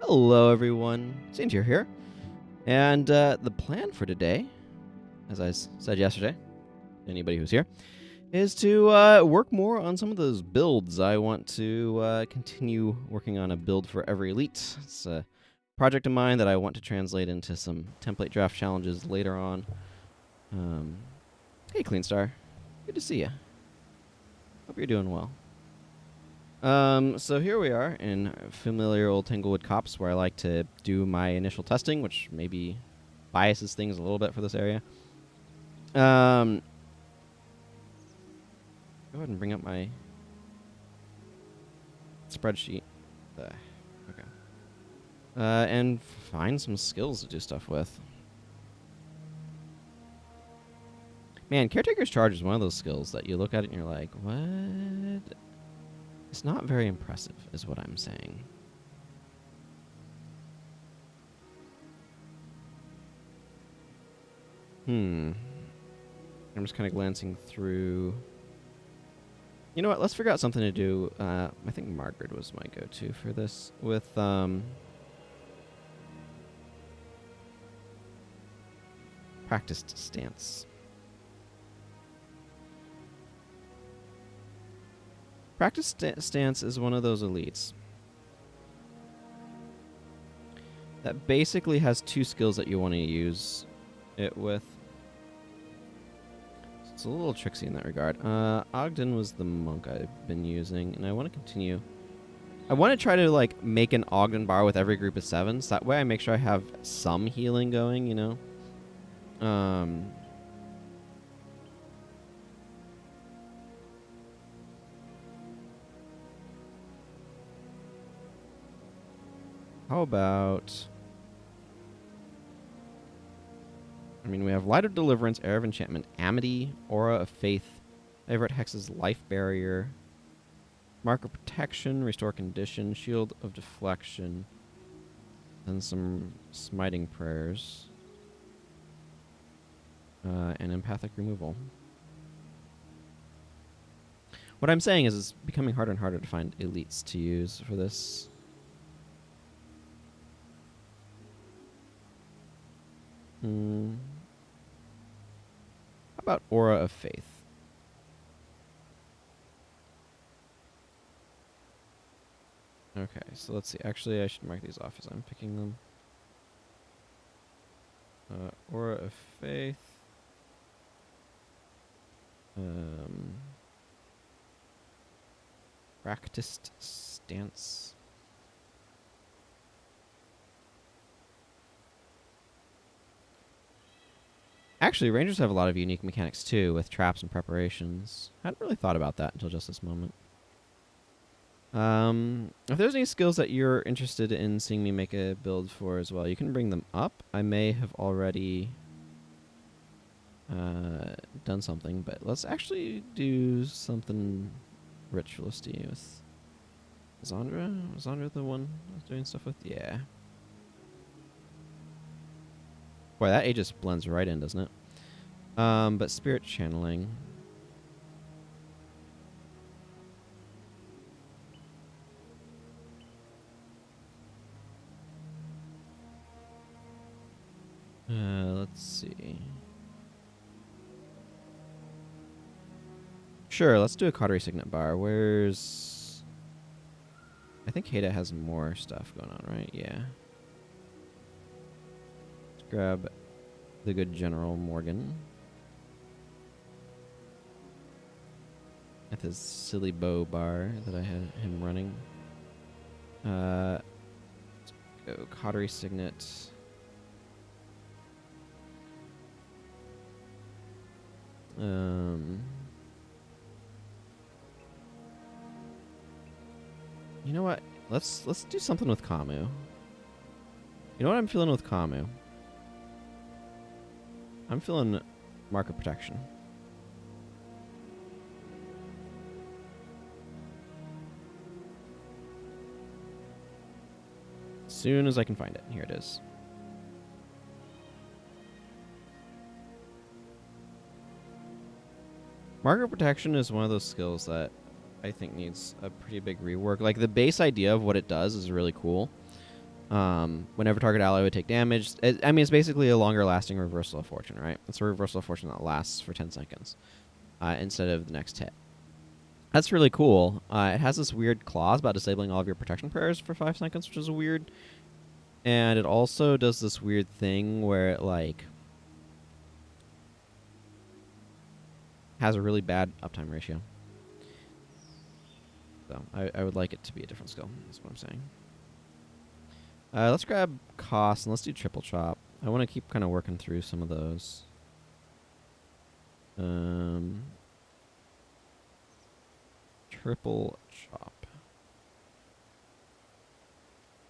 Hello, everyone. Saintier here. And the plan for today, as I said yesterday, anybody who's here, is to work more on some of those builds. I want to continue working on a build for every elite. It's a project of mine that I want to translate into some template draft challenges later on. Hey, Cleanstar. Good to see you. Hope you're doing well. So here we are in familiar old Tanglewood Copse, where I like to do my initial testing, which maybe biases things a little bit for this area. Go ahead and bring up my spreadsheet. Okay. And find some skills to do stuff with. Man, Caretaker's Charge is one of those skills that you look at it and you're like, what? It's not very impressive, is what I'm saying. I'm just kind of glancing through. You know what? Let's figure out something to do. I think Margaret was my go-to for this with practiced stance. Practiced stance is one of those elites that basically has two skills that you want to use it with. It's a little tricksy in that regard. Ogden was the monk I've been using, and I want to continue. I want to try to like make an Ogden bar with every group of 7s. That way I make sure I have some healing going, you know? How about... I mean, we have Light of Deliverance, Air of Enchantment, Amity, Aura of Faith, Favorite Hex's Life Barrier, Mark of Protection, Restore Condition, Shield of Deflection, and some Smiting Prayers, and Empathic Removal. What I'm saying is it's becoming harder and harder to find elites to use for this. How about Aura of Faith? Okay, so let's see. Actually, I should mark these off as I'm picking them. Aura of Faith. Practiced stance. Actually, Rangers have a lot of unique mechanics too, with traps and preparations. I hadn't really thought about that until just this moment. If there's any skills that you're interested in seeing me make a build for as well, you can bring them up. I may have already done something, but let's actually do something ritualisty with Zandra. Was Zandra the one I was doing stuff with? Yeah. Boy, that Aegis blends right in, doesn't it? But spirit channeling. Let's see. Sure, let's do a Cautery Signet bar. Where's... I think Hada has more stuff going on, right? Yeah. Let's grab the good General Morgan. At his silly bow bar that I had him running. Let's go Cautery Signet. You know what? Let's do something with Kamu. You know what I'm feeling with Kamu? I'm feeling Mark of Protection. As soon as I can find it. Here it is. Mark of Protection is one of those skills that I think needs a pretty big rework. Like, the base idea of what it does is really cool. Whenever target ally would take damage. I mean, it's basically a longer lasting reversal of fortune, right? It's a reversal of fortune that lasts for 10 seconds instead of the next hit. That's really cool. It has this weird clause about disabling all of your protection prayers for 5 seconds, which is weird. And it also does this weird thing where it, like, has a really bad uptime ratio. So I would like it to be a different skill. That's what I'm saying. Let's grab cost and let's do triple chop. I want to keep kind of working through some of those. Triple chop.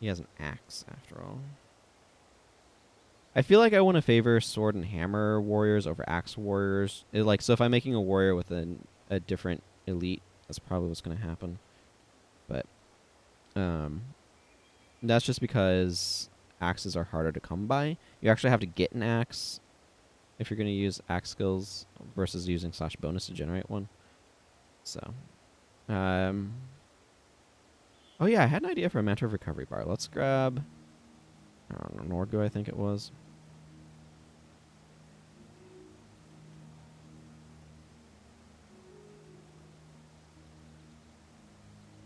He has an axe after all. I feel like I want to favor sword and hammer warriors over axe warriors. So if I'm making a warrior with a different elite, that's probably what's going to happen. But that's just because axes are harder to come by. You actually have to get an axe if you're going to use axe skills versus using slash bonus to generate one. So, oh yeah, I had an idea for a Mantra of Recovery bar. Let's grab, I don't know, Norgo, I think it was.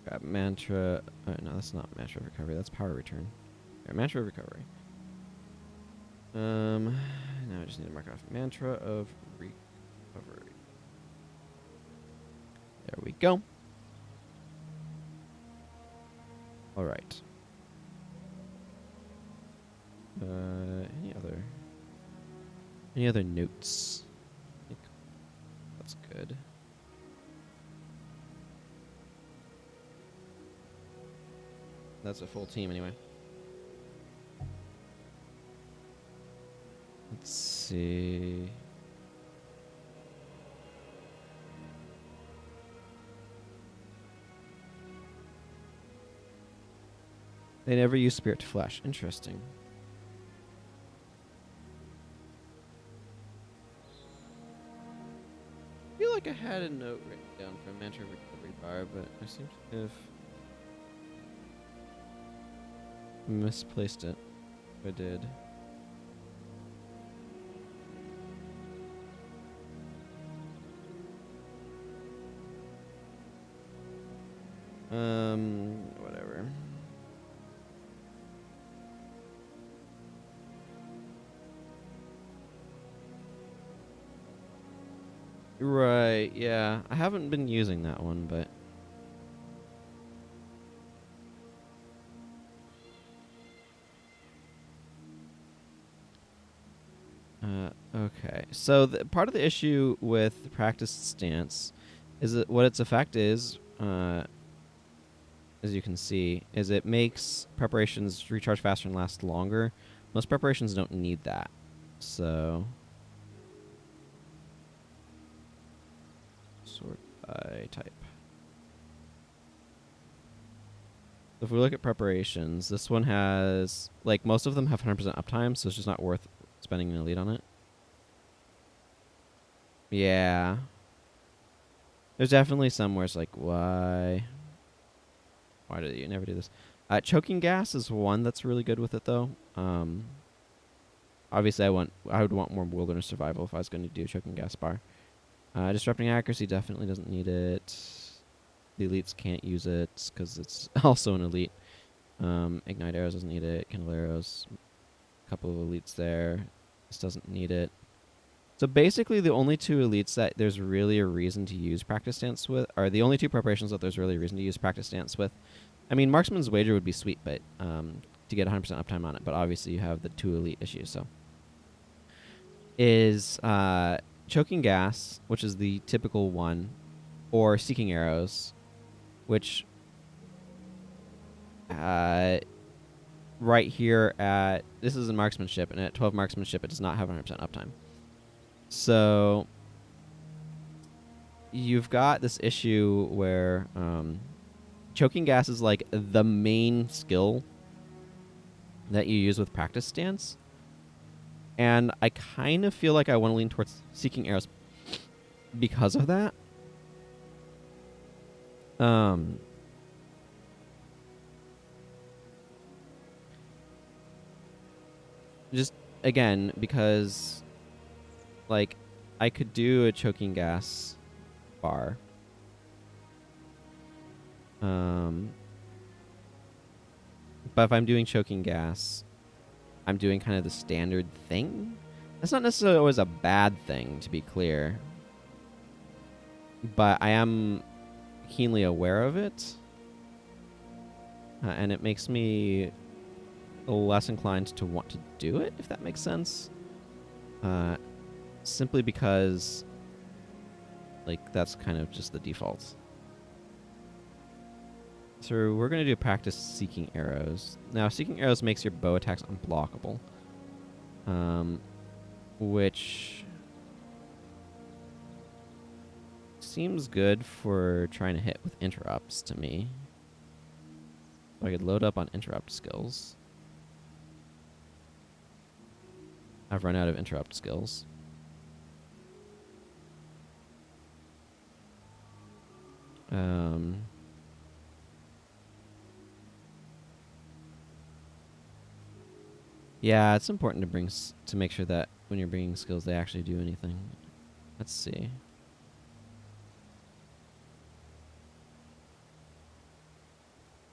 Grab Mantra. No, that's not Mantra of Recovery. That's Power Return. Yeah, Mantra of Recovery. Now I just need to mark off Mantra of Recovery. There we go. All right. Any other notes? I think that's good. That's a full team anyway. Let's see. They never use Spirit to Flesh. Interesting. I feel like I had a note written down for a Mantra Recovery bar, but I seem to have misplaced it. If I did. Whatever. Right, yeah. I haven't been using that one, but okay. So part of the issue with practice stance is that what its effect is, as you can see, is it makes preparations recharge faster and last longer. Most preparations don't need that. So sort by type. If we look at preparations, this one has, like, most of them have 100% uptime, so it's just not worth spending an elite on it. Yeah. There's definitely some where it's like, why do you never do this? Choking gas is one that's really good with it, though. Obviously, I would want more wilderness survival if I was going to do a choking gas bar. Disrupting accuracy definitely doesn't need it. The elites can't use it because it's also an elite. Ignite arrows doesn't need it. Kindle arrows, a couple of elites there. This doesn't need it. So basically, the only two elites that there's really a reason to use practice stance with are the only two preparations that there's really a reason to use practice stance with. I mean, Marksman's Wager would be sweet, but to get 100% uptime on it. But obviously, you have the two elite issues. So is choking gas, which is the typical one, or seeking arrows, which right here at this is in marksmanship, and at 12 marksmanship, it does not have 100% uptime. So you've got this issue where choking gas is like the main skill that you use with practice stance. And I kind of feel like I want to lean towards seeking arrows because of that. just again because like I could do a choking gas bar. But if I'm doing choking gas, I'm doing kind of the standard thing. That's not necessarily always a bad thing, to be clear. But I am keenly aware of it. And it makes me less inclined to want to do it, if that makes sense. Simply because, like, that's kind of just the default. So we're going to do practice seeking arrows. Now, seeking arrows makes your bow attacks unblockable. Which seems good for trying to hit with interrupts to me. So I could load up on interrupt skills. I've run out of interrupt skills. Yeah, it's important to make sure that when you're bringing skills, they actually do anything. Let's see.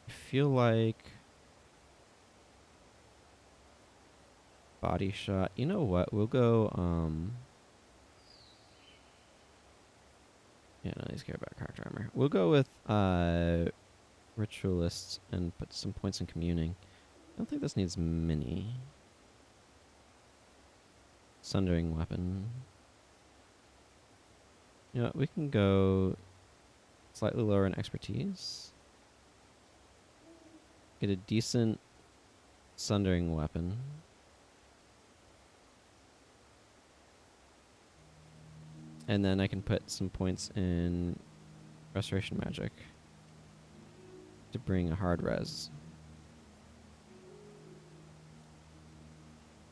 I feel like body shot. You know what? We'll go. Yeah, no, these care about character armor. We'll go with ritualists and put some points in communing. I don't think this needs many. Sundering weapon. You know what? We can go slightly lower in expertise. Get a decent sundering weapon. And then I can put some points in restoration magic to bring a hard res.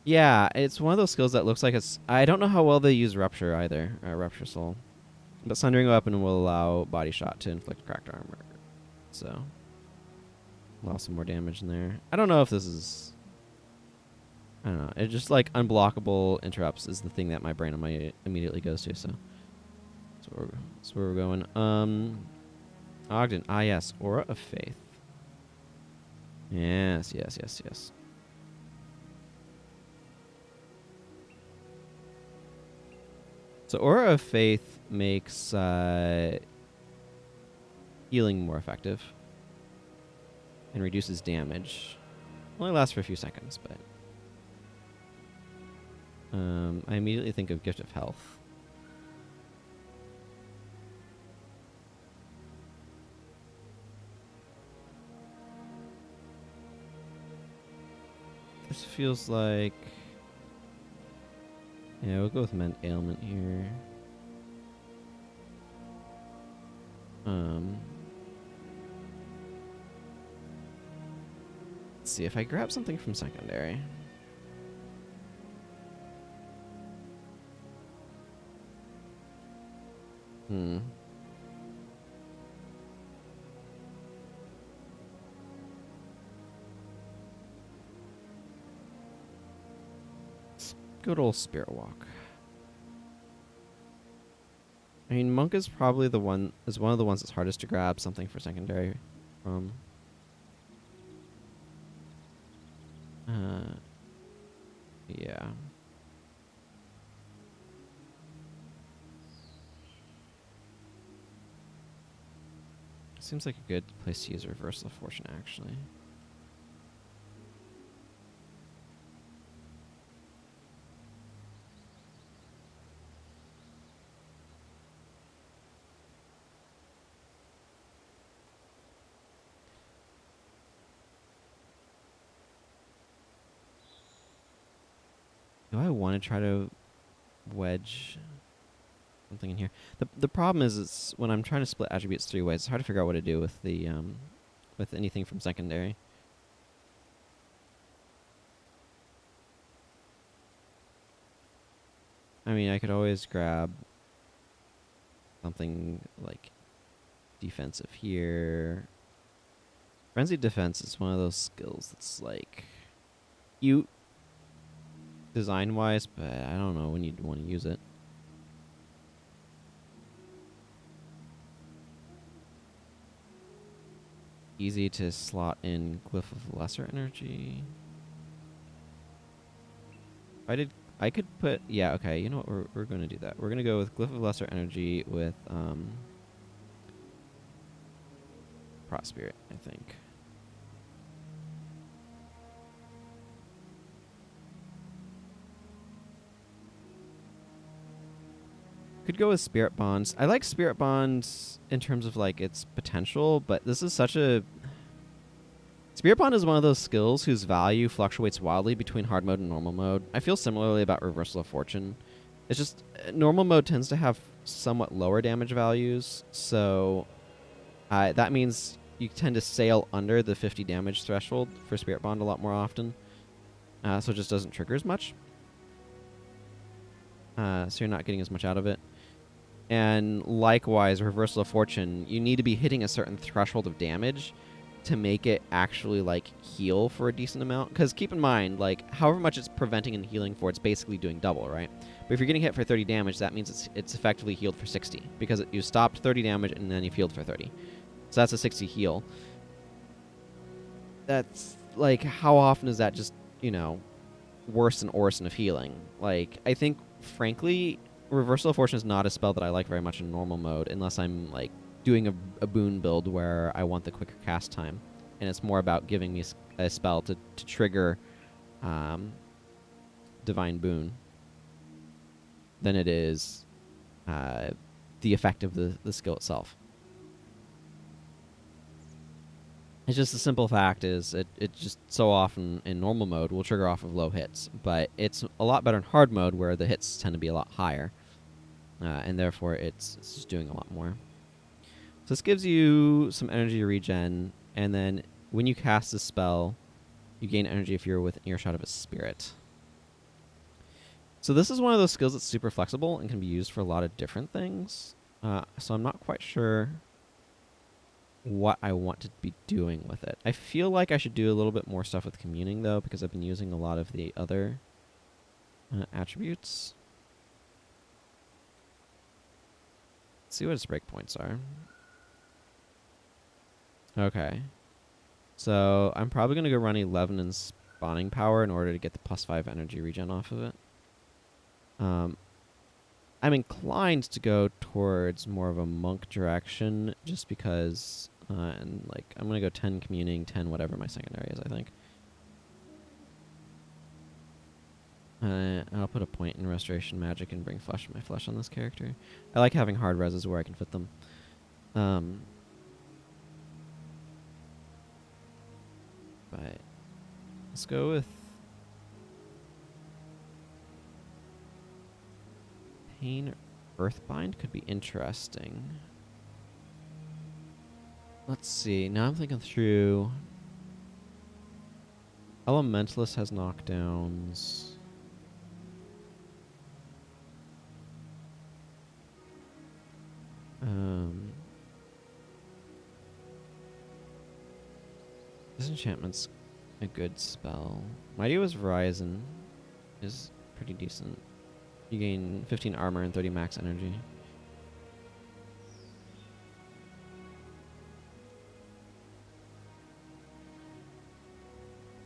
Yeah, it's one of those skills that looks like it's... I don't know how well they use Rupture either, Rupture Soul. But Sundering Weapon will allow Body Shot to inflict cracked armor. So, allow some more damage in there. I don't know if this is... I don't know. It's just like unblockable interrupts is the thing that my brain immediately goes to, so... That's where we're going. Ogden. Ah, yes. Aura of Faith. Yes, yes, yes, yes. So Aura of Faith makes healing more effective and reduces damage. Only lasts for a few seconds, but I immediately think of Gift of Health. This feels like... Yeah, we'll go with Mend Ailment here. Let's see if I grab something from secondary. Good old Spirit Walk. I mean, Monk is probably one of the ones that's hardest to grab something for secondary from. Yeah. Seems like a good place to use Reversal of Fortune, actually. Do I want to try to wedge something in here? The problem is it's when I'm trying to split attributes 3 ways, it's hard to figure out what to do with the with anything from secondary. I mean, I could always grab something like defensive here. Frenzied Defense is one of those skills that's like you design-wise, but I don't know when you'd want to use it. Easy to slot in Glyph of Lesser Energy. I could put, yeah, okay, you know what, we're going to do that. We're going to go with Glyph of Lesser Energy with, Prospirit, I think. Could go with Spirit Bonds. I like Spirit Bonds in terms of, like, its potential, but this is such a... Spirit Bond is one of those skills whose value fluctuates wildly between hard mode and normal mode. I feel similarly about Reversal of Fortune. It's just, normal mode tends to have somewhat lower damage values, so that means you tend to sail under the 50 damage threshold for Spirit Bond a lot more often, so it just doesn't trigger as much. So you're not getting as much out of it. And likewise, Reversal of Fortune, you need to be hitting a certain threshold of damage to make it actually, like, heal for a decent amount. Because keep in mind, like, however much it's preventing and healing for, it's basically doing double, right? But if you're getting hit for 30 damage, that means it's effectively healed for 60. Because you stopped 30 damage and then you've healed for 30. So that's a 60 heal. That's, like, how often is that just, you know, worse than Orison of healing? Like, I think, frankly, Reversal of Fortune is not a spell that I like very much in normal mode, unless I'm, like, doing a boon build where I want the quicker cast time. And it's more about giving me a spell to trigger Divine Boon than it is the effect of the skill itself. It's just the simple fact is it just so often in normal mode will trigger off of low hits, but it's a lot better in hard mode where the hits tend to be a lot higher, and therefore it's just doing a lot more. So this gives you some energy regen, and then when you cast a spell, you gain energy if you're within earshot of a spirit. So this is one of those skills that's super flexible and can be used for a lot of different things. So I'm not quite sure what I want to be doing with it. I feel like I should do a little bit more stuff with communing, though, because I've been using a lot of the other attributes. Let's see what its breakpoints are. Okay. So I'm probably going to go run 11 in spawning power in order to get the +5 energy regen off of it. I'm inclined to go towards more of a monk direction just because, and like, I'm going to go 10 communing, 10 whatever my secondary is, I think. I'll put a point in restoration magic and bring my flesh on this character. I like having hard reses where I can fit them. But let's go with Pain Earthbind could be interesting. Let's see. Now I'm thinking through. Elementalist has knockdowns. Disenchantment's a good spell. Mighty Was Verizon is pretty decent. You gain 15 armor and 30 max energy.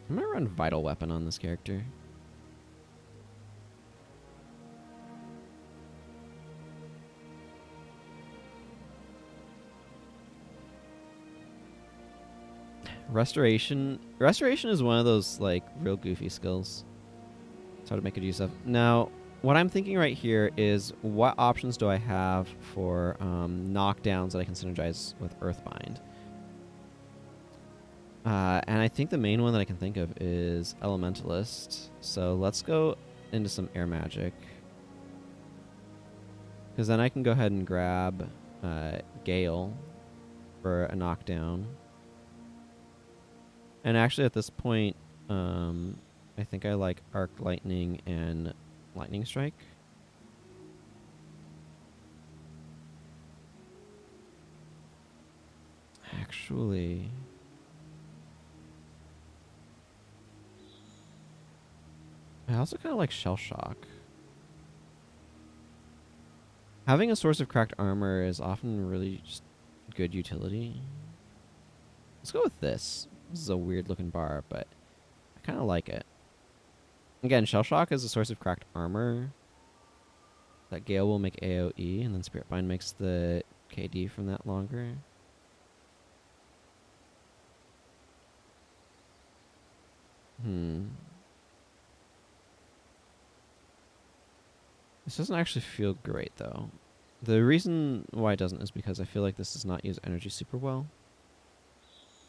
I'm gonna run Vital Weapon on this character. Restoration is one of those, like, real goofy skills. It's hard to make good use of. Now, what I'm thinking right here is, what options do I have for knockdowns that I can synergize with Earthbind? And I think the main one that I can think of is Elementalist. So let's go into some air magic. Because then I can go ahead and grab Gale for a knockdown. And actually at this point, I think I like Arc Lightning and Lightning Strike. Actually, I also kind of like Shell Shock. Having a source of cracked armor is often really just good utility. Let's go with this. This is a weird looking bar, but I kind of like it. Again, Shell Shock is a source of cracked armor. That Gale will make AoE, and then Spirit Bind makes the KD from that longer. This doesn't actually feel great, though. The reason why it doesn't is because I feel like this does not use energy super well.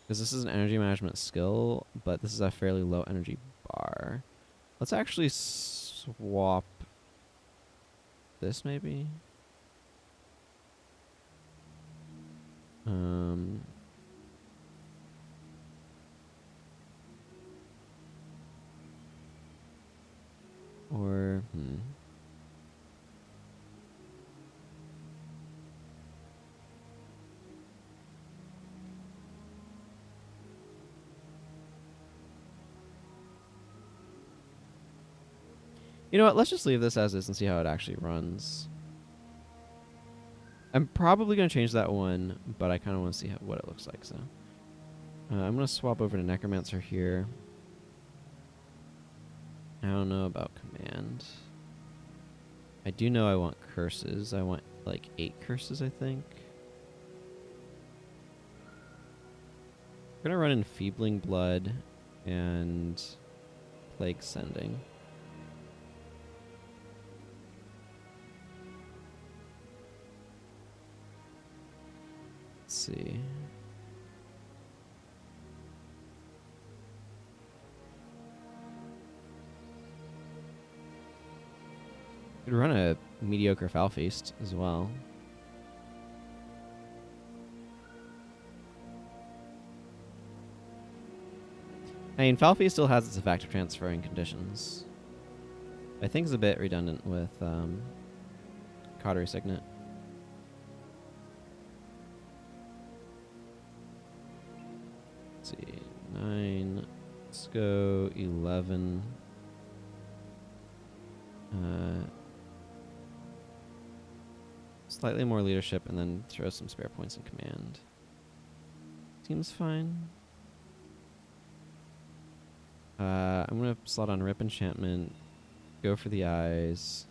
Because this is an energy management skill, but this is a fairly low energy bar. Let's actually swap this, maybe? Or, You know what? Let's just leave this as is and see how it actually runs. I'm probably going to change that one, but I kind of want to see what it looks like. So I'm going to swap over to Necromancer here. I don't know about command. I do know I want curses. I want like 8 curses, I think. We're going to run Enfeebling Blood and Plague Sending. Let's see. Could run a mediocre Foul Feast as well. I mean, Foul Feast still has its effect of transferring conditions. I think it's a bit redundant with Cautery Signet. Let's see, 9. Let's go 11. Slightly more leadership, and then throw some spare points in command. Seems fine. I'm gonna slot on Rip Enchantment. Go for the eyes.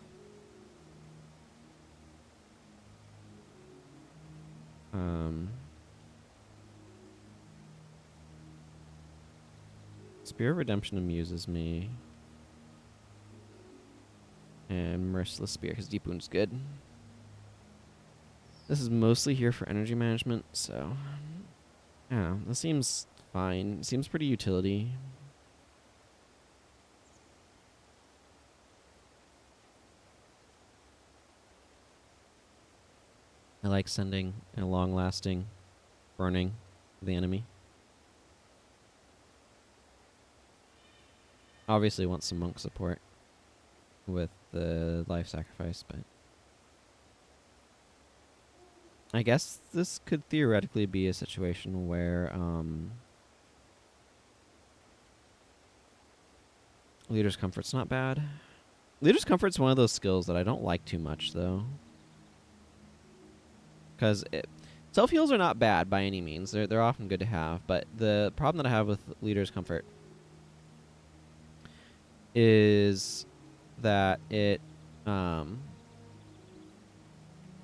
Spear of Redemption amuses me. And Merciless Spear, because Deep Wound's good. This is mostly here for energy management, so yeah, this seems fine. Seems pretty utility. I like sending a long-lasting burning to the enemy. Obviously want some monk support with the life sacrifice, but I guess this could theoretically be a situation where Leader's Comfort's not bad. Leader's Comfort's one of those skills that I don't like too much, though. Because self-heals are not bad by any means. They're often good to have, but the problem that I have with Leader's Comfort is that it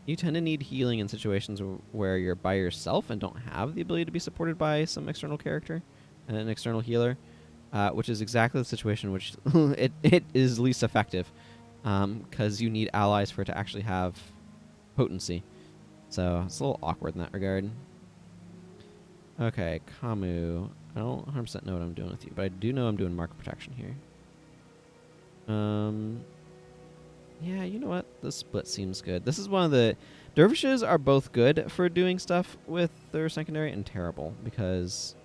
you tend to need healing in situations where you're by yourself and don't have the ability to be supported by some external character and an external healer, which is exactly the situation in which it is least effective, because you need allies for it to actually have potency. So it's a little awkward in that regard. Okay, Kamu. I don't 100% know what I'm doing with you, but I do know I'm doing market protection here. Yeah, you know what? The split seems good. This is one of the... Dervishes are both good for doing stuff with their secondary and terrible because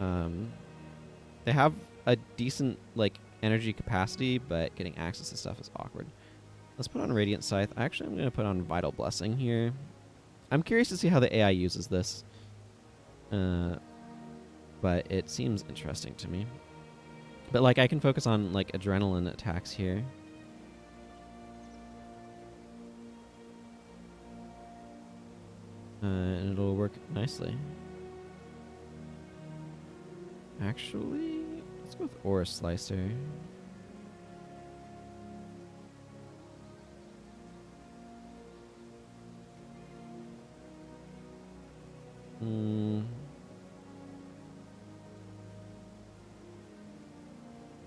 they have a decent like energy capacity, but getting access to stuff is awkward. Let's put on Radiant Scythe. Actually, I'm going to put on Vital Blessing here. I'm curious to see how the AI uses this. But it seems interesting to me. But like I can focus on like adrenaline attacks here. And it'll work nicely. Actually, let's go with Aura Slicer.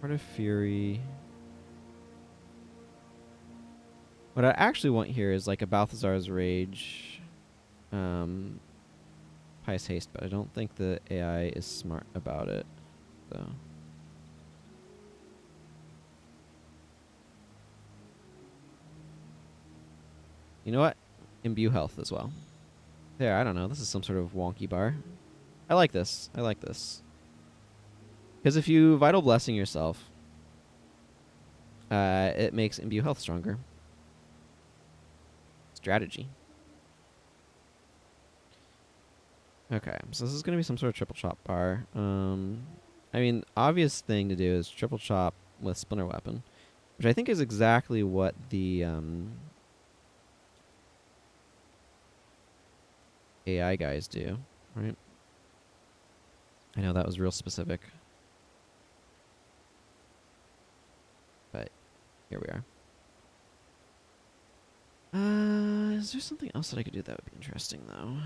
Heart of Fury. What I actually want here is like a Balthazar's Rage, Pious Haste, but I don't think the AI is smart about it, so. You know what? Imbue Health as well. There, I don't know. This is some sort of wonky bar. I like this. I like this. Because if you Vital Blessing yourself, it makes Imbue Health stronger. Strategy. Okay, so this is going to be some sort of triple chop bar. I mean, obvious thing to do is triple chop with Splinter Weapon, which I think is exactly what the AI guys do, right? I know that was real specific. But here we are. Is there something else that I could do that would be interesting, though?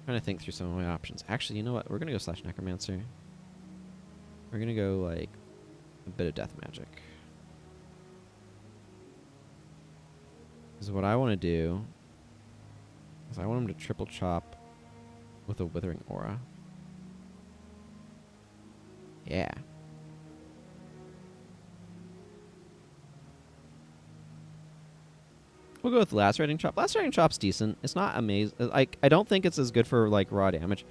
Trying to think through some of my options. Actually, you know what? We're gonna go slash Necromancer. We're gonna go like a bit of Death Magic. Because what I want to do is I want him to triple chop with a Withering Aura. Yeah. We'll go with Lacerating Chop. Lacerating Chop's decent. It's not amazing. Like, I don't think it's as good for like raw damage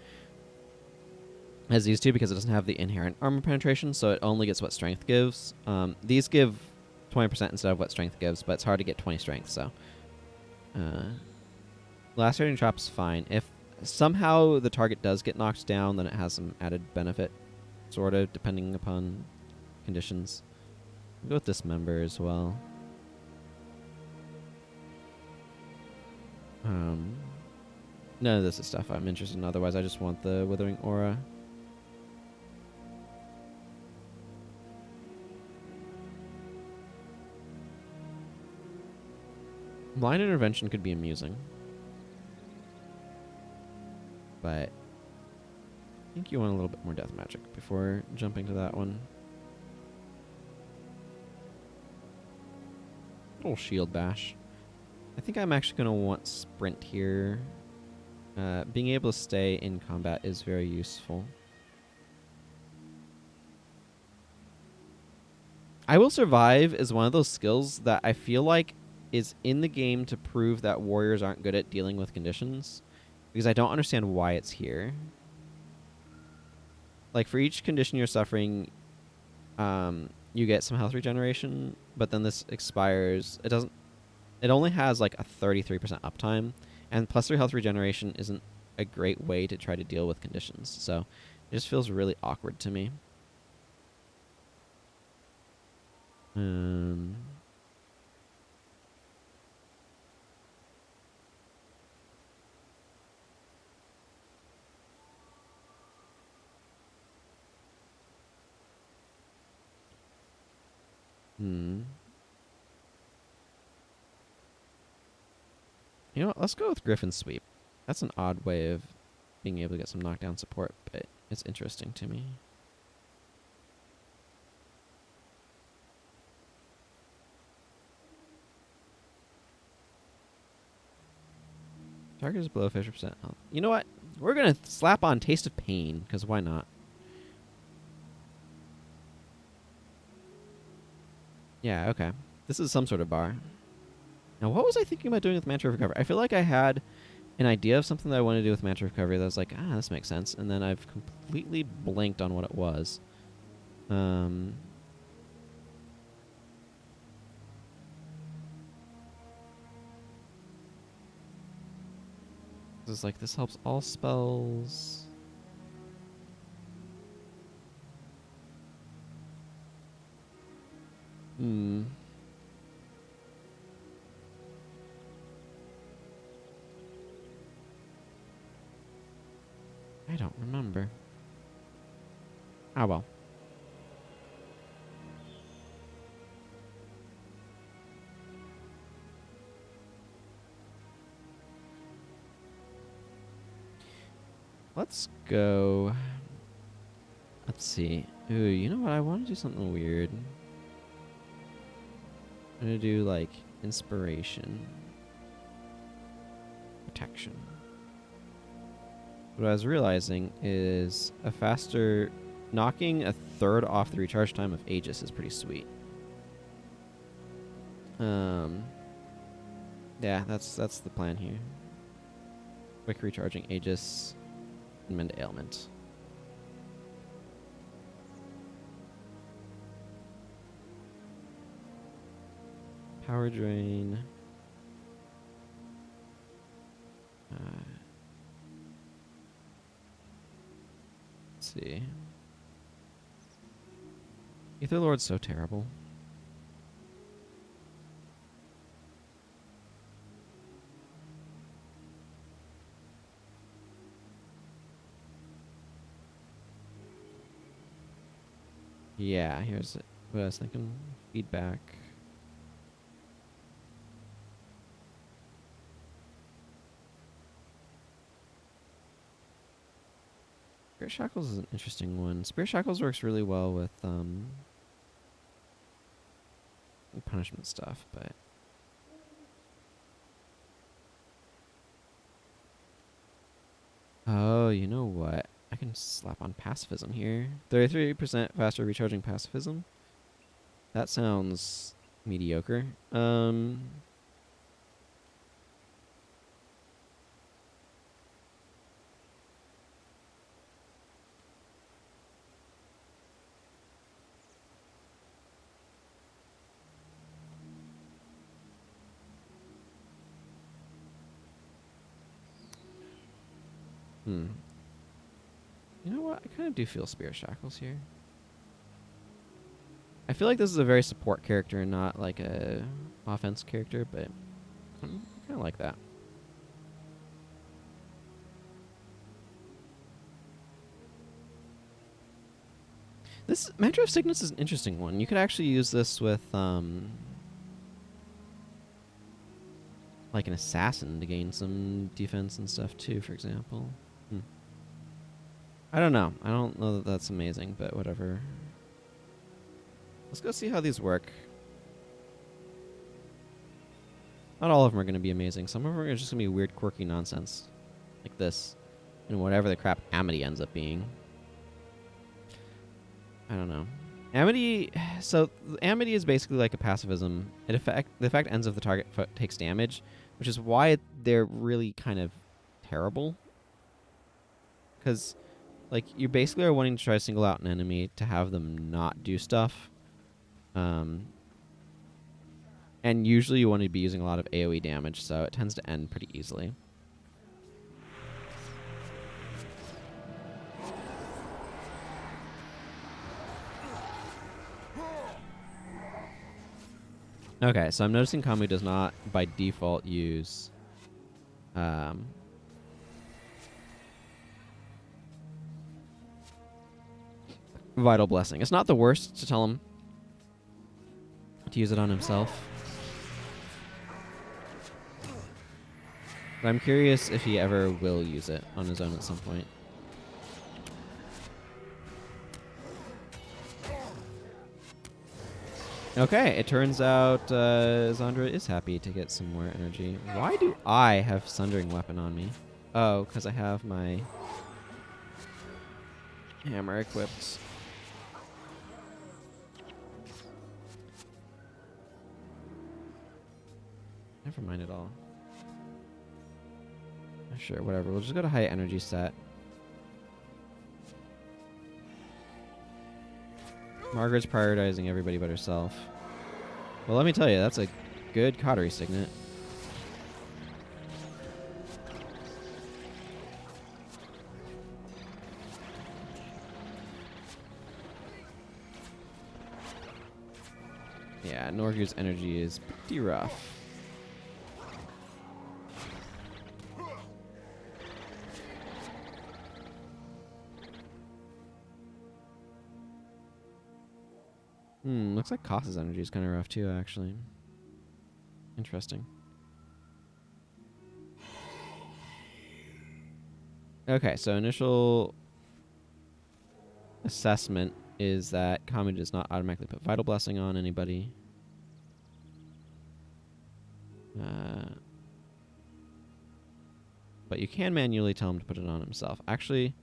as these two because it doesn't have the inherent armor penetration, so it only gets what strength gives. These give 20% instead of what strength gives, but it's hard to get 20 strength, so. Lacerating Chop's fine. If somehow the target does get knocked down, then it has some added benefit, sort of, depending upon conditions. We'll go with Dismember as well. None of this is stuff I'm interested in. Otherwise, I just want the Withering Aura. Blind Intervention could be amusing. But I think you want a little bit more Death Magic before jumping to that one. Little Shield Bash. I think I'm actually going to want Sprint here. Being able to stay in combat is very useful. I Will Survive is one of those skills that I feel like is in the game to prove that warriors aren't good at dealing with conditions, because I don't understand why it's here. Like, for each condition you're suffering, you get some health regeneration, but then this expires. It only has like a 33% uptime, and plus 3 health regeneration isn't a great way to try to deal with conditions, so it just feels really awkward to me. You know what? Let's go with Griffin Sweep. That's an odd way of being able to get some knockdown support, but it's interesting to me. Target is below 50% health. You know what? We're going to slap on Taste of Pain, because why not? Yeah, okay. This is some sort of bar. Now, what was I thinking about doing with Mantra of Recovery? I feel like I had an idea of something that I want to do with Mantra Recovery that I was like, this makes sense. And then I've completely blanked on what it was. It's like, this helps all spells. I don't remember. Oh well. Let's go. Let's see. Ooh, you know what? I want to do something weird. I'm going to do like inspiration. Protection. What I was realizing is a faster knocking a third off the recharge time of Aegis is pretty sweet. Yeah, that's the plan here. Quick recharging Aegis and mend ailment. Power drain. Let's see. Aether Lord's so terrible. Yeah, here's what I was thinking. Feedback. Spirit Shackles is an interesting one. Spirit Shackles works really well with punishment stuff, but oh, you know what? I can slap on pacifism here. 33% faster recharging pacifism. That sounds mediocre. You know what? I kind of do feel Spirit Shackles here. I feel like this is a very support character and not like a offense character, but I kind of like that. This Mantra of Sickness is an interesting one. You could actually use this with like an assassin to gain some defense and stuff too, for example. I don't know. I don't know that that's amazing, but whatever. Let's go see how these work. Not all of them are going to be amazing. Some of them are just going to be weird, quirky nonsense. Like this. And whatever the crap Amity ends up being. I don't know. Amity... So, Amity is basically like a pacifism. The effect ends if the target takes damage, which is why they're really kind of terrible. Because, like, you basically are wanting to try to single out an enemy to have them not do stuff. And usually you want to be using a lot of AoE damage, so it tends to end pretty easily. Okay, so I'm noticing Kamui does not, by default, use... Vital Blessing. It's not the worst to tell him to use it on himself. But I'm curious if he ever will use it on his own at some point. Okay, it turns out Zandra is happy to get some more energy. Why do I have Sundering Weapon on me? Oh, because I have my hammer equipped. Never mind at all. Sure, whatever. We'll just go to high energy set. Margaret's prioritizing everybody but herself. Well, let me tell you, that's a good Cautery Signet. Yeah, Norgu's energy is pretty rough. Looks like Koss's energy is kind of rough too, actually. Interesting. Okay, so initial assessment is that Kami does not automatically put Vital Blessing on anybody. But you can manually tell him to put it on himself. Actually,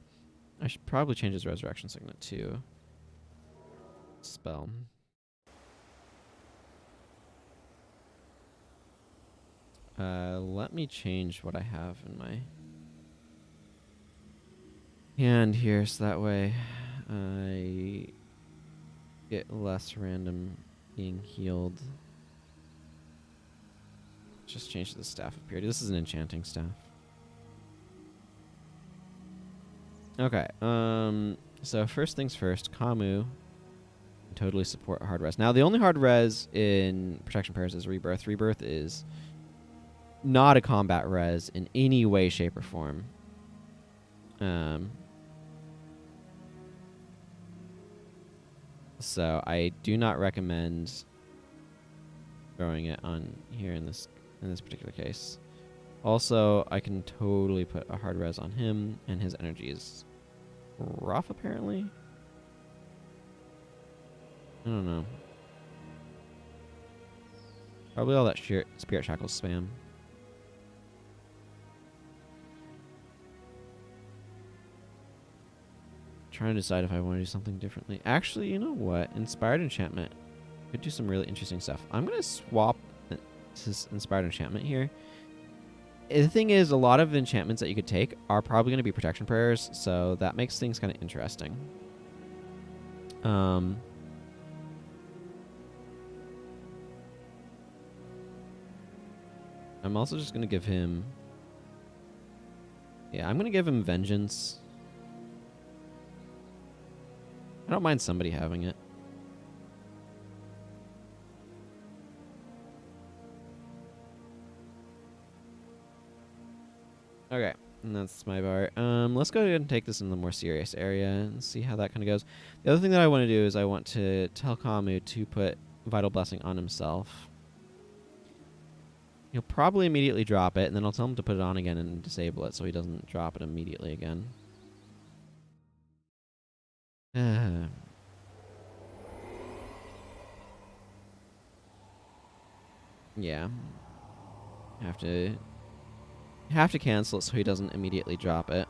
I should probably change his Resurrection Signet to spell. Let me change what I have in my hand here, so that way I get less random being healed. Just change the Staff of Purity. This is an enchanting staff. Okay, so first things first, Kamu can totally support hard res. Now, the only hard res in Protection Pairs is Rebirth. Rebirth is not a combat res in any way, shape, or form. So I do not recommend throwing it on here in this particular case. Also, I can totally put a hard res on him, and his energy is rough, apparently. I don't know. Probably all that Spirit Shackles spam. Trying to decide if I want to do something differently. Actually, you know what? Inspired Enchantment could do some really interesting stuff. I'm going to swap this Inspired Enchantment here. The thing is, a lot of enchantments that you could take are probably going to be Protection Prayers, so that makes things kind of interesting. I'm also just going to give him... Yeah, I'm going to give him Vengeance. I don't mind somebody having it. Okay, and that's my bar. Let's go ahead and take this in the more serious area and see how that kind of goes. The other thing that I want to do is I want to tell Kamu to put Vital Blessing on himself. He'll probably immediately drop it, and then I'll tell him to put it on again and disable it so he doesn't drop it immediately again. Yeah. Have to cancel it so he doesn't immediately drop it.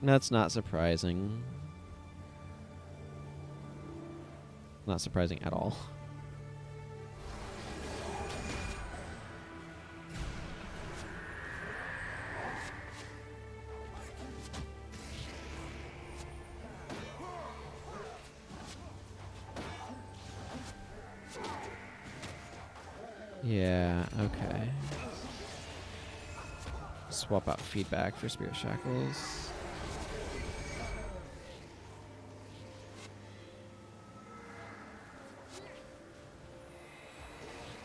That's not surprising. Not surprising at all. Yeah, okay. Swap out Feedback for Spirit Shackles.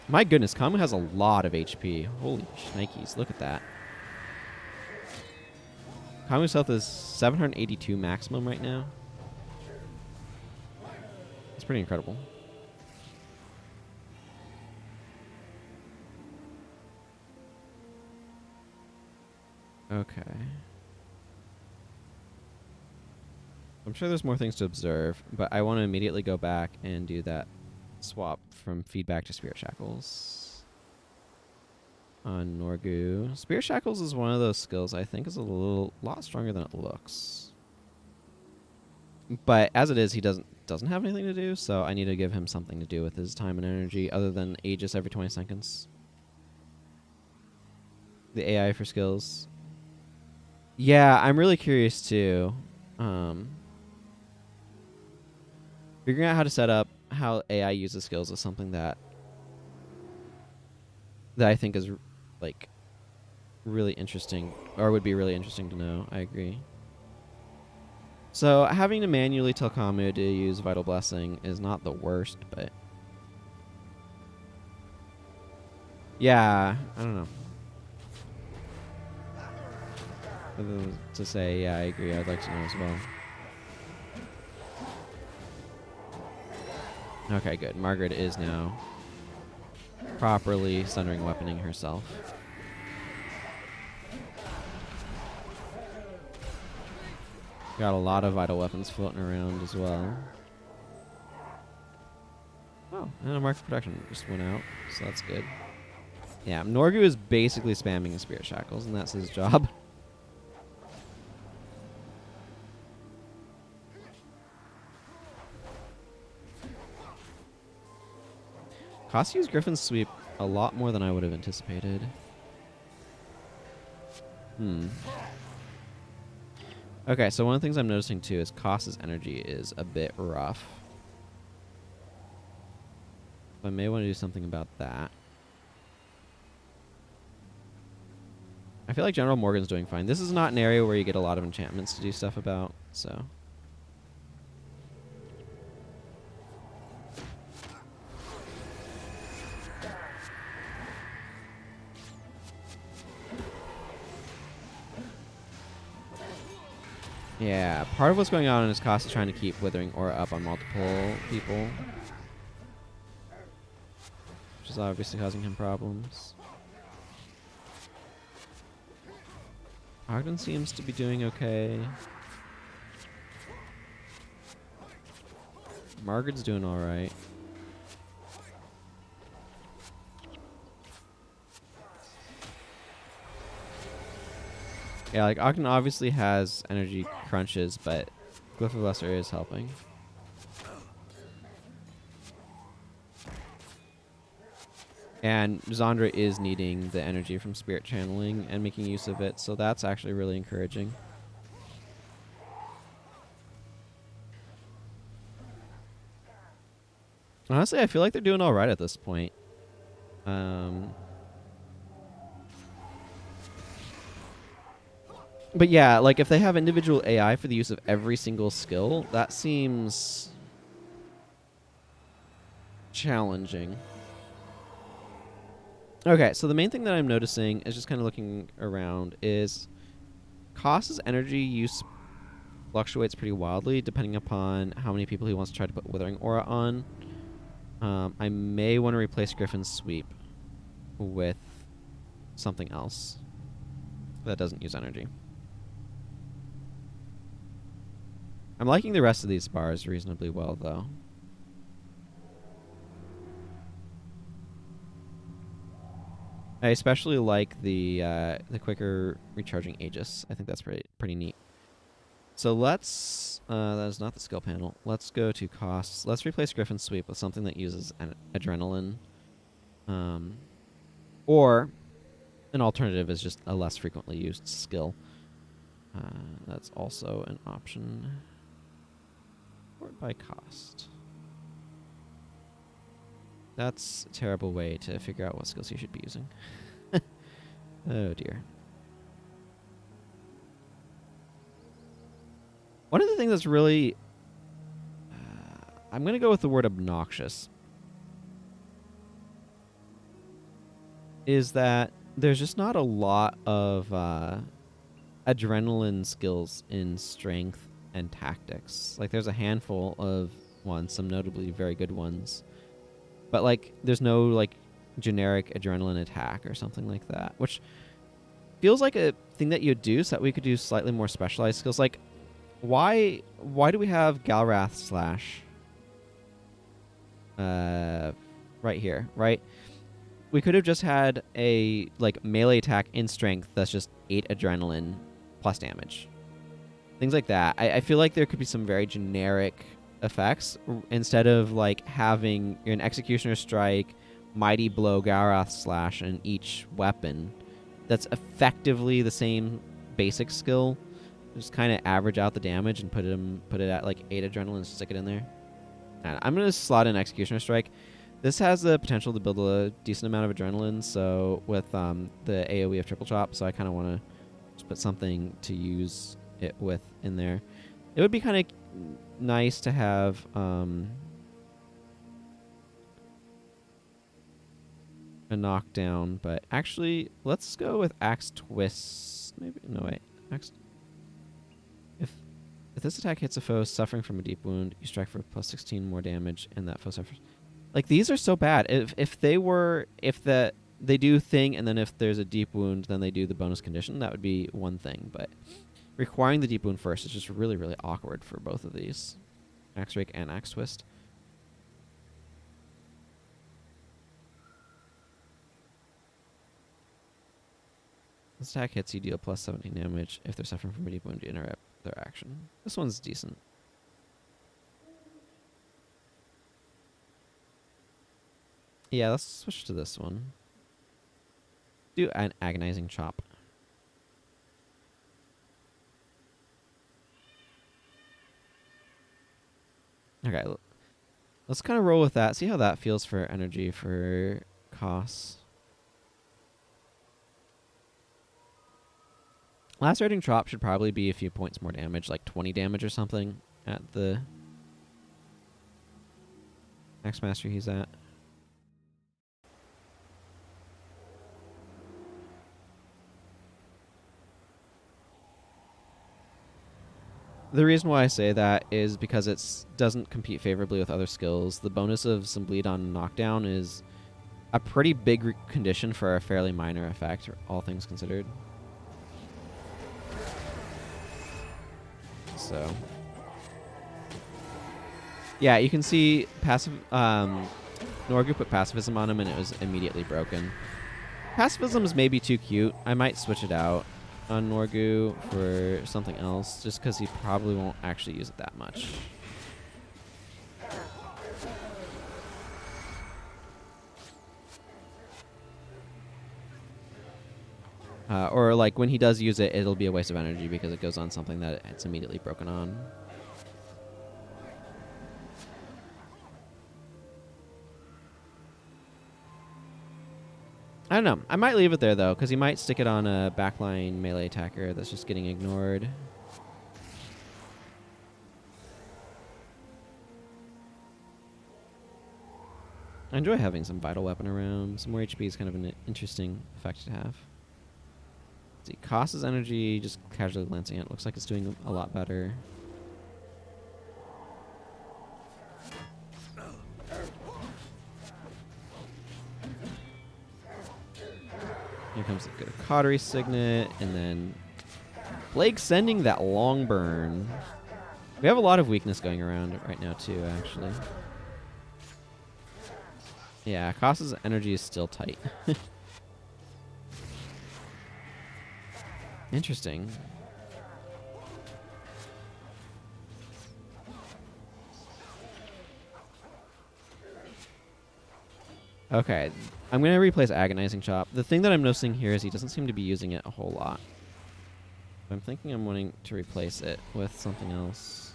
My goodness, Kamu has a lot of HP. Holy shnikes, look at that. Kamu's health is 782 maximum right now. It's pretty incredible. Okay. I'm sure there's more things to observe, but I want to immediately go back and do that swap from Feedback to Spirit Shackles on Norgu. Spirit Shackles is one of those skills I think is a lot stronger than it looks. But as it is, he doesn't have anything to do, so I need to give him something to do with his time and energy other than Aegis every 20 seconds. The AI for skills. Yeah, I'm really curious too. Figuring out how to set up how AI uses skills is something that I think is like really interesting, or would be really interesting to know. I agree. So having to manually tell Kamu to use Vital Blessing is not the worst, but yeah, I don't know. Other than to say, yeah, I agree. I'd like to know as well. Okay, good. Margaret is now properly Sundering Weaponing herself. Got a lot of vital weapons floating around as well. Oh, and a mark of protection just went out, so that's good. Yeah, Norgu is basically spamming his Spirit Shackles, and that's his job. Koss used Griffin's Sweep a lot more than I would have anticipated. Okay, so one of the things I'm noticing too is Koss's energy is a bit rough. I may want to do something about that. I feel like General Morgan's doing fine. This is not an area where you get a lot of enchantments to do stuff about, so. Yeah, part of what's going on is Koss is trying to keep Withering Aura up on multiple people, which is obviously causing him problems. Ogden seems to be doing okay. Margaret's doing alright. Yeah, like Ogden obviously has energy crunches, but Glyph of Lesser is helping. And Zandra is needing the energy from Spirit Channeling and making use of it, so that's actually really encouraging. Honestly, I feel like they're doing alright at this point. But yeah, like if they have individual AI for the use of every single skill, that seems challenging. Okay, so the main thing that I'm noticing is just kind of looking around is Koss's energy use fluctuates pretty wildly depending upon how many people he wants to try to put Withering Aura on. I may want to replace Griffin's Sweep with something else that doesn't use energy. I'm liking the rest of these bars reasonably well, though. I especially like the quicker recharging Aegis. I think that's pretty neat. So let's that is not the skill panel. Let's go to costs. Let's replace Griffin's Sweep with something that uses Adrenaline, or an alternative is just a less frequently used skill. That's also an option. Sort by cost. That's a terrible way to figure out what skills you should be using. Oh dear. One of the things that's really... I'm going to go with the word obnoxious. Is that there's just not a lot of adrenaline skills in strength and tactics. Like there's a handful of ones, some notably very good ones. But like there's no like generic adrenaline attack or something like that, which feels like a thing that you'd do so that we could do slightly more specialized skills. Like why do we have Galrath Slash right here, right? We could have just had a like melee attack in strength that's just 8 adrenaline plus damage. Things like that. I feel like there could be some very generic effects instead of like having an Executioner Strike, Mighty Blow, Galrath Slash in each weapon. that's effectively the same basic skill. Just kind of average out the damage and put it at like 8 adrenaline and stick it in there. And I'm gonna slot in Executioner Strike. This has the potential to build a decent amount of adrenaline. So with the AOE of Triple Chop, so I kind of want to just put something to use it with in there. It would be kind of nice to have a knockdown, but actually, let's go with Axe Twist. Maybe no wait, Axe. If this attack hits a foe suffering from a deep wound, you strike for plus 16 more damage, and that foe suffers. Like, these are so bad. If they do thing, and then if there's a deep wound, then they do the bonus condition. That would be one thing, but requiring the deep wound first is just really, really awkward for both of these, Axe Rake and Axe Twist. This attack hits, you deal plus 17 damage. If they're suffering from a deep wound, you interrupt their action. This one's decent. Yeah, let's switch to this one. Do an Agonizing Chop. Okay, let's kind of roll with that. See how that feels for energy for costs. Lacerating Chop should probably be a few points more damage, like 20 damage or something at the Axe Master he's at. The reason why I say that is because it doesn't compete favorably with other skills. The bonus of some bleed on knockdown is a pretty big condition for a fairly minor effect, all things considered. So, yeah, you can see passive. Norgu put pacifism on him, and it was immediately broken. Pacifism is maybe too cute. I might switch it out on Norgu for something else, just because he probably won't actually use it that much. Or like when he does use it, it'll be a waste of energy because it goes on something that it's immediately broken on. I don't know. I might leave it there though, because he might stick it on a backline melee attacker that's just getting ignored. I enjoy having some vital weapon around. Some more HP is kind of an interesting effect to have. See, costs his energy, just casually glancing at it. Looks like it's doing a lot better. Here comes the good Cautery Signet, and then Blake sending that long burn. We have a lot of weakness going around right now too, actually. Yeah, Costa's energy is still tight. Interesting. Okay, I'm going to replace Agonizing Chop. The thing that I'm noticing here is he doesn't seem to be using it a whole lot. I'm thinking I'm wanting to replace it with something else.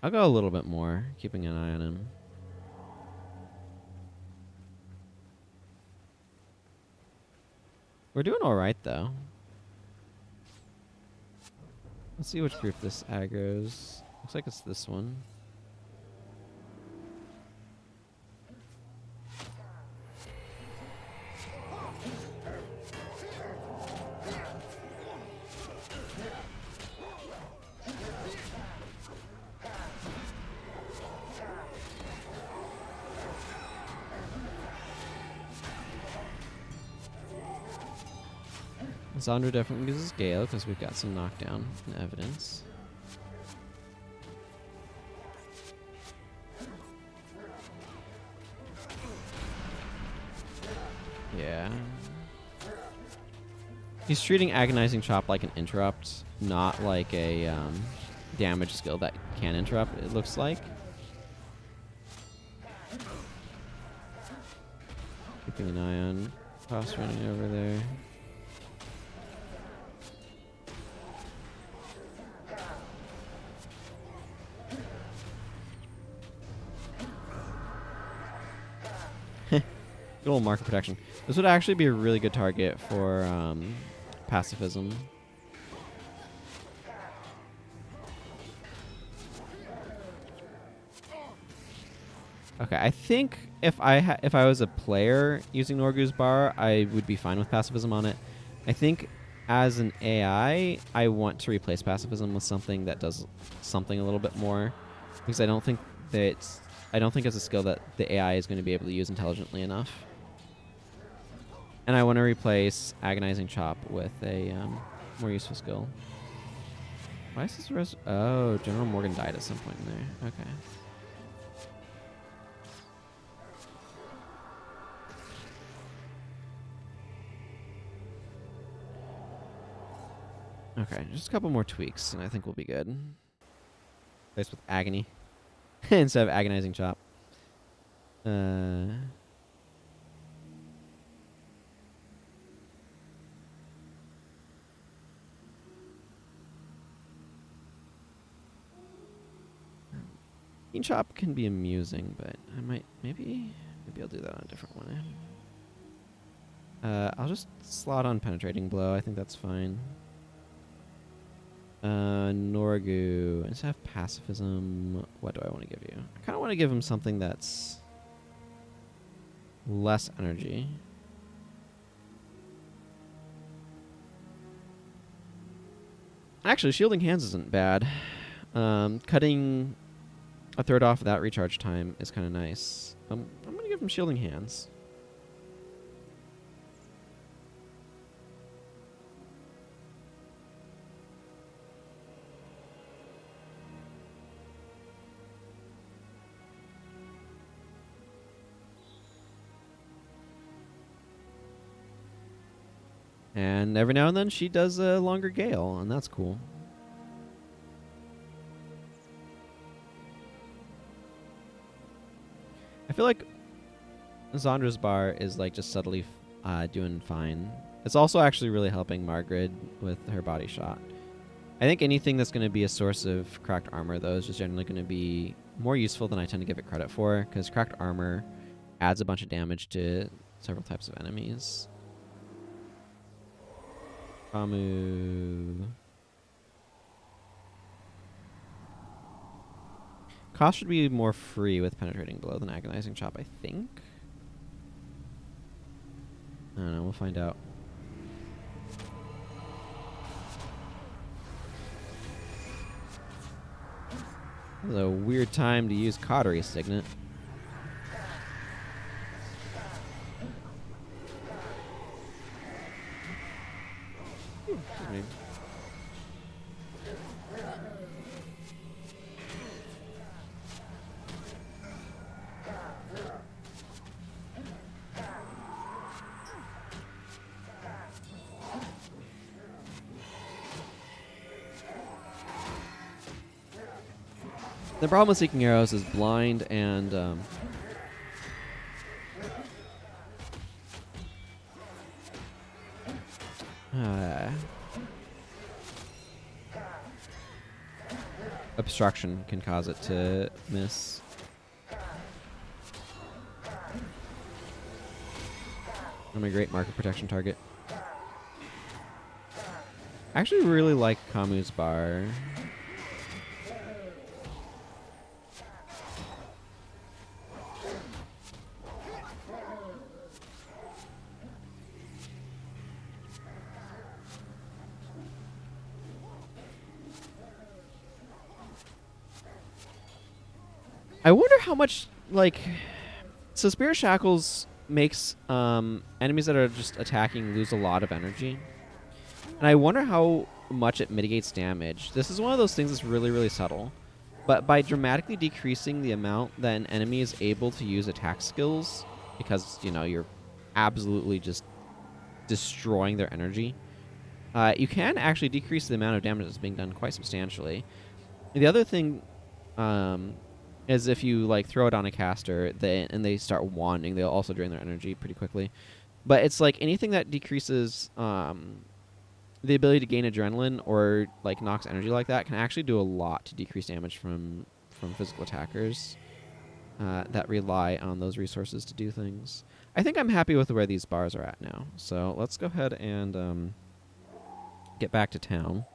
I'll go a little bit more, keeping an eye on him. We're doing alright, though. Let's see which group this aggro's. Looks like it's this one. Zandra definitely uses Gale because we've got some knockdown in evidence. Yeah. He's treating Agonizing Chop like an interrupt, not like a damage skill that can interrupt, it looks like. keeping an eye on Cost running over there. Good old market protection. This would actually be a really good target for pacifism. Okay, I think if I was a player using Norgu's bar, I would be fine with pacifism on it. I think as an AI, I want to replace pacifism with something that does something a little bit more, because I don't think it's a skill that the AI is going to be able to use intelligently enough. And I want to replace Agonizing Chop with a more useful skill. Why is this oh, General Morgan died at some point in there. Okay. Okay, just a couple more tweaks, and I think we'll be good. Replace with Agony instead of Agonizing Chop. Keen Chop can be amusing, but I might maybe I'll do that on a different one. I'll just slot on Penetrating Blow. I think that's fine. Norgu. Instead of Pacifism, what do I want to give you? I kind of want to give him something that's less energy. Actually, Shielding Hands isn't bad. Cutting a third off of that recharge time is kind of nice. I'm going to give him Shielding Hands. And every now and then she does a longer gale, and that's cool. I feel like Zandra's bar is like just subtly doing fine. It's also actually really helping Margaret with her body shot. I think anything that's going to be a source of cracked armor, though, is just generally going to be more useful than I tend to give it credit for, because cracked armor adds a bunch of damage to several types of enemies. Kamu. Cost should be more free with Penetrating Blow than Agonizing Chop, I think. I don't know, we'll find out. This is a weird time to use Cautery Signet. The problem with Seeking Arrows is blind and obstruction can cause it to miss. I'm a great market protection target. I actually really like Kamu's bar. I wonder how much, like... So Spirit Shackles makes enemies that are just attacking lose a lot of energy. And I wonder how much it mitigates damage. This is one of those things that's really, really subtle. But by dramatically decreasing the amount that an enemy is able to use attack skills, because, you know, you're absolutely just destroying their energy, you can actually decrease the amount of damage that's being done quite substantially. The other thing... is if you like throw it on a caster, they start wanding, they'll also drain their energy pretty quickly. But it's like anything that decreases the ability to gain adrenaline or like knocks energy like that can actually do a lot to decrease damage from physical attackers that rely on those resources to do things. I think I'm happy with where these bars are at now. So let's go ahead and get back to town.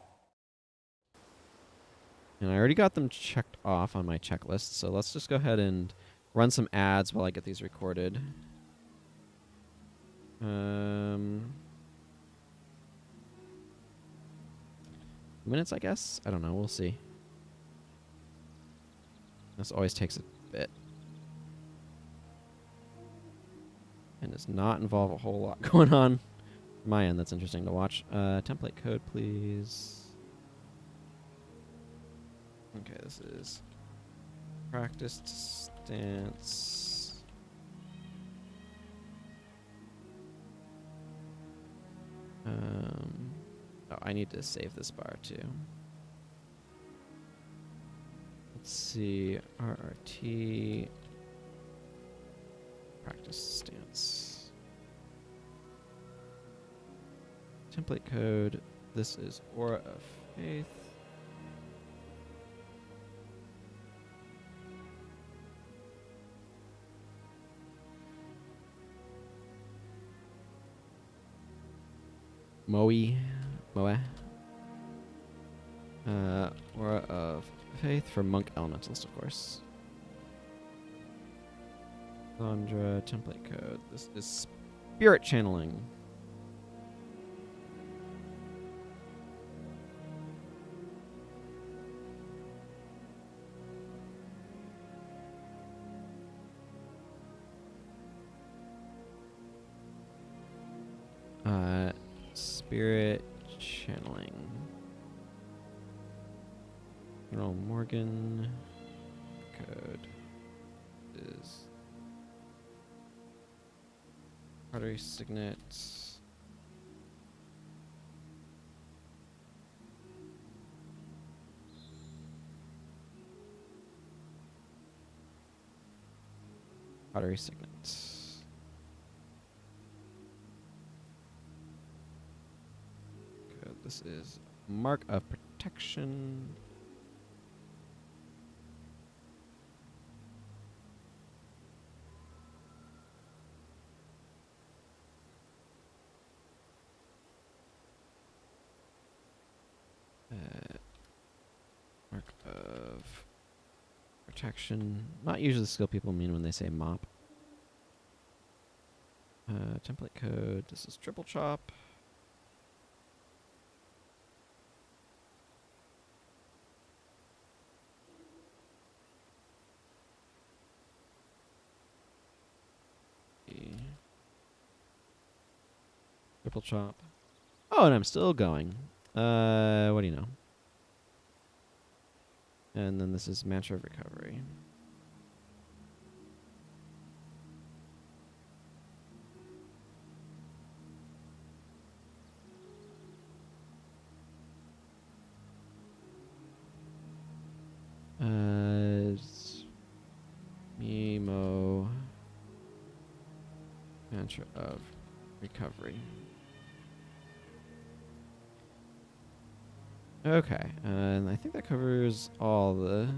And I already got them checked off on my checklist, so let's just go ahead and run some ads while I get these recorded. Minutes, I guess? I don't know. We'll see. This always takes a bit. And does not involve a whole lot going on my end that's interesting to watch. Template code, please. Okay, this is practiced stance. Oh, I need to save this bar too. Let's see, RRT, practice stance. Template code, this is Aura of Faith. Moe. Aura of Faith for Monk Elementalist, of course. Sandra, template code. This is Spirit Channeling. Spirit Channeling. General Morgan. Code is Artery Signet. Artery Signet. Code. This is Mark of Protection. Mark of Protection. Not usually the skill people mean when they say mop. Template code. This is Triple Chop. Triple Chop. Oh, and I'm still going. What do you know? And then this is Mantra of Recovery. Mimo. Mantra of Recovery. Okay, and I think that covers all the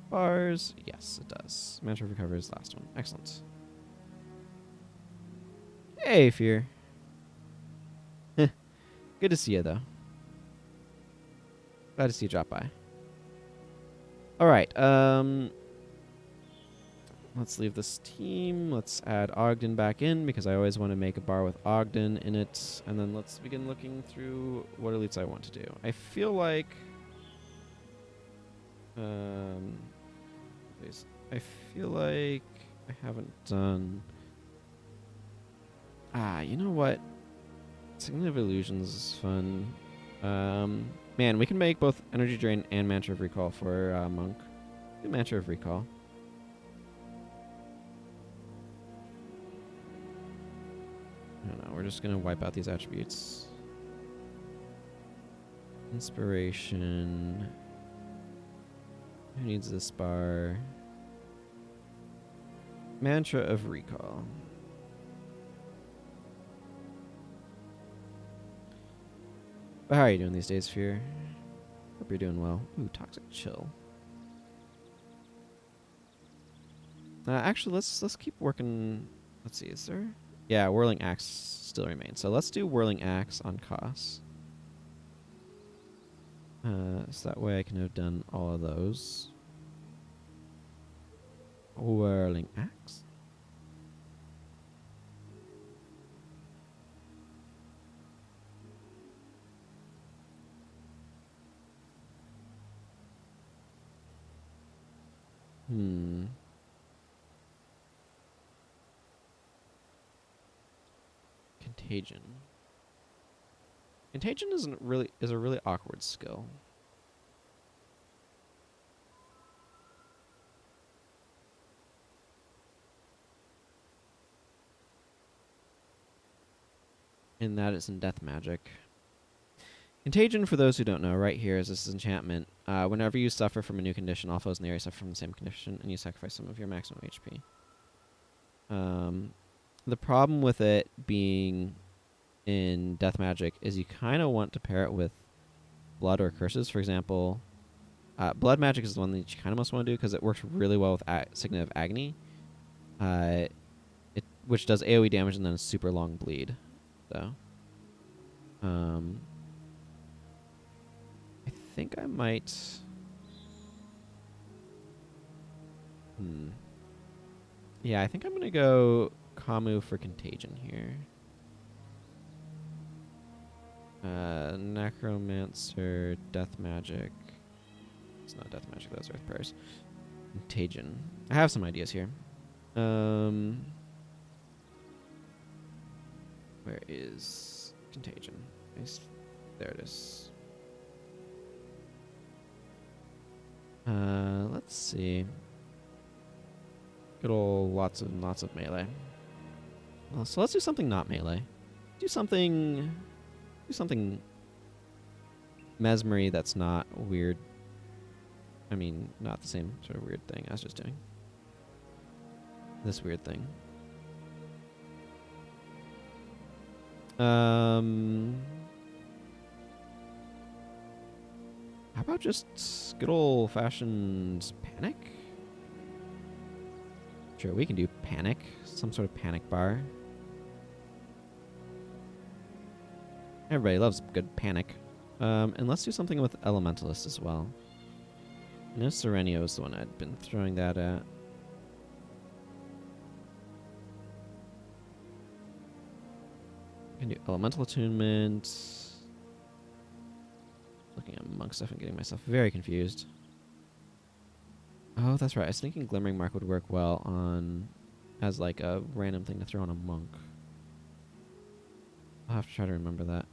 bars. Yes, it does. Mantra of Recovery is the last one. Excellent. Hey, Fear. Good to see you, though. Glad to see you drop by. All right, let's leave this team. Let's add Ogden back in because I always want to make a bar with Ogden in it. And then let's begin looking through what elites I want to do. I feel like... I feel like I haven't done... you know what? Signal of Illusions is fun. Man, we can make both Energy Drain and Mantra of Recall for Monk. Do Mantra of Recall. I don't know, we're just gonna wipe out these attributes. Inspiration. Who needs this bar? Mantra of Recall. But how are you doing these days, Fear? Hope you're doing well. Ooh, Toxic Chill. Actually, let's keep working. Let's see, is there? Yeah, Whirling Axe still remains. So let's do Whirling Axe on Koss. So that way I can have done all of those. Whirling Axe. Contagion. Contagion is a really awkward skill. In that it's in death magic. Contagion, for those who don't know, right here is this enchantment. Whenever you suffer from a new condition, all foes in the area suffer from the same condition, and you sacrifice some of your maximum HP. The problem with it being in death magic is you kind of want to pair it with blood or curses. For example, blood magic is the one that you kind of most want to do because it works really well with Signet of Agony, which does AoE damage and then a super long bleed. So, I think I might. Yeah, I think I'm gonna go Kamu for Contagion here. Necromancer, Death Magic. It's not Death Magic, those Earth Prayers. Contagion. I have some ideas here. Where is Contagion? There it is. Let's see. Good old lots of melee. Well, so let's do something not melee. Do something mesmery that's not weird. I mean, not the same sort of weird thing I was just doing. This weird thing. How about just good old-fashioned panic? Sure, we can do panic. Some sort of panic bar. Everybody loves good panic. And let's do something with Elementalist as well. I know Serenio is the one I'd been throwing that at. I can do Elemental Attunement. Looking at monk stuff and getting myself very confused. Oh, that's right. I was thinking Glimmering Mark would work well on as like a random thing to throw on a monk. I'll have to try to remember that.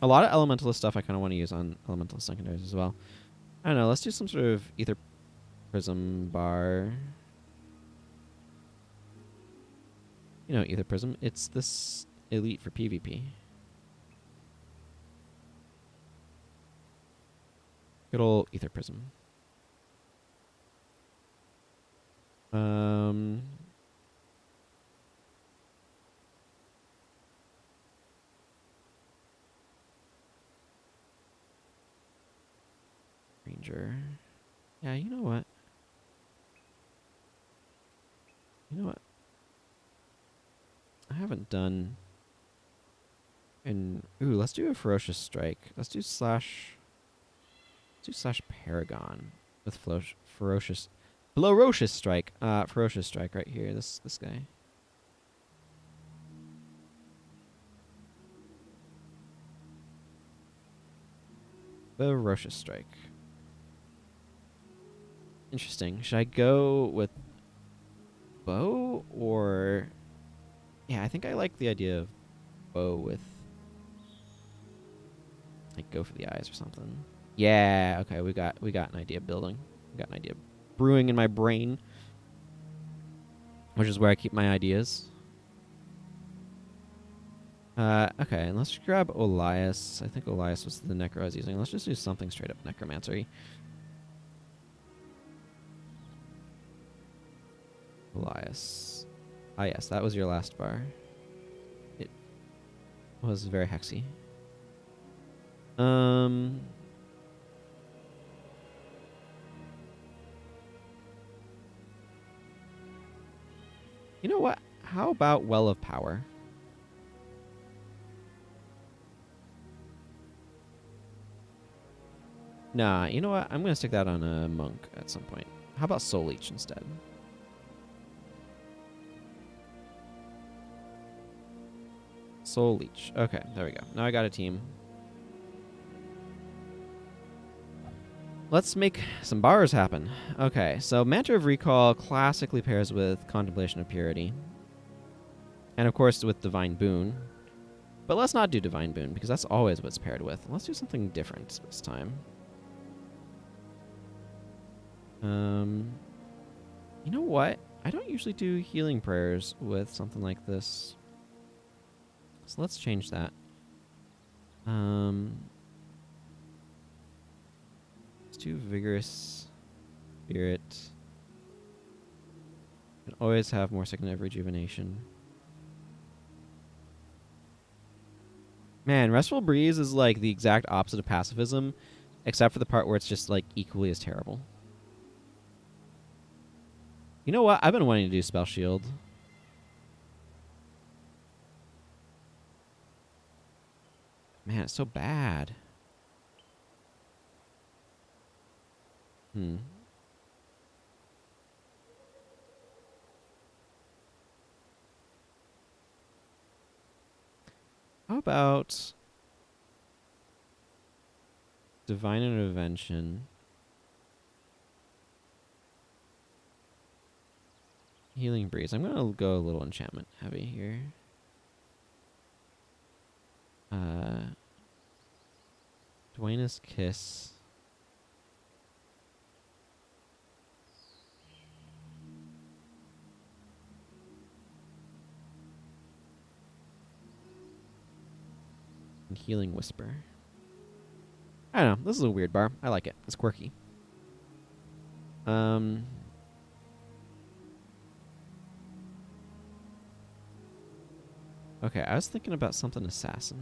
A lot of Elementalist stuff I kind of want to use on Elementalist secondaries as well. I don't know. Let's do some sort of Ether Prism bar. You know, Ether Prism. It's this elite for PvP. Good old Ether Prism. Ranger. Yeah, you know what? I haven't done. And ooh, let's do a Ferocious Strike. Let's do slash Paragon with Ferocious Strike. Ferocious Strike right here. This guy. Ferocious Strike. Interesting. Should I go with bow or? Yeah, I think I like the idea of bow with. Like go for the eyes or something. Yeah. Okay. We got an idea building. We got an idea brewing in my brain, which is where I keep my ideas. Okay, and let's grab Elias. I think Elias was the Necro I was using. Let's just do something straight up Necromancer-y. Elias. Ah, yes, that was your last bar. It was very hexy. You know what? How about Well of Power? Nah, you know what? I'm going to stick that on a monk at some point. How about Soul Leech instead? Soul Leech. Okay, there we go. Now I got a team. Let's make some bars happen. Okay, so Mantra of Recall classically pairs with Contemplation of Purity. And of course with Divine Boon. But let's not do Divine Boon, because that's always what's paired with. Let's do something different this time. You know what? I don't usually do healing prayers with something like this. So let's change that. Let's do Vigorous Spirit. Can always have more Signet of Rejuvenation. Man, Restful Breeze is like the exact opposite of pacifism, except for the part where it's just like equally as terrible. You know what? I've been wanting to do Spell Shield. Man, it's so bad. How about Divine Intervention? Healing Breeze. I'm going to go a little enchantment heavy here. Dwayne's Kiss. And Healing Whisper. I don't know. This is a weird bar. I like it. It's quirky. Okay, I was thinking about something assassin.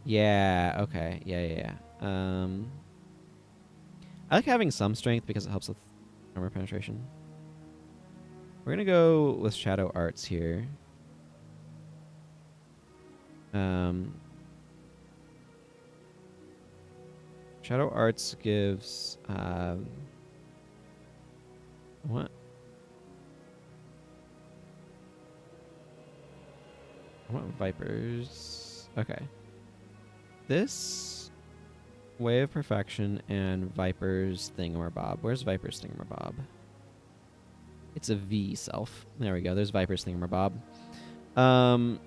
Yeah, okay. Yeah. I like having some strength because it helps with armor penetration. We're gonna go with Shadow Arts here. Shadow Arts gives what? I want Vipers. Okay. This Way of Perfection and Viper's Thingamabob. Where's Viper's Thingamabob? It's a V self. There we go. There's Viper's Thingamabob. We're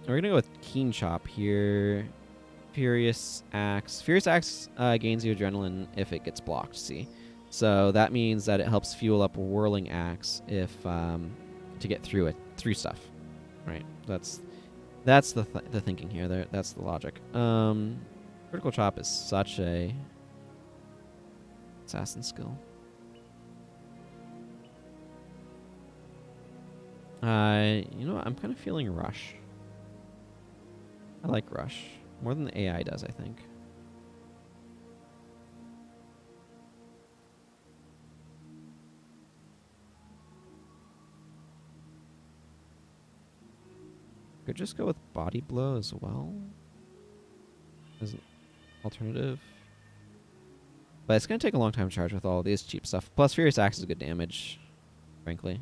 gonna go with Keen Chop here. Furious Axe. Furious Axe gains you adrenaline if it gets blocked. See, so that means that it helps fuel up Whirling Axe if to get through it through stuff. Right. That's the thinking here. That's the logic. Critical Chop is such a assassin skill. You know what? I'm kind of feeling Rush. I like Rush more than the AI does, I think. Could just go with Body Blow as well as an alternative. But it's going to take a long time to charge with all of these cheap stuff. Plus, Furious Axe is good damage, frankly.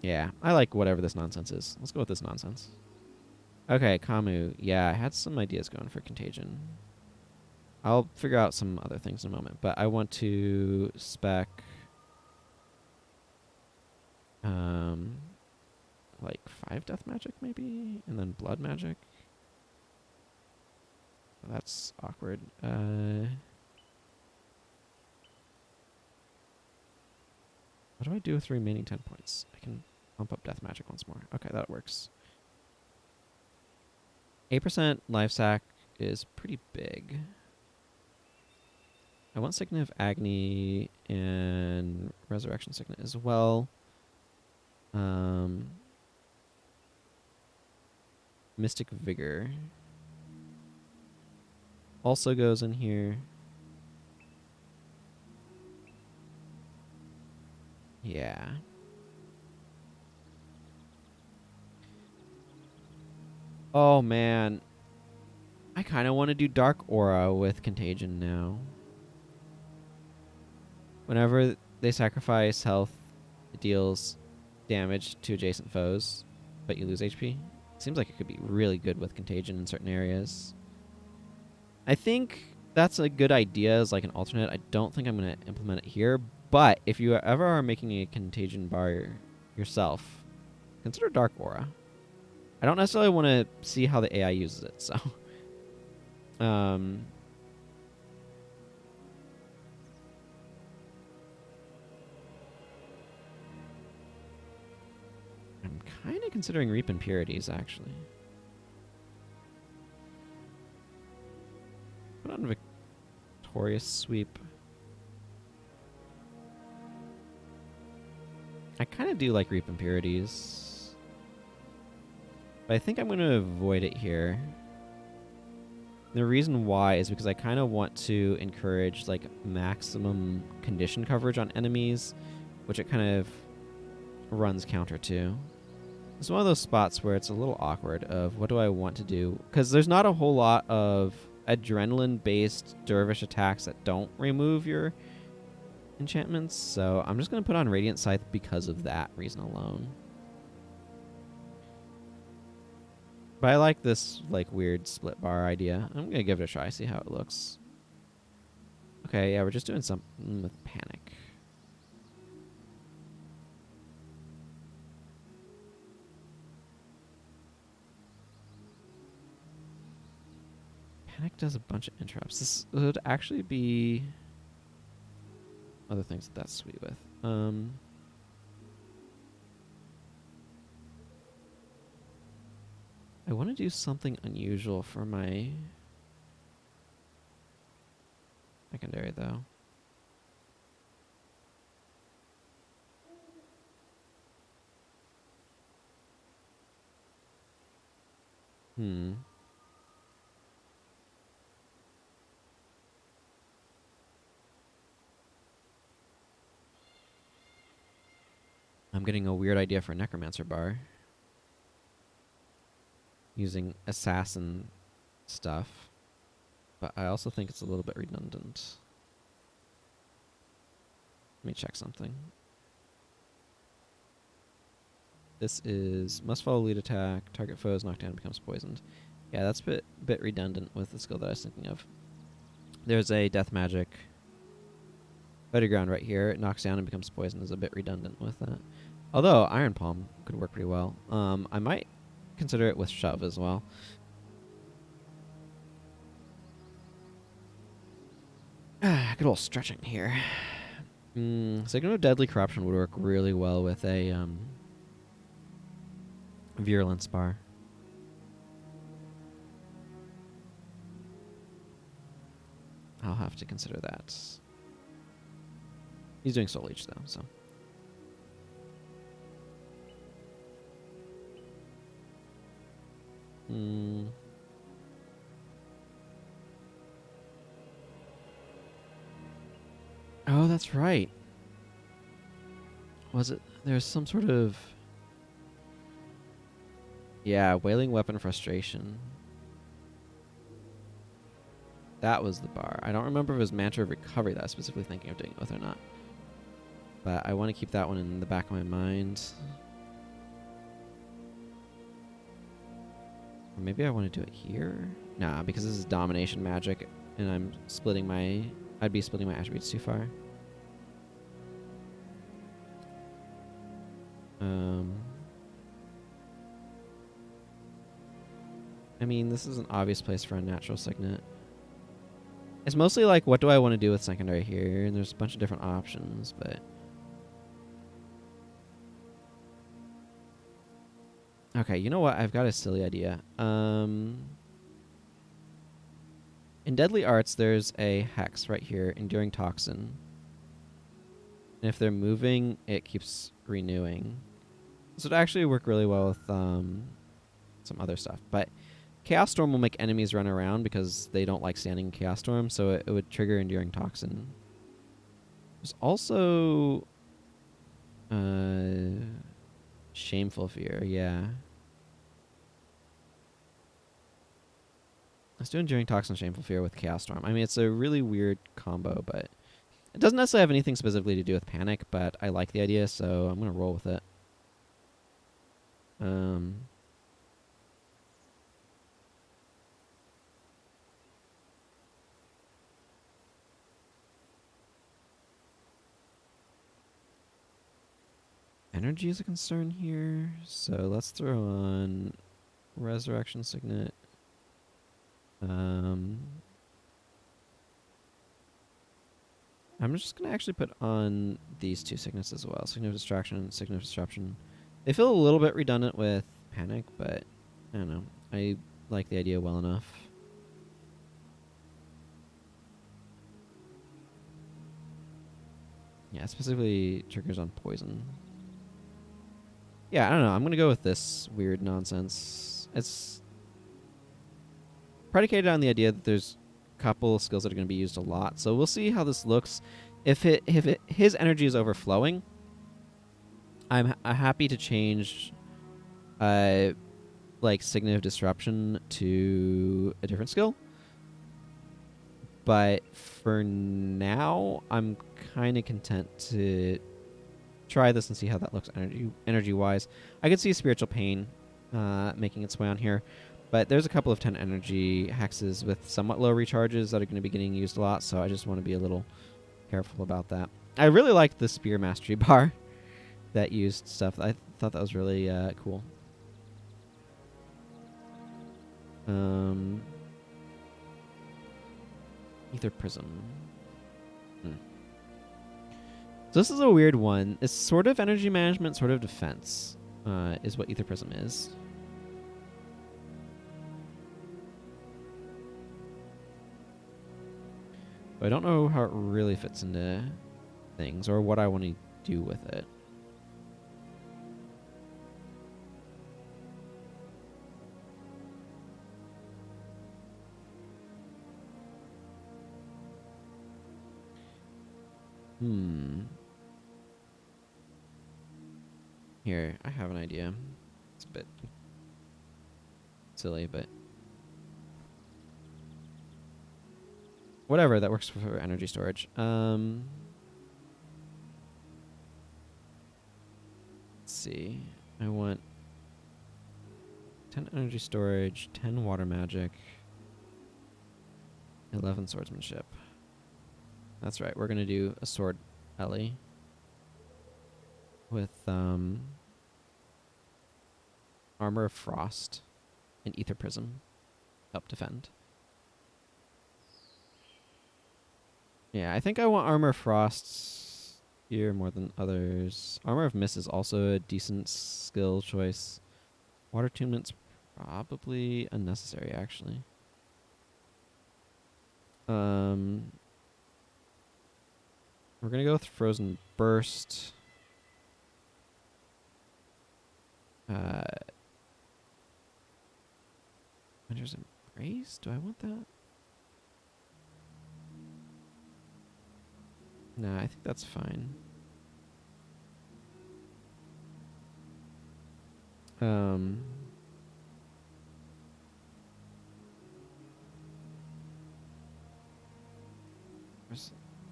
Yeah, I like whatever this nonsense is. Let's go with this nonsense. Okay, Kamu. Yeah, I had some ideas going for Contagion. I'll figure out some other things in a moment. But I want to spec like 5 Death Magic maybe? And then Blood Magic. That's awkward. What do I do with the remaining 10 points? I can pump up Death Magic once more. Okay, that works. 8% life sack is pretty big. I want Signet of Agni and Resurrection Signet as well. Mystic Vigor also goes in here. Yeah. Oh man. I kind of want to do Dark Aura with Contagion now. Whenever they sacrifice health, it deals damage to adjacent foes, but you lose HP. Seems like it could be really good with Contagion in certain areas. I think that's a good idea as like an alternate. I don't think I'm going to implement it here, but if you ever are making a Contagion bar yourself, consider Dark Aura. I don't necessarily want to see how the AI uses it, so... I'm kind of considering Reap Impurities, actually. Put on Victorious Sweep. I kind of do like Reap Impurities, but I think I'm going to avoid it here. The reason why is because I kind of want to encourage like maximum condition coverage on enemies, which it kind of runs counter to. It's one of those spots where it's a little awkward of what do I want to do, because there's not a whole lot of adrenaline-based dervish attacks that don't remove your enchantments, so I'm just going to put on Radiant Scythe because of that reason alone. But I like this like weird split bar idea. I'm going to give it a try, see how it looks. Okay, yeah, we're just doing something with Panic. Panic does a bunch of interrupts. This would actually be other things that that's sweet with. I want to do something unusual for my secondary, though. I'm getting a weird idea for a Necromancer bar. Using assassin stuff. But I also think it's a little bit redundant. Let me check something. This is must follow lead attack, target foes, knocked down, and becomes poisoned. Yeah, that's a bit redundant with the skill that I was thinking of. There's a death magic. Better ground right here. It knocks down and becomes poisoned is a bit redundant with that. Although Iron Palm could work pretty well. I might consider it with Shove as well. Good old stretching here. Signal of Deadly Corruption would work really well with a Virulence bar. I'll have to consider that. He's doing Soul Leech though, so. Oh, that's right. Was it? There's some sort of... Yeah, Wailing Weapon Frustration. That was the bar. I don't remember if it was Mantra of Recovery that I was specifically thinking of doing it with or not. But I want to keep that one in the back of my mind. Or maybe I want to do it here? Nah, because this is Domination Magic, and I'm splitting my... I'd be splitting my attributes too far. I mean, this is an obvious place for a natural signet. It's mostly like, what do I want to do with secondary here? And there's a bunch of different options, but... Okay, you know what? I've got a silly idea. In Deadly Arts, there's a hex right here, Enduring Toxin. And if they're moving, it keeps renewing. This would actually work really well with some other stuff. But Chaos Storm will make enemies run around because they don't like standing in Chaos Storm, so it would trigger Enduring Toxin. There's also Shameful Fear, yeah. Let's do Enduring Toxin, Shameful Fear with Chaos Storm. I mean, it's a really weird combo, but it doesn't necessarily have anything specifically to do with Panic, but I like the idea, so I'm going to roll with it. Energy is a concern here, so let's throw on Resurrection Signet. I'm just going to actually put on these two signets as well. Signet of Distraction and Signet of Disruption. They feel a little bit redundant with Panic, but I don't know. I like the idea well enough. Yeah, specifically triggers on poison. Yeah, I don't know. I'm going to go with this weird nonsense. It's predicated on the idea that there's a couple of skills that are going to be used a lot. So we'll see how this looks. If his energy is overflowing, I'm happy to change like Signet of Disruption to a different skill. But for now, I'm kind of content to try this and see how that looks energy-wise. I could see Spiritual Pain making its way on here, but there's a couple of 10 energy hexes with somewhat low recharges that are going to be getting used a lot, so I just want to be a little careful about that. I really liked the Spear Mastery bar that used stuff. I thought that was really cool. Ether Prism. So this is a weird one. It's sort of energy management, sort of defense, is what Ether Prism is. But I don't know how it really fits into things or what I want to do with it. Here, I have an idea. It's a bit silly, but whatever, that works for energy storage. Let's see. I want 10 energy storage, 10 water magic, 11 swordsmanship. That's right, we're going to do a sword Ellie with Armor of Frost and Ether Prism. Up defend. Yeah, I think I want Armor of Frost here more than others. Armor of Mist is also a decent skill choice. Water Attunement's probably unnecessary, actually. We're going to go with Frozen Burst. Winter's Embrace? Do I want that? Nah, I think that's fine.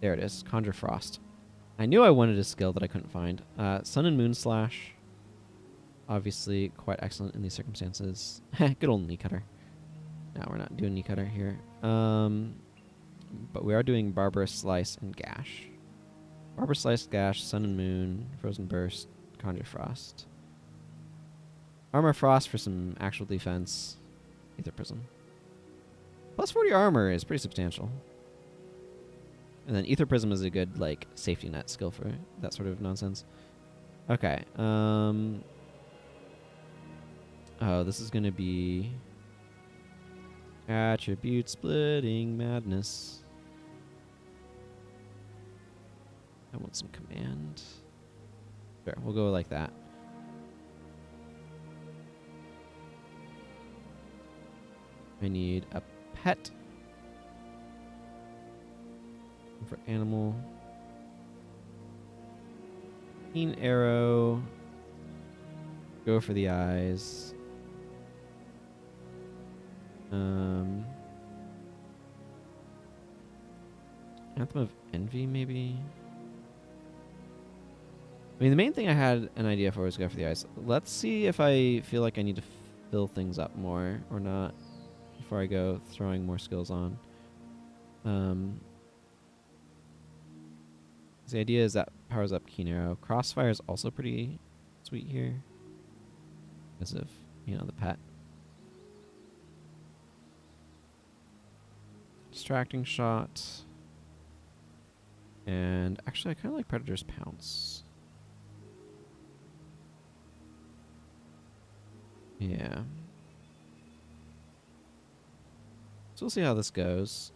There it is. Conjure Frost. I knew I wanted a skill that I couldn't find. Sun and Moon Slash. Obviously quite excellent in these circumstances. Good old Knee Cutter. No, we're not doing Knee Cutter here. But we are doing Barbarous Slice and Gash. Barbarous Slice, Gash, Sun and Moon, Frozen Burst, Conjure Frost. Armor Frost for some actual defense. Ether Prism. Plus 40 armor is pretty substantial. And then Ether Prism is a good, like, safety net skill for that sort of nonsense. Okay. Oh, this is going to be Attribute splitting madness. I want some command. Sure, we'll go like that. I need a pet for animal. Keen arrow. Go for the eyes. Anthem of Envy, maybe? I mean, the main thing I had an idea for was go for the eyes. Let's see if I feel like I need to fill things up more or not before I go throwing more skills on. The idea is that powers up Keen Arrow. Crossfire is also pretty sweet here because of, you know, the pet. Distracting Shot. And actually, I kind of like Predator's Pounce. Yeah. So we'll see how this goes.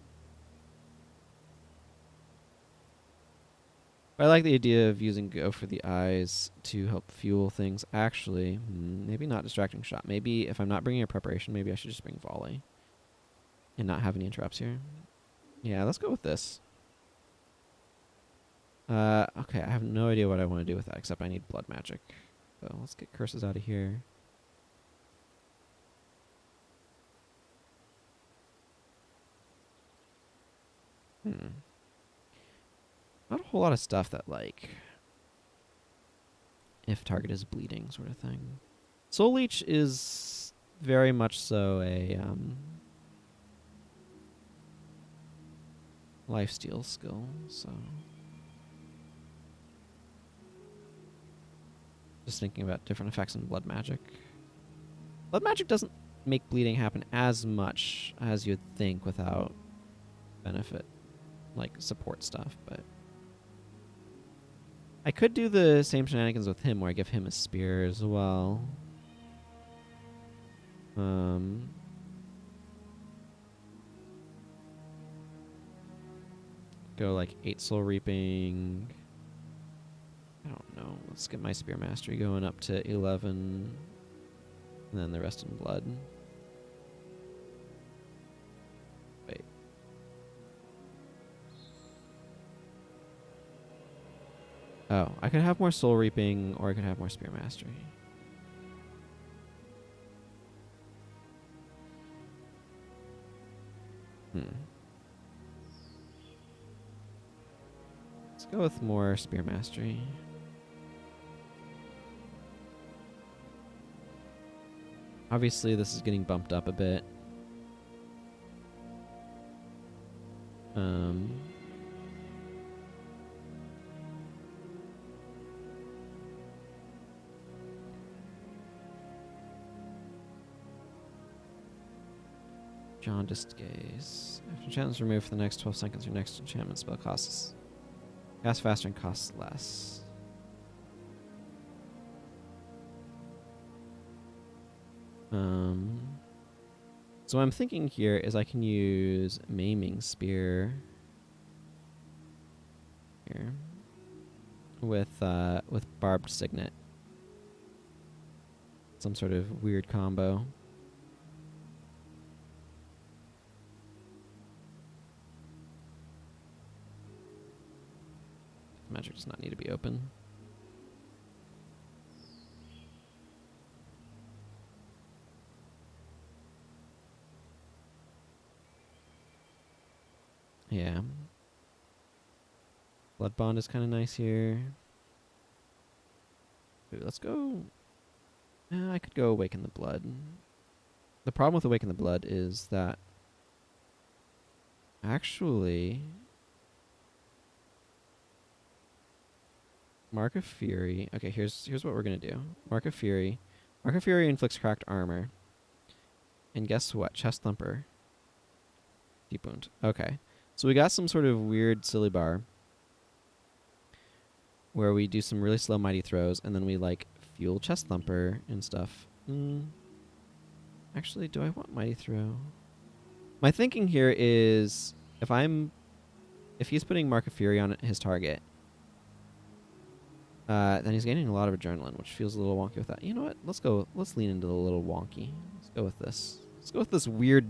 I like the idea of using Go for the Eyes to help fuel things. Actually, maybe not Distracting Shot. Maybe if I'm not bringing a preparation, maybe I should just bring Volley. And not have any interrupts here. Yeah, let's go with this. Okay, I have no idea what I want to do with that, except I need Blood Magic. So let's get Curses out of here. Not a whole lot of stuff that, like, if target is bleeding sort of thing. Soul Leech is very much so a lifesteal skill, so just thinking about different effects in Blood Magic. Blood Magic doesn't make bleeding happen as much as you'd think without benefit, like support stuff, but I could do the same shenanigans with him where I give him a spear as well. Go like 8 Soul Reaping. I don't know. Let's get my Spear Mastery going up to 11. And then the rest in Blood. Wait. Oh, I could have more Soul Reaping, or I could have more Spear Mastery. Let's go with more Spear Mastery. Obviously, this is getting bumped up a bit. Jaundiced Gaze. After enchantment is removed for the next 12 seconds, your next enchantment spell costs faster and costs less. So what I'm thinking here is I can use Maiming Spear here with Barbed Signet. Some sort of weird combo. Magic does not need to be open. Yeah. Blood Bond is kind of nice here. Ooh, let's go. I could go Awaken the Blood. The problem with Awaken the Blood is that actually Mark of Fury. Okay, here's what we're gonna do. Mark of Fury. Mark of Fury inflicts cracked armor. And guess what? Chest Thumper. Deep Wound. Okay. So we got some sort of weird silly bar where we do some really slow mighty throws and then we like fuel Chest Thumper and stuff. Actually, do I want mighty throw? My thinking here is if he's putting Mark of Fury on his target, then he's gaining a lot of adrenaline, which feels a little wonky with that. You know what? Let's lean into the little wonky. Let's go with this. Let's go with this weird,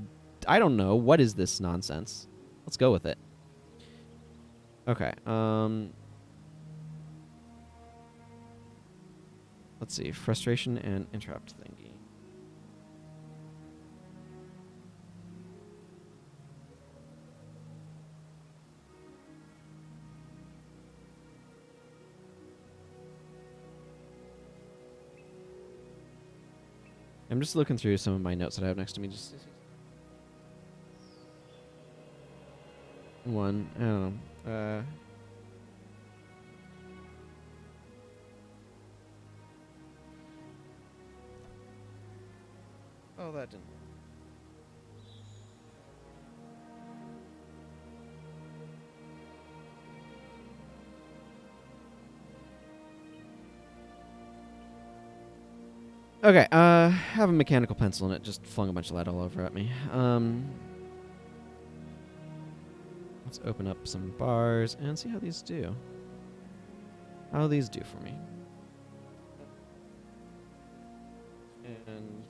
I don't know, what is this nonsense? Let's go with it. Okay, let's see, frustration and interrupt thingy. I'm just looking through some of my notes that I have next to me. Just one. I don't know. Oh, that didn't. Okay, have a mechanical pencil and it just flung a bunch of lead all over at me. Let's open up some bars and see how these do. How these do for me. And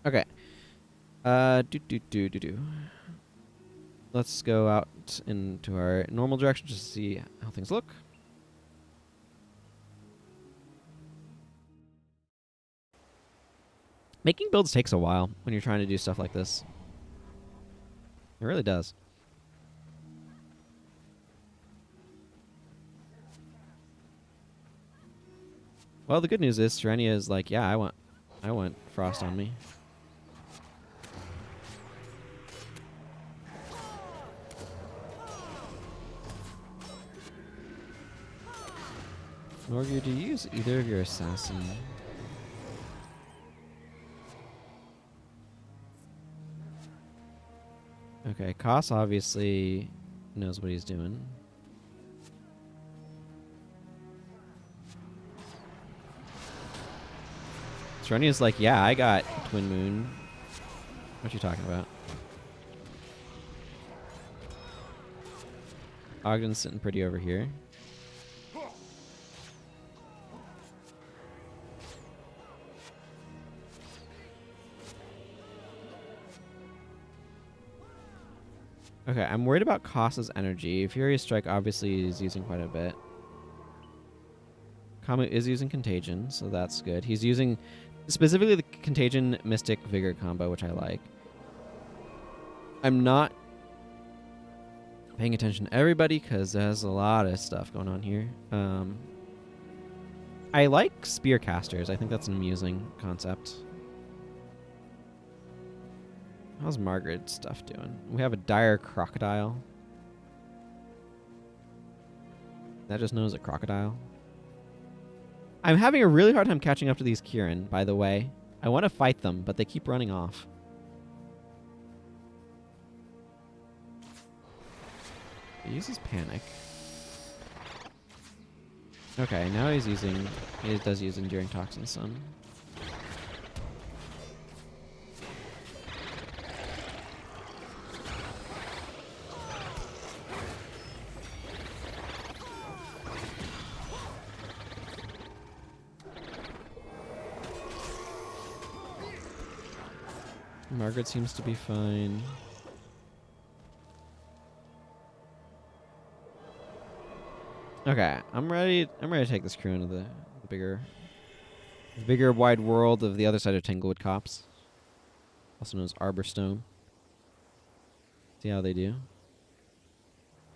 okay. Let's go out into our normal direction just to see how things look. Making builds takes a while when you're trying to do stuff like this. It really does. Well, the good news is Serenia is like, yeah, I want frost on me. Norgu, do you use either of your assassin? Okay, Koss obviously knows what he's doing. Serenia's like, yeah, I got Twin Moon. What you talking about? Ogden's sitting pretty over here. Okay, I'm worried about Koss's energy. Furious Strike obviously is using quite a bit. Kamu is using Contagion, so that's good. He's using specifically the Contagion Mystic Vigor combo, which I like. I'm not paying attention to everybody because there's a lot of stuff going on here. I like Spear Casters. I think that's an amusing concept. How's Margaret's stuff doing? We have a dire crocodile. That just knows a crocodile. I'm having a really hard time catching up to these Kirin, by the way. I want to fight them, but they keep running off. He uses Panic. Okay, now he does use Enduring Toxin some. Margaret seems to be fine. Okay, I'm ready to take this crew into the bigger wide world of the other side of Tanglewood Copse. Also known as Arborstone. See how they do.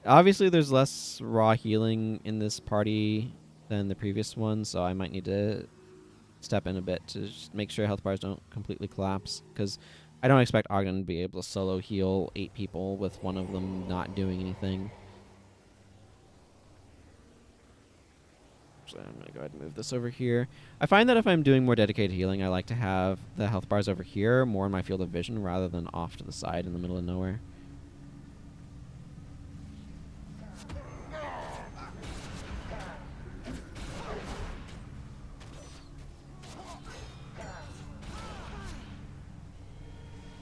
Obviously there's less raw healing in this party than the previous one, so I might need to step in a bit to just make sure health bars don't completely collapse, because I don't expect Ogden to be able to solo heal 8 people with one of them not doing anything. Actually, I'm going to go ahead and move this over here. I find that if I'm doing more dedicated healing, I like to have the health bars over here, more in my field of vision, rather than off to the side in the middle of nowhere.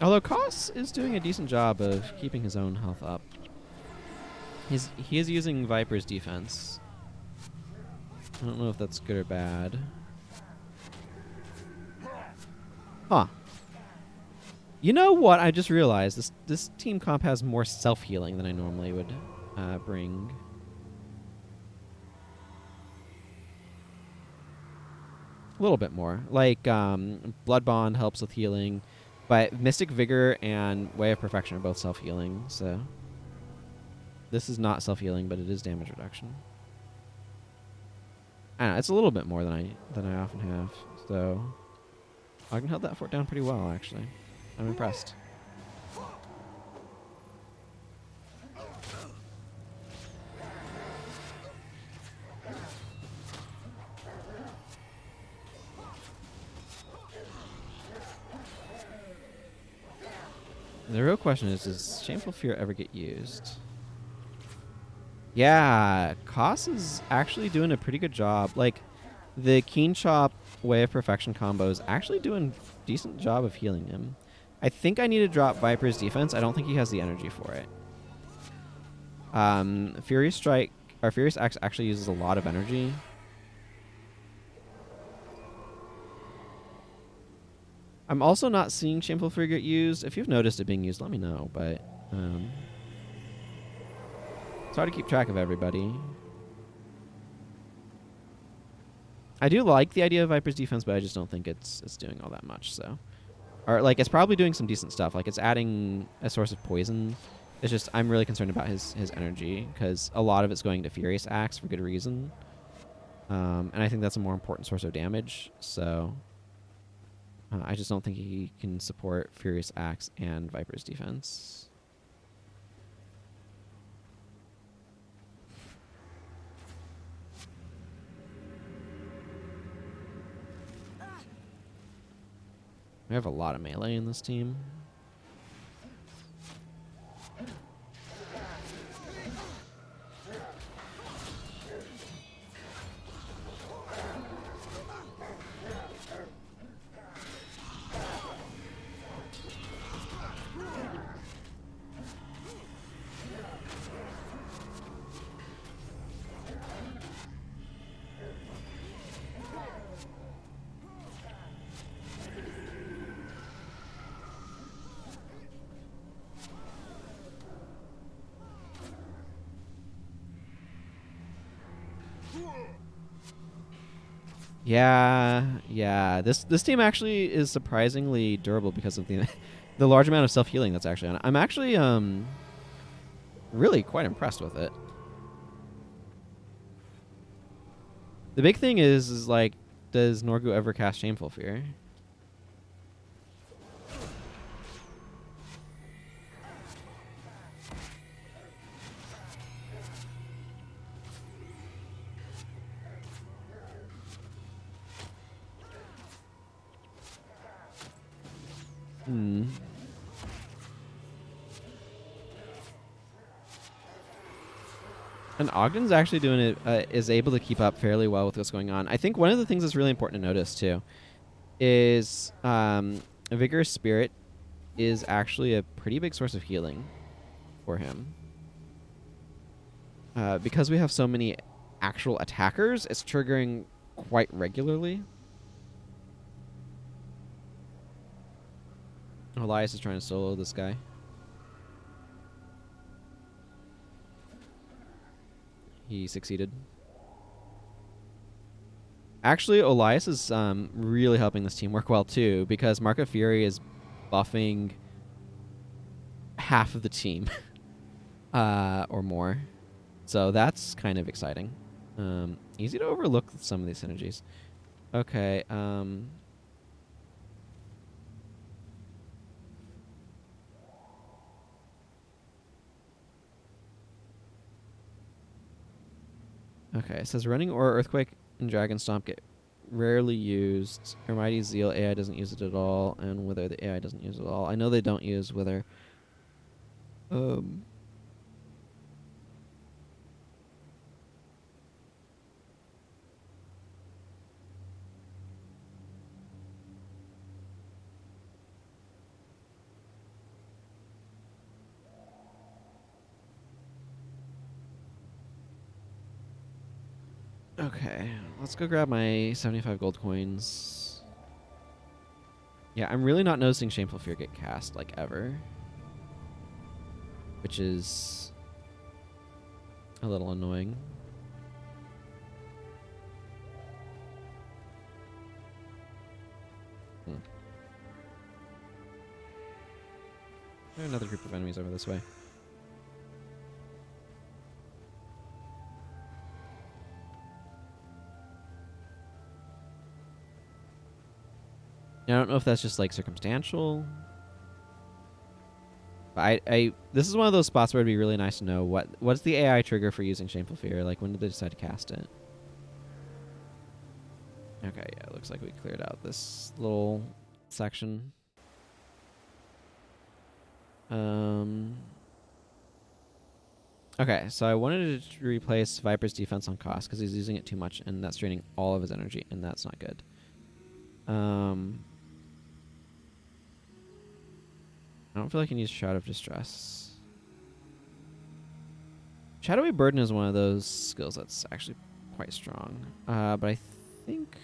Although Koss is doing a decent job of keeping his own health up. He is using Viper's defense. I don't know if that's good or bad. Huh. You know what? I just realized this team comp has more self-healing than I normally would bring. A little bit more. Like, Blood Bond helps with healing. But Mystic Vigor and Way of Perfection are both self-healing, so... This is not self-healing, but it is damage reduction. I don't know, it's a little bit more than I often have, so... Ogden held that fort down pretty well, actually. I'm impressed. The real question is, does Shameful Fear ever get used? Yeah, Koss is actually doing a pretty good job. Like, the Keen Chop Way of Perfection combo is actually doing a decent job of healing him. I think I need to drop Viper's defense. I don't think he has the energy for it. Furious Strike, or Furious Axe actually uses a lot of energy. I'm also not seeing Shameful Fear get used. If you've noticed it being used, let me know, but it's hard to keep track of everybody. I do like the idea of Viper's defense, but I just don't think it's doing all that much, so. Or, like, it's probably doing some decent stuff. Like, it's adding a source of poison. It's just, I'm really concerned about his energy, because a lot of it's going to Furious Axe for good reason. And I think that's a more important source of damage, so... I just don't think he can support Furious Axe and Viper's defense. We have a lot of melee in this team. Yeah. This team actually is surprisingly durable because of the the large amount of self-healing that's actually on it. I'm actually really quite impressed with it. The big thing is like, does Norgu ever cast Shameful Fear? And Ogden's actually doing it, is able to keep up fairly well with what's going on. I think one of the things that's really important to notice too is a Vigorous Spirit is actually a pretty big source of healing for him. Because we have so many actual attackers, it's triggering quite regularly. Elias is trying to solo this guy. He succeeded. Actually, Elias is really helping this team work well too, because Mark of Fury is buffing half of the team or more. So that's kind of exciting. Easy to overlook some of these synergies. Okay. Okay, it says running or earthquake and Dragon Stomp get rarely used. Hermione's Zeal AI doesn't use it at all, and Wither the AI doesn't use it at all. I know they don't use Wither. Um. Okay, let's go grab my 75 gold coins. Yeah, I'm really not noticing Shameful Fear get cast, like, ever. Which is a little annoying. There's another group of enemies over this way. I don't know if that's just like circumstantial. But this is one of those spots where it'd be really nice to know what's the AI trigger for using Shameful Fear. Like, when did they decide to cast it? Okay, yeah, it looks like we cleared out this little section. Okay, so I wanted to replace Viper's defense on cost because he's using it too much, and that's draining all of his energy, and that's not good. I don't feel like I can use Shroud of Distress. Shadowy Burden is one of those skills that's actually quite strong. But I think...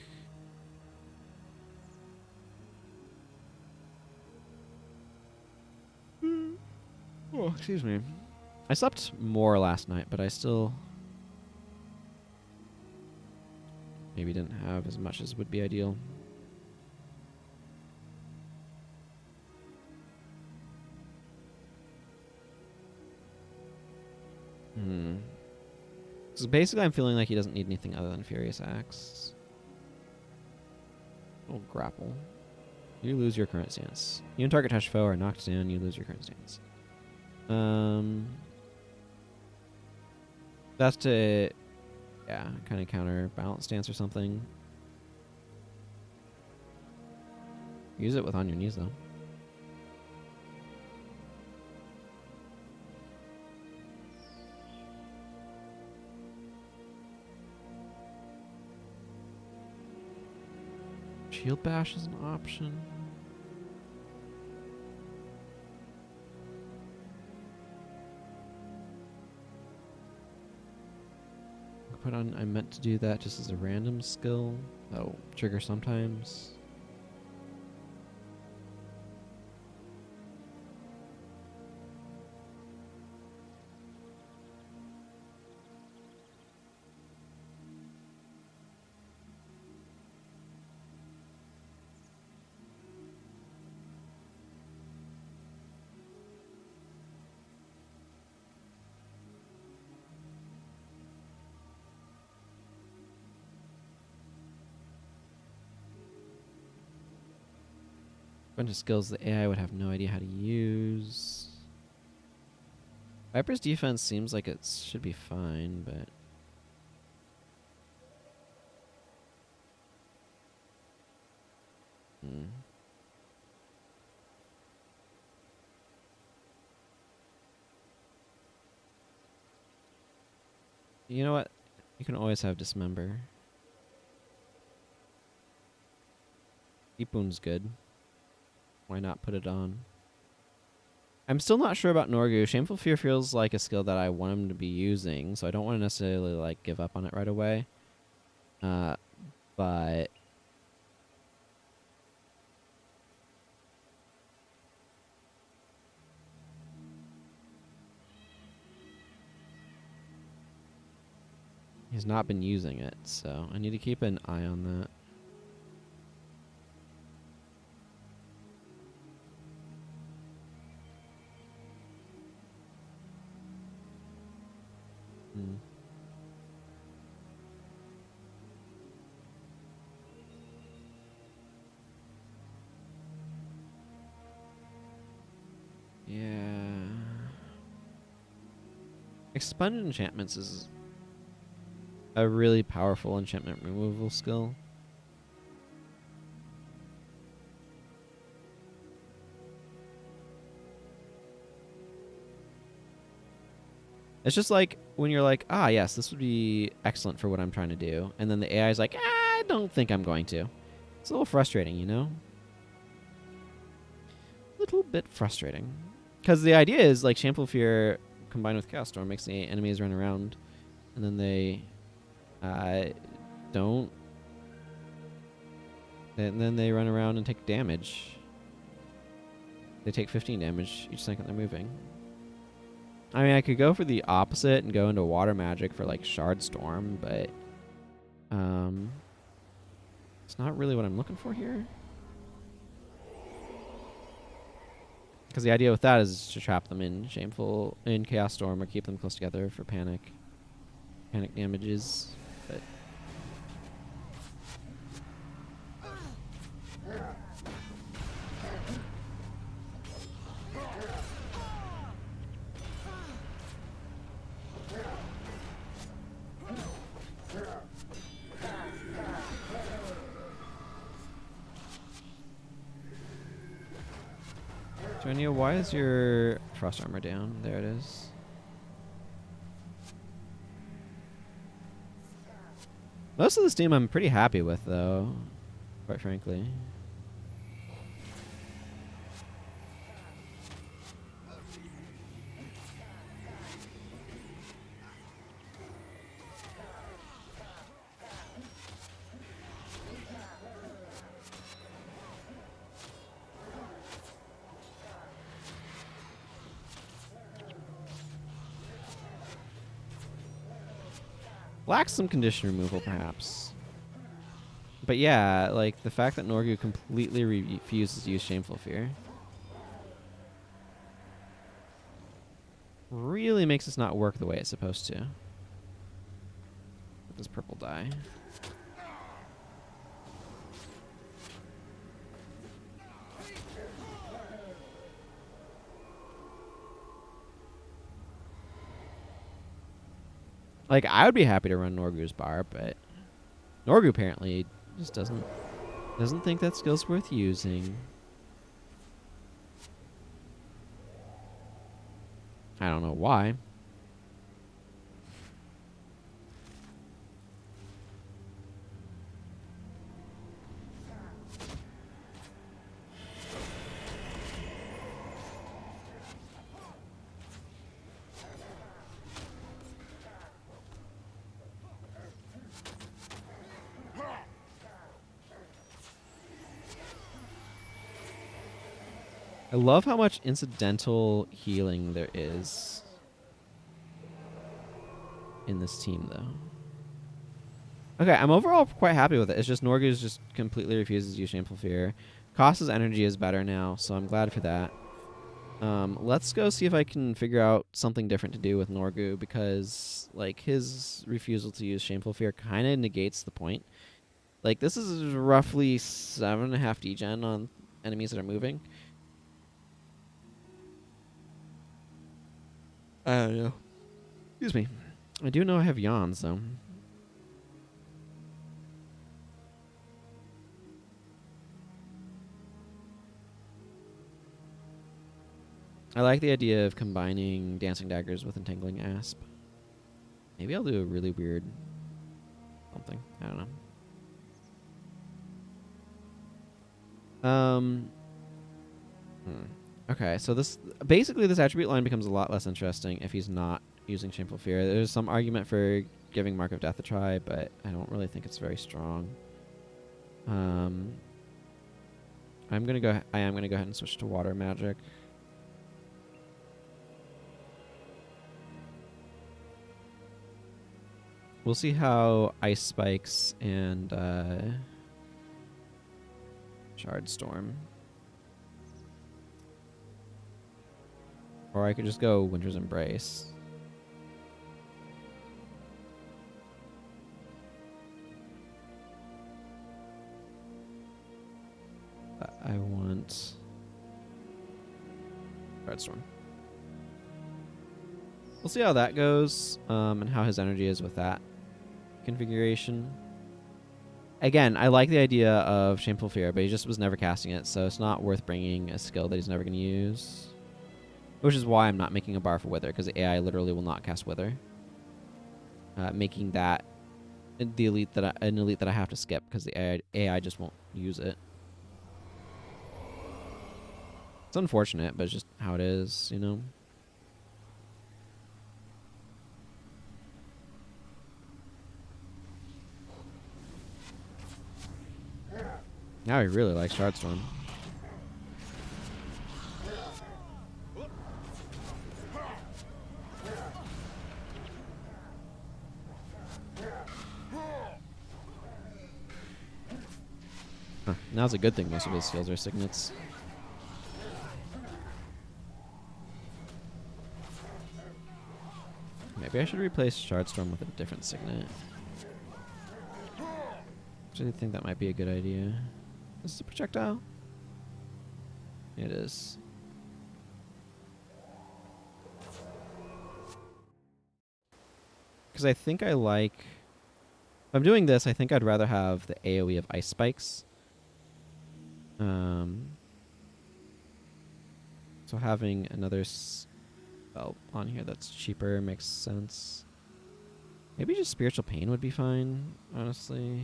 Oh, excuse me. I slept more last night, but I still... maybe didn't have as much as would be ideal. So basically I'm feeling like he doesn't need anything other than Furious Axe. Little grapple. You lose your current stance. You and target touch foe are knocked down, you lose your current stance. That's to, yeah, kind of counterbalance stance or something. Use it with on your knees though. Shield Bash is an option. Put on, I meant to do that just as a random skill. That'll trigger sometimes. Bunch of skills the AI would have no idea how to use. Viper's defense seems like it should be fine, but... You know what? You can always have Dismember. Deep Wound's good. Why not put it on? I'm still not sure about Norgu. Shameful Fear feels like a skill that I want him to be using, so I don't want to necessarily like give up on it right away. But he's not been using it, so I need to keep an eye on that. Yeah. Expunged Enchantments is a really powerful enchantment removal skill. It's just like when you're like, ah, yes, this would be excellent for what I'm trying to do. And then the AI is like, ah, I don't think I'm going to. It's a little frustrating, you know? A little bit frustrating. Because the idea is like Shameful Fear combined with Chaos Storm makes the enemies run around. And then they don't. And then they run around and take damage. They take 15 damage each second they're moving. I mean, I could go for the opposite and go into water magic for like Shard Storm, but it's not really what I'm looking for here. Because the idea with that is to trap them in Chaos Storm or keep them close together for panic damages. But Jonia, why is your frost armor down? There it is. Most of this team I'm pretty happy with, though, quite frankly. Lacks some condition removal, perhaps. But yeah, like, the fact that Norgu completely refuses to use Shameful Fear really makes this not work the way it's supposed to. With this purple die. Like, I would be happy to run Norgu's bar, but Norgu apparently just doesn't think that skill's worth using. I don't know why. I love how much incidental healing there is in this team, though. Okay, I'm overall quite happy with it. It's just Norgu's just completely refuses to use Shameful Fear. Costa's energy is better now, so I'm glad for that. Let's go see if I can figure out something different to do with Norgu, because like his refusal to use Shameful Fear kind of negates the point. Like, this is roughly 7.5 degen on enemies that are moving. I don't know. Excuse me. I do know I have yawns, though. I like the idea of combining Dancing Daggers with Entangling Asp. Maybe I'll do a really weird something. I don't know. Okay, so this attribute line becomes a lot less interesting if he's not using Shameful Fear. There's some argument for giving Mark of Death a try, but I don't really think it's very strong. I am gonna go ahead and switch to Water Magic. We'll see how Ice Spikes and Shard Storm. Or I could just go Winter's Embrace. I want Shard Storm. We'll see how that goes, and how his energy is with that. configuration. Again, I like the idea of Shameful Fear, but he just was never casting it, so it's not worth bringing a skill that he's never going to use. Which is why I'm not making a bar for Wither, because the AI literally will not cast Wither. Making that the elite that an elite that I have to skip, because the AI just won't use it. It's unfortunate, but it's just how it is, you know? Now he really likes Shardstorm. Huh. Now's a good thing most of his skills are signets. Maybe I should replace Shardstorm with a different signet. Actually, I think that might be a good idea. Is this a projectile? It is. Because I think I like... If I'm doing this, I think I'd rather have the AoE of Ice Spikes. So having another spell on here that's cheaper makes sense. Maybe just Spiritual Pain would be fine, honestly.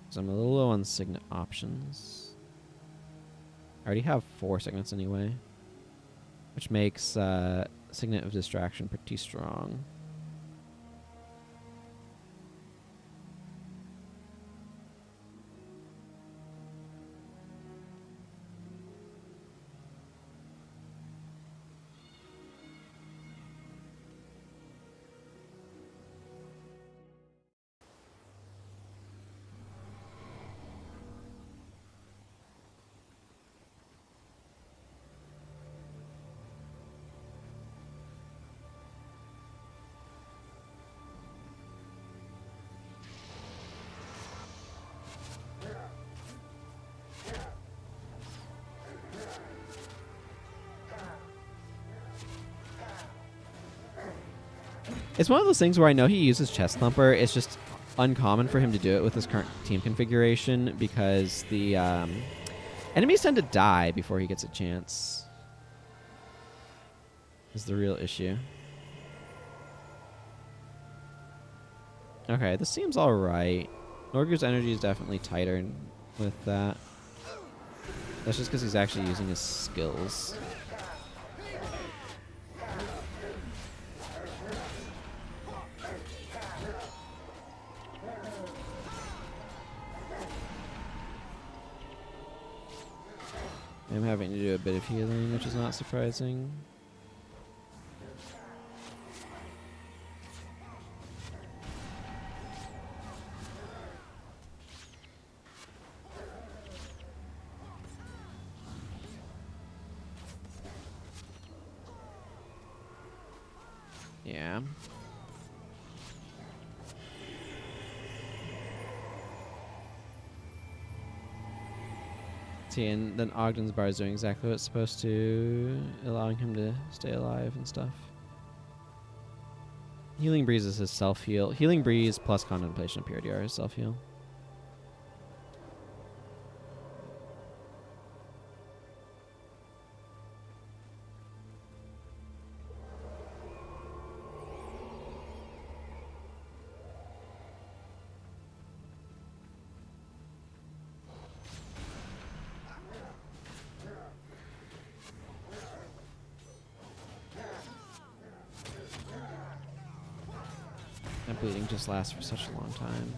Because I'm a little low on signet options. I already have 4 signets anyway, which makes Signet of Distraction pretty strong. It's one of those things where I know he uses Chest Thumper. It's just uncommon for him to do it with his current team configuration because the enemies tend to die before he gets a chance. Is the real issue. Okay, this seems alright. Norgu's energy is definitely tighter with that. That's just because he's actually using his skills. I'm having to do a bit of healing, which is not surprising. Yeah. See, and then Ogden's bar is doing exactly what it's supposed to, allowing him to stay alive and stuff. Healing Breeze is his self-heal. Healing Breeze plus Contemplation of Purity are his self-heal. That bleeding just lasts for such a long time.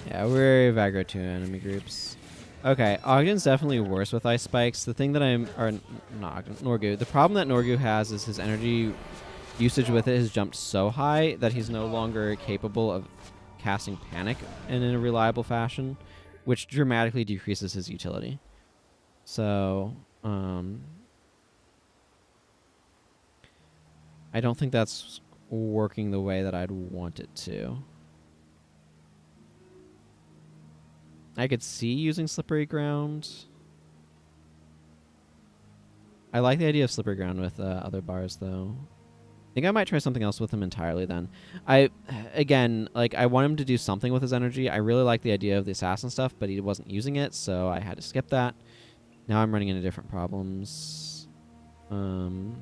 Yeah, we're aggro to enemy groups. Okay, Ogden's definitely worse with Ice Spikes. The thing that not Ogden, Norgu. The problem that Norgu has is his energy usage with it has jumped so high that he's no longer capable of casting Panic in a reliable fashion, which dramatically decreases his utility. So, I don't think that's working the way that I'd want it to. I could see using Slippery Ground. I like the idea of Slippery Ground with other bars, though. I think I might try something else with him entirely then. Again, like, I want him to do something with his energy. I really like the idea of the assassin stuff, but he wasn't using it, so I had to skip that. Now I'm running into different problems. Let's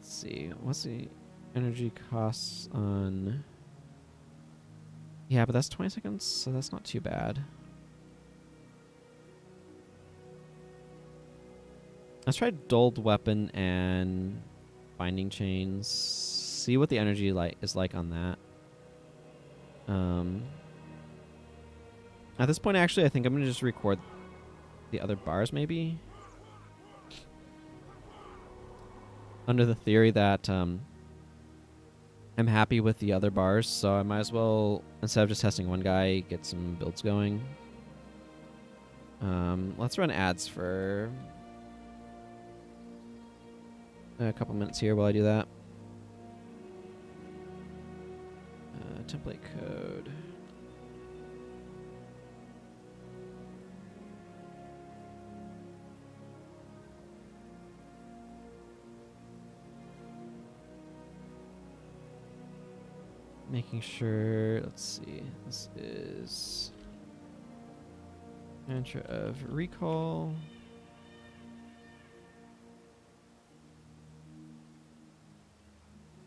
see. What's the energy costs on... Yeah, but that's 20 seconds, so that's not too bad. Let's try Dulled Weapon and Binding Chains. See what the energy is like on that. At this point, actually, I think I'm going to just record the other bars, maybe? Under the theory that I'm happy with the other bars, so I might as well, instead of just testing one guy, get some builds going. Let's run ads for a couple minutes here while I do that. Template code. Making sure, let's see, this is Mantra of Recall.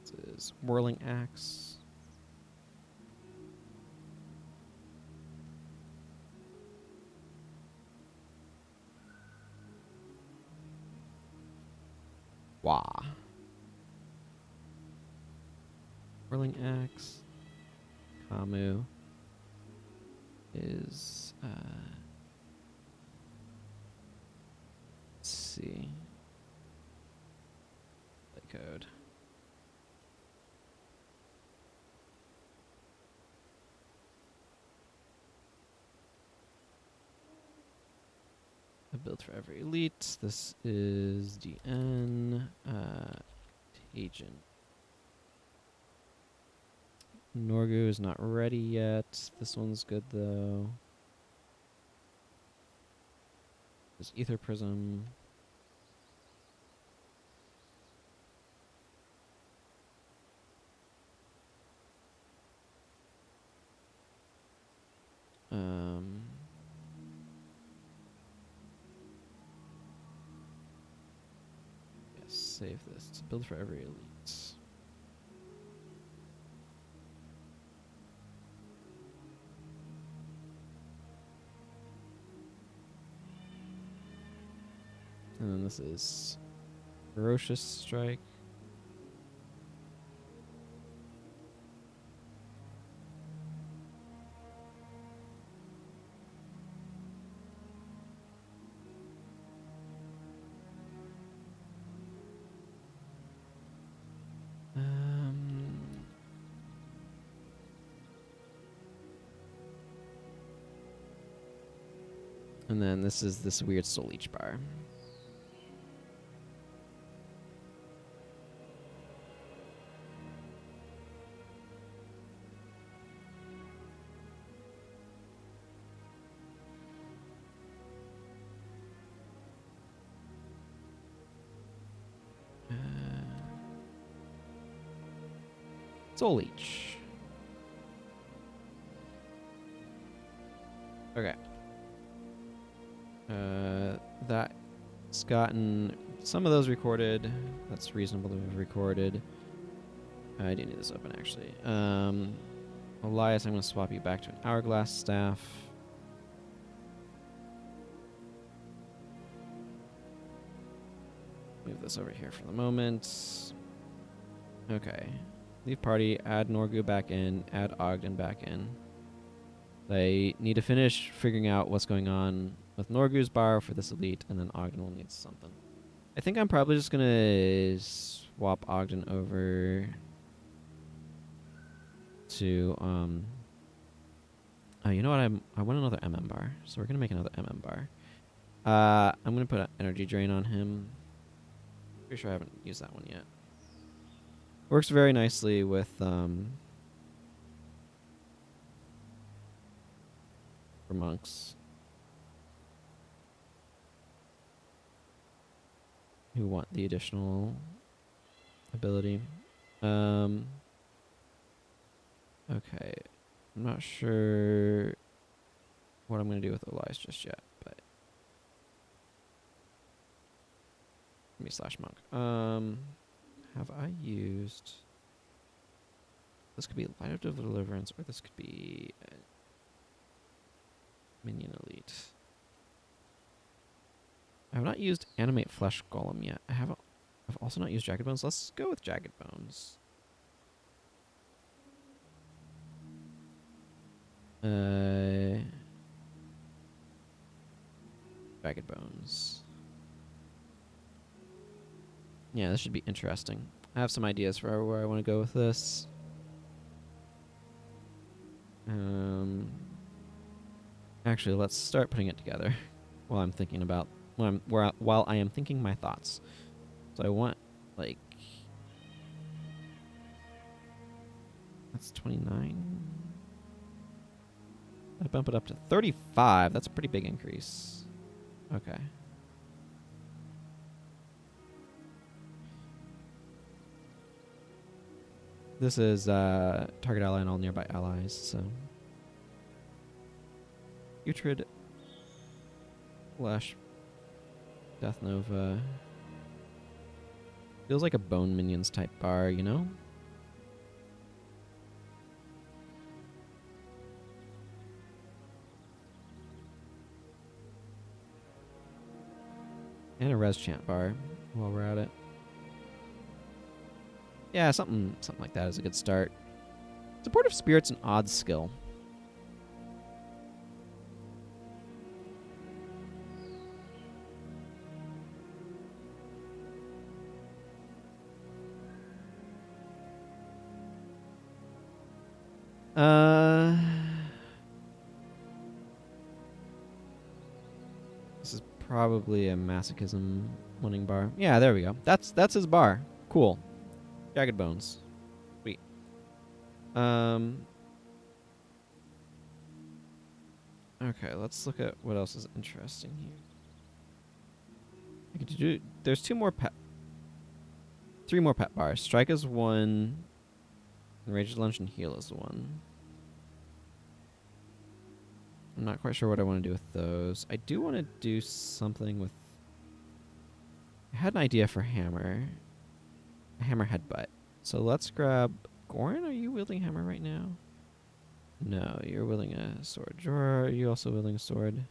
This is Whirling Axe. Wah. Whirling Axe. Kamu is let's see. The code. A build for every elite. This is DN Agent. Norgu is not ready yet. This one's good though. There's Ether Prism. Yes, save this. It's a build for every elite. And then this is Ferocious Strike. And then this is this weird Soul Leech bar. Soul Leech. Okay. That's gotten some of those recorded. That's reasonable to have recorded. I do need this open, actually. Elias, I'm going to swap you back to an Hourglass Staff. Move this over here for the moment. Okay. Leave party, add Norgu back in, add Ogden back in. They need to finish figuring out what's going on with Norgu's bar for this elite, and then Ogden will need something. I think I'm probably just going to swap Ogden over to oh, you know what? I want another MM bar, so we're gonna make another MM bar. I'm gonna put an energy drain on him. Pretty sure I haven't used that one yet. Works very nicely with for monks who want the additional ability. Okay. I'm not sure what I'm going to do with Elias just yet, but let me slash monk. Have I used... This could be Light of Deliverance, or this could be Minion Elite. I have not used Animate Flesh Golem yet. I've also not used Jagged Bones. Let's go with Jagged Bones. Jagged Bones. Yeah, this should be interesting. I have some ideas for where I want to go with this. Actually, let's start putting it together while I'm thinking about while I am thinking my thoughts. So I want like that's 29. I bump it up to 35. That's a pretty big increase. Okay. This is target ally and all nearby allies, so. Putrid. Flash. Death Nova. Feels like a Bone Minions type bar, you know? And a res chant bar while we're at it. Yeah, something like that is a good start. Supportive Spirit's an odd skill. This is probably a masochism winning bar. Yeah, there we go. That's his bar. Cool. Jagged Bones. Sweet. Okay, let's look at what else is interesting here. I could do. There's three more pet bars. Strike is one. And Rage Lunge and Heal is one. I'm not quite sure what I want to do with those. I do want to do something with... I had an idea for Hammer. A Hammer Headbutt. So let's grab... Goran, are you wielding Hammer right now? No, you're wielding a sword. Jorah, are you also wielding a sword?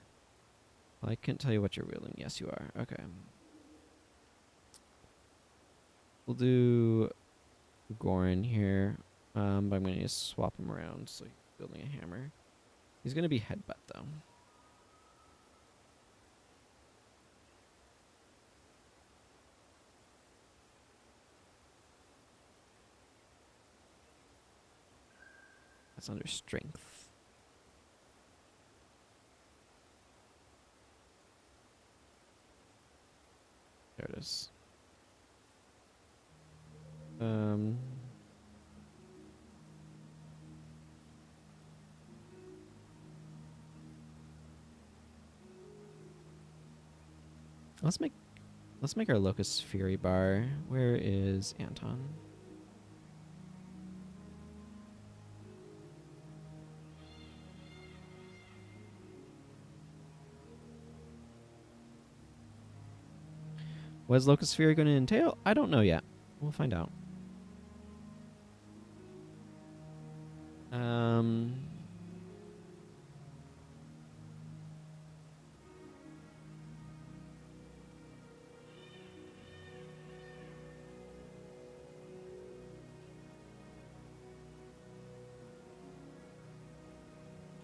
Well, I can't tell you what you're wielding. Yes, you are. Okay. We'll do Goran here. But I'm going to swap him around. So he's wielding a hammer. He's going to be Headbutt, though. That's under Strength. There it is. Let's make our Locust Fury bar. Where is Anton? What is Locust Fury going to entail? I don't know yet. We'll find out.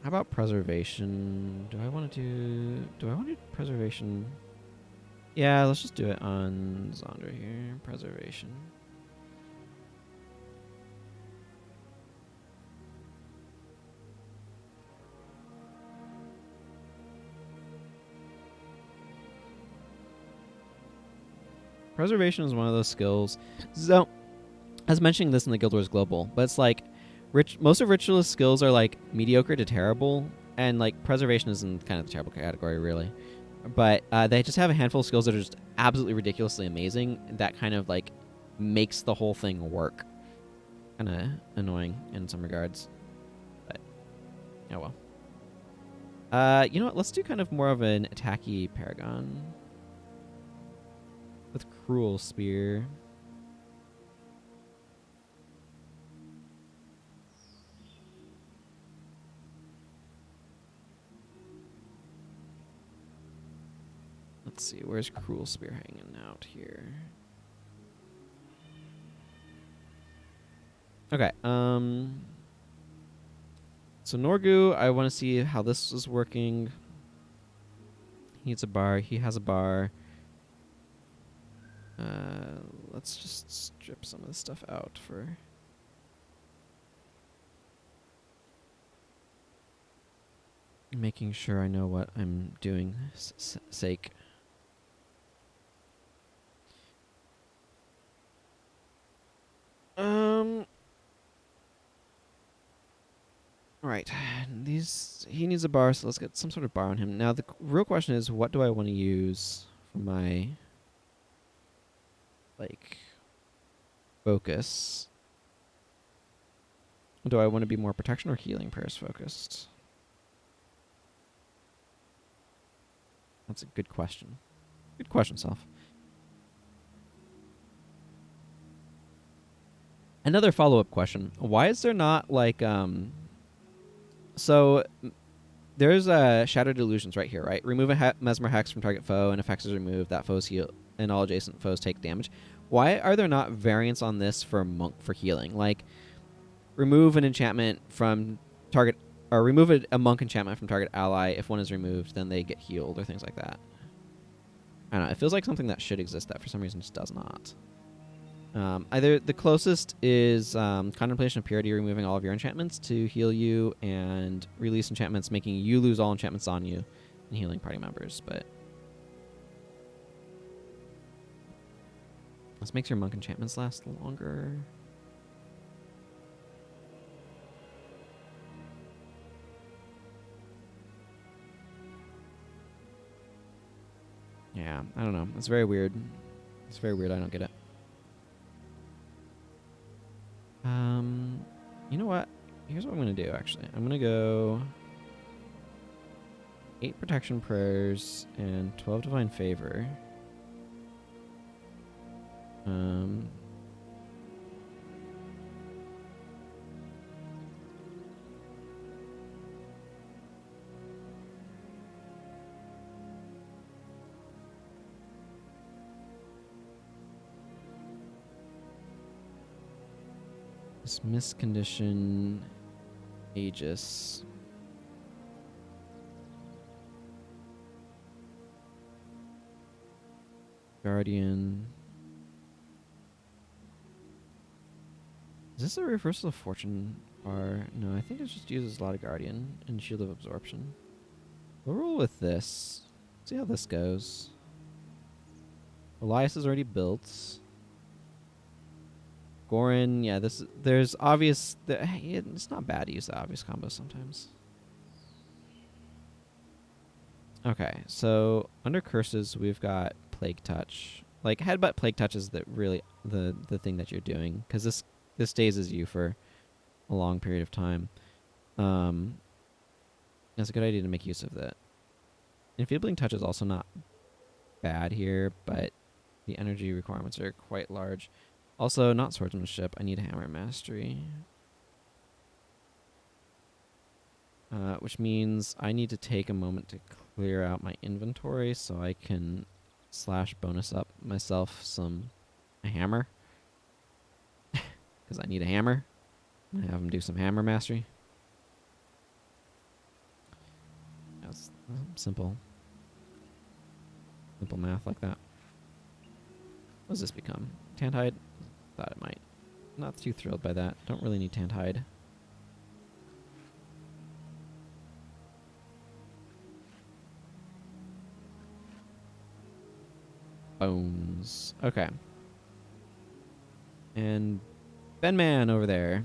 How about Preservation? Do I want to do Preservation? Yeah, let's just do it on Zondra here. Preservation. preservation is one of those skills. So, I was mentioning this in the Guild Wars Global, but it's like most of Ritualist skills are like mediocre to terrible, and like preservation is in kind of the terrible category, really. But they just have a handful of skills that are just absolutely ridiculously amazing. That kind of like makes the whole thing work. Kind of annoying in some regards, but oh well. You know what? Let's do kind of more of an attacky Paragon with Cruel Spear. Let's see, where's Cruel Spear hanging out here? Okay, so Norgu, I want to see how this is working. He needs a bar. He has a bar. Let's just strip some of this stuff out for... making sure I know what I'm doing sake. Right. He needs a bar, so let's get some sort of bar on him. Now the real question is, what do I want to use for my like focus? Do I want to be more protection or healing prayers focused? That's a good question. Good question, Self. Another follow-up question. Why is there not like so there's Shattered Illusions right here, right? Remove a Mesmer Hex from target foe, and effects is removed. That foe's heal, and all adjacent foes take damage. Why are there not variants on this for monk for healing? Like, remove an enchantment from target, or remove a monk enchantment from target ally. If one is removed, then they get healed, or things like that. I don't know. It feels like something that should exist that for some reason just does not. Either the closest is Contemplation of Purity, removing all of your enchantments to heal you, and release enchantments, making you lose all enchantments on you, and healing party members. But this makes your monk enchantments last longer. Yeah, I don't know. It's very weird. It's very weird. I don't get it. You know what? Here's what I'm going to do, actually. I'm going to go 8 Protection Prayers and 12 Divine Favor. Dismiss Condition, Aegis. Guardian. Is this a Reversal of Fortune? Or no, I think it just uses a lot of Guardian and Shield of Absorption. We'll roll with this. See how this goes. Elias is already built. Gorin, yeah, there's obvious... it's not bad to use the obvious combos sometimes. Okay, so under curses, we've got Plague Touch. Like, Headbutt Plague Touch is really the thing that you're doing, because this dazes you for a long period of time. It's a good idea to make use of that. Enfeebling Touch is also not bad here, but the energy requirements are quite large. Also, not swordsmanship. I need Hammer Mastery. Which means I need to take a moment to clear out my inventory so I can / bonus up myself a hammer. Because I need a hammer. I have him do some Hammer Mastery. That's simple. Simple math like that. What does this become? Tanned-hide? Thought it might. Not too thrilled by that. Don't really need Tanned-hide. bones. Okay. And Ben Man over there.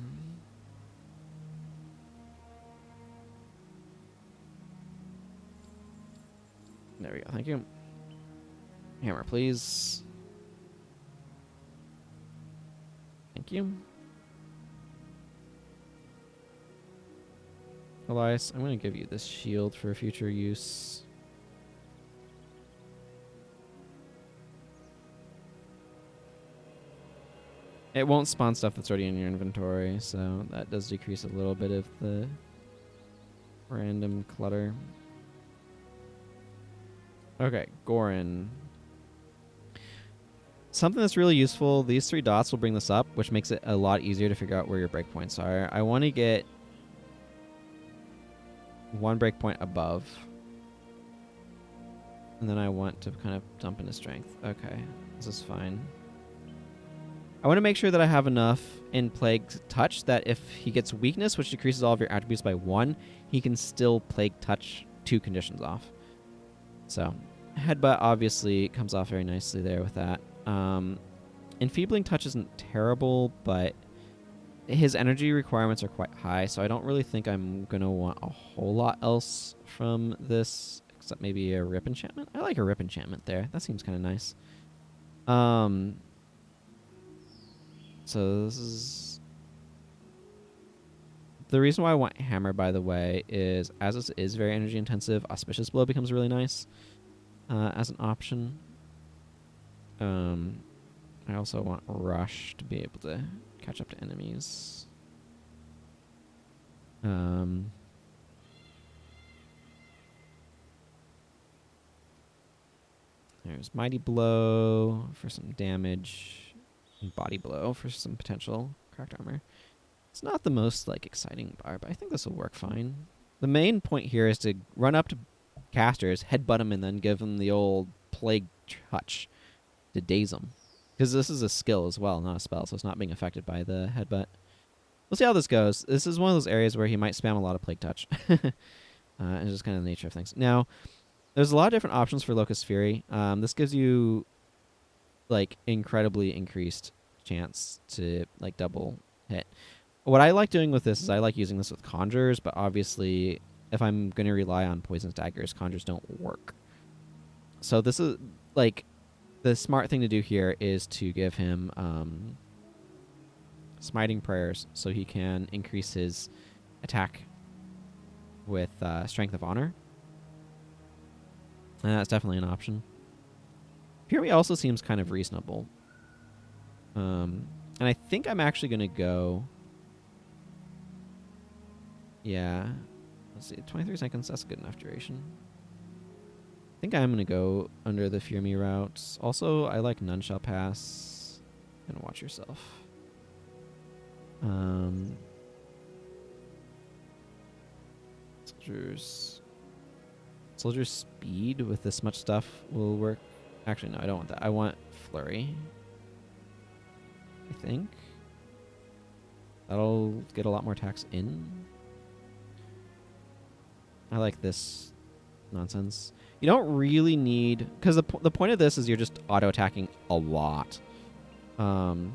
There we go. Thank you. Hammer, please. Thank you. Elias, I'm going to give you this shield for future use. It won't spawn stuff that's already in your inventory, so that does decrease a little bit of the random clutter. Okay, Gorin. Something that's really useful, these 3 dots will bring this up, which makes it a lot easier to figure out where your breakpoints are. I want to get 1 breakpoint above. And then I want to kind of dump into strength. Okay, this is fine. I want to make sure that I have enough in Plague Touch that if he gets weakness, which decreases all of your attributes by 1, he can still Plague Touch 2 conditions off. So, Headbutt obviously comes off very nicely there with that. Enfeebling Touch isn't terrible, but his energy requirements are quite high, so I don't really think I'm going to want a whole lot else from this, except maybe a Rip Enchantment. I like a Rip Enchantment there. That seems kind of nice. So this is... The reason why I want Hammer, by the way, is as this is very energy intensive, Auspicious Blow becomes really nice as an option. I also want Rush to be able to catch up to enemies. There's Mighty Blow for some damage, and Body Blow for some potential cracked armor. It's not the most like exciting bar, but I think this will work fine. The main point here is to run up to casters, headbutt them, and then give them the old Plague Touch to daze them. Because this is a skill as well, not a spell, so it's not being affected by the headbutt. We'll see how this goes. This is one of those areas where he might spam a lot of Plague Touch. And it's just kind of the nature of things. Now, there's a lot of different options for Locust Fury. This gives you like incredibly increased chance to like double hit. What I like doing with this is I like using this with Conjures, but obviously if I'm going to rely on Poisonous Daggers, Conjures don't work. So this is like the smart thing to do here is to give him Smiting Prayers so he can increase his attack with Strength of Honor. And that's definitely an option. Fury also seems kind of reasonable. And I think I'm actually going to go... Yeah. Let's see. 23 seconds. That's a good enough duration. I think I'm going to go under the Fear Me route. Also, I like None Shall Pass. And Watch Yourself. Soldier's Speed with this much stuff will work. Actually, no, I don't want that. I want Flurry. I think. That'll get a lot more attacks in. I like this nonsense. You don't really need... Because the point of this is you're just auto-attacking a lot. Oh,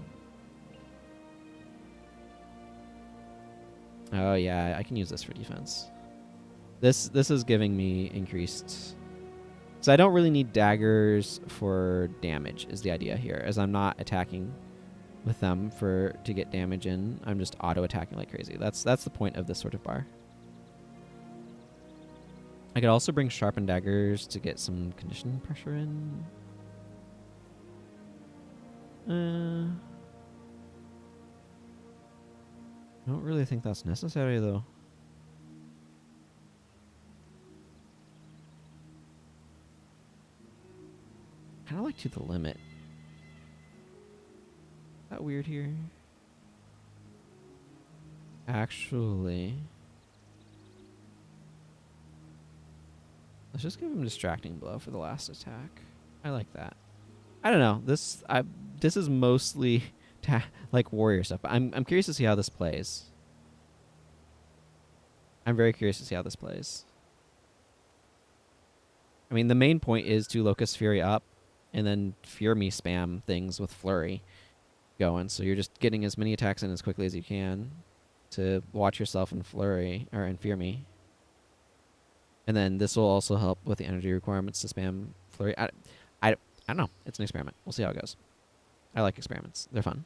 yeah, I can use this for defense. This is giving me increased... So I don't really need daggers for damage, is the idea here. As I'm not attacking with them to get damage in. I'm just auto-attacking like crazy. That's the point of this sort of bar. I could also bring Sharpened Daggers to get some condition pressure in. I don't really think that's necessary, though. Kind of like To the Limit. Is that weird here? Actually... Let's just give him Distracting Blow for the last attack. I like that. I don't know. This is mostly like warrior stuff. But I'm curious to see how this plays. I'm very curious to see how this plays. I mean, the main point is to Locust Fury up and then Fear Me spam things with Flurry going. So you're just getting as many attacks in as quickly as you can to watch yourself in Flurry or in Fear Me. And then this will also help with the energy requirements to spam Flurry. I don't know. It's an experiment. We'll see how it goes. I like experiments. They're fun.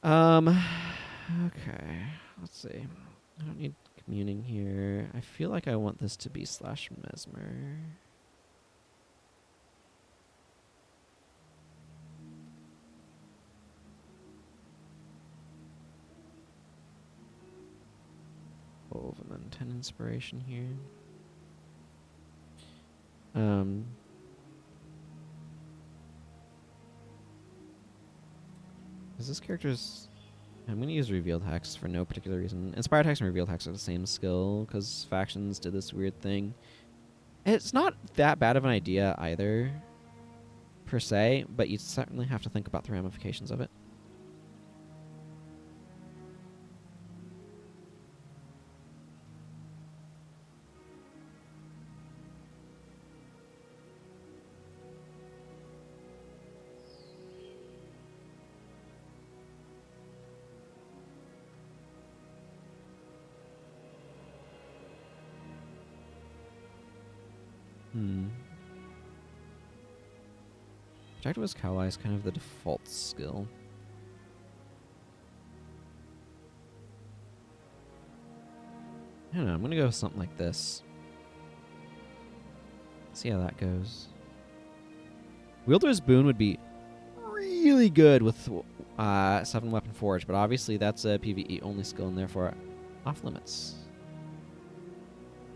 Okay. Let's see. I don't need communing here. I feel like I want this to be /Mesmer. And then 10 inspiration here. Is this character's... I'm going to use Revealed Hex for no particular reason. Inspired Hex and Revealed Hex are the same skill, because factions did this weird thing. It's not that bad of an idea either, per se, but you certainly have to think about the ramifications of it. Projectivist Coweye is kind of the default skill. I don't know, I'm gonna go with something like this. See how that goes. Wielder's Boon would be really good with 7 Weapon Forge, but obviously that's a PvE only skill and therefore off limits.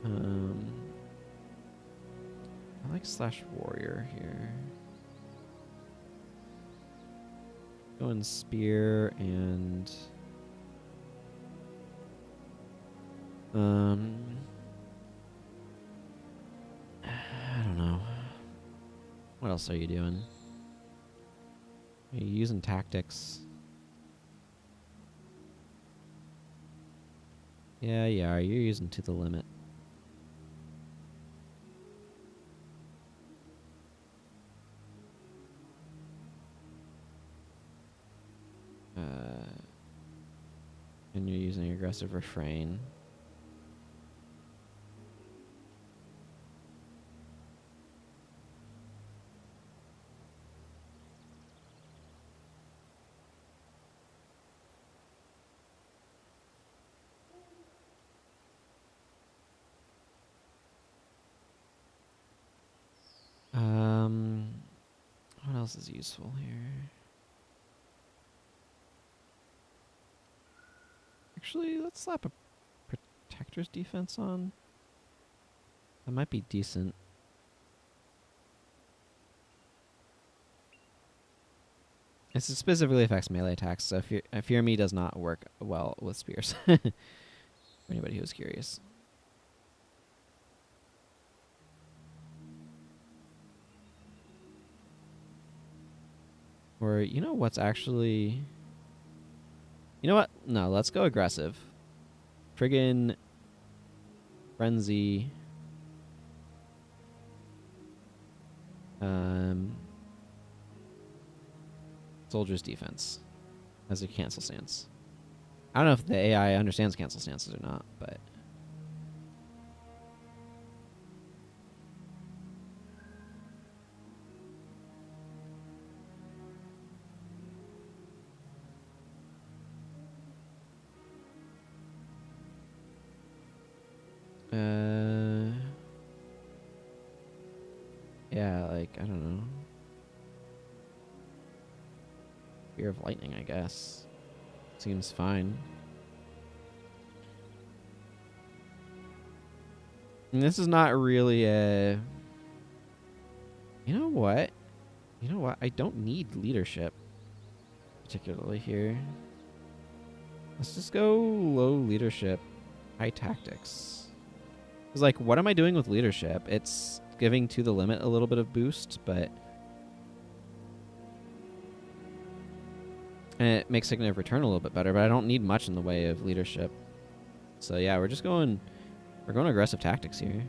I like /Warrior here. Go in Spear and I don't know. What else are you doing? Are you using tactics? Yeah, you're using to the limit. And you're using aggressive refrain. What else is useful here? Actually, let's slap a Protector's Defense on. That might be decent. This specifically affects melee attacks, so Fear Me does not work well with spears. For anybody who's curious. Or, you know what's actually... You know what? No, let's go aggressive. Friggin' Frenzy. Soldier's Defense as a cancel stance. I don't know if the AI understands cancel stances or not, but... Yeah, like, I don't know. Fear of Lightning, I guess. Seems fine. And this is not really a... You know what? I don't need leadership, particularly here. Let's just go low leadership, high tactics. Because, like, what am I doing with leadership? It's giving to the limit a little bit of boost, but... And it makes Signet of Return a little bit better, but I don't need much in the way of leadership. So yeah, we're going aggressive tactics here.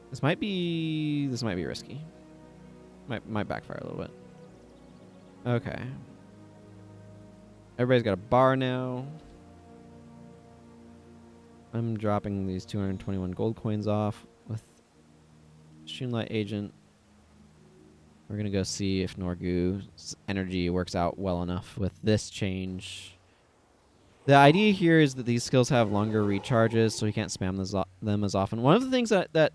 This might be risky. Might backfire a little bit. Okay. Everybody's got a bar now. I'm dropping these 221 gold coins off with Streamlight Agent. We're going to go see if Norgu's energy works out well enough with this change. The idea here is that these skills have longer recharges, so you can't spam them as often. One of the things that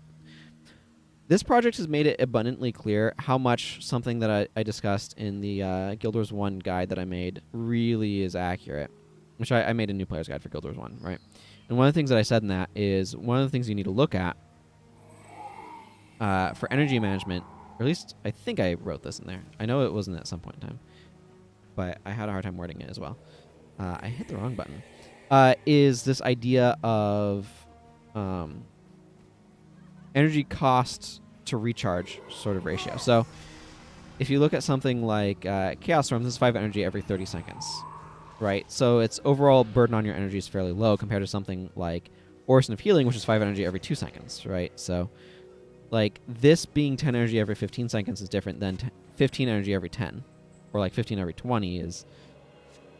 this project has made it abundantly clear how much something that I discussed in the Guild Wars 1 guide that I made really is accurate. Which I made a new player's guide for Guild Wars 1, right? And one of the things that I said in that is one of the things you need to look at for energy management, or at least I think I wrote this in there. I know it wasn't at some point in time, but I had a hard time wording it as well. I hit the wrong button. Is this idea of energy cost to recharge sort of ratio. So if you look at something like Chaos Storm, this is 5 energy every 30 seconds, right? So its overall burden on your energy is fairly low compared to something like Orison of Healing, which is 5 energy every 2 seconds, right? So like this being 10 energy every 15 seconds is different than 15 energy every 10, or like 15 every 20 is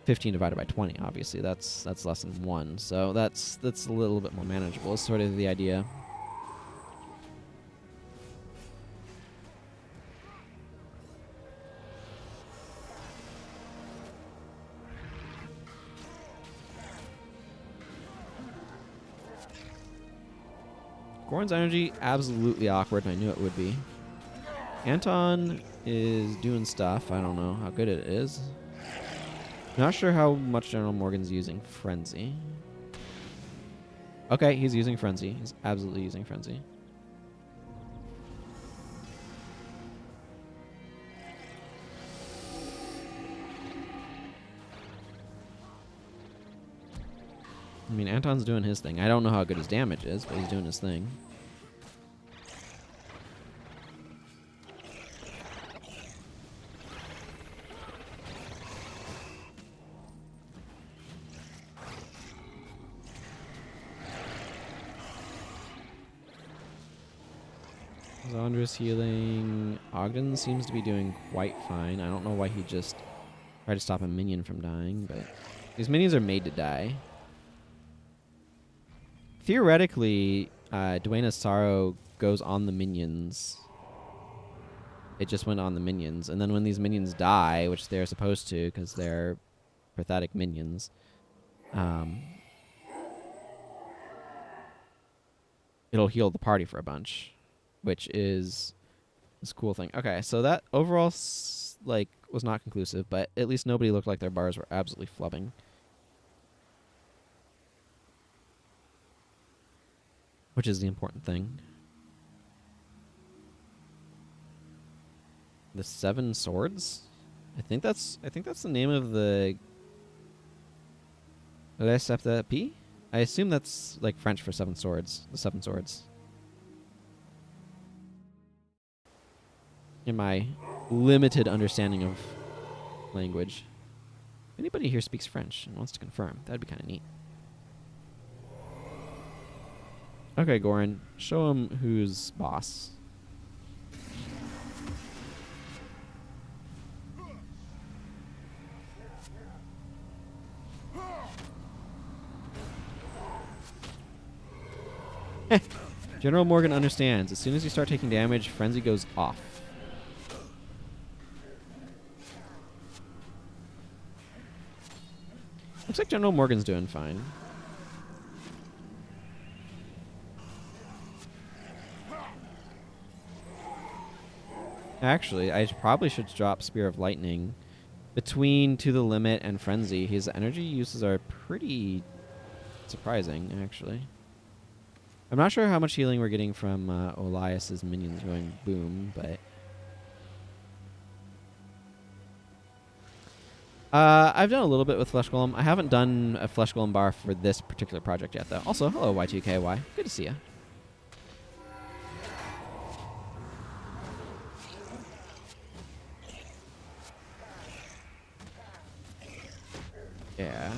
15 divided by 20. Obviously, that's less than 1, so that's a little bit more manageable. Is sort of the idea. Goran's energy, absolutely awkward, and I knew it would be. Anton is doing stuff. I don't know how good it is. Not sure how much General Morgan's using Frenzy. Okay, he's using Frenzy. He's absolutely using Frenzy. I mean, Anton's doing his thing. I don't know how good his damage is, but he's doing his thing. Zondra's healing. Ogden seems to be doing quite fine. I don't know why he just tried to stop a minion from dying, but these minions are made to die. Theoretically, Duena's Sorrow goes on the minions. It just went on the minions. And then when these minions die, which they're supposed to because they're pathetic minions, it'll heal the party for a bunch, which is this cool thing. Okay, so that overall was not conclusive, but at least nobody looked like their bars were absolutely flubbing. Which is the important thing. The 7 Swords? I think that's the name of the Les Septapes? I assume that's like French for 7 swords. The 7 swords. In my limited understanding of language. If anybody here speaks French and wants to confirm, that'd be kind of neat. Okay, Goran, show him who's boss. General Morgan understands. As soon as you start taking damage, Frenzy goes off. Looks like General Morgan's doing fine. Actually, I probably should drop Spear of Lightning. Between To the Limit and Frenzy, his energy uses are pretty surprising, actually. I'm not sure how much healing we're getting from Olias's minions going boom, but... I've done a little bit with Flesh Golem. I haven't done a Flesh Golem bar for this particular project yet, though. Also, hello, Y2KY. Good to see you. Yeah.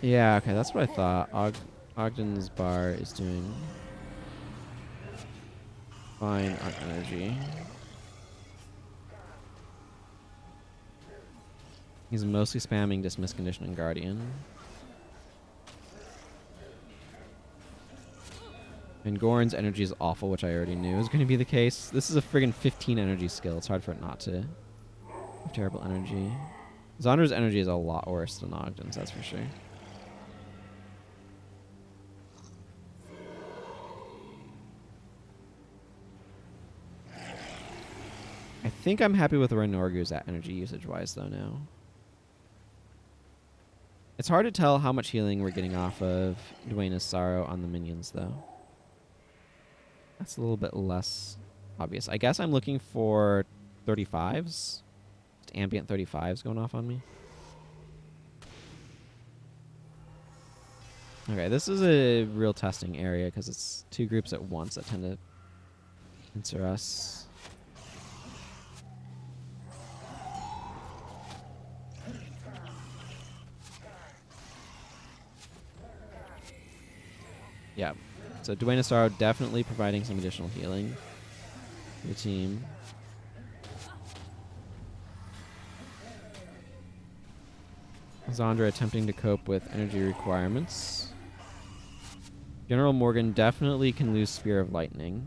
Yeah, okay, that's what I thought. Ogden's bar is doing fine on energy. He's mostly spamming Dismiss, Condition, and Guardian. And Goran's energy is awful, which I already knew was going to be the case. This is a friggin' 15 energy skill. It's hard for it not to have terrible energy. Zondra's energy is a lot worse than Ogden's, that's for sure. I think I'm happy with where Norgu's at energy usage-wise, though, now. It's hard to tell how much healing we're getting off of Duena's Sorrow on the minions, though. That's a little bit less obvious. I guess I'm looking for 35s. Just ambient 35s going off on me. Okay, this is a real testing area because it's two groups at once that tend to answer us. Yeah. So Duena's Sorrow definitely providing some additional healing to the team. Zandra attempting to cope with energy requirements. General Morgan definitely can lose Spear of Lightning.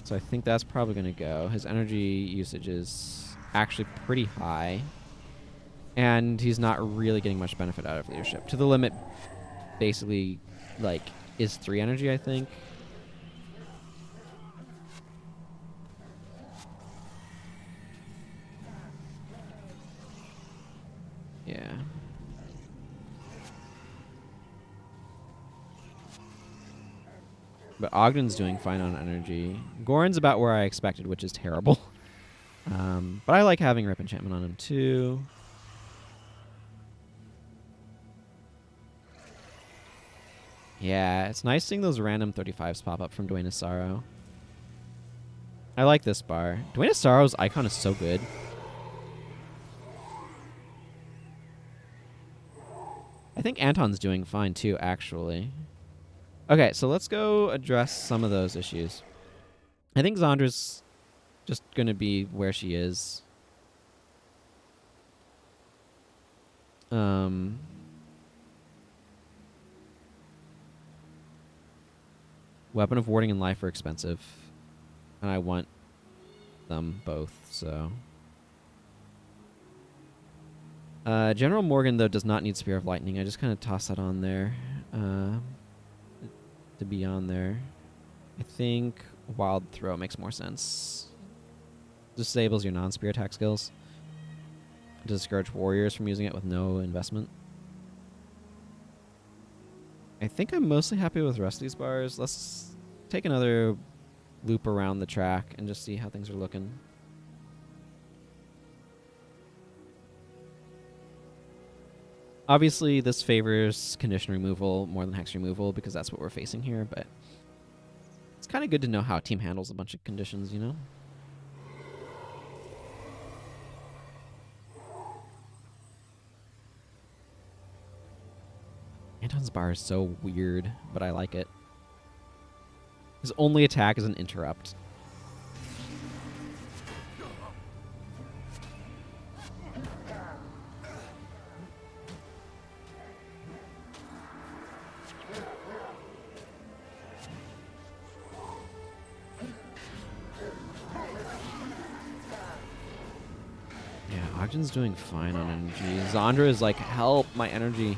So I think that's probably going to go. His energy usage is actually pretty high. And he's not really getting much benefit out of leadership. To the limit, basically, like, is 3 energy, I think. Yeah. But Ogden's doing fine on energy. Goran's about where I expected, which is terrible. But I like having Rip Enchantment on him, too. Yeah, it's nice seeing those random 35s pop up from Duena's Sorrow. I like this bar. Duena's Sorrow's icon is so good. I think Anton's doing fine too, actually. Okay, so let's go address some of those issues. I think Zondra's just going to be where she is. Weapon of Warding and Life are expensive. And I want them both, so... General Morgan, though, does not need Spear of Lightning. I just kind of toss that on there. To be on there. I think Wild Throw makes more sense. Disables your non-spear attack skills. Discourage warriors from using it with no investment. I think I'm mostly happy with the rest of these bars. Let's take another loop around the track and just see how things are looking. Obviously, this favors condition removal more than hex removal because that's what we're facing here, but it's kind of good to know how a team handles a bunch of conditions, you know? Anton's bar is so weird, but I like it. His only attack is an interrupt. Yeah, Ogden's doing fine on energy. Zandra is like, help, my energy.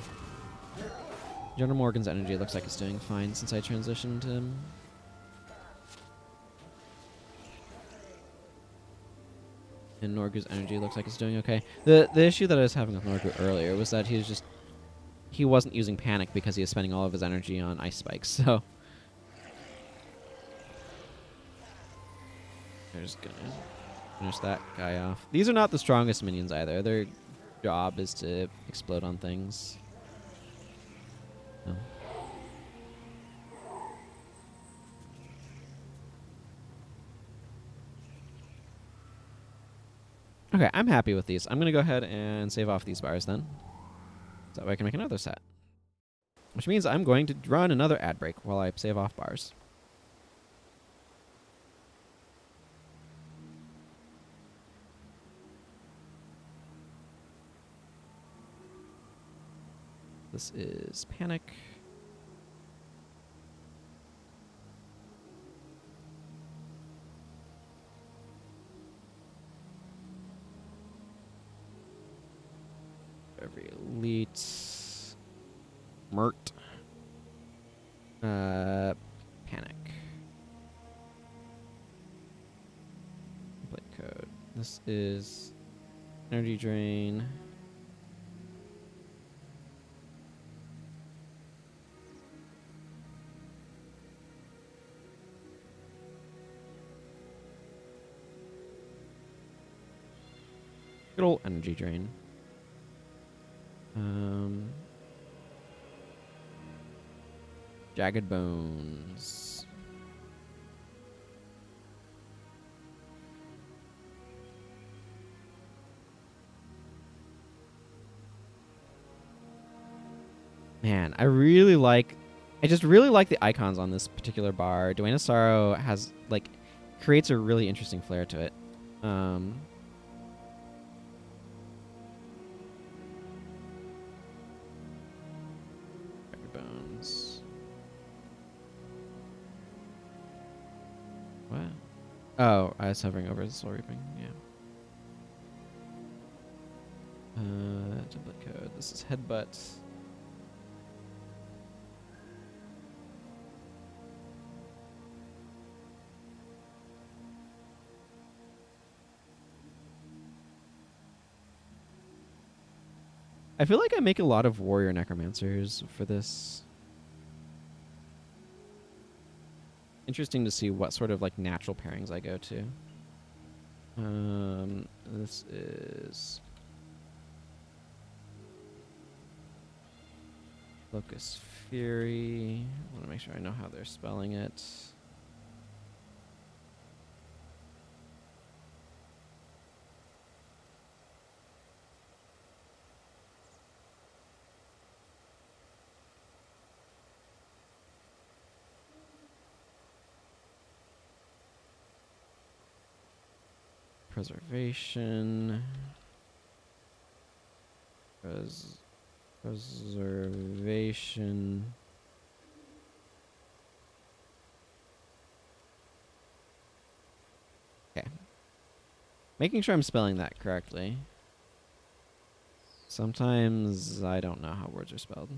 General Morgan's energy looks like it's doing fine since I transitioned him. And Norgu's energy looks like it's doing okay. The issue that I was having with Norgu earlier was that he wasn't using Panic because he was spending all of his energy on Ice Spikes, so... They're just gonna finish that guy off. These are not the strongest minions either. Their job is to explode on things. No. Okay, I'm happy with these. I'm going to go ahead and save off these bars then. So that way I can make another set. Which means I'm going to run another ad break while I save off bars. This is Panic. Every elite. Mert. Panic. Template code. This is energy drain. Good old energy drain. Jagged bones. Man, I just really like the icons on this particular bar. Duane of Sorrow has, like, creates a really interesting flair to it. Bones. What? Oh, I was hovering over the Soul Reaping, yeah. Template code. This is Headbutt. I feel like I make a lot of warrior necromancers for this. Interesting to see what sort of like natural pairings I go to. This is Locust Fury. I want to make sure I know how they're spelling it. Preservation. Preservation. Okay. Making sure I'm spelling that correctly. Sometimes I don't know how words are spelled.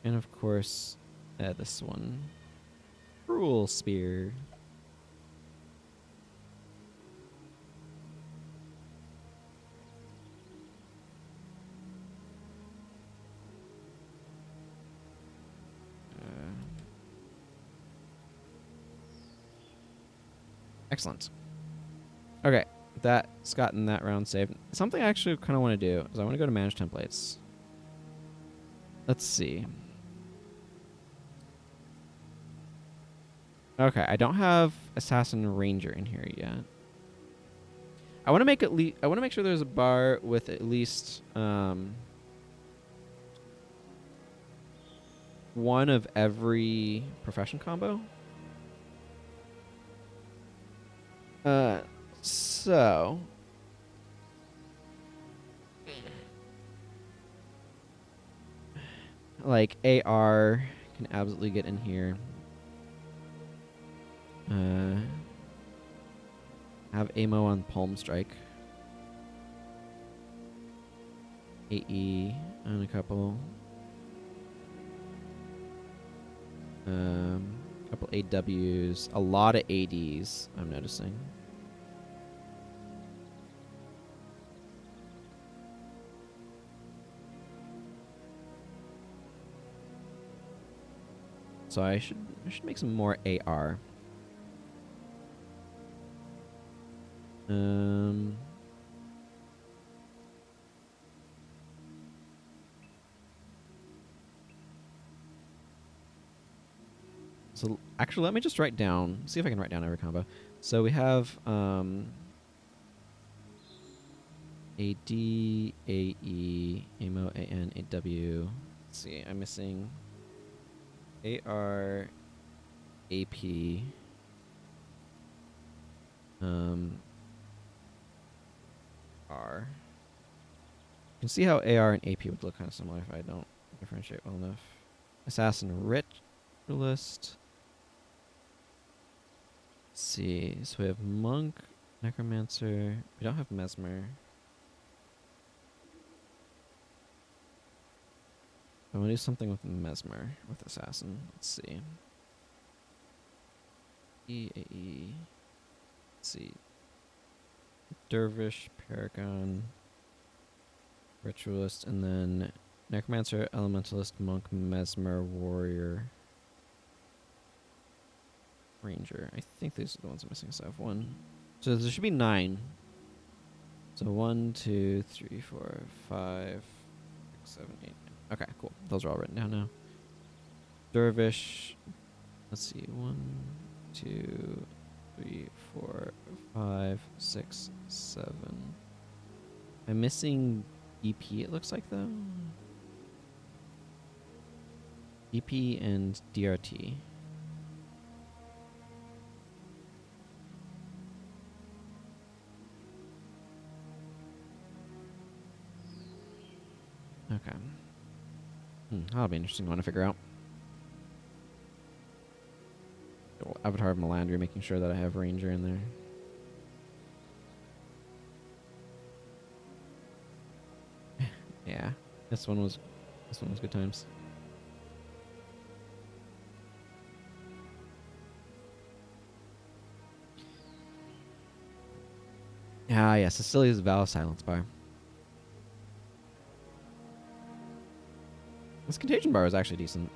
And of course, this one. Cruel Spear. Excellent. Okay, that's gotten that round saved. Something I actually kind of want to do is I want to go to Manage Templates. Let's see. Okay, I don't have Assassin Ranger in here yet. I want to make I want to make sure there's a bar with at least one of every profession combo. So like AR can absolutely get in here. Have AMO on Palm Strike. AE on a couple. Couple AWs. A lot of ADs, I'm noticing. So I should make some more AR. So actually, let me just write down. See if I can write down every combo. So we have AD, AE, AMO, AN, AW. Let's see, I'm missing AR, AP, R. You can see how AR and AP would look kind of similar if I don't differentiate well enough. Assassin Ritualist. Let's see. So we have Monk, Necromancer. We don't have Mesmer. I want to do something with Mesmer, with Assassin. Let's see. EAE. Let's see. Dervish, Paragon, Ritualist, and then Necromancer, Elementalist, Monk, Mesmer, Warrior, Ranger. I think these are the ones I'm missing. So I have one. So there should be 9. So 1, 2, 3, 4, 5, 6, 7, 8. Okay, cool. Those are all written down now. Dervish. Let's see. 1, 2, 3, 4, 5, 6, 7. I'm missing EP, it looks like, though. EP and DRT. Okay. That'll be an interesting one to figure out. Avatar of Melandri, making sure that I have Ranger in there. Yeah, this one was good times. Ah, yeah, Cecilia's Vow of Silence bar. This Contagion bar was actually decent.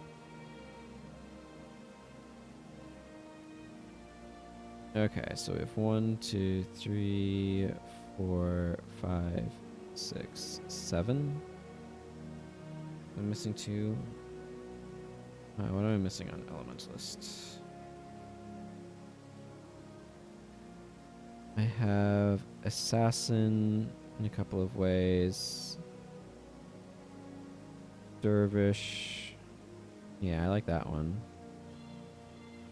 Okay, so we have 1, 2, 3, 4, 5, 6, 7. I'm missing 2. What am I missing on Elementalist? I have Assassin in a couple of ways. Dervish. Yeah, I like that one.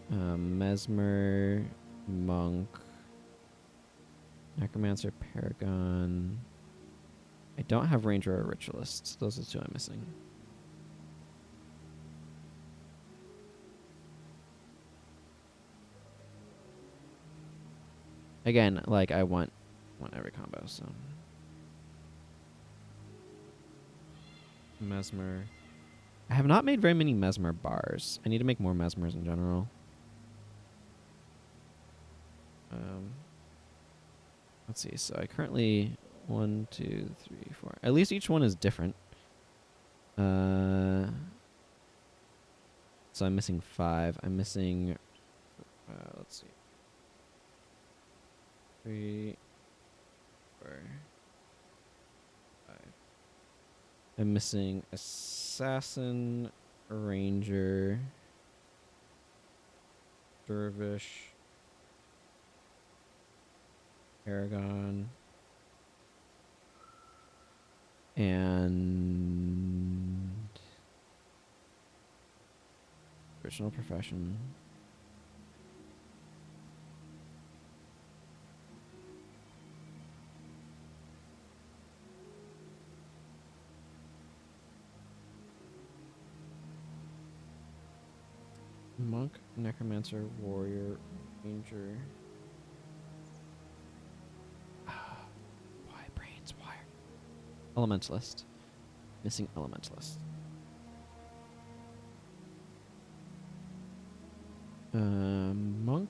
Mesmer, Monk, Necromancer, Paragon. I don't have Ranger or Ritualist. Those are the 2 I'm missing. Again, like I want every combo, so. Mesmer. I have not made very many Mesmer bars. I need to make more Mesmers in general. Let's see. So I currently 1, 2, 3, 4. At least each one is different. So I'm missing 5. I'm missing. Let's see. 3, 4, 5. I'm missing Assassin, Ranger, Dervish, Paragon, and Original Profession. Monk, Necromancer, Warrior, Ranger. Why brains? Why? Elementalist. Missing Elementalist. Monk.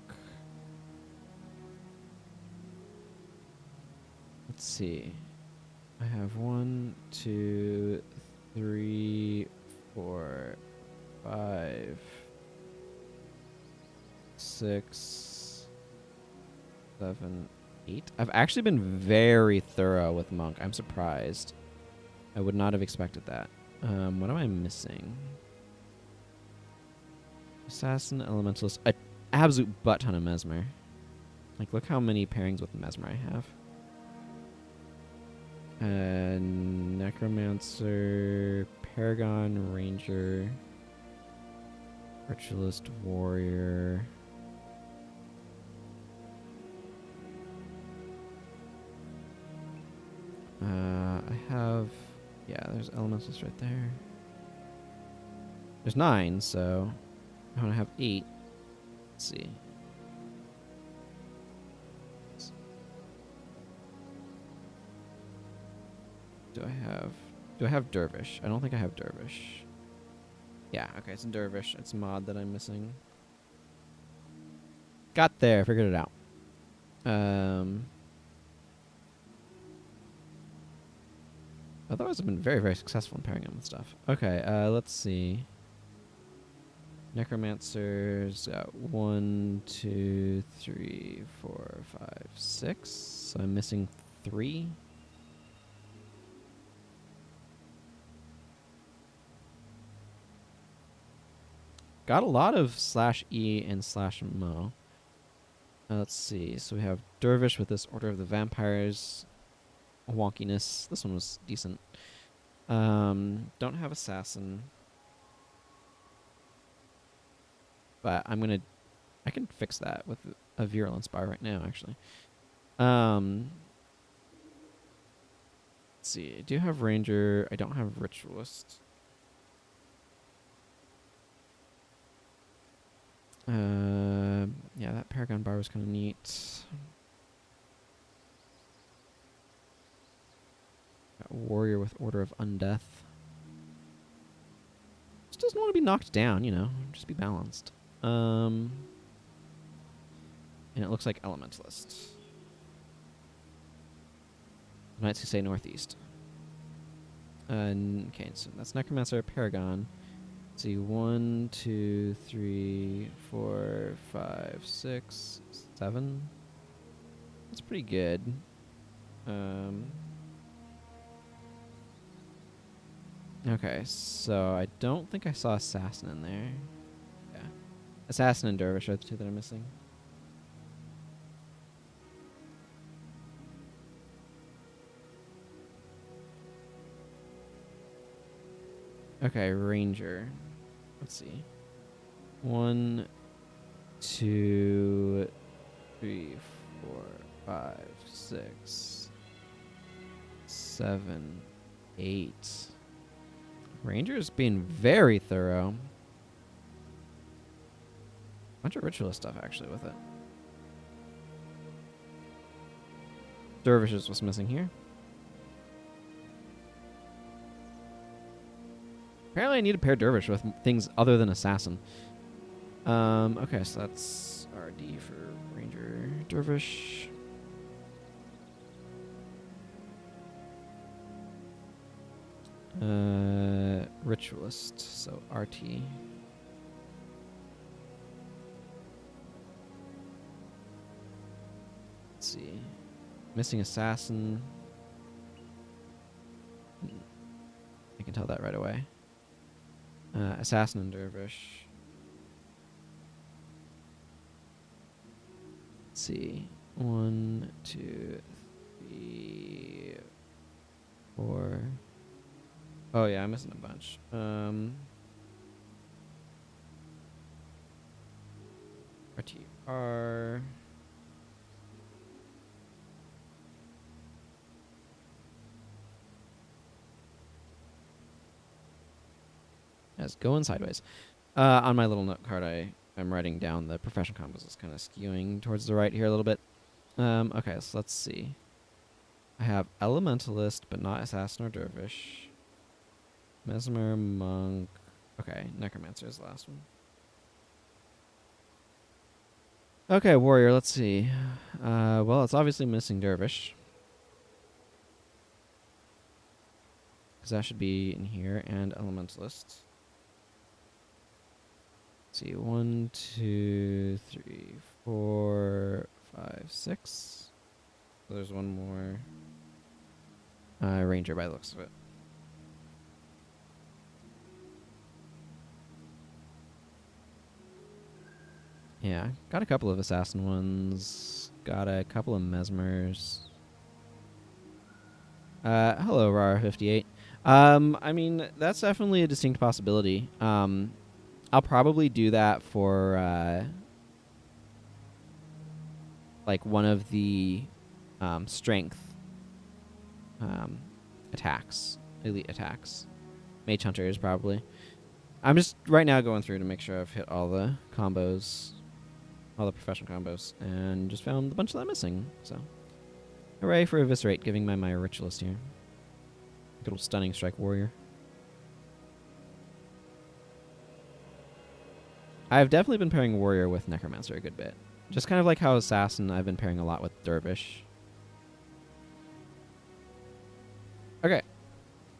Let's see. I have 1, 2, 3, 4, 5, 6, 7, 8. I've actually been very thorough with Monk. I'm surprised. I would not have expected that. What am I missing? Assassin, Elementalist, an absolute butt ton of Mesmer. Like, look how many pairings with Mesmer I have. Necromancer, Paragon, Ranger, Ritualist, Warrior. I have... Yeah, there's Elementalist right there. There's 9, so... I want to have 8. Let's see. Do I have Dervish? I don't think I have Dervish. Yeah, okay, it's in Dervish. It's mod that I'm missing. Got there, figured it out. Otherwise, I've been very, very successful in pairing them with stuff. Okay, let's see. Necromancer's got 1, 2, 3, 4, 5, 6. So I'm missing 3. Got a lot of /E and /Mo. Let's see. So we have Dervish with this Order of the Vampires wonkiness. This one was decent. Don't have Assassin. But I can fix that with a Virulence bar right now, actually. Let's see. I do have Ranger. I don't have Ritualist. Yeah, that Paragon bar was kind of neat. Got Warrior with Order of Undeath. Just doesn't want to be knocked down, you know. Just be balanced. And it looks like Elementalist. Knights who say Northeast. Okay, so that's Necromancer, Paragon. Let's see, 1, 2, 3, 4, 5, 6, 7. That's pretty good. Okay, so I don't think I saw Assassin in there. Yeah. Assassin and Dervish are the 2 that I'm missing. Okay, Ranger. Let's see. 1, 2, 3, 4, 5, 6, 7, 8. Ranger's being very thorough. Bunch of ritualist stuff actually with it. Dervish is what's missing here. Apparently I need to pair Dervish with things other than Assassin. Okay, so that's RD for Ranger Dervish. Ritualist, so RT. Let's see. Missing Assassin. I can tell that right away. Assassin and Dervish. Let's see. 1, 2, 3, 4. Oh yeah, I'm missing a bunch. RTR. It's going sideways. On my little note card, I'm writing down the professional combos. It's kind of skewing towards the right here a little bit. Okay, so let's see. I have Elementalist, but not Assassin or Dervish. Mesmer, Monk. Okay, Necromancer is the last one. Okay, Warrior, let's see. Well, it's obviously missing Dervish. Because that should be in here, and Elementalist. Let's see, 1, 2, 3, 4, 5, 6. So there's one more. Ranger by the looks of it. Yeah, got a couple of assassin ones. Got a couple of mesmers. Hello, Rara58. I mean, that's definitely a distinct possibility. I'll probably do that for like one of the strength attacks, elite attacks. Mage Hunters, probably. I'm just right now going through to make sure I've hit all the combos, all the professional combos, and just found a bunch of that missing. So, hooray for Eviscerate, giving my ritualist here. Good old Stunning Strike Warrior. I've definitely been pairing Warrior with Necromancer a good bit. Just kind of like how Assassin, I've been pairing a lot with Dervish. Okay.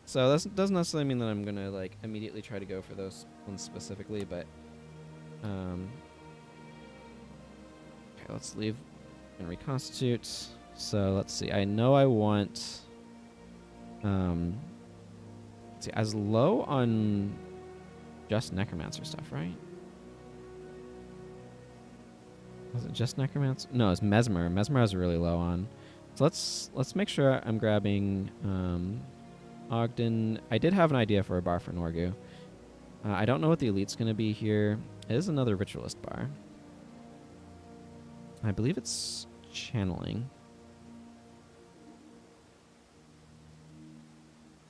So that doesn't necessarily mean that I'm going to like immediately try to go for those ones specifically, but okay, let's leave and reconstitute. So let's see. I know I want let's see, as low on just Necromancer stuff, right? Was it just Necromancer? No, it's Mesmer. Mesmer I was really low on. So let's make sure I'm grabbing Ogden. I did have an idea for a bar for Norgu. I don't know what the elite's going to be here. It is another ritualist bar. I believe it's channeling.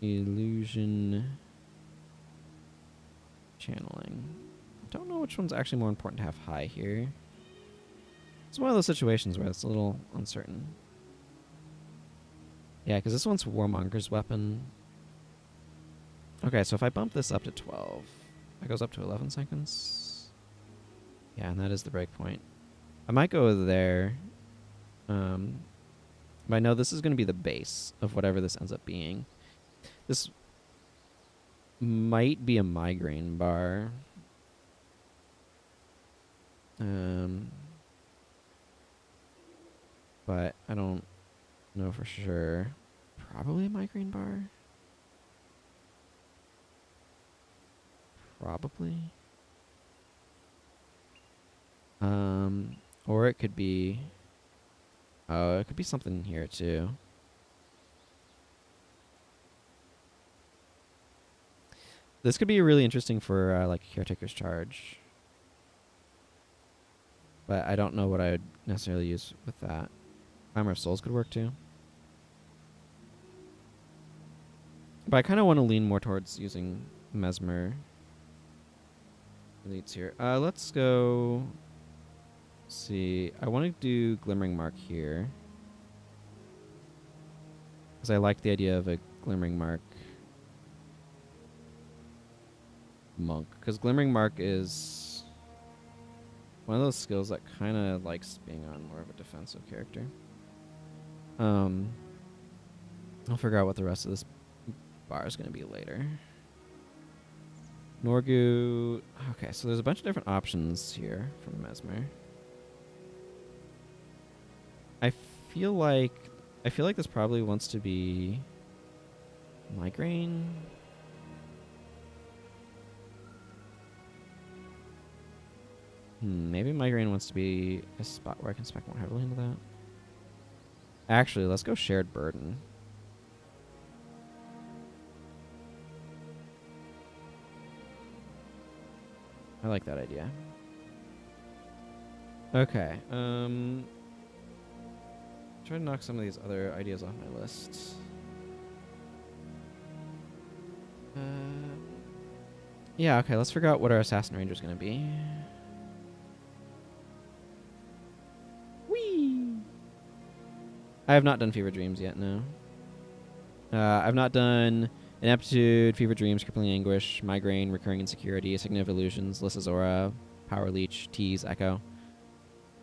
Illusion. Channeling. Don't know which one's actually more important to have high here. It's one of those situations where it's a little uncertain. Yeah, because this one's Warmonger's weapon. Okay, so if I bump this up to 12, that goes up to 11 seconds. Yeah, and that is the breakpoint. I might go there. But I know this is going to be the base of whatever this ends up being. This might be a migraine bar. But I don't know for sure. Probably a migraine bar. Probably. Or it could be... Oh, it could be something here too. This could be really interesting for like Caretaker's Charge. But I don't know what I would necessarily use with that. Climber of Souls could work too. But I kind of want to lean more towards using Mesmer elites here. Let's go... see. I want to do Glimmering Mark here. Because I like the idea of a Glimmering Mark monk. Because Glimmering Mark is one of those skills that kind of likes being on more of a defensive character. I'll figure out what the rest of this bar is going to be later. Norgu. Okay, so there's a bunch of different options here from Mesmer. I feel like this probably wants to be migraine. Maybe migraine wants to be a spot where I can spec more heavily into that. Actually, let's go shared burden. I like that idea. Okay. Try to knock some of these other ideas off my list. Yeah, okay, let's figure out what our Assassin Ranger is going to be. Whee! I have not done Fever Dreams yet, no. I've not done Ineptitude, Fever Dreams, Crippling Anguish, Migraine, Recurring Insecurity, Signet of Illusions, Lyssa's Aura, Power Leech, Tease, Echo.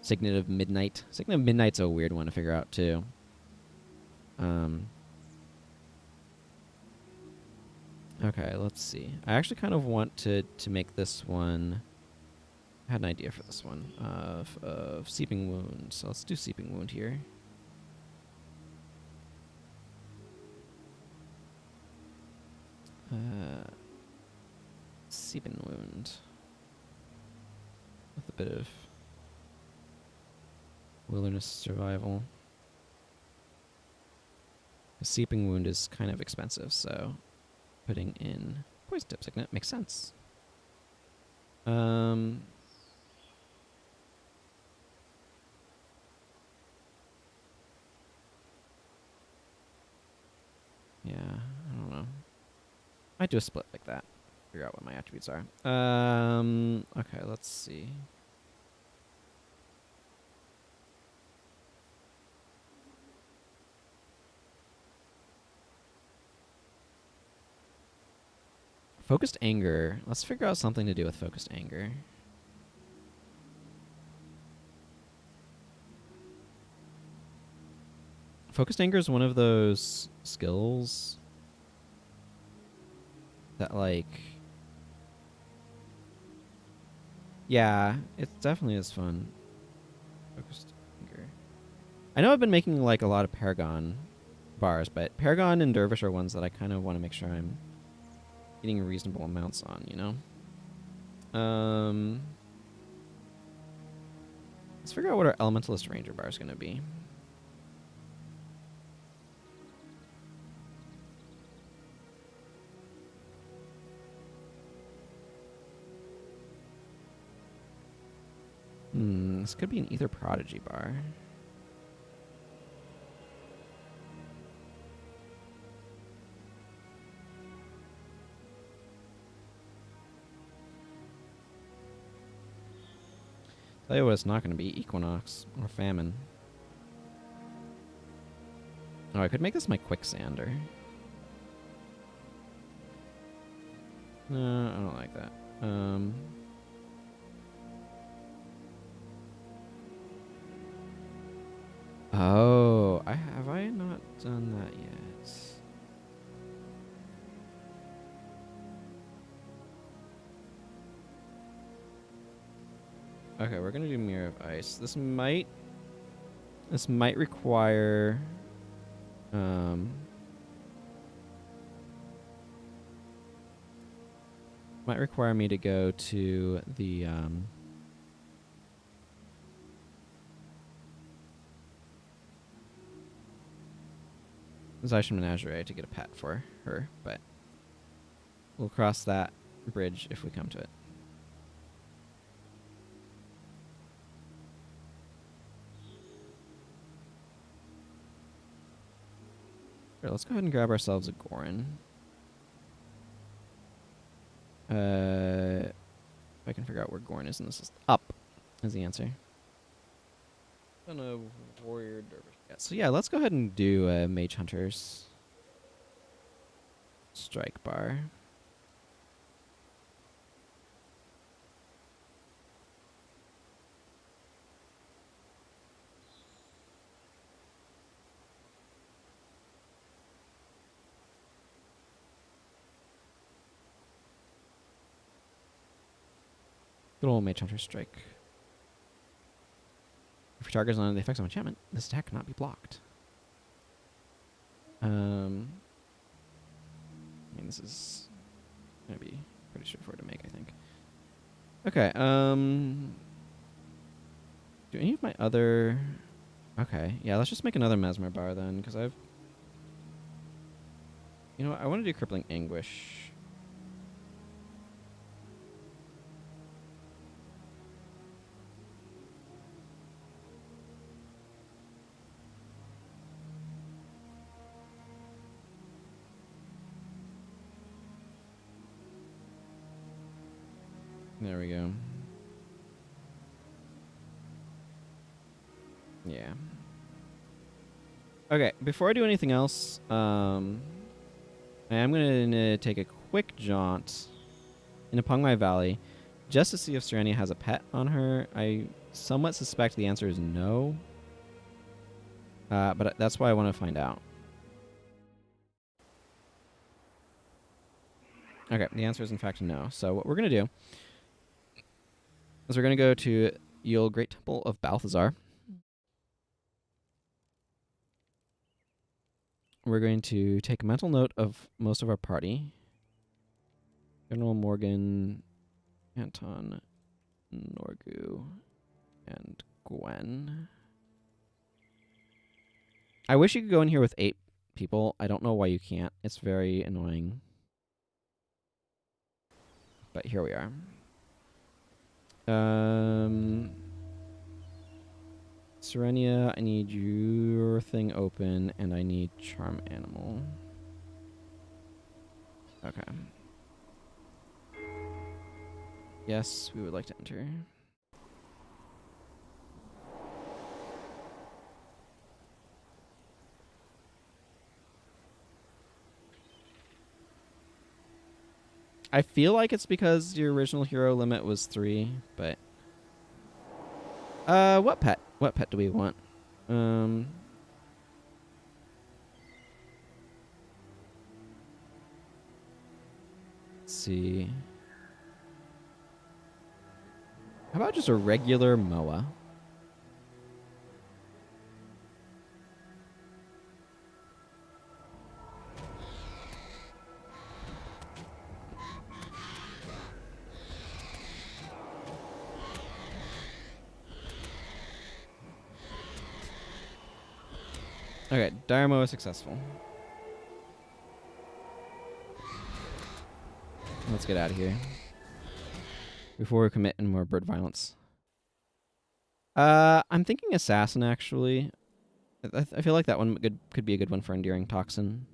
Signet of Midnight. Signet of Midnight's a weird one to figure out, too. Okay, let's see. I actually kind of want to make this one... I had an idea for this one of Seeping Wound. So let's do Seeping Wound here. Seeping Wound. With a bit of Wilderness survival. A seeping wound is kind of expensive, so putting in poison tip signet makes sense. Yeah, I don't know. Might do a split like that. Figure out what my attributes are. Okay, let's see. Focused anger. Let's figure out something to do with focused anger. Focused anger is one of those skills that, like, yeah, it definitely is fun. Focused anger. I know I've been making like a lot of Paragon bars, but Paragon and Dervish are ones that I kind of want to make sure I'm getting reasonable amounts on, you know? Let's figure out what our Elementalist Ranger bar is going to be. This could be an Ether Prodigy bar. Tell you what, it's not going to be Equinox or Famine. Oh, I could make this my Quicksander. No, I don't like that. Oh, have I not done that yet? Okay, we're gonna do Mirror of Ice. This might require might require me to go to the Zaisha Menagerie to get a pet for her, but we'll cross that bridge if we come to it. Sure, let's go ahead and grab ourselves a Gorin. If I can figure out where Gorin is in this list. Up is the answer. On a warrior dervish. Yeah, so yeah, let's go ahead and do Mage Hunter's strike bar. Good old Mage Hunter strike. If your target is under the effects of enchantment, this attack cannot be blocked. I mean, this is gonna be pretty straightforward to make, I think. Okay, do any of my other... Okay, yeah, let's just make another Mesmer bar then, because I've... You know what, I want to do Crippling Anguish. There we go. Yeah. Okay, before I do anything else, I am going to take a quick jaunt into Pengmai Valley just to see if Serenia has a pet on her. I somewhat suspect the answer is no, but that's why I want to find out. Okay, the answer is in fact no. So what we're going to do is we're going to go to Yule Great Temple of Balthazar. We're going to take a mental note of most of our party. General Morgan, Anton, Norgu, and Gwen. I wish you could go in here with 8 people. I don't know why you can't. It's very annoying. But here we are. Serenia, I need your thing open, and I need Charm Animal. Okay. Yes, we would like to enter. I feel like it's because your original hero limit was 3, but what pet? What pet do we want? Let's see. How about just a regular Moa? Okay, Dire Moa successful. Let's get out of here before we commit any more bird violence. I'm thinking Assassin, actually. I feel like that one could be a good one for Enduring Toxin.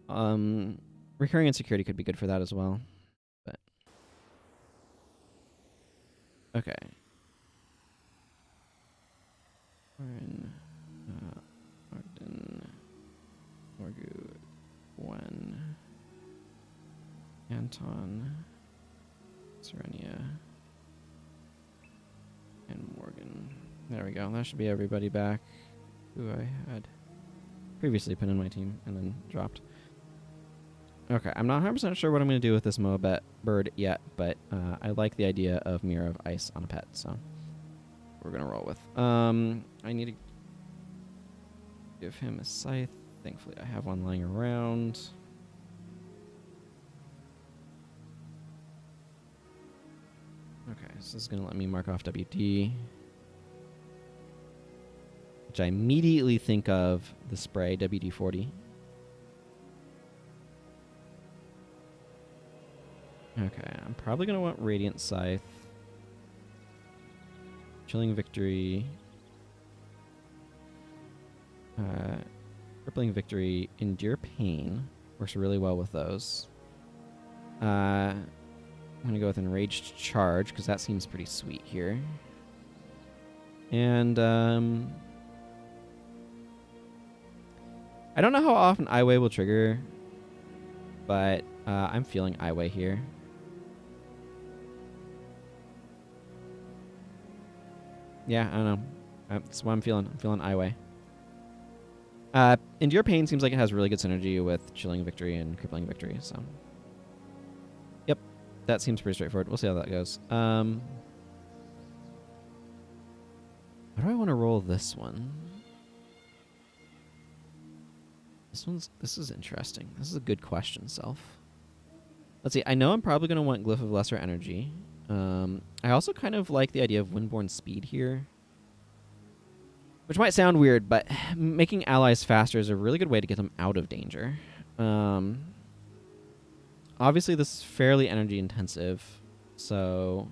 Recurring Insecurity could be good for that as well. But okay. Warren, Ogden, Morgu, Gwen, Anton, Serenia, and Morgan. There we go. That should be everybody back who I had previously put in my team and then dropped. Okay, I'm not 100% sure what I'm going to do with this Moabet bird yet, but I like the idea of Mirror of Ice on a pet, so we're going to roll with. I need to give him a scythe. Thankfully, I have one lying around. Okay, so this is going to let me mark off WD, which I immediately think of the spray, WD-40. Okay, I'm probably going to want Radiant Scythe, Chilling Victory, Crippling Victory, Endure Pain. Works really well with those. I'm going to go with Enraged Charge, because that seems pretty sweet here. And, I don't know how often Iway will trigger, but I'm feeling Iway here. Yeah, I don't know. That's what I'm feeling. I'm feeling Iway. Endure Pain seems like it has really good synergy with Chilling Victory and Crippling Victory, so. Yep, that seems pretty straightforward. We'll see how that goes. How do I want to roll this one? This is interesting. This is a good question, Self. Let's see. I know I'm probably going to want Glyph of Lesser Energy. I also kind of like the idea of Windborne Speed here. Which might sound weird, but making allies faster is a really good way to get them out of danger. Obviously, this is fairly energy intensive, so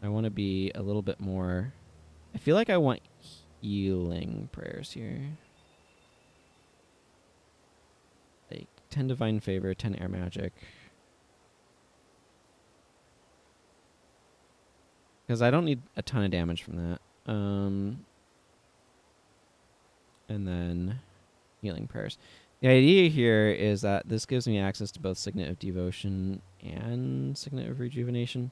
I want to be a little bit more... I feel like I want healing prayers here. Like 10 Divine Favor, 10 Air Magic. Because I don't need a ton of damage from that. And then healing prayers. The idea here is that this gives me access to both Signet of Devotion and Signet of Rejuvenation,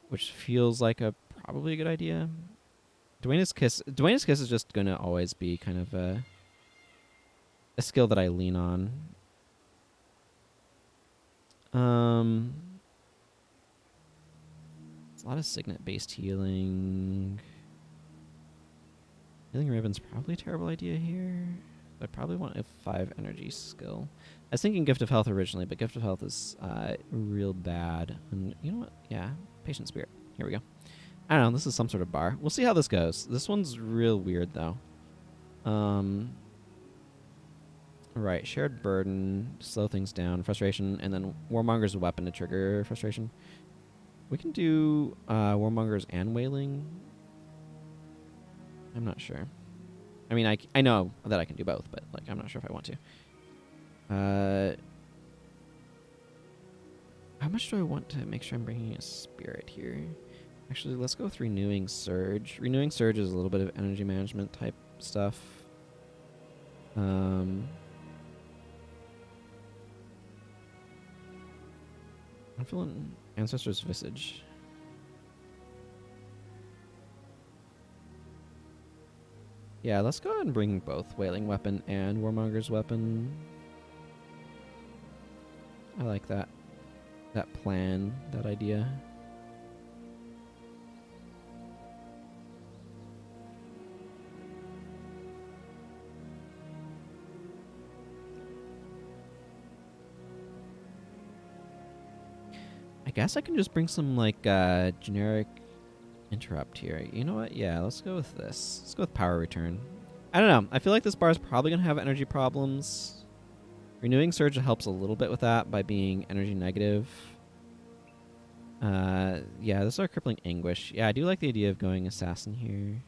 which feels like probably a good idea. Duena's Kiss is just going to always be kind of a skill that I lean on. It's a lot of Signet-based healing. Healing Ribbon's probably a terrible idea here. I probably want a 5 energy skill. I was thinking Gift of Health originally, but Gift of Health is real bad. And you know what? Yeah, Patient Spirit. Here we go. I don't know. This is some sort of bar. We'll see how this goes. This one's real weird, though. Right. Shared burden. Slow things down. Frustration. And then Warmonger's weapon to trigger frustration. We can do Warmongers and Wailing. I'm not sure. I mean, I know that I can do both, but like I'm not sure if I want to. How much do I want to make sure I'm bringing a spirit here? Actually, let's go with Renewing Surge. Renewing Surge is a little bit of energy management type stuff. I'm feeling Ancestor's Visage. Yeah, let's go ahead and bring both Wailing Weapon and Warmonger's Weapon. I like that. That plan, that idea. I guess I can just bring some like generic interrupt here. You know what? Yeah, let's go with this. Let's go with Power Return. I don't know. I feel like this bar is probably going to have energy problems. Renewing Surge helps a little bit with that by being energy negative. Yeah, this is our Crippling Anguish. Yeah, I do like the idea of going Assassin here.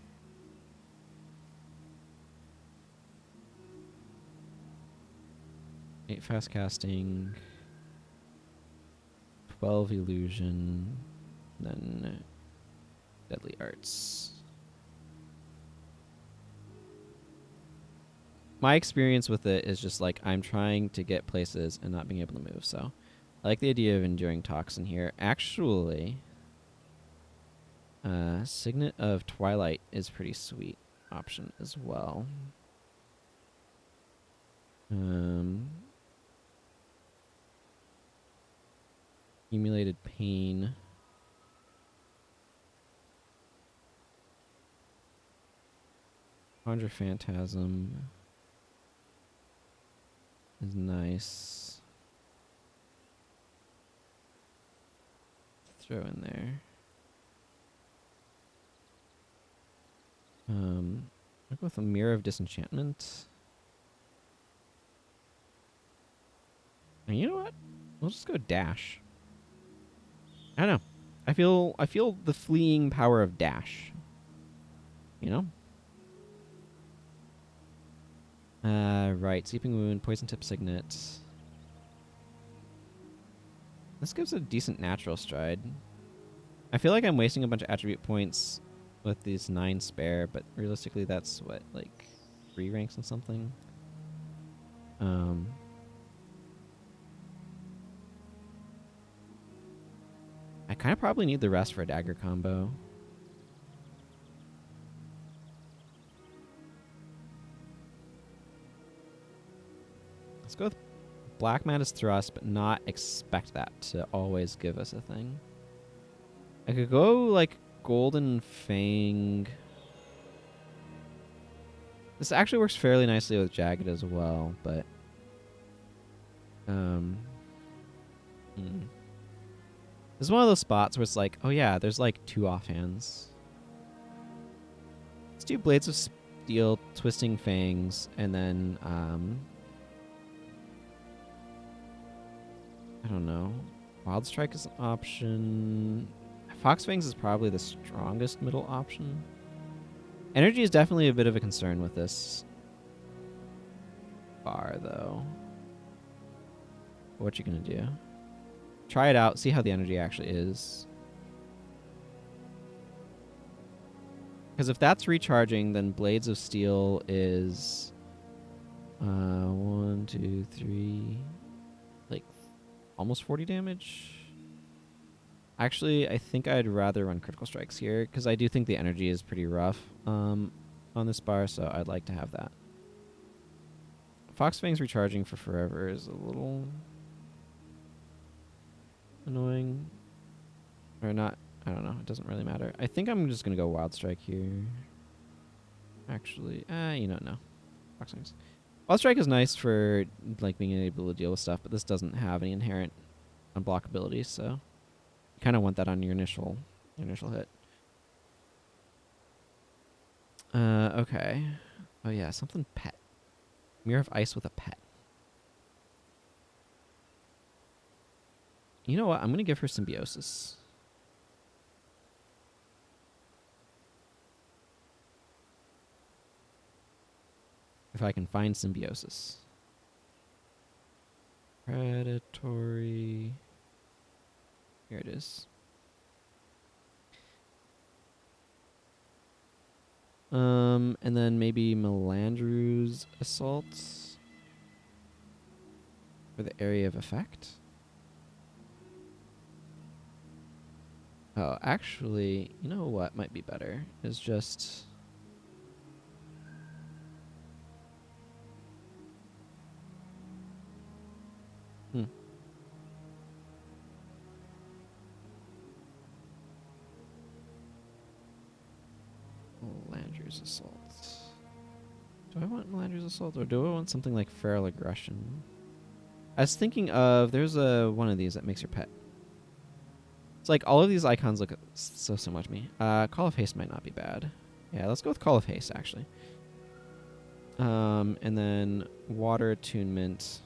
Eight fast casting. 12 illusion. Then Deadly Arts. My experience with it is just like I'm trying to get places and not being able to move, so I like the idea of Enduring Toxin here. Actually, Signet of Twilight is a pretty sweet option as well. Accumulated Pain. Conjure Phantasm is nice. Throw in there. I'll go with a Mirror of Disenchantment. And you know what? We'll just go Dash. I don't know. I feel the fleeing power of Dash. You know? Right. Seeping Wound, Poison Tip Signet. This gives a decent natural stride. I feel like I'm wasting a bunch of attribute points with these 9 spare, but realistically that's what, like 3 ranks and something. I kind of probably need the rest for a dagger combo. Let's go with Black Mantis Thrust, but not expect that to always give us a thing. I could go like Golden Fang. This actually works fairly nicely with Jagged as well, but this is one of those spots where it's like, oh yeah, there's like 2 offhands. Let's do Blades of Steel, Twisting Fangs, and then I don't know. Wild Strike is an option. Fox Fangs is probably the strongest middle option. Energy is definitely a bit of a concern with this bar, though. What you gonna do? Try it out, see how the energy actually is. Because if that's recharging, then Blades of Steel is 1, 2, 3, like almost 40 damage. Actually, I think I'd rather run Critical Strikes here because I do think the energy is pretty rough on this bar, so I'd like to have that. Fox Fang's recharging for forever is a little annoying. Or not, I don't know, it doesn't really matter. I think I'm just going to go Wild Strike here. Actually, you know, no. Fox Fangs. Wild Strike is nice for like being able to deal with stuff, but this doesn't have any inherent unblockability, so you kind of want that on your initial hit. Okay. Oh yeah, something pet. Mirror of Ice with a pet. You know what? I'm gonna give her Symbiosis. If I can find Symbiosis. Predatory. Here it is. And then maybe Melandru's Assault for the area of effect. Oh, actually, you know what might be better is just Melandru's Assault. Do I want Melandru's Assault or do I want something like Feral Aggression? I was thinking of there's one of these that makes your pet. It's like all of these icons look so similar to me. Call of Haste might not be bad. Yeah, let's go with Call of Haste actually. And then Water Attunement.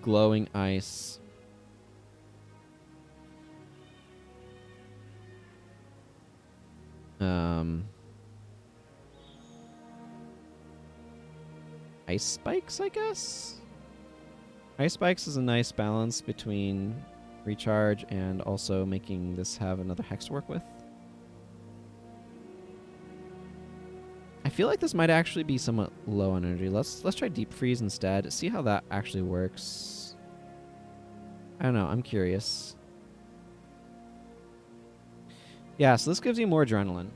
Glowing Ice. Ice Spikes, I guess? Ice Spikes is a nice balance between recharge and also making this have another hex to work with. I feel like this might actually be somewhat low on energy. Let's try Deep Freeze instead. See how that actually works. I don't know. I'm curious. Yeah, so this gives you more adrenaline.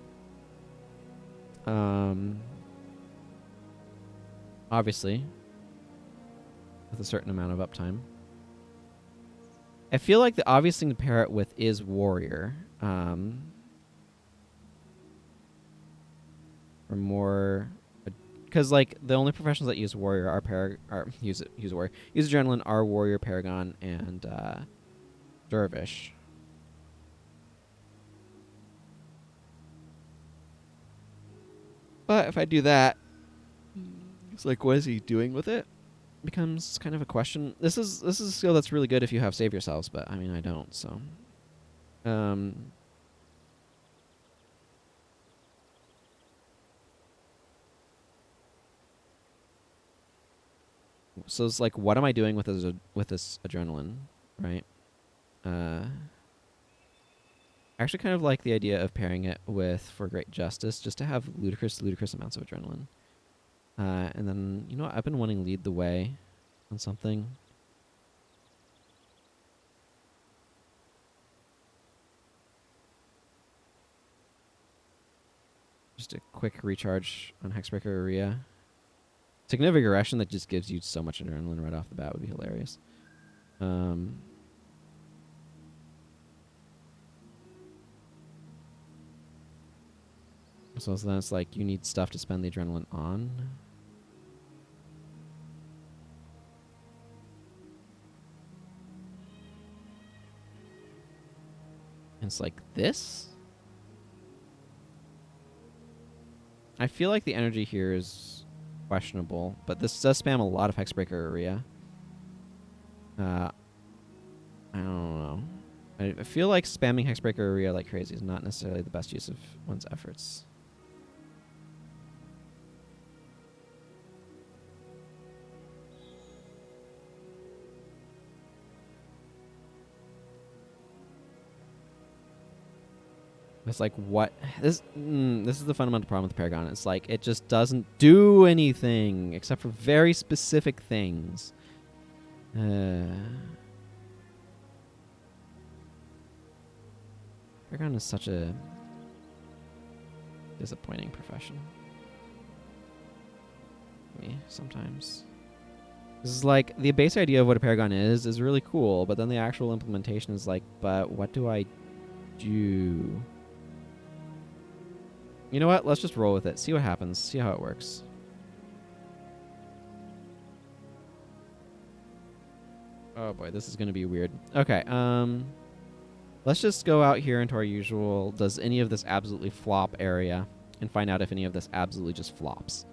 Obviously, with a certain amount of uptime. I feel like the obvious thing to pair it with is Warrior. Or more, because like the only professionals that use Warrior use Warrior, use Adrenaline are Warrior, Paragon, and Dervish. But if I do that, it's like, what is he doing with it? Becomes kind of a question. This is a skill that's really good if you have Save Yourselves, but I mean I don't, so. So it's like, what am I doing with this adrenaline, right? I actually kind of like the idea of pairing it with For Great Justice, just to have ludicrous amounts of adrenaline. And then, you know what? I've been wanting Lead the Way on something. Just a quick recharge on Hexbreaker Area. Significant Aggression that just gives you so much adrenaline right off the bat would be hilarious. So then it's like you need stuff to spend the adrenaline on. And it's like this? I feel like the energy here is questionable, but this does spam a lot of Hexbreaker Area. I don't know. I feel like spamming Hexbreaker Area like crazy is not necessarily the best use of one's efforts. It's like, what? This is the fundamental problem with Paragon. It's like, it just doesn't do anything except for very specific things. Paragon is such a disappointing profession. Me, sometimes. This is like, the base idea of what a Paragon is really cool, but then the actual implementation is like, but what do I do? You know what? Let's just roll with it. See what happens. See how it works. Oh boy, this is going to be weird. Okay, let's just go out here into our usual does any of this absolutely flop area and find out if any of this absolutely just flops.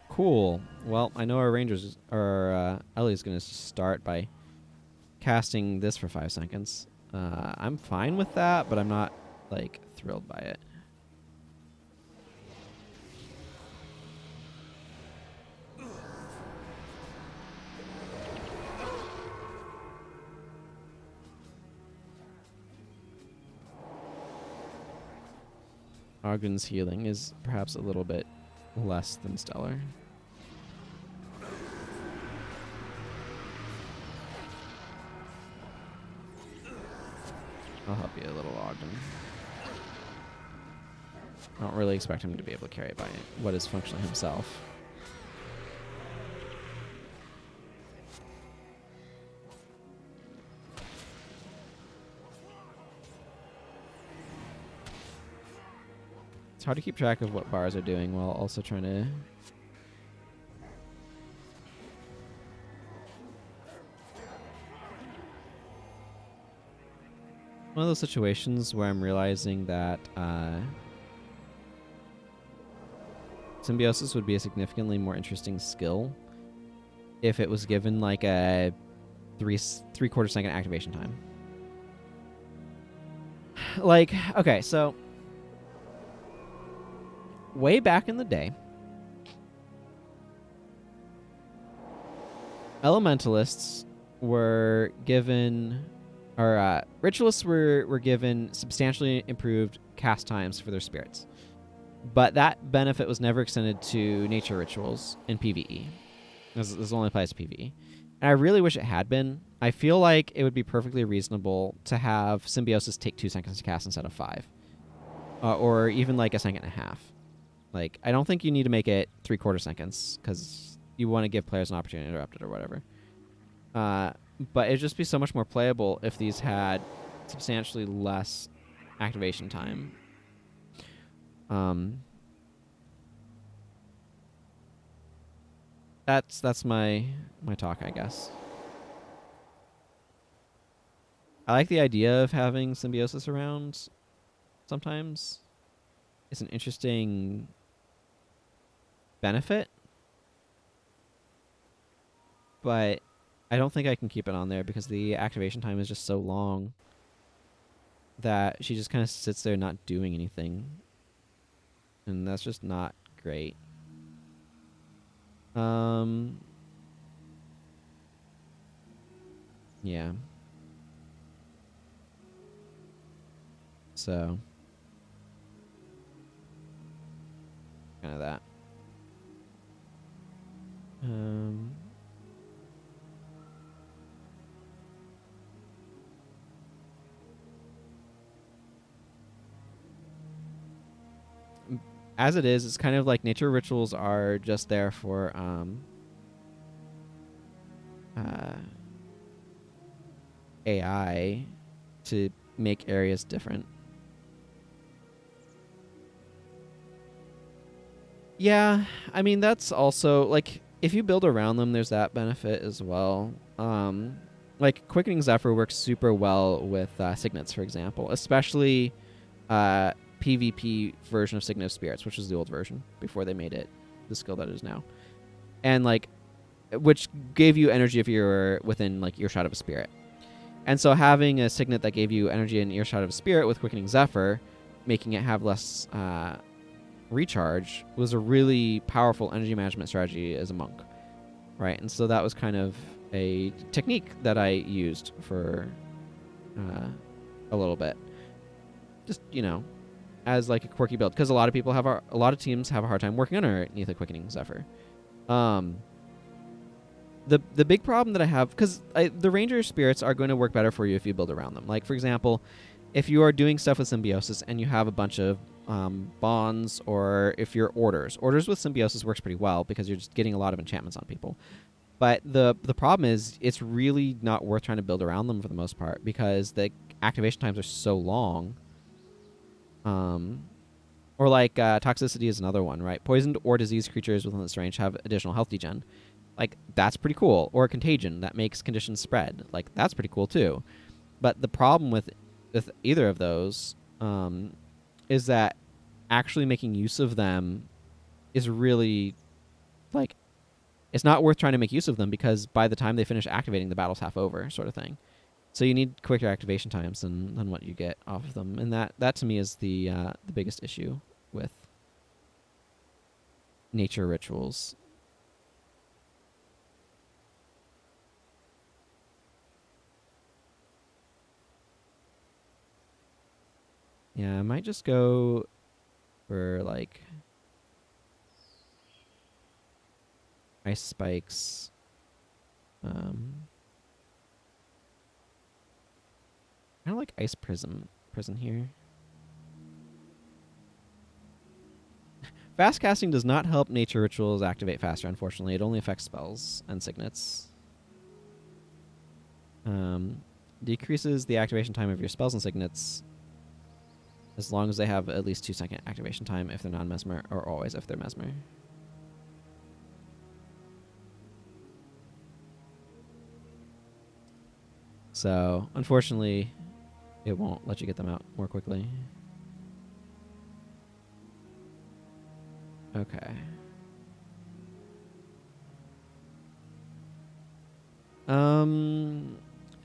Cool. Well, I know our Rangers, or Ellie's going to start by casting this for 5 seconds. I'm fine with that, but I'm not, like, thrilled by it. Ogden's healing is perhaps a little bit less than stellar. I'll help you a little, Ogden. I don't really expect him to be able to carry it by what is functionally himself. It's hard to keep track of what bars are doing while also trying to... One of those situations where I'm realizing that Symbiosis would be a significantly more interesting skill if it was given like a three-quarter second activation time. Like, okay, so way back in the day, elementalists were given, or ritualists were given substantially improved cast times for their spirits. But that benefit was never extended to nature rituals in PvE. This only applies to PvE. And I really wish it had been. I feel like it would be perfectly reasonable to have Symbiosis take 2 seconds to cast instead of 5. Or even like a second and a half. Like, I don't think you need to make it 3/4 seconds, because you want to give players an opportunity to interrupt it or whatever. But it'd just be so much more playable if these had substantially less activation time. That's my talk, I guess. I like the idea of having Symbiosis around sometimes. It's an interesting benefit, but I don't think I can keep it on there because the activation time is just so long that she just kind of sits there not doing anything. And that's just not great. Yeah. So, kind of that. As it is, it's kind of like nature rituals are just there for AI to make areas different. Yeah, I mean, that's also, like, if you build around them, there's that benefit as well. Like, Quickening Zephyr works super well with Signets, for example, especially PvP version of Signet of Spirits, which was the old version before they made it the skill that it is now. And, like, which gave you energy if you were within, like, earshot of a spirit. And so having a Signet that gave you energy in earshot of a spirit with Quickening Zephyr, making it have less recharge, was a really powerful energy management strategy as a monk, right? And so that was kind of a technique that I used for a little bit, just, you know, as like a quirky build, because a lot of people have a lot of teams have a hard time working underneath a Quickening Zephyr. The big problem that I have, because the Ranger spirits are going to work better for you if you build around them. Like, for example, if you are doing stuff with Symbiosis and you have a bunch of bonds, or if you're orders with Symbiosis works pretty well because you're just getting a lot of enchantments on people. But the problem is it's really not worth trying to build around them for the most part because the activation times are so long. Or like toxicity is another one, right? Poisoned or diseased creatures within this range have additional health degen. Like, that's pretty cool. Or contagion that makes conditions spread. Like, that's pretty cool too. But the problem with either of those is that actually making use of them is really, like, it's not worth trying to make use of them because by the time they finish activating, the battle's half over, sort of thing. So you need quicker activation times than what you get off of them, and that to me is the biggest issue with nature rituals. Yeah, I might just go for like ice spikes. I like ice prison here. Fast casting does not help nature rituals activate faster, unfortunately. It only affects spells and signets. Decreases the activation time of your spells and signets as long as they have at least 2-second activation time if they're non-mesmer, or always if they're mesmer. So, unfortunately, it won't let you get them out more quickly. Okay.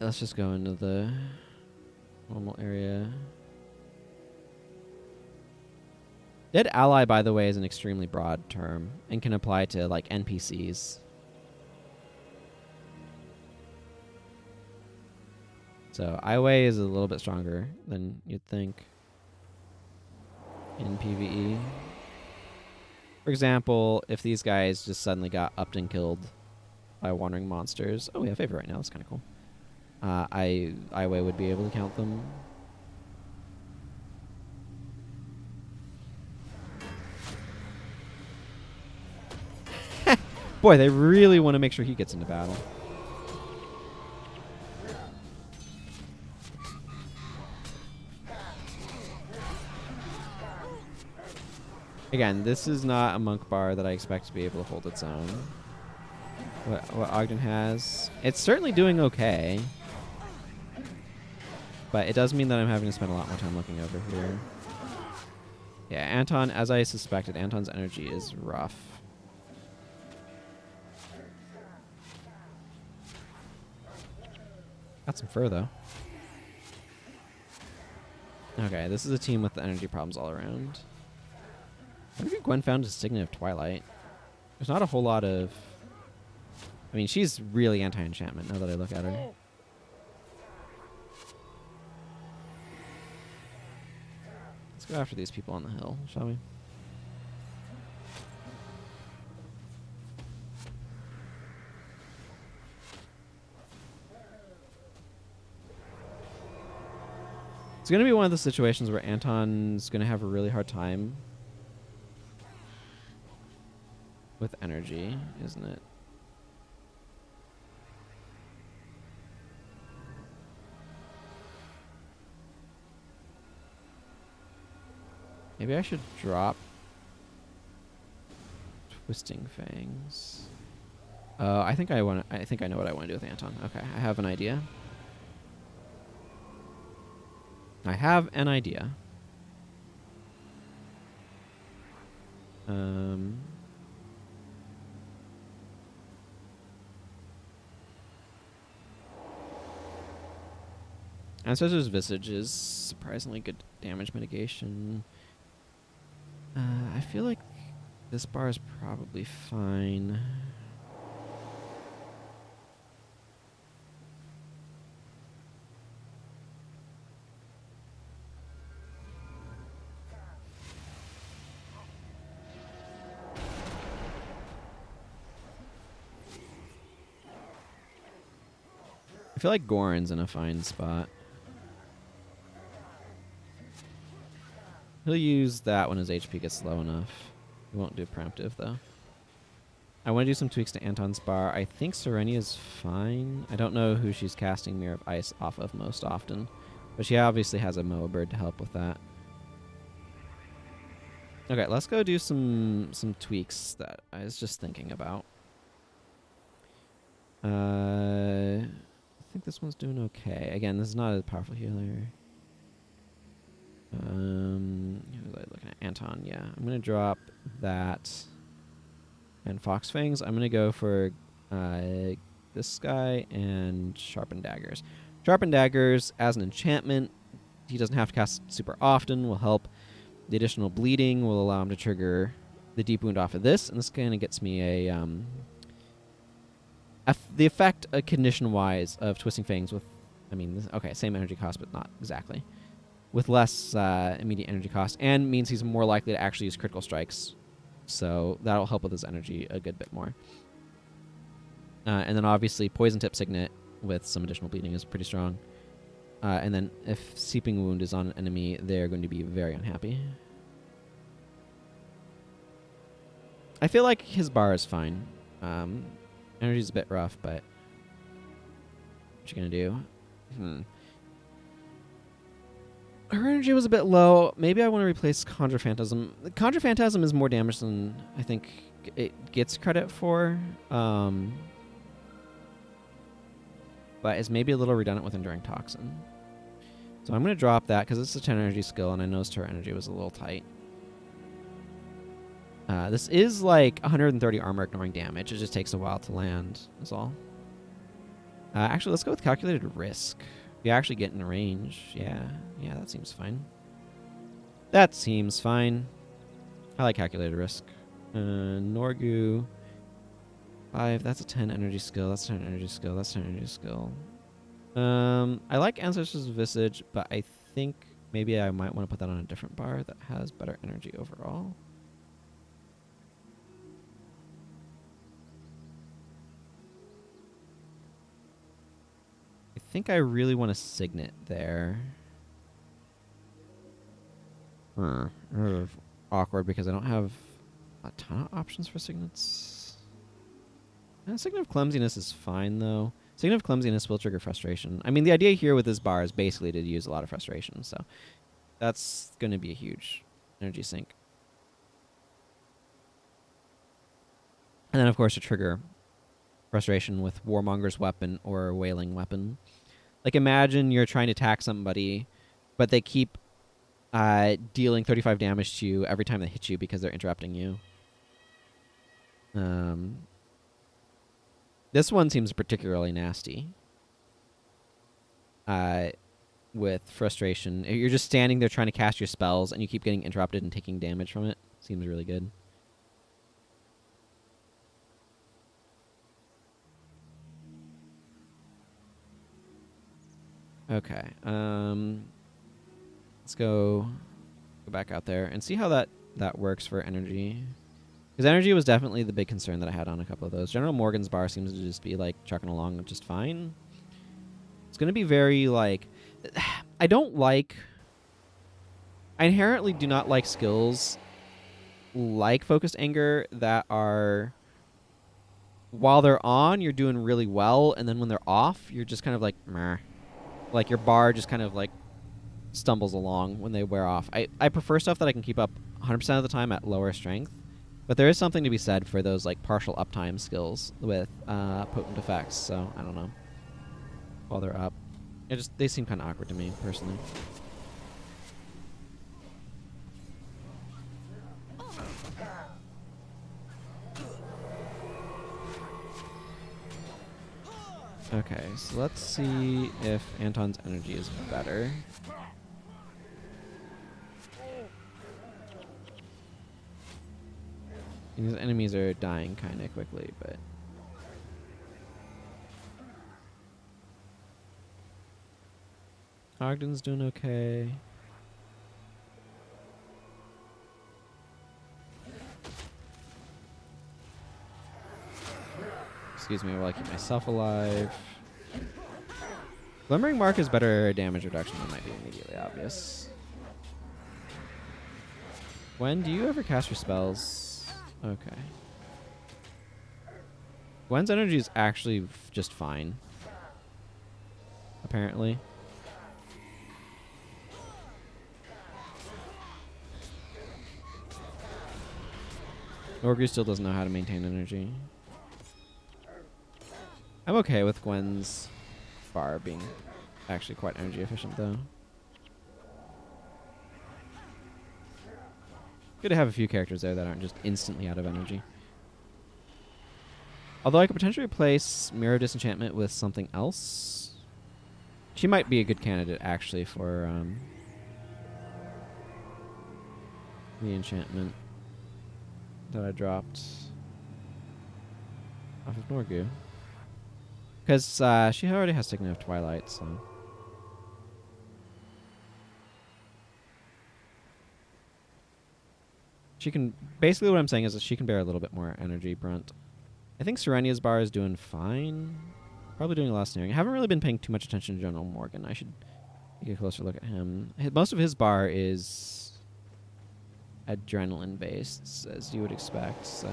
Let's just go into the normal area. Dead ally, by the way, is an extremely broad term and can apply to like NPCs. So Iway is a little bit stronger than you'd think in PvE. For example, if these guys just suddenly got upped and killed by wandering monsters. Oh, we have favor right now. That's kind of cool. Iway would be able to count them. Boy, they really want to make sure he gets into battle. Again, this is not a monk bar that I expect to be able to hold its own. What Ogden has, it's certainly doing okay. But it does mean that I'm having to spend a lot more time looking over here. Yeah, Anton, as I suspected, Anton's energy is rough. Got some fur, though. Okay, this is a team with energy problems all around. I wonder if Gwen found his Signet of Twilight. There's not a whole lot of... I mean, she's really anti-enchantment now that I look at her. Let's go after these people on the hill, shall we? It's going to be one of the situations where Anton's going to have a really hard time with energy, isn't it? Maybe I should drop Twisting Fangs. I think I know what I want to do with Anton. Okay, I have an idea. Ancestor's Visage is surprisingly good damage mitigation. I feel like this bar is probably fine. I feel like Goran's in a fine spot. He'll use that when his HP gets low enough. He won't do preemptive, though. I want to do some tweaks to Anton's bar. I think Serenia's fine. I don't know who she's casting Mirror of Ice off of most often. But she obviously has a Moa Bird to help with that. Okay, let's go do some tweaks that I was just thinking about. I think this one's doing okay. Again, this is not a powerful healer. Who was I looking at? Anton, yeah. I'm going to drop that and Fox Fangs. I'm going to go for this guy and Sharpened Daggers. Sharpened Daggers, as an enchantment, he doesn't have to cast super often, will help. The additional bleeding will allow him to trigger the deep wound off of this, and this kind of gets me the effect condition-wise of Twisting Fangs with, I mean, okay, same energy cost, but not exactly. With less immediate energy cost, and means he's more likely to actually use critical strikes. So that'll help with his energy a good bit more. And then obviously Poison Tip Signet with some additional bleeding is pretty strong. And then if Seeping Wound is on an enemy, they're going to be very unhappy. I feel like his bar is fine. Energy's a bit rough, but what you gonna do? Her energy was a bit low. Maybe I want to replace Conjure Phantasm. Conjure Phantasm is more damage than I think it gets credit for. But is maybe a little redundant with Enduring Toxin. So I'm going to drop that because it's a 10 energy skill, and I noticed her energy was a little tight. This is like 130 armor ignoring damage. It just takes a while to land, is all. Actually, let's go with Calculated Risk. You actually get in range. Yeah, that seems fine. That seems fine. I like Calculated Risk. Norgu. 5, that's a 10 energy skill. That's a 10 energy skill. That's a 10 energy skill. I like Ancestor's Visage, but I think maybe I might want to put that on a different bar that has better energy overall. I think I really want a Signet there. Awkward because I don't have a ton of options for Signets. Signet of Clumsiness is fine, though. Signet of Clumsiness will trigger Frustration. I mean, the idea here with this bar is basically to use a lot of Frustration, so that's going to be a huge energy sink. And then, of course, to trigger Frustration with Warmonger's Weapon or Wailing Weapon. Like, imagine you're trying to attack somebody, but they keep dealing 35 damage to you every time they hit you because they're interrupting you. This one seems particularly nasty. With Frustration. You're just standing there trying to cast your spells, and you keep getting interrupted and taking damage from it. Seems really good. Okay. Let's go back out there and see how that works for energy. Because energy was definitely the big concern that I had on a couple of those. General Morgan's bar seems to just be, like, trucking along just fine. It's going to be very, like... I inherently do not like skills like Focused Anger that are... While they're on, you're doing really well, and then when they're off, you're just kind of like, meh. Like, your bar just kind of, like, stumbles along when they wear off. I prefer stuff that I can keep up 100% of the time at lower strength. But there is something to be said for those, like, partial uptime skills with potent effects, so I don't know. While they're up. They seem kind of awkward to me, personally. Okay, so let's see if Anton's energy is better. These enemies are dying kind of quickly, but... Ogden's doing okay. Excuse me while I keep myself alive. Glimmering Mark is better damage reduction than might be immediately obvious. Gwen, do you ever cast your spells? Okay. Gwen's energy is actually just fine. Apparently. Norgu still doesn't know how to maintain energy. I'm okay with Gwen's bar being actually quite energy efficient, though. Good to have a few characters there that aren't just instantly out of energy. Although I could potentially replace Mirror Disenchantment with something else. She might be a good candidate, actually, for the enchantment that I dropped off of Norgu. Because she already has taken enough Twilight, so... She can... Basically what I'm saying is that she can bear a little bit more energy brunt. I think Serenia's bar is doing fine. Probably doing a lot of snaring. I haven't really been paying too much attention to General Morgan. I should take a closer look at him. Most of his bar is adrenaline-based, as you would expect, so...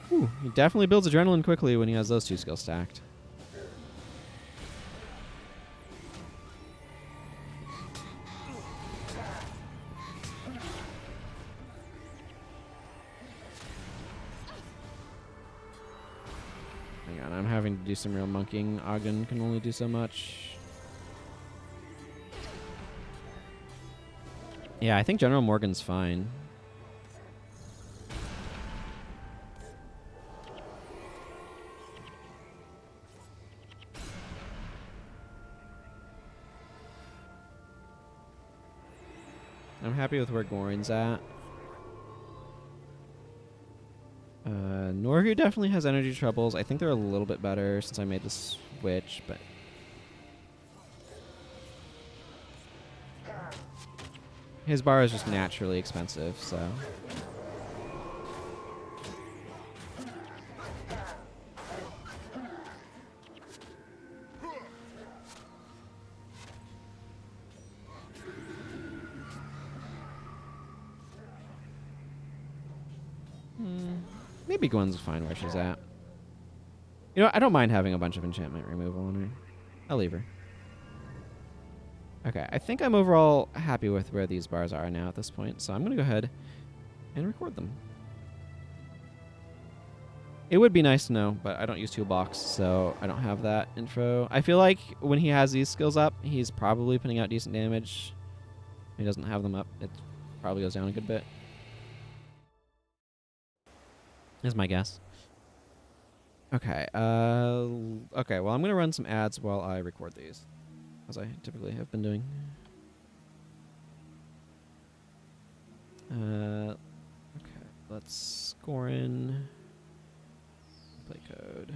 Ooh, he definitely builds adrenaline quickly when he has those two skills stacked. Hang on, I'm having to do some real monkeying. Ogden can only do so much. Yeah, I think General Morgan's fine. I'm happy with where Gorin's at. Norgu definitely has energy troubles. I think they're a little bit better since I made the switch, but... His bar is just naturally expensive, so... Maybe Gwen's fine where she's at. You know, I don't mind having a bunch of enchantment removal on her. I'll leave her. Okay, I think I'm overall happy with where these bars are now at this point, so I'm going to go ahead and record them. It would be nice to know, but I don't use Toolbox, so I don't have that info. I feel like when he has these skills up, he's probably putting out decent damage. When he doesn't have them up, it probably goes down a good bit. Is my guess. Okay. Okay. Well, I'm gonna run some ads while I record these, as I typically have been doing. Okay. Let's score in. Play code.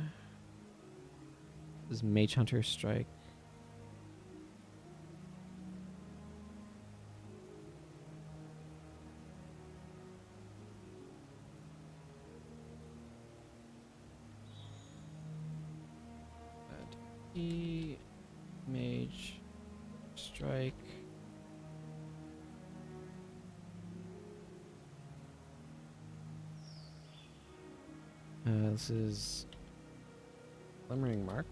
This is Mage Hunter Strike. Mage Strike. This is Glimmering Mark.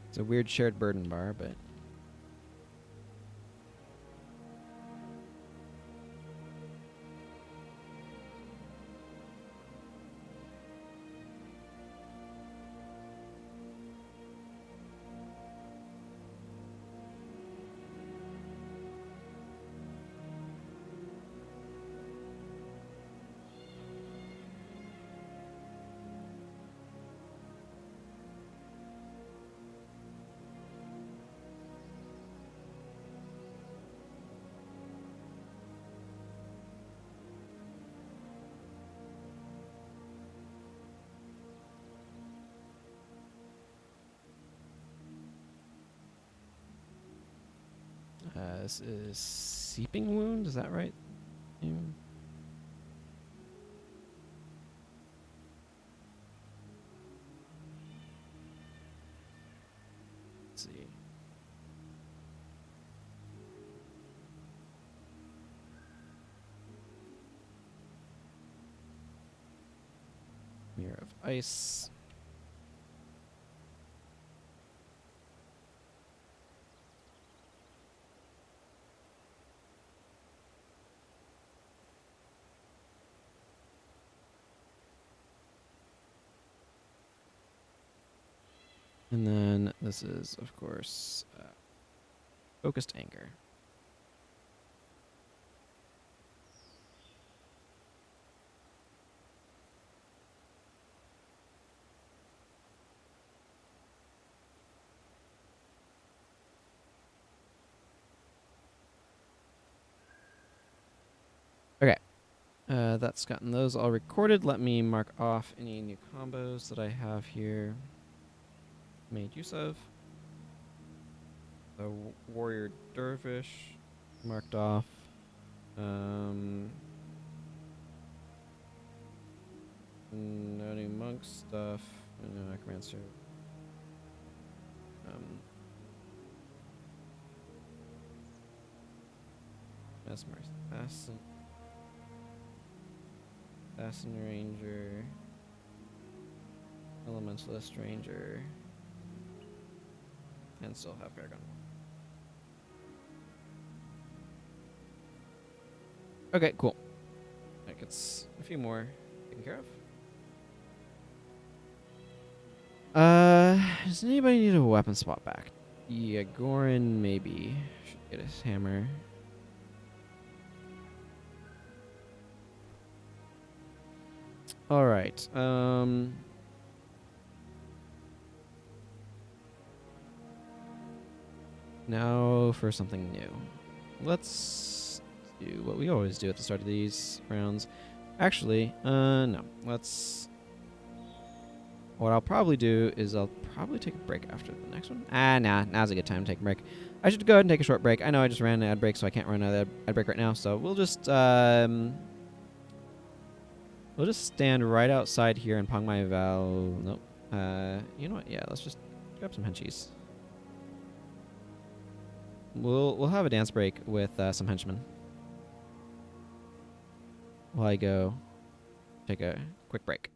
It's a weird shared burden bar, but... This is Seeping Wound, is that right? Let's see. Mirror of Ice. And then this is, of course, Focused Anger. Okay. That's gotten those all recorded. Let me mark off any new combos that I have here made use of. The Warrior Dervish marked off. No new monk stuff. No necromancer. Mesmer Assassin. Assassin Ranger. Elementalist Ranger. And still have Paragon. Okay, cool. That gets a few more taken care of. Does anybody need a weapon spot back? Yeah, Gorin maybe should get his hammer. All right. Now for something new. Let's do what we always do at the start of these rounds. Actually, no. What I'll probably do is I'll probably take a break after the next one. Nah. Now's a good time to take a break. I should go ahead and take a short break. I know I just ran an ad break, so I can't run another ad break right now. So we'll just stand right outside here and Pong My Val. Nope. You know what? Yeah, let's just grab some henchies. We'll have a dance break with some henchmen while I go take a quick break.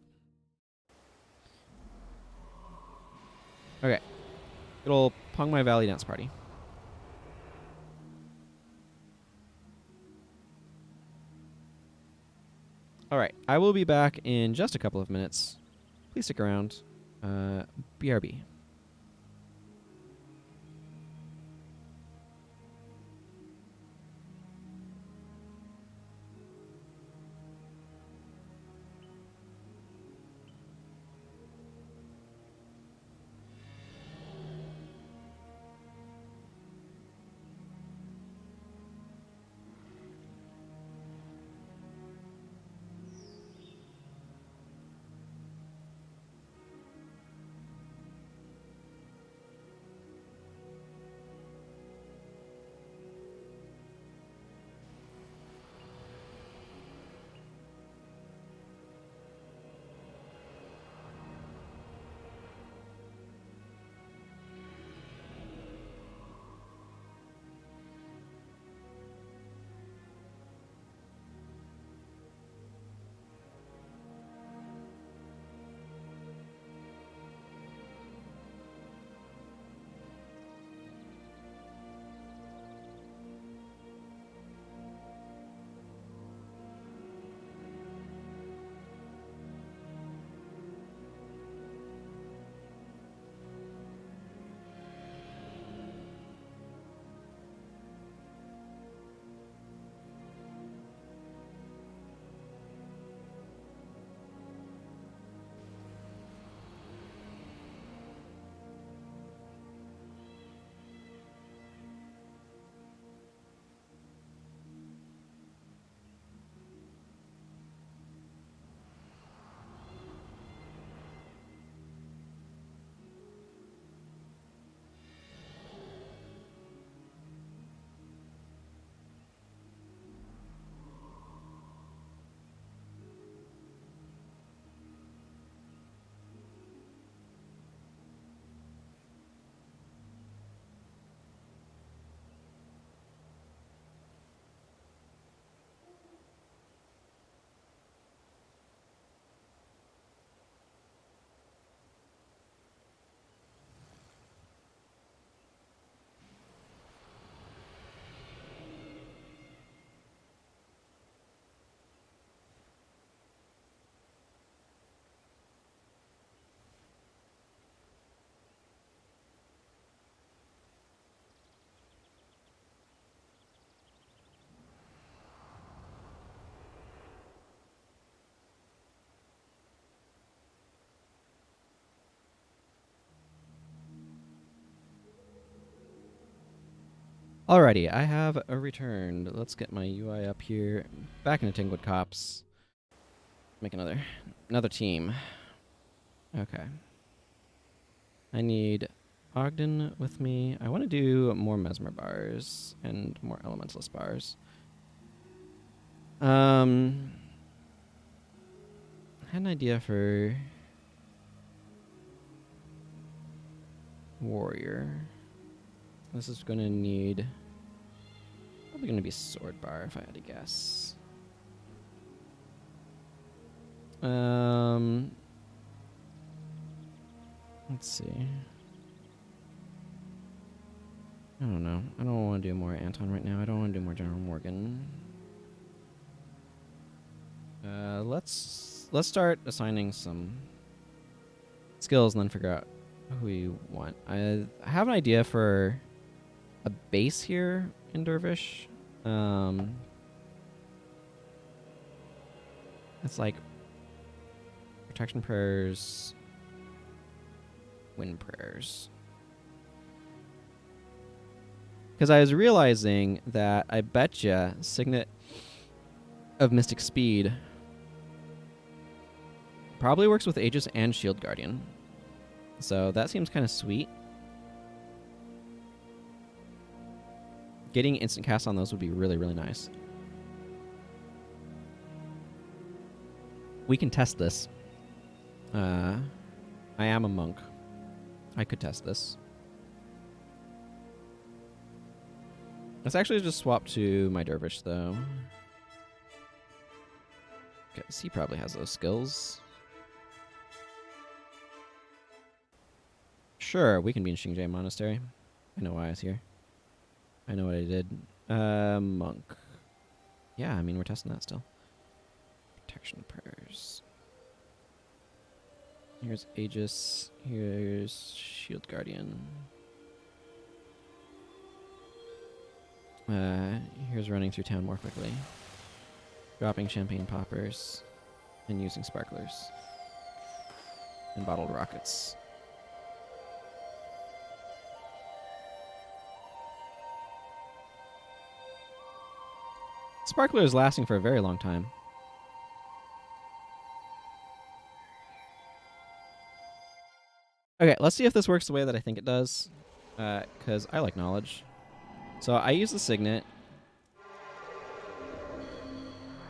Okay. Good old Pong My Valley dance party. All right. I will be back in just a couple of minutes. Please stick around. BRB. Alrighty, I have returned. Let's get my UI up here. Back into Tingwood Cops. Make another team. Okay. I need Ogden with me. I want to do more Mesmer bars and more Elementalist bars. I had an idea for Warrior. This is going to need... probably going to be Sword bar if I had to guess. Let's see. I don't know. I don't want to do more Anton right now. I don't want to do more General Morgan. Let's start assigning some skills and then figure out who we want. I have an idea for a base here in Dervish. It's like protection prayers, wind prayers. Because I was realizing that I betcha Signet of Mystic Speed probably works with Aegis and Shield Guardian. So that seems kind of sweet. Getting instant cast on those would be really, really nice. We can test this. I am a monk. I could test this. Let's actually just swap to my Dervish, though. Because he probably has those skills. Sure, we can be in Xingzhai Monastery. I know why I was here. I know what I did. Monk. Yeah, I mean, we're testing that still. Protection prayers. Here's Aegis. Here's Shield Guardian. Here's running through town more quickly. Dropping champagne poppers. And using sparklers. And bottled rockets. Sparkler is lasting for a very long time. Okay, let's see if this works the way that I think it does. Because I like knowledge. So I use the Signet.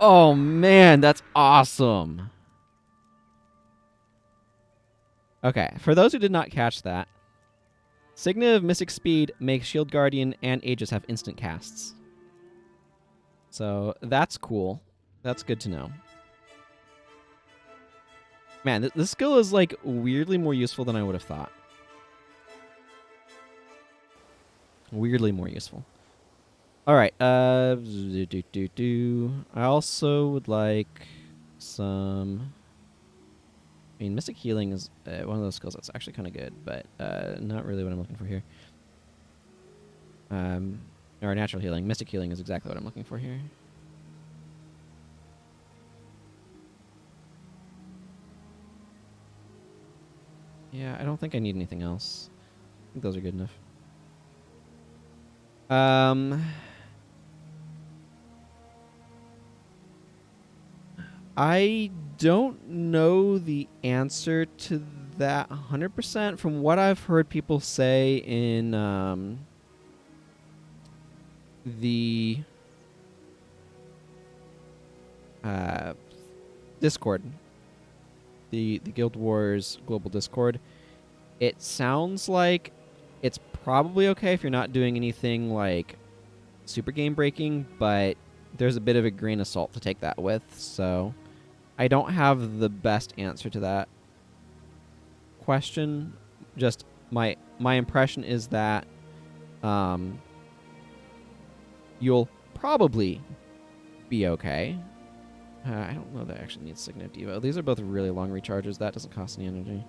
Oh man, that's awesome. Okay, for those who did not catch that, Signet of Mystic Speed makes Shield Guardian and Aegis have instant casts. So that's cool. That's good to know. Man, this skill is like weirdly more useful than I would have thought. Weirdly more useful. All right. I also would like some... I mean, Mystic Healing is one of those skills that's actually kind of good, but not really what I'm looking for here. Or Natural Healing. Mystic Healing is exactly what I'm looking for here. Yeah, I don't think I need anything else. I think those are good enough. I don't know the answer to that 100%. From what I've heard people say in the Discord, the Guild Wars Global Discord, it sounds like it's probably okay if you're not doing anything like super game breaking, but there's a bit of a grain of salt to take that with, so I don't have the best answer to that question. Just my impression is that you'll probably be okay. I don't know that I actually need Signet Devo. These are both really long recharges. That doesn't cost any energy.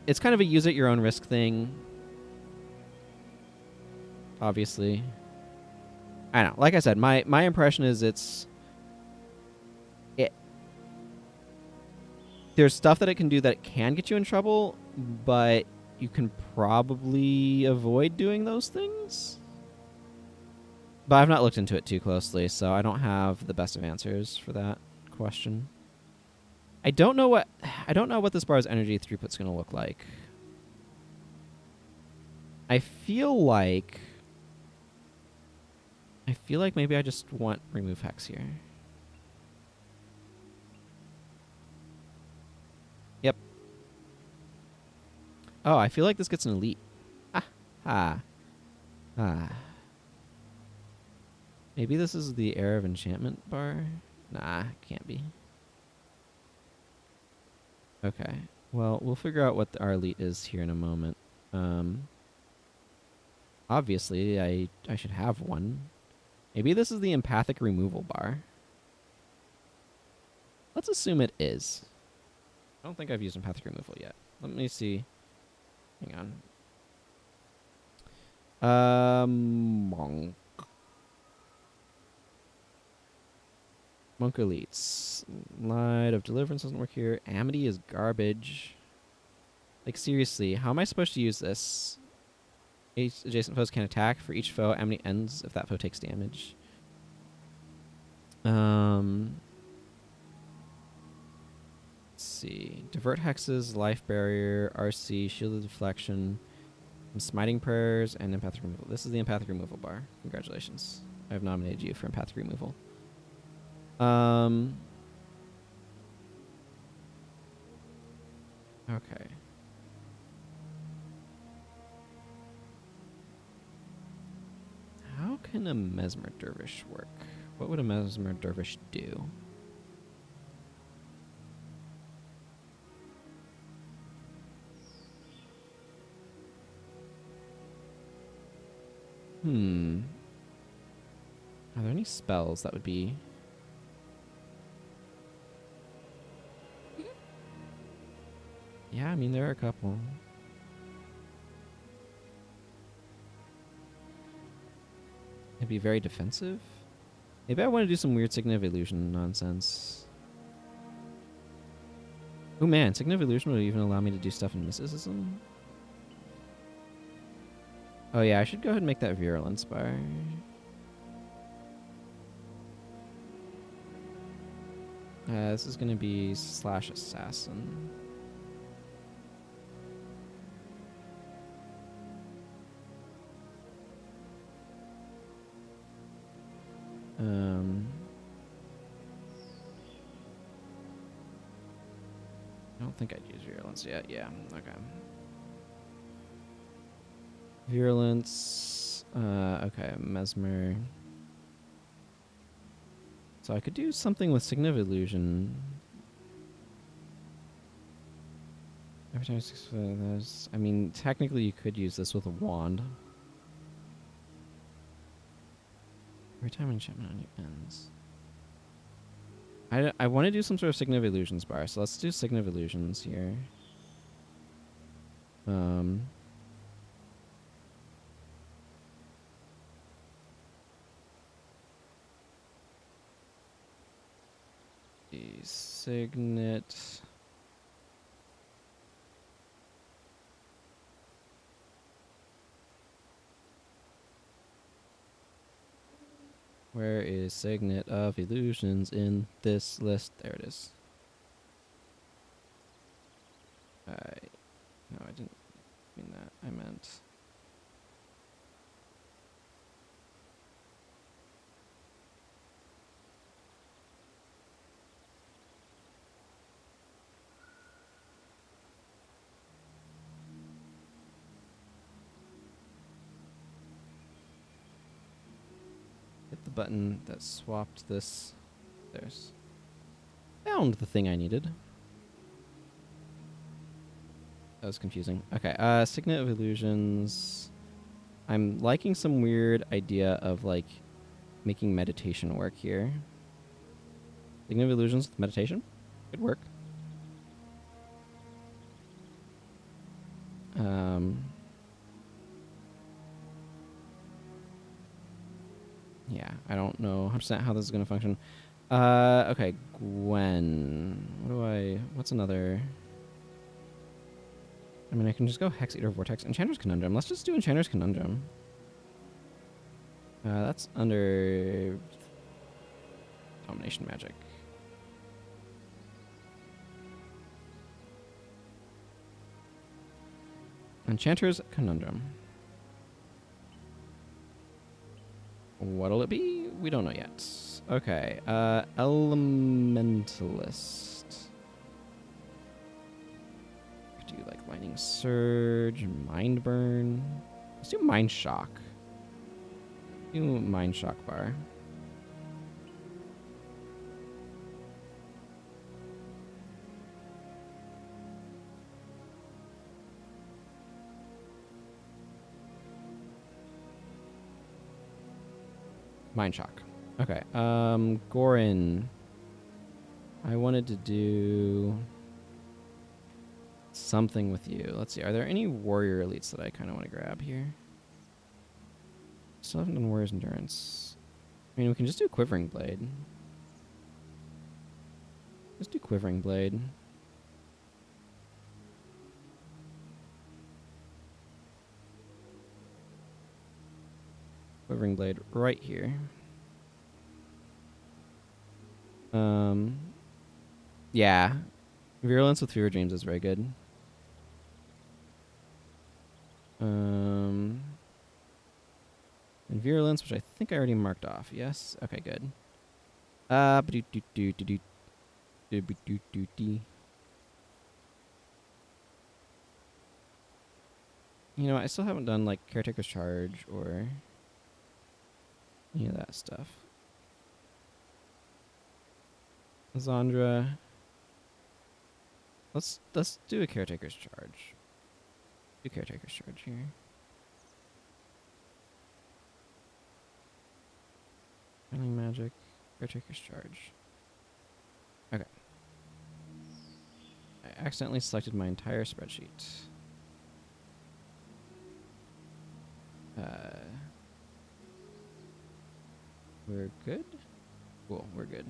It's kind of a use at your own risk thing. Obviously. I don't know. Like I said, my impression is there's stuff that it can do that can get you in trouble, but you can probably avoid doing those things. But I've not looked into it too closely, so I don't have the best of answers for that question. I don't know what this bar's energy throughput's going to look like. I feel like maybe I just want remove hex here. Yep. Oh, I feel like this gets an elite. Maybe this is the Air of Enchantment bar? Nah, can't be. Okay. Well, we'll figure out what our elite is here in a moment. Obviously, I should have one. Maybe this is the empathic removal bar. Let's assume it is. I don't think I've used empathic removal yet. Let me see. Hang on. Monk elites. Light of Deliverance doesn't work here. Amity is garbage. Like, seriously, how am I supposed to use this? Each adjacent foes can attack. For each foe, Amity ends if that foe takes damage. Let's see. Divert hexes, life barrier, RC, shield of deflection, smiting prayers, and empathic removal. This is the empathic removal bar. Congratulations. I have nominated you for empathic removal. Okay. How can a Mesmer Dervish work? What would a Mesmer Dervish do? Are there any spells that would be... Yeah, I mean, there are a couple. It'd be very defensive. Maybe I want to do some weird Signet of Illusion nonsense. Oh man, Signet of Illusion would even allow me to do stuff in Mysticism. Oh yeah, I should go ahead and make that Virulence bar. This is going to be slash assassin. I don't think I'd use Virulence yet. Yeah, okay. Virulence. Okay, Mesmer. So I could do something with Signet of Illusion. Every time there's... I mean, technically you could use this with a wand. Every time enchantment on you ends. I want to do some sort of Signet of Illusions bar, so let's do Signet of Illusions here. The Signet... Where is Signet of Illusions in this list? There it is. No, I didn't mean that. I meant... Hit the button that swapped this. There's... Found the thing I needed. That was confusing. Okay, Signet of Illusions. I'm liking some weird idea of, like, making meditation work here. Signet of Illusions with meditation? Could work. Yeah, I don't know 100% how this is going to function. Okay, Gwen. What's another... I mean, I can just go Hex Eater Vortex. Enchanter's Conundrum. Let's just do Enchanter's Conundrum. That's under Domination Magic. Enchanter's Conundrum. What'll it be? We don't know yet. Okay. Elementalist. Could do like Lightning Surge, Mind Burn. Let's do Mind Shock. Do Mind Shock Bar. Mind Shock. Okay. Gorin. I wanted to do something with you. Let's see. Are there any warrior elites that I kind of want to grab here? Still haven't done Warrior's Endurance. I mean, we can just do Quivering Blade. Let's do Quivering Blade. Quivering Blade right here. Yeah. Virulence with Fever Dreams is very good. And Virulence, which I think I already marked off. Yes? Okay, good. You know, I still haven't done, like, Caretaker's Charge or any of that stuff. Zandra. Let's do a Caretaker's Charge. Do Caretaker's Charge here. Healing Magic. Caretaker's Charge. Okay. I accidentally selected my entire spreadsheet. We're good? Cool, we're good.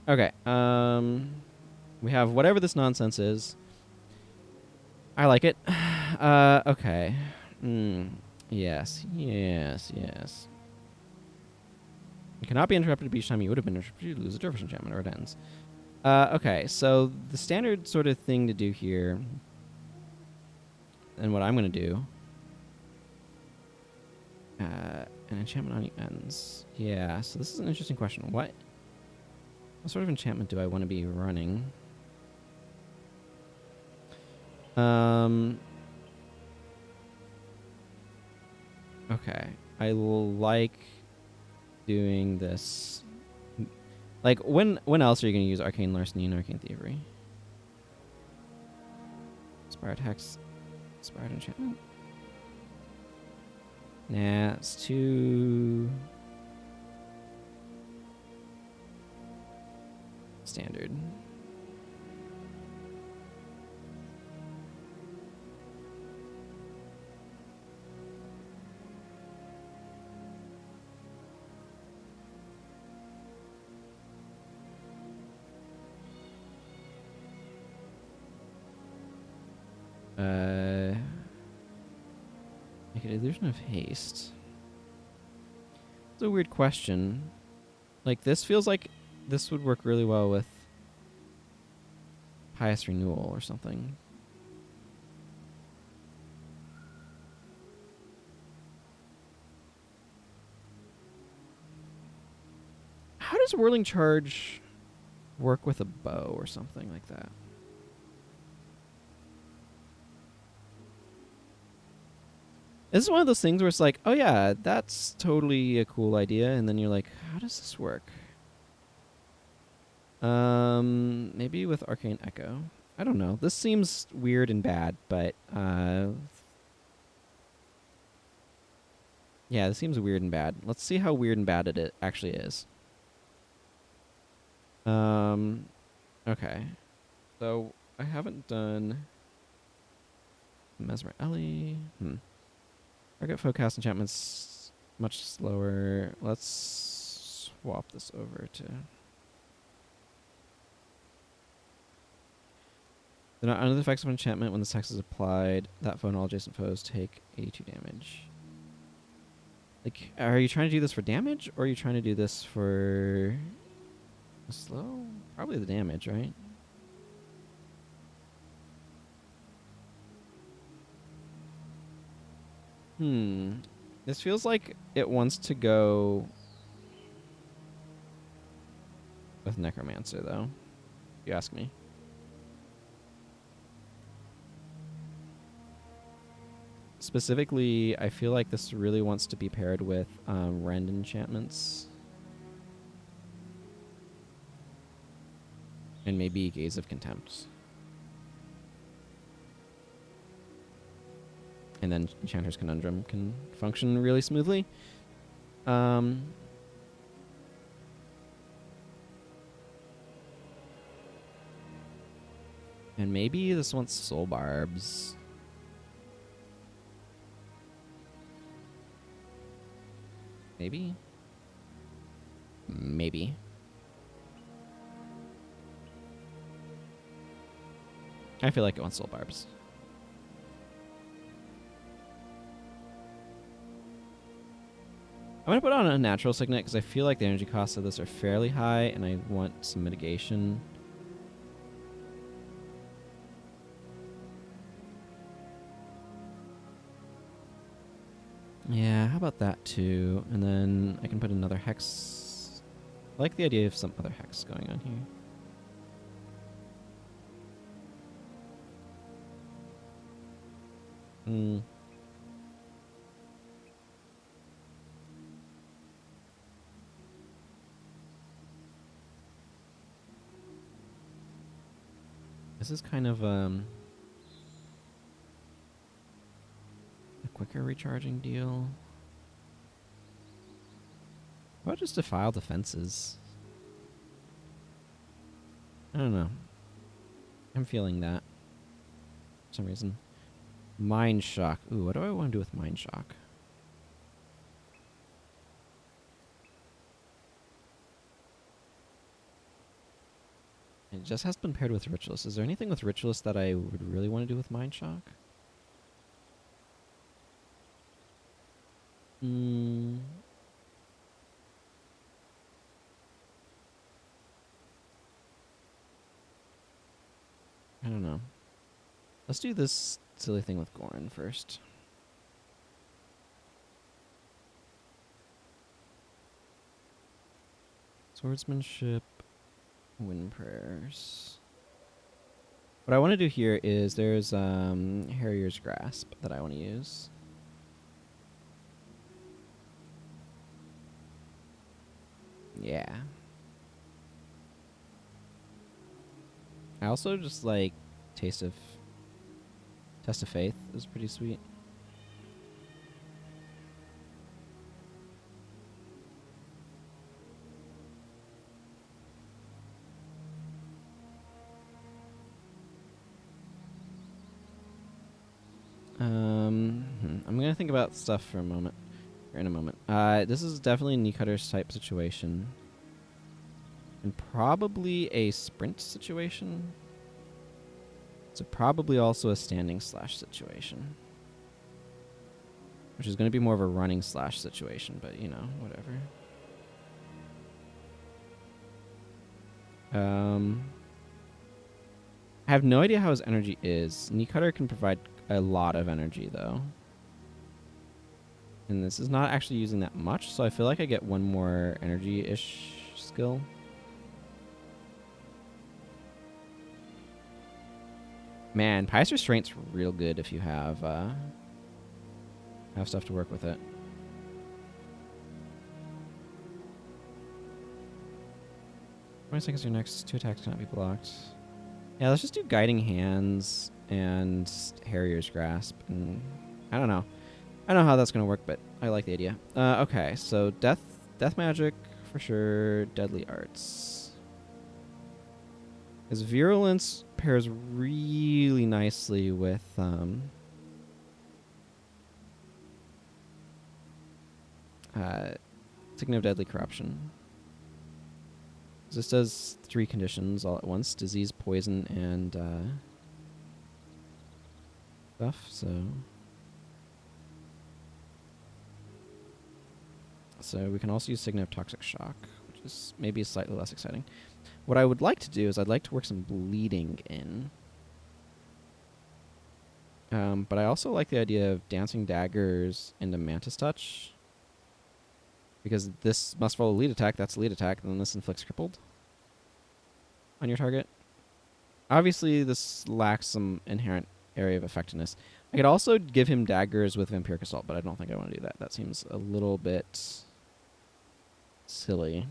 Okay, we have whatever this nonsense is. I like it. Okay. Yes. You cannot be interrupted each time you would have been interrupted. You lose a Dervish enchantment or it ends. Okay, so the standard sort of thing to do here, and what I'm going to do, an enchantment on you ends. Yeah, so this is an interesting question. What sort of enchantment do I want to be running? Okay, I like doing this. Like, when else are you going to use Arcane Larceny and Arcane Thievery? Inspired Hex. Inspired Enchantment? Nah, it's too standard. Make an Illusion of Haste. It's a weird question. Like, this feels like this would work really well with Pious Renewal or something. How does Whirling Charge work with a bow or something like that? This is one of those things where it's like, oh yeah, that's totally a cool idea, and then you're like, how does this work? Maybe with Arcane Echo. I don't know. This seems weird and bad, but yeah, this seems weird and bad. Let's see how weird and bad it actually is. Okay. So I haven't done Mesmer Ellie. Target forecast enchantments much slower. Let's swap this over to They're not under the effects of enchantment when the text is applied. That foe and all adjacent foes take 82 damage. Like, are you trying to do this for damage, or are you trying to do this for slow? Probably the damage, right? This feels like it wants to go with Necromancer, though, if you ask me. Specifically, I feel like this really wants to be paired with Rend enchantments. And maybe Gaze of Contempt. And then Enchanter's Conundrum can function really smoothly. And maybe this wants Soul Barbs. Maybe? Maybe. I feel like it wants Soul Barbs. I'm going to put on a Natural Signet because I feel like the energy costs of this are fairly high and I want some mitigation. Yeah, how about that too? And then I can put another Hex. I like the idea of some other Hex going on here. This is kind of a quicker recharging deal. How about just Defile Defenses? I don't know. I'm feeling that for some reason. Mind Shock. Ooh, what do I want to do with Mind Shock? It just has been paired with Ritualist. Is there anything with Ritualist that I would really want to do with Mind Shock? I don't know. Let's do this silly thing with Gorin first. Swordsmanship, Wind Prayers. What I want to do here is there's Harrier's Grasp that I want to use. Yeah. I also just like Test of Faith is pretty sweet. I'm gonna think about stuff for a moment. Or in a moment. This is definitely a knee cutters type situation. And probably a sprint situation. So probably also a standing slash situation. Which is going to be more of a running slash situation, but you know, whatever. I have no idea how his energy is. Knee cutter can provide a lot of energy though. And this is not actually using that much, so I feel like I get one more energy-ish skill. Man, Pious Restraint's real good if you have stuff to work with it. 20 seconds your next 2 attacks cannot be blocked. Yeah, let's just do Guiding Hands and Harrier's Grasp. And I don't know. I don't know how that's going to work, but I like the idea. Okay, so Death Magic for sure. Deadly Arts. His Virulence pairs really nicely with Signet of Deadly Corruption. This does 3 conditions all at once: disease, poison, and stuff, so we can also use Signet of Toxic Shock, which is maybe slightly less exciting. What I would like to do is I'd like to work some bleeding in. But I also like the idea of Dancing Daggers into Mantis Touch. Because this must follow lead attack, that's lead attack, and then this inflicts crippled on your target. Obviously, this lacks some inherent area of effectiveness. I could also give him daggers with Vampiric Assault, but I don't think I want to do that. That seems a little bit silly.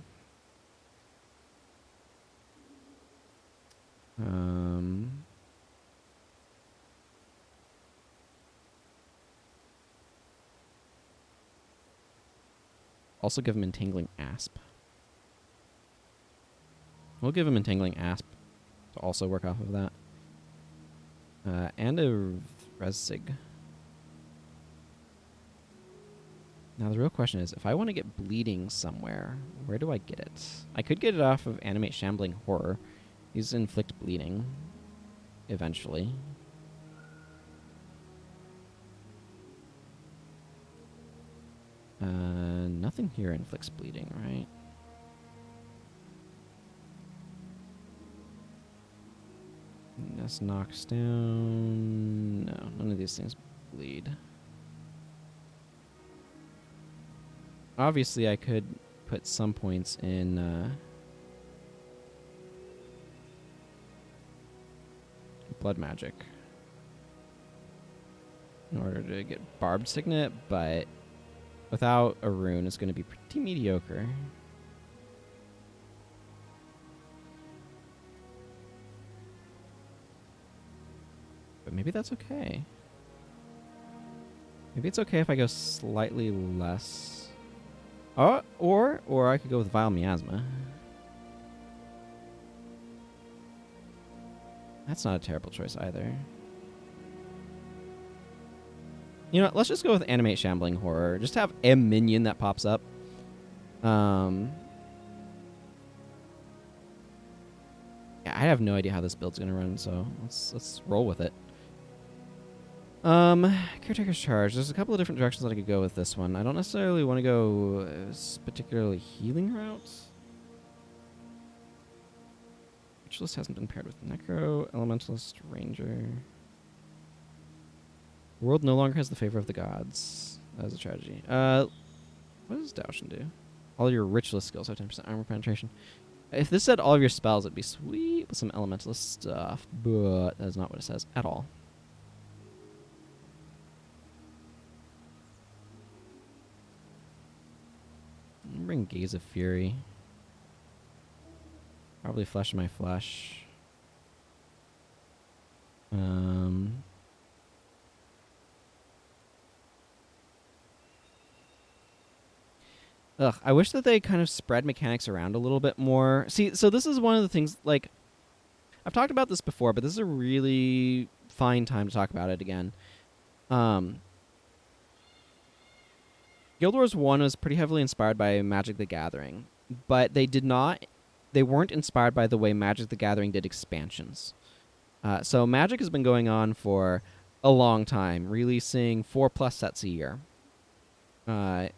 Also give him Entangling Asp. We'll give him Entangling Asp to also work off of that. And a Resig. Now the real question is, if I want to get bleeding somewhere, where do I get it? I could get it off of Animate Shambling Horror. Use Inflict Bleeding eventually. Nothing here inflicts bleeding, right? This knocks down... No, none of these things bleed. Obviously, I could put some points in blood magic in order to get Barbed Signet, but without a rune, it's going to be pretty mediocre. But maybe that's okay. Maybe it's okay if I go slightly less. Or I could go with Vile Miasma. That's not a terrible choice either. You know, let's just go with Animate Shambling Horror. Just have a minion that pops up. Yeah, I have no idea how this build's gonna run, so let's roll with it. Caretaker's Charge. There's a couple of different directions that I could go with this one. I don't necessarily want to go particularly healing routes. Ritualist hasn't been paired with Necro, Elementalist, Ranger. The world no longer has the favor of the gods. That is a tragedy. What does Daoshin do? All your Ritualist skills have 10% armor penetration. If this said all of your spells, it'd be sweet with some Elementalist stuff, but that is not what it says at all. Bring Gaze of Fury. Probably Flesh of My Flesh. I wish that they kind of spread mechanics around a little bit more. See, so this is one of the things, like, I've talked about this before, but this is a really fine time to talk about it again. Guild Wars 1 was pretty heavily inspired by Magic the Gathering, but they weren't inspired by the way Magic the Gathering did expansions. So Magic has been going on for a long time, releasing 4+ sets a year. I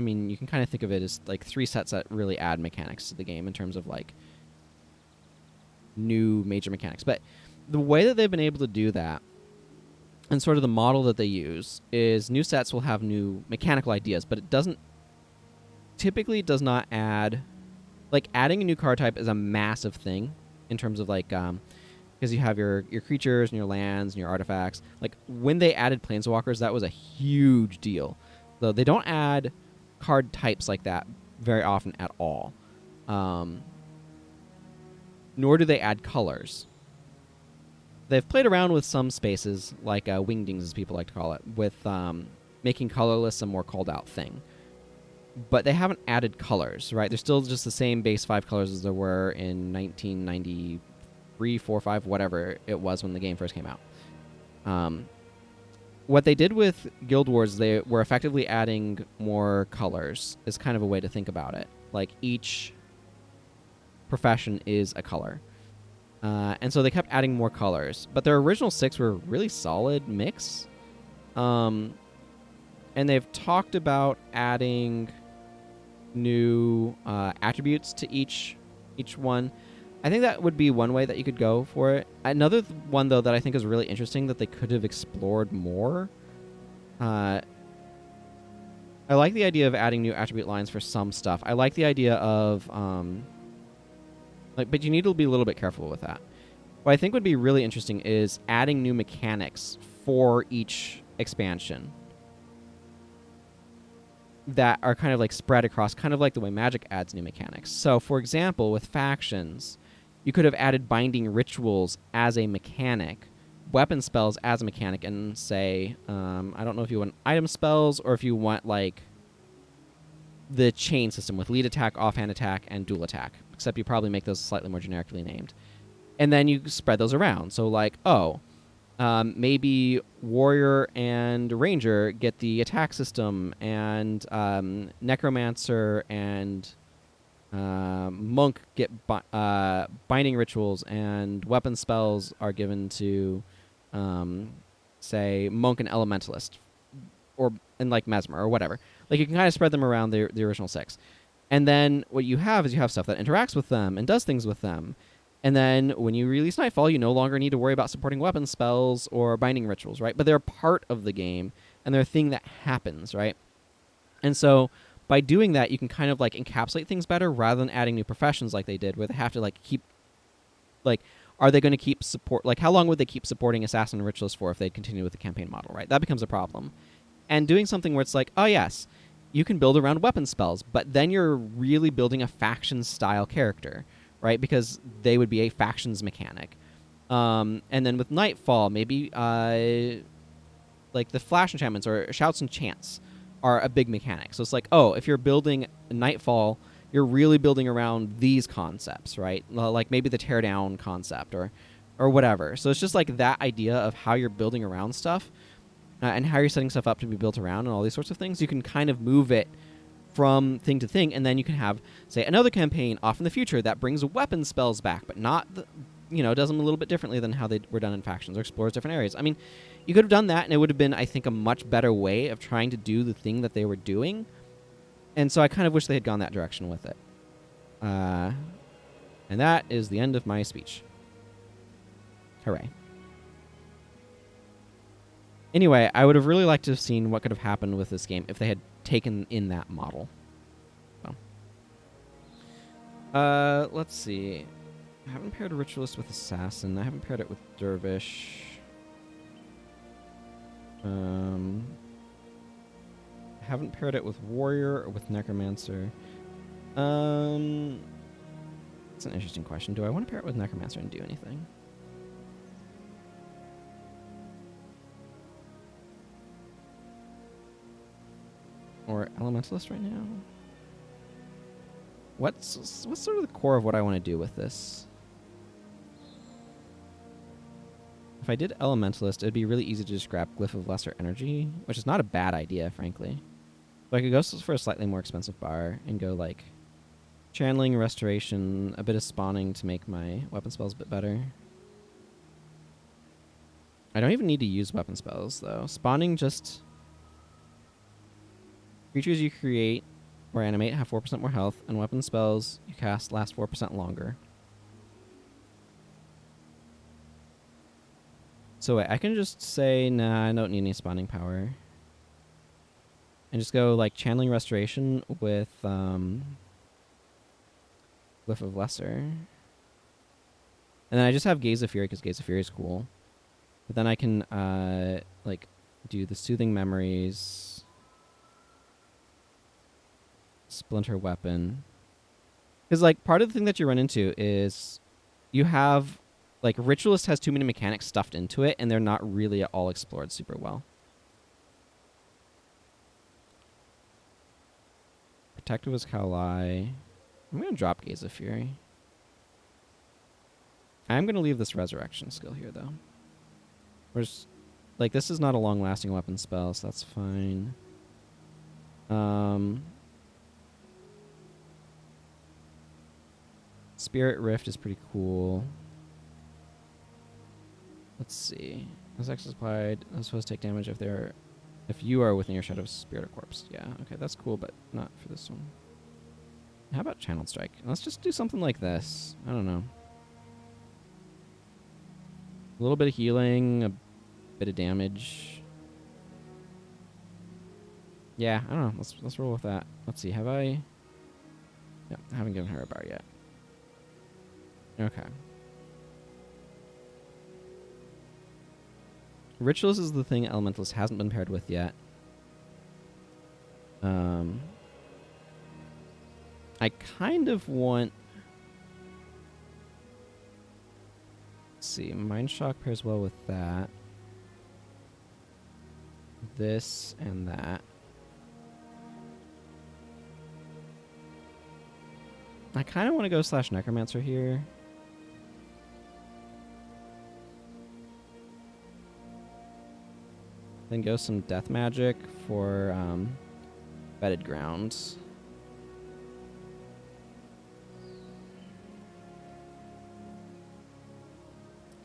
mean, you can kind of think of it as like 3 sets that really add mechanics to the game in terms of like new major mechanics. But the way that they've been able to do that and sort of the model that they use is new sets will have new mechanical ideas, but it typically does not add, like adding a new card type is a massive thing in terms of like, because you have your creatures and your lands and your artifacts. Like when they added Planeswalkers, that was a huge deal. Though they don't add card types like that very often at all. Nor do they add colors. They've played around with some spaces, like wingdings as people like to call it, with making colorless a more called out thing. But they haven't added colors, right? They're still just the same base 5 colors as there were in 1993, 4, 5, whatever it was when the game first came out. What they did with Guild Wars, they were effectively adding more colors, is kind of a way to think about it. Like each profession is a color. And so they kept adding more colors. But their original 6 were a really solid mix. And they've talked about adding new attributes to each one. I think that would be one way that you could go for it. Another one, though, that I think is really interesting that they could have explored more. I like the idea of adding new attribute lines for some stuff. I like the idea of but you need to be a little bit careful with that. What I think would be really interesting is adding new mechanics for each expansion that are kind of like spread across, kind of like the way Magic adds new mechanics. So, for example, with factions, you could have added binding rituals as a mechanic, weapon spells as a mechanic, and say, I don't know if you want item spells or if you want like the chain system with lead attack, offhand attack, and dual attack, except you probably make those slightly more generically named. And then you spread those around. So like, maybe Warrior and Ranger get the attack system, and Necromancer and Monk get binding rituals, and weapon spells are given to, say, Monk and Elementalist, and like Mesmer or whatever. Like you can kind of spread them around the original 6. And then what you have is you have stuff that interacts with them and does things with them. And then when you release Nightfall, you no longer need to worry about supporting weapon spells or binding rituals, right? But they're part of the game, and they're a thing that happens, right? And so by doing that, you can kind of like encapsulate things better rather than adding new professions like they did, where they have to like keep, like, are they going to keep support? Like, how long would they keep supporting Assassin and Ritualist for if they continue with the campaign model, right? That becomes a problem. And doing something where it's like, oh, yes, you can build around weapon spells, but then you're really building a faction-style character, right? Because they would be a factions mechanic. And then with Nightfall, maybe like the flash enchantments or shouts and chants are a big mechanic. So it's like, oh, if you're building Nightfall, you're really building around these concepts, right? Like maybe the teardown concept or whatever. So it's just like that idea of how you're building around stuff. And how you're setting stuff up to be built around and all these sorts of things, you can kind of move it from thing to thing, and then you can have, say, another campaign off in the future that brings weapon spells back, but not, does them a little bit differently than how they were done in factions or explores different areas. I mean, you could have done that, and it would have been, I think, a much better way of trying to do the thing that they were doing. And so I kind of wish they had gone that direction with it. And that is the end of my speech. Hooray. Anyway, I would have really liked to have seen what could have happened with this game if they had taken in that model. So. Let's see. I haven't paired Ritualist with Assassin. I haven't paired it with Dervish. I haven't paired it with Warrior or with Necromancer. That's an interesting question. Do I want to pair it with Necromancer and do anything? Or Elementalist right now? What's sort of the core of what I want to do with this? If I did Elementalist, it'd be really easy to just grab Glyph of Lesser Energy, which is not a bad idea, frankly. So I could go for a slightly more expensive bar and go like Channeling, Restoration, a bit of Spawning to make my weapon spells a bit better. I don't even need to use weapon spells, though. Spawning just... Creatures you create or animate have 4% more health, and weapon spells you cast last 4% longer. So wait, I can just say, nah, I don't need any spawning power. And just go like Channeling Restoration with Glyph of Lesser. And then I just have Gaze of Fury because Gaze of Fury is cool. But then I can like do the Soothing Memories... Splinter Weapon. Because, like, part of the thing that you run into is you have, like, Ritualist has too many mechanics stuffed into it, and they're not really at all explored super well. Protective is Kaolai. I'm going to drop Gaze of Fury. I'm going to leave this Resurrection skill here, though. Like, this is not a long-lasting weapon spell, so that's fine. Spirit Rift is pretty cool. Let's see. As X is applied, I'm supposed to take damage if you are within your shadow of spirit or corpse. Yeah, okay, that's cool, but not for this one. How about Channeled Strike? Let's just do something like this. I don't know. A little bit of healing, a bit of damage. Yeah, I don't know. Let's roll with that. Let's see. Have I? Yeah, I haven't given her a bar yet. Okay. Ritualist is the thing Elementalist hasn't been paired with yet. I kind of want... Let's see. Mind Shock pairs well with that. This and that. I kind of want to go / Necromancer here. Then go some Death Magic for Bedded Grounds.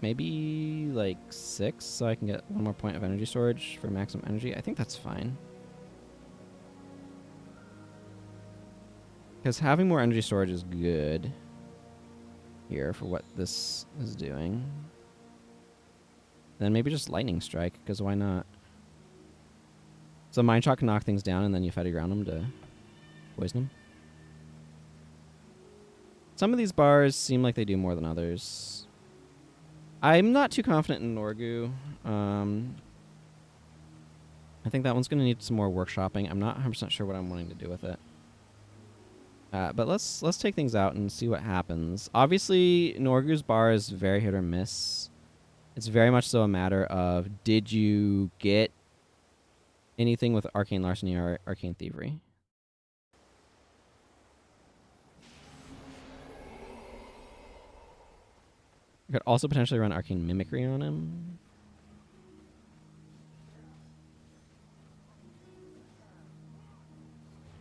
Maybe like 6 so I can get 1 more point of energy storage for maximum energy. I think that's fine. Because having more energy storage is good here for what this is doing. Then maybe just Lightning Strike, because why not? So Mind Shock can knock things down, and then you fight around them to poison them. Some of these bars seem like they do more than others. I'm not too confident in Norgu. I think that one's going to need some more workshopping. I'm not 100% sure what I'm wanting to do with it. But let's take things out and see what happens. Obviously, Norgu's bar is very hit or miss. It's very much so a matter of, did you get anything with Arcane Larceny or Arcane Thievery? I could also potentially run Arcane Mimicry on him.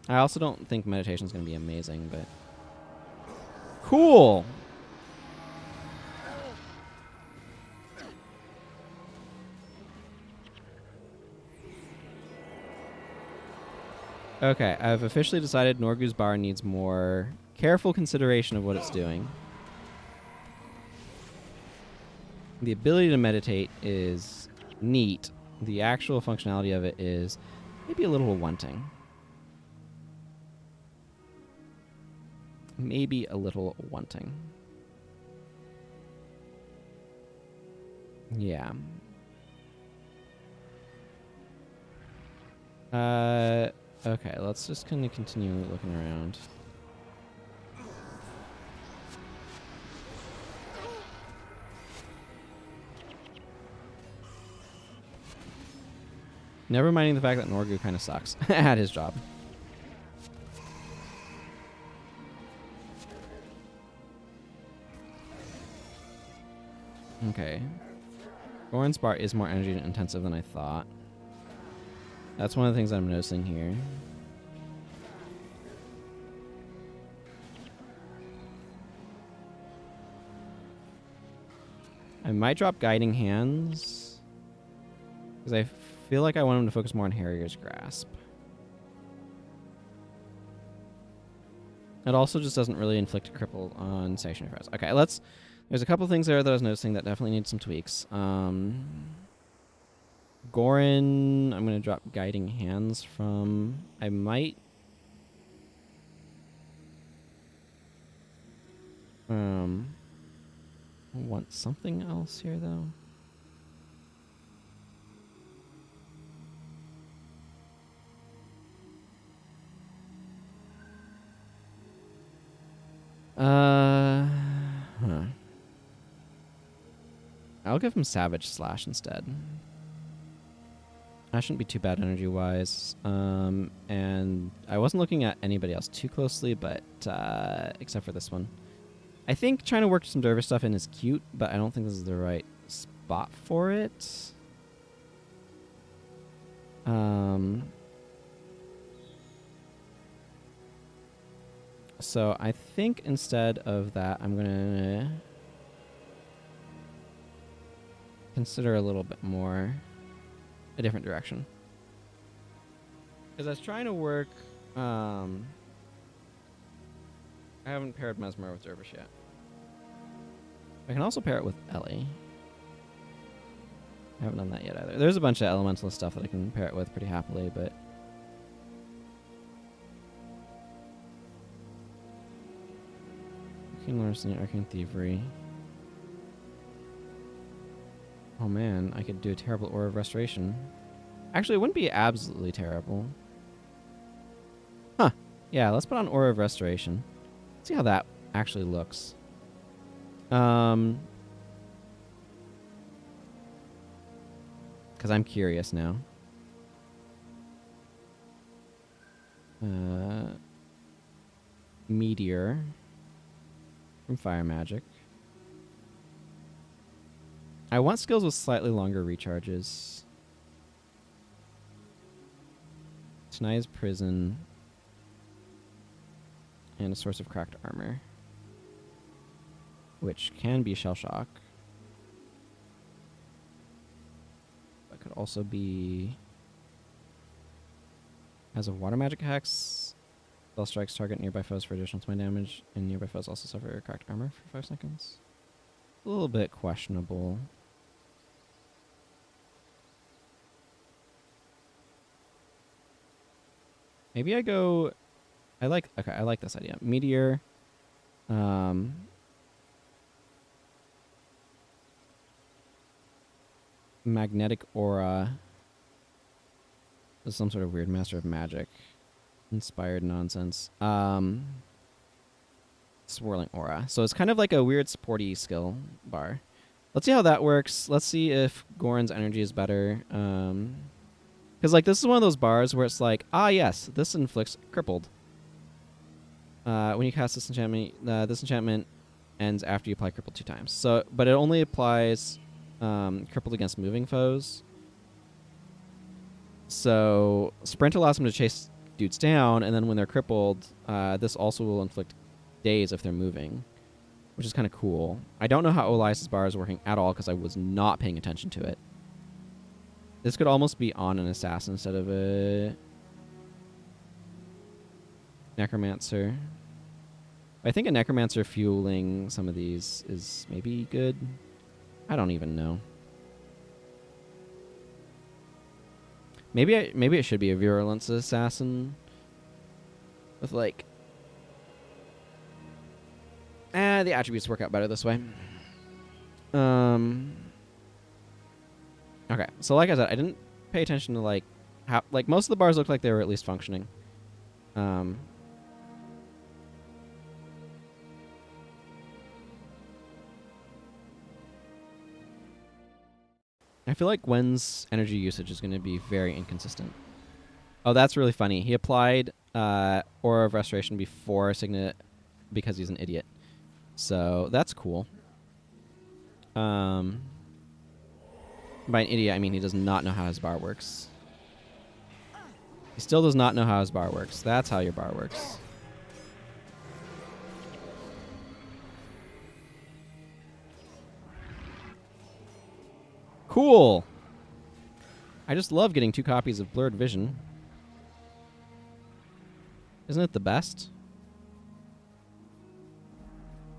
I also don't think Meditation is going to be amazing, but... Cool! Okay, I've officially decided Norgu's bar needs more careful consideration of what it's doing. The ability to meditate is neat. The actual functionality of it is maybe a little wanting. Maybe a little wanting. Yeah. Okay, let's just kind of continue looking around. Never minding the fact that Norgu kind of sucks at his job. Okay. Goran's bar is more energy intensive than I thought. That's one of the things I'm noticing here. I might drop Guiding Hands, because I feel like I want him to focus more on Harrier's Grasp. It also just doesn't really inflict a cripple on Stationary Fires. Okay, there's a couple things there that I was noticing that definitely need some tweaks. Goran, I'm going to drop Guiding Hands from... I might... want something else here, though. I'll give him Savage Slash instead. That shouldn't be too bad energy-wise. And I wasn't looking at anybody else too closely, but except for this one. I think trying to work some Dervish stuff in is cute, but I don't think this is the right spot for it. So I think instead of that, I'm going to consider a little bit more a different direction. Because I was trying to work... I haven't paired Mesmer with Dervish yet. I can also pair it with Ellie. I haven't done that yet either. There's a bunch of elementalist stuff that I can pair it with pretty happily, but... Arcane Larceny, Arcane Thievery. Oh man, I could do a terrible Aura of Restoration. Actually, it wouldn't be absolutely terrible. Huh. Yeah, let's put on Aura of Restoration. See how that actually looks. Because I'm curious now. Meteor from Fire Magic. I want skills with slightly longer recharges. Tenaya's Prison. And a Source of Cracked Armor. Which can be Shell Shock. That could also be... Has a Water Magic Hex. Spell strikes target nearby foes for additional 20 damage, and nearby foes also suffer cracked armor for 5 seconds. A little bit questionable. Maybe I go... I like this idea. Meteor. Magnetic Aura. This is some sort of weird Master of Magic. Inspired nonsense. Swirling Aura. So it's kind of like a weird supporty skill bar. Let's see how that works. Let's see if Goran's energy is better. Because like this is one of those bars where it's like, ah yes, this inflicts crippled. When you cast this enchantment ends after you apply crippled 2 times. So, but it only applies crippled against moving foes. So sprint allows them to chase dudes down, and then when they're crippled, this also will inflict daze if they're moving, which is kind of cool. I don't know how Elias's bar is working at all because I was not paying attention to it. This could almost be on an assassin instead of a necromancer. I think a necromancer fueling some of these is maybe good. I don't even know. Maybe it should be a virulence assassin with like the attributes work out better this way. Okay, so like I said, I didn't pay attention to like how most of the bars looked like they were at least functioning. I feel like Gwen's energy usage is going to be very inconsistent. Oh, that's really funny. He applied Aura of Restoration before Signet because he's an idiot. So that's cool. By an idiot, I mean he does not know how his bar works. He still does not know how his bar works. That's how your bar works. Cool. I just love getting 2 copies of Blurred Vision. Isn't it the best?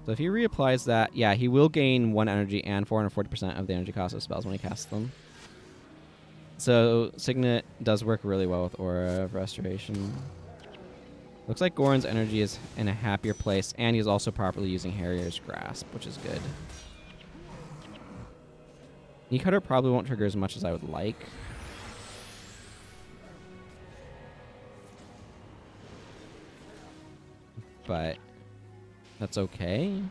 So if he reapplies that, yeah, he will gain 1 energy and 440% of the energy cost of spells when he casts them. So Signet does work really well with Aura of Restoration. Looks like Goran's energy is in a happier place, and he's also properly using Harrier's Grasp, which is good. Knee Cutter probably won't trigger as much as I would like. But that's okay.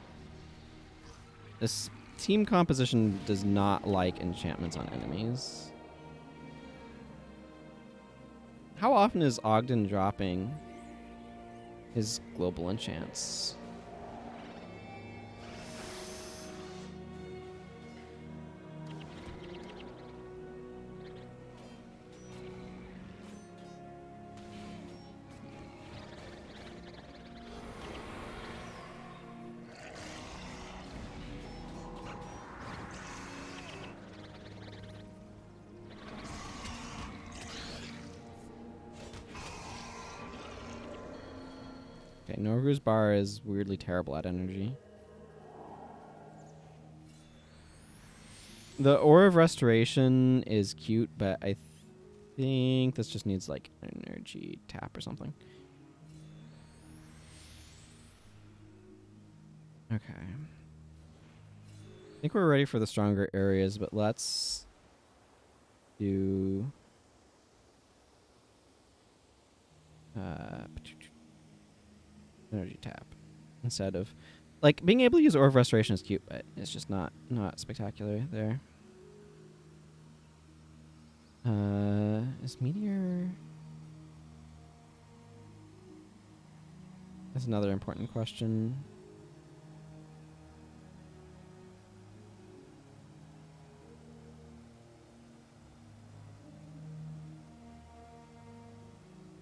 This team composition does not like enchantments on enemies. How often is Ogden dropping his global enchants? Okay, Norgu's bar is weirdly terrible at energy. The Aura of Restoration is cute, but I think this just needs like an energy tap or something. Okay. I think we're ready for the stronger areas, but let's do energy tap instead of like being able to use Aura of Restoration is cute, but it's just not spectacular there. Is Meteor? That's another important question.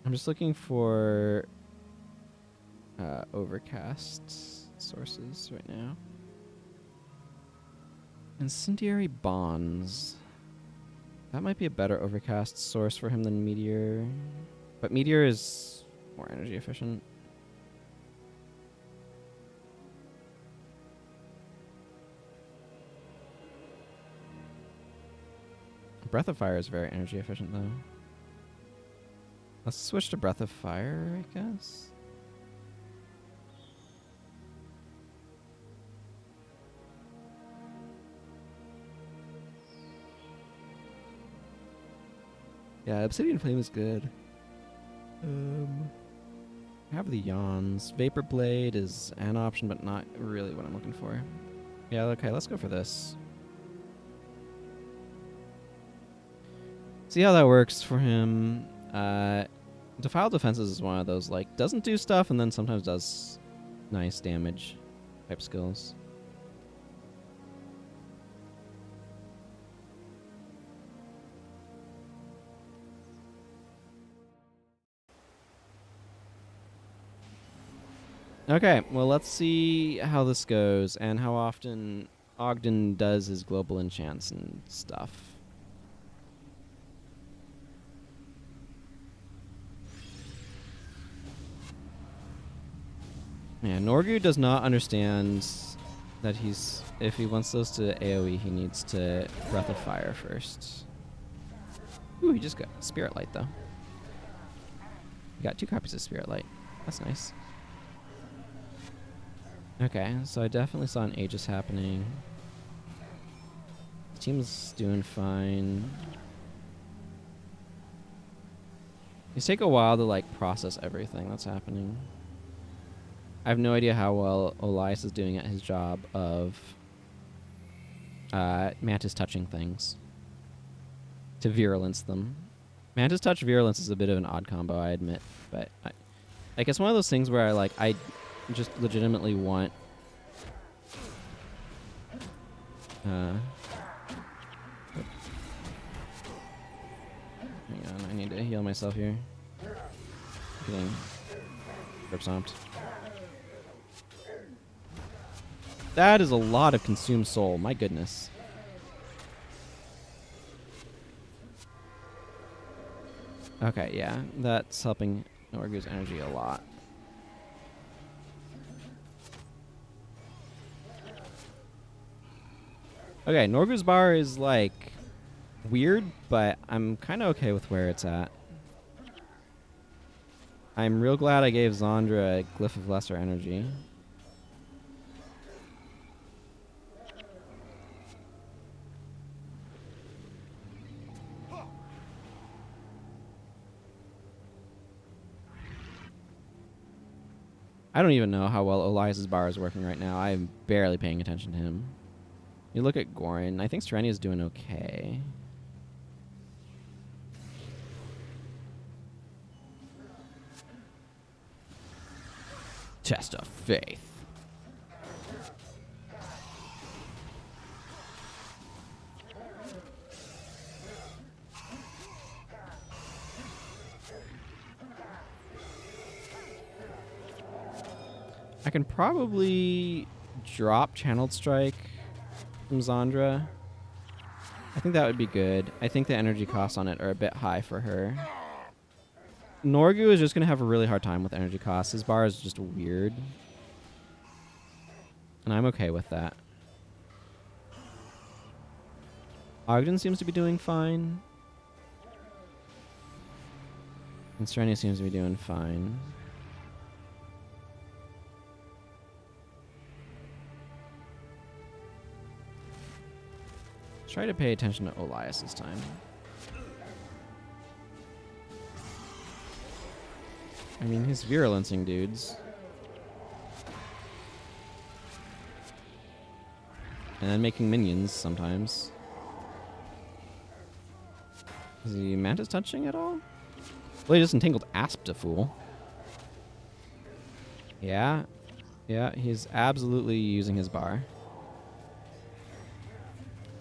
I'm just looking for overcast sources right now. Incendiary Bonds. That might be a better overcast source for him than Meteor. But Meteor is more energy efficient. Breath of Fire is very energy efficient, though. Let's switch to Breath of Fire, I guess. Yeah, Obsidian Flame is good. I have the Yawns. Vapor Blade is an option, but not really what I'm looking for. Yeah, okay, let's go for this. See how that works for him. Defiled Defenses is one of those, like, doesn't do stuff and then sometimes does nice damage type skills. Okay, well, let's see how this goes and how often Ogden does his global enchants and stuff. Yeah, Norgu does not understand that if he wants those to AoE, he needs to Breath of Fire first. Ooh, he just got Spirit Light, though. He got 2 copies of Spirit Light. That's nice. Okay, so I definitely saw an Aegis happening. The team's doing fine. These take a while to, like, process everything that's happening. I have no idea how well Elias is doing at his job of Mantis touching things to virulence them. Mantis touch virulence is a bit of an odd combo, I admit, but I guess one of those things where I just legitimately want hang on, I need to heal myself here. Getting grip stomped. That is a lot of consumed soul, my goodness. Okay, yeah, that's helping Norgu's energy a lot. Okay, Norgu's bar is, like, weird, but I'm kind of okay with where it's at. I'm real glad I gave Zandra a Glyph of Lesser Energy. I don't even know how well Elias's bar is working right now. I'm barely paying attention to him. You look at Gorin. I think Serenia is doing okay. Test of faith. I can probably drop Channeled Strike from Zandra. I think that would be good. I think the energy costs on it are a bit high for her. Norgu is just going to have a really hard time with energy costs. His bar is just weird. And I'm okay with that. Ogden seems to be doing fine. And Serenia seems to be doing fine. Try to pay attention to Olias this time. I mean, he's virulencing dudes. And then making minions sometimes. Is the Mantis touching at all? Well, he just entangled Asp to fool. Yeah. Yeah, he's absolutely using his bar.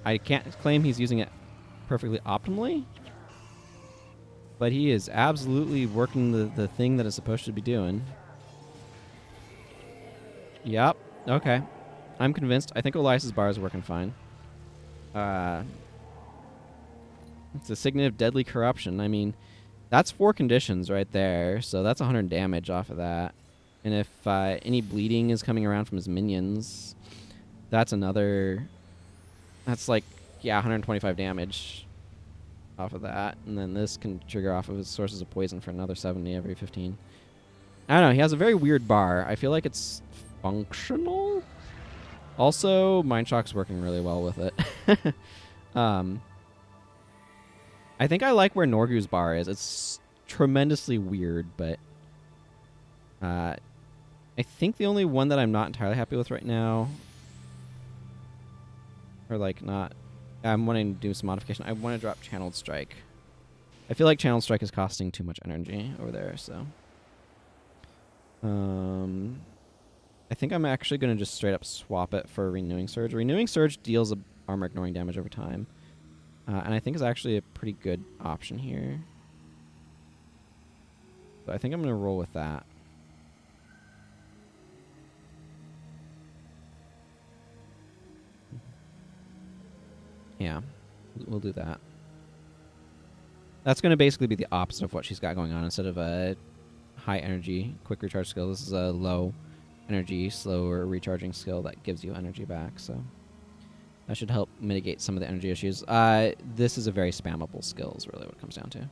I can't claim he's using it perfectly optimally, but he is absolutely working the thing that it's supposed to be doing. Yep. Okay. I'm convinced. I think Olias' bar is working fine. It's a signet of deadly corruption. I mean, that's 4 conditions right there, so that's 100 damage off of that. And if any bleeding is coming around from his minions, that's another... That's like, yeah, 125 damage off of that. And then this can trigger off of his sources of poison for another 70 every 15. I don't know. He has a very weird bar. I feel like it's functional. Also, Mind Shock's working really well with it. I think I like where Norgu's bar is. It's tremendously weird, but I think the only one that I'm not entirely happy with right now, or like not, I'm wanting to do some modification. I want to drop Channeled Strike. I feel like Channeled Strike is costing too much energy over there, so. I think I'm actually going to just straight up swap it for Renewing Surge. Renewing Surge deals armor ignoring damage over time. And I think is actually a pretty good option here. So I think I'm going to roll with that. Yeah, we'll do that. That's going to basically be the opposite of what she's got going on. Instead of a high energy, quick recharge skill, this is a low energy, slower recharging skill that gives you energy back. So that should help mitigate some of the energy issues. This is a very spammable skill is really what it comes down to.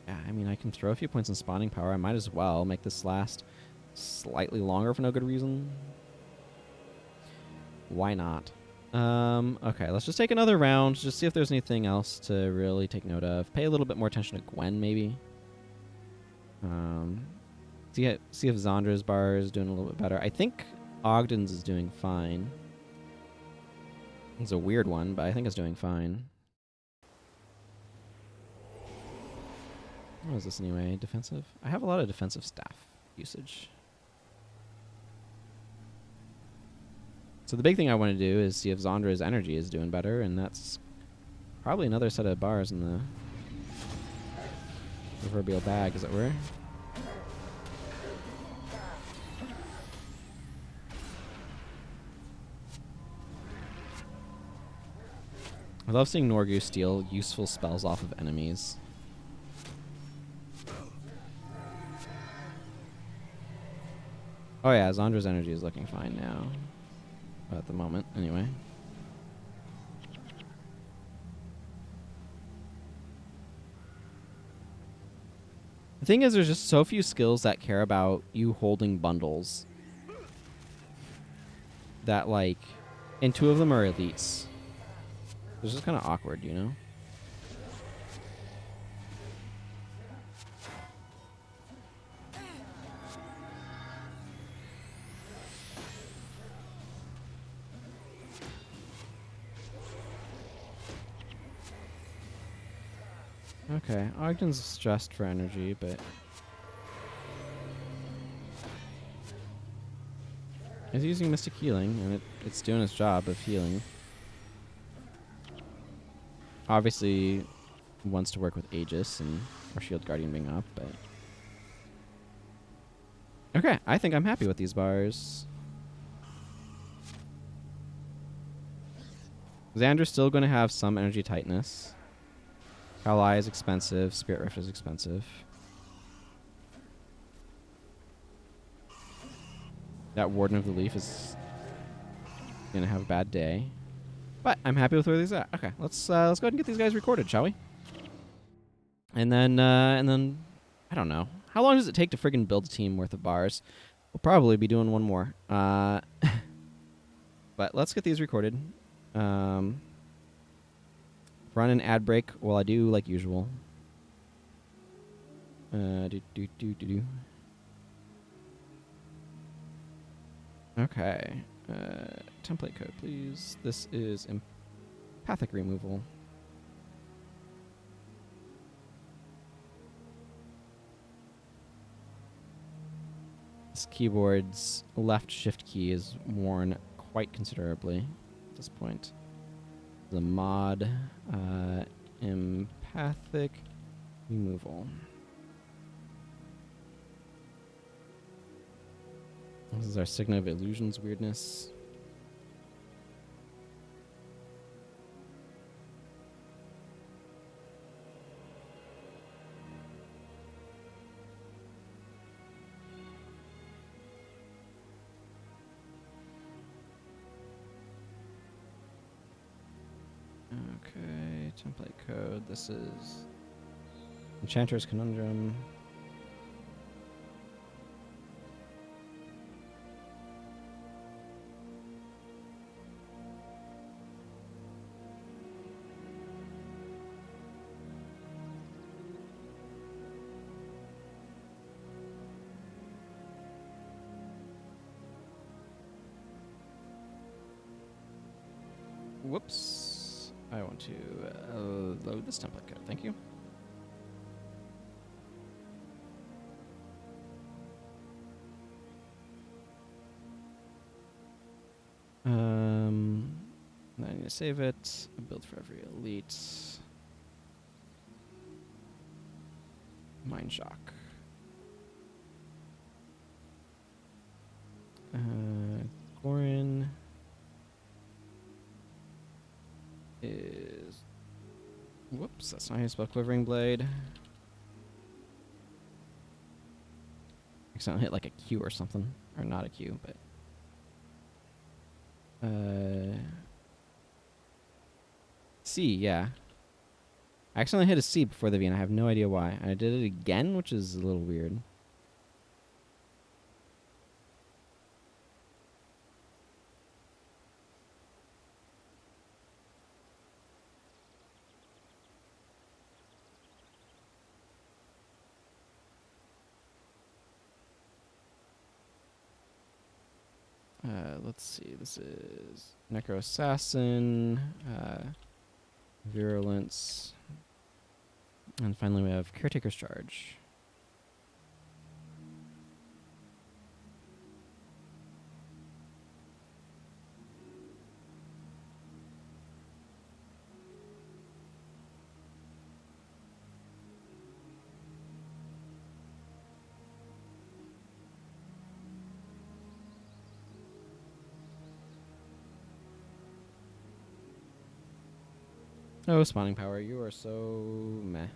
Yeah, I mean, I can throw a few points in spawning power. I might as well make this last slightly longer for no good reason. Why not? Okay, let's just take another round. Just see if there's anything else to really take note of. Pay a little bit more attention to Gwen, maybe. See if Zandra's bar is doing a little bit better. I think Ogden's is doing fine. It's a weird one, but I think it's doing fine. What is this anyway? Defensive? I have a lot of defensive staff usage. So the big thing I want to do is see if Zandra's energy is doing better, and that's probably another set of bars in the proverbial bag, as it were. I love seeing Norgu steal useful spells off of enemies. Oh yeah, Zandra's energy is looking fine now. At the moment, anyway. The thing is, there's just so few skills that care about you holding bundles. That, like, and 2 of them are elites. It's just kind of awkward, you know? Okay, Ogden's stressed for energy, but he's using Mystic Healing, and it's doing its job of healing. Obviously, wants to work with Aegis and or Shield Guardian being up, but okay, I think I'm happy with these bars. Xander's still going to have some energy tightness. Kali is expensive. Spirit Rift is expensive. That Warden of the Leaf is going to have a bad day. But I'm happy with where these are. Okay, let's go ahead and get these guys recorded, shall we? And then I don't know. How long does it take to friggin' build a team worth of bars? We'll probably be doing one more. But let's get these recorded. Run an ad break while I do like usual. Okay. Template code, please. This is empathic removal. This keyboard's left shift key is worn quite considerably at this point. The mod empathic removal. This is our Signet of Illusions weirdness. Okay, template code. This is Enchanter's Conundrum. Whoops. I want to load this template code. Thank you. I need to save it. A build for every elite. Mind shock. Gorin is. Whoops, that's not how you spell Quivering Blade. Accidentally hit like a Q or something. Or not a Q, but. C, yeah. I accidentally hit a C before the V, and I have no idea why. I did it again, which is a little weird. Let's see. This is Necro Assassin, Virulence, and finally we have Caretaker's Charge. Oh, spawning power, you are so meh.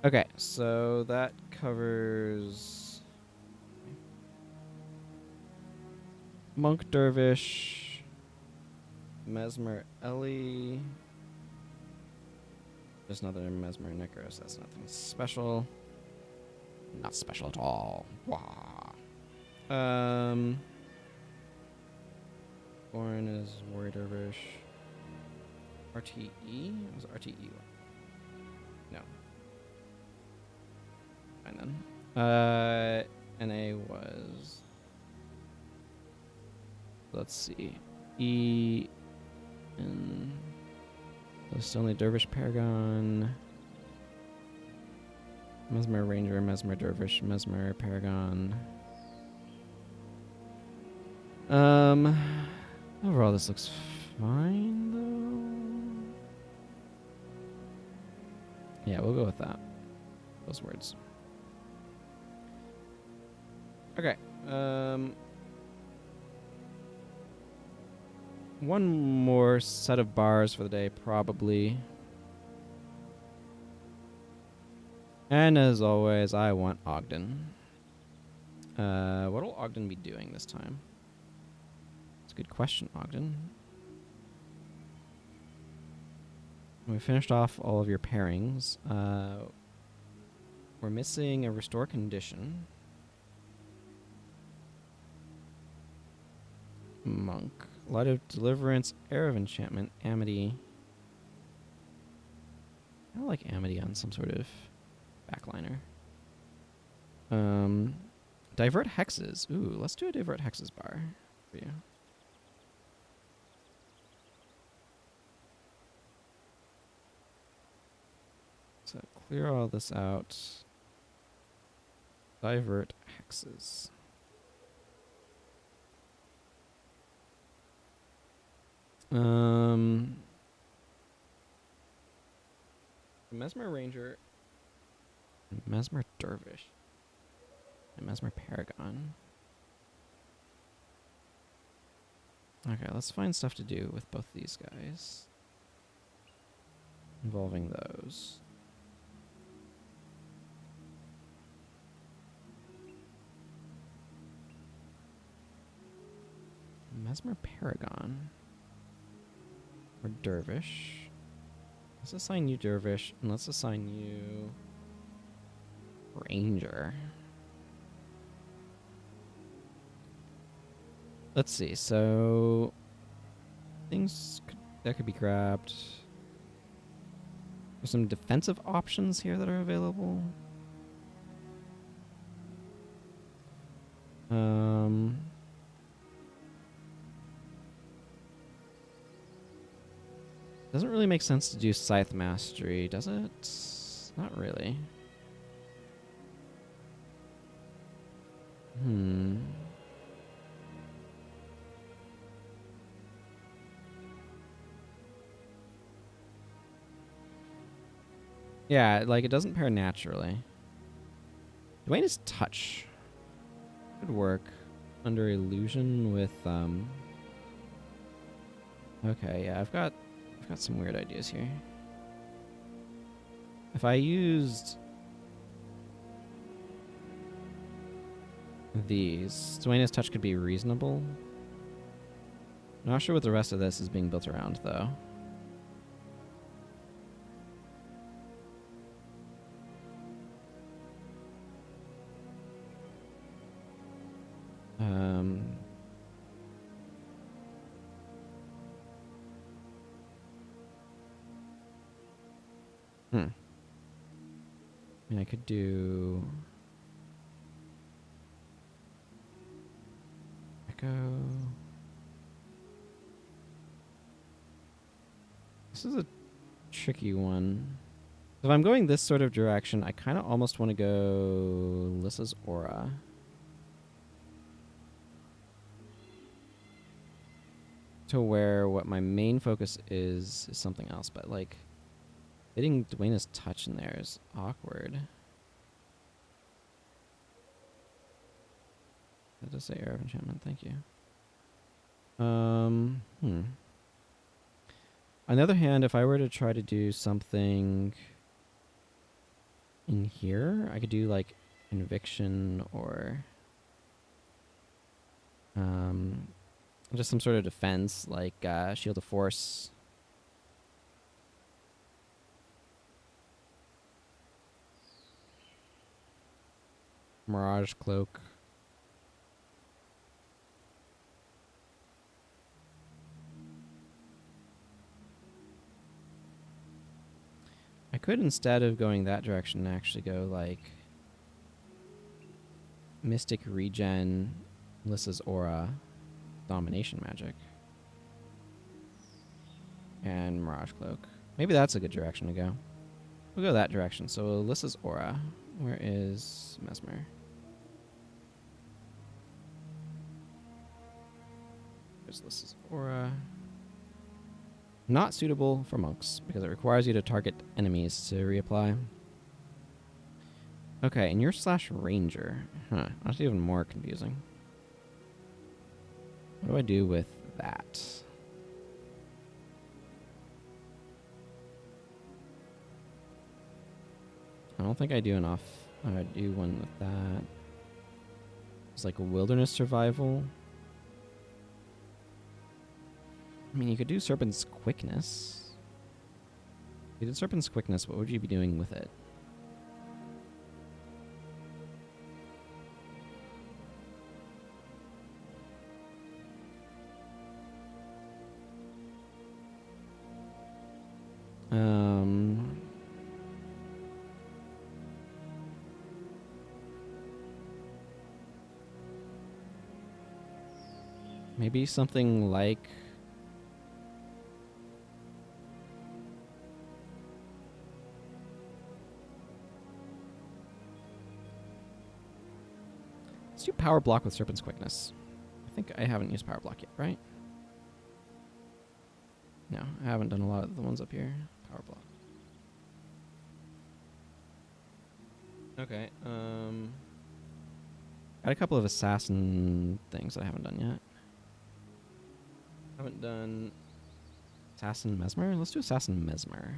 Okay, so that covers Monk Dervish, Mesmer Ellie. Just another Mesmer Necros, that's nothing special. Not special at all. Wah. Born is Warrior Dervish. RTE? Was it RTE? No. Fine then. NA was. Let's see. E. And. Still need Dervish Paragon. Mesmer Ranger, Mesmer Dervish, Mesmer Paragon. Overall, this looks fine, though. Yeah, we'll go with that. Those words. Okay. one more set of bars for the day, probably. And as always, I want Ogden. What'll Ogden be doing this time? It's a good question, Ogden. We finished off all of your pairings. We're missing a restore condition. Monk. Light of Deliverance, Air of Enchantment, Amity. I like Amity on some sort of backliner. Divert Hexes. Ooh, let's do a Divert Hexes bar for you. So clear all this out. Divert Hexes. Mesmer Ranger, Mesmer Dervish, and Mesmer Paragon. Okay, let's find stuff to do with both these guys. Involving those. Mesmer Paragon. Or Dervish. Let's assign you Dervish, and let's assign you Ranger. Let's see, so things that could be grabbed. There's some defensive options here that are available. Doesn't really make sense to do Scythe Mastery, does it? Not really. Yeah, like it doesn't pair naturally. Dwayne's Touch could work under Illusion with Okay, yeah, I've got some weird ideas here. If I used these, Dwayne's Touch could be reasonable. Not sure what the rest of this is being built around, though. I mean, I could do Echo. This is a tricky one. If I'm going this sort of direction, I kind of almost want to go Lissa's Aura. To where what my main focus is something else, but like hitting Dwayne's Touch in there is awkward. That does say Air of Enchantment, thank you. On the other hand, if I were to try to do something in here, I could do like Conviction or just some sort of defense, like Shield of Force. Mirage Cloak. I could, instead of going that direction, actually go like Mystic Regen, Lissa's Aura, Domination Magic, and Mirage Cloak. Maybe that's a good direction to go. We'll go that direction. So Lissa's Aura. Where is Mesmer? There's Lissa's Aura. Not suitable for monks because it requires you to target enemies to reapply. Okay, and you're slash ranger. Huh, that's even more confusing. What do I do with that? I don't think I do enough. I do one with that. It's like a wilderness survival. I mean, you could do Serpent's Quickness. If you did Serpent's Quickness, what would you be doing with it? Maybe something like... Let's do Power Block with Serpent's Quickness. I think I haven't used Power Block yet, right? No, I haven't done a lot of the ones up here. Power Block. Okay, got a couple of assassin things that I haven't done yet. Haven't done Assassin Mesmer? Let's do Assassin Mesmer.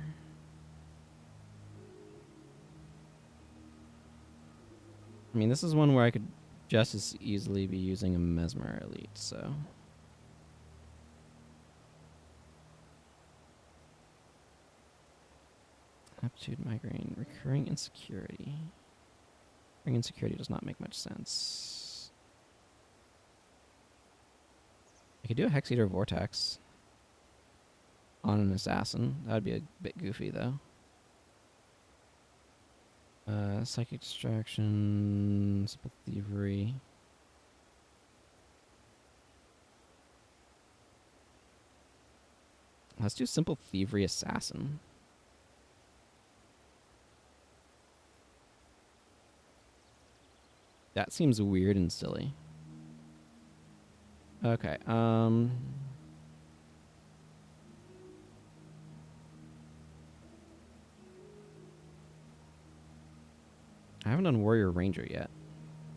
I mean, this is one where I could just as easily be using a Mesmer Elite, so... Aptitude, Migraine, Recurring Insecurity. Recurring Insecurity does not make much sense. I could do a Hex Eater Vortex on an Assassin. That would be a bit goofy, though. Psychic Distraction, Simple Thievery. Let's do Simple Thievery Assassin. That seems weird and silly. Okay, I haven't done Warrior Ranger yet.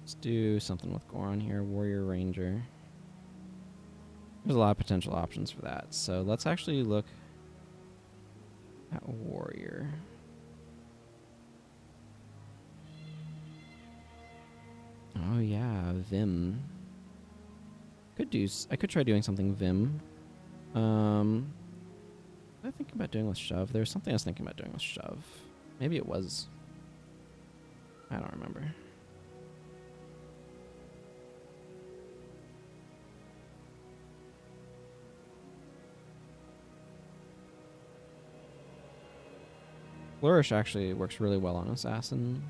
Let's do something with Goron here. Warrior Ranger. There's a lot of potential options for that. So let's actually look at Warrior. Oh yeah, Vim. I could try doing something Vim. What was I thinking about doing with Shove? There was something I was thinking about doing with Shove. Maybe it was... I don't remember. Flourish actually works really well on Assassin.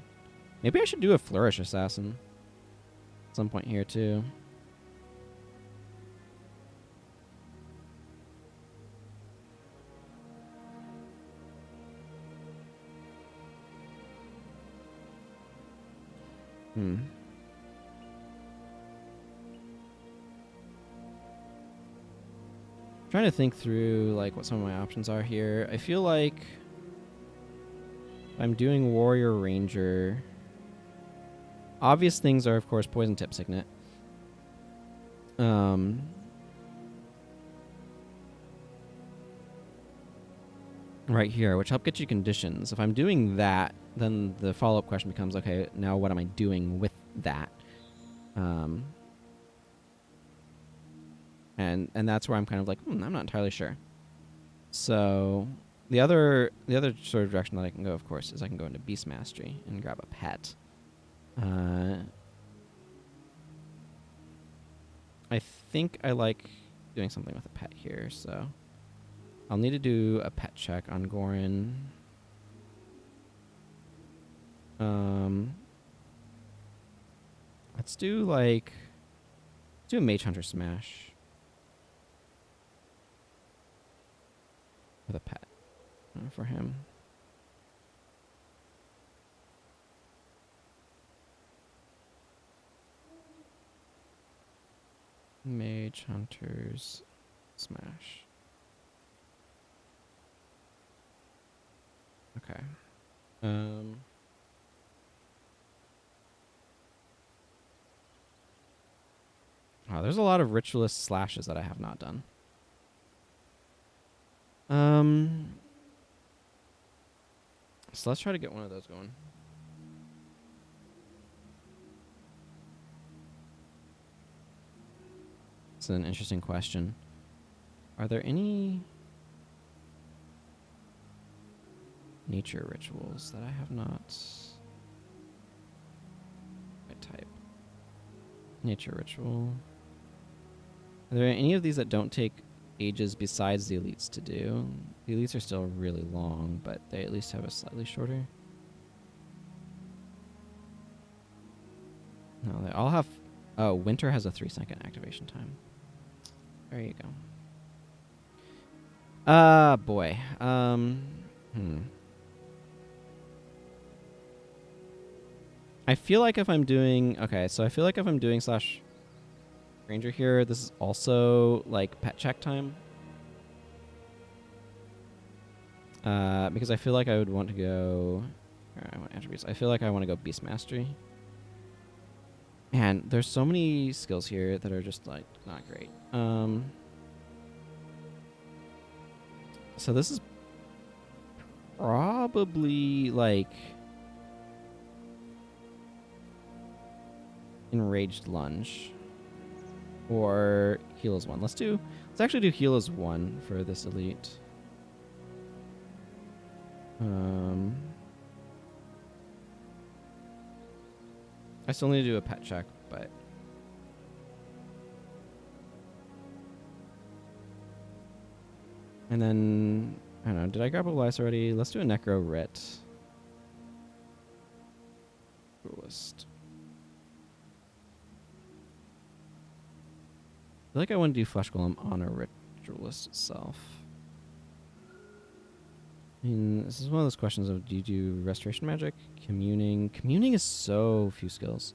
Maybe I should do a Flourish Assassin at some point here too. Trying to think through like what some of my options are here. I feel like if I'm doing Warrior Ranger, obvious things are of course Poison Tip Signet. Right here, which help get you conditions. If I'm doing that, then the follow-up question becomes, okay, now what am I doing with that? And that's where I'm kind of like, I'm not entirely sure. So the other sort of direction that I can go, of course, is I can go into Beast Mastery and grab a pet. I think I like doing something with a pet here, so I'll need to do a pet check on Gorin. Let's do a Mage Hunter Smash with a pet for him. Mage Hunters Smash. Okay. Oh, there's a lot of Ritualist slashes that I have not done. So let's try to get one of those going. That's an interesting question. Are there any nature rituals that I have not? I type nature ritual. Are there any of these that don't take ages besides the elites to do? The elites are still really long, but they at least have a slightly shorter. No, they all have. Oh, winter has a 3-second activation time. There you go. Boy. I feel like if I'm doing... Okay, so I feel like if I'm doing slash ranger here, this is also like pet check time. Because I feel like I would want to go... I want attributes. I feel like I want to go beast mastery. And there's so many skills here that are just like not great. So this is probably like enraged lunge or heal as 1. Let's actually do heal as 1 for this elite. I still need to do a pet check, but and then I don't know. Did I grab a lice already? Let's do a necro writ. Ritualist. I feel like I want to do flesh golem on a ritualist itself. I mean, this is one of those questions of, do you do restoration magic, communing? Communing is so few skills.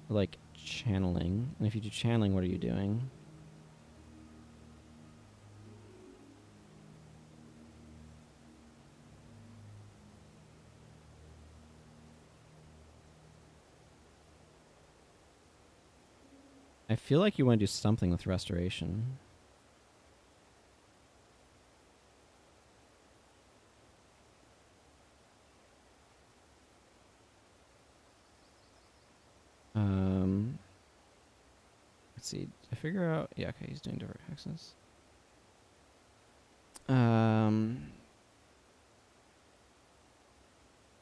Like channeling. And if you do channeling, what are you doing? I feel like you want to do something with restoration. Let's see. Did I figure out? Yeah, okay, he's doing different hexes.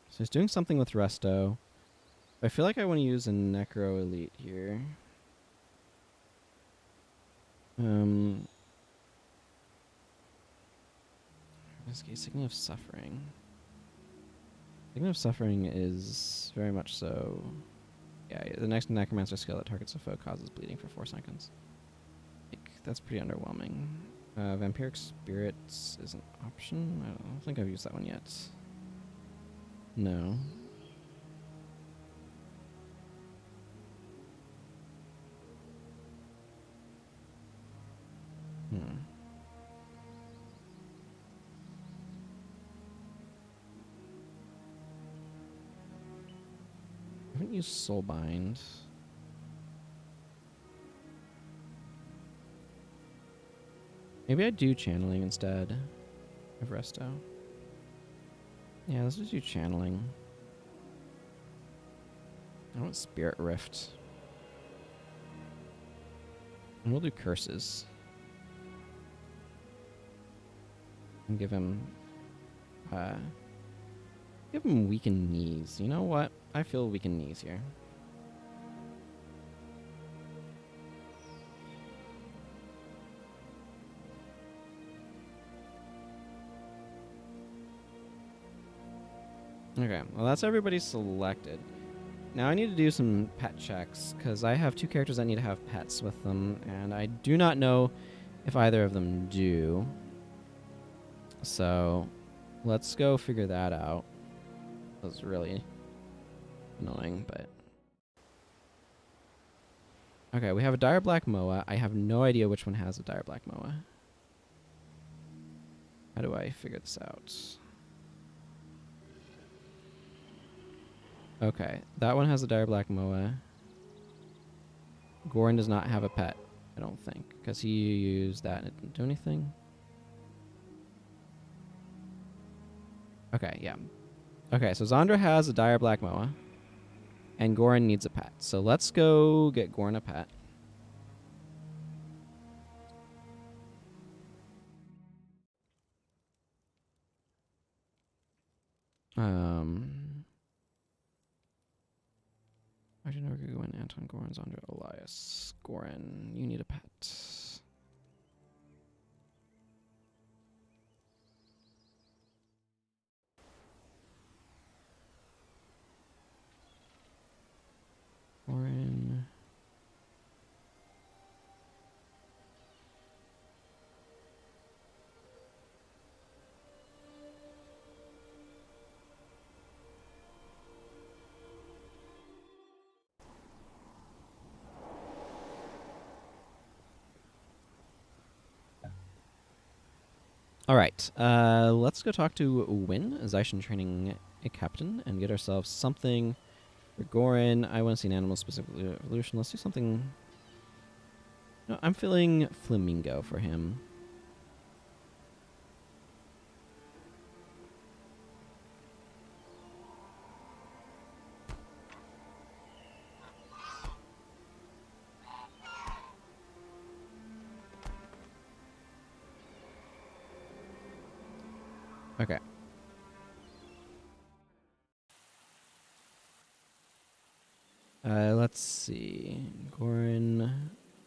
So he's doing something with resto. I feel like I want to use a necro elite here. In this case, Signal of Suffering. Signal of Suffering is very much so... Yeah, the next Necromancer skill that targets a foe causes bleeding for 4 seconds. Like, that's pretty underwhelming. Vampiric Spirits is an option? I don't think I've used that one yet. No. I haven't used Soulbind. Maybe I do channeling instead of resto. Yeah, let's just do channeling. I want Spirit Rift. And we'll do curses. And give him weakened knees. You know what? I feel weakened knees here. Okay, well that's everybody selected. Now I need to do some pet checks, because I have 2 characters that need to have pets with them, and I do not know if either of them do. So, let's go figure that out. That was really annoying, but... Okay, we have a Dire Black Moa. I have no idea which one has a Dire Black Moa. How do I figure this out? Okay, that one has a Dire Black Moa. Goran does not have a pet, I don't think, because he used that and it didn't do anything. Okay, yeah. Okay, so Zandra has a Dire Black Moa, and Goran needs a pet. So let's go get Goran a pet. Arjun Orguin, Anton Goran, Zandra, Elias, Goran. You need a pet. Goran. All right, let's go talk to Win, Zaishin training a captain, and get ourselves something for Goran. I want to see an animal specifically evolution. Let's do something. No, I'm feeling Flamingo for him. Okay. Let's see. Goran,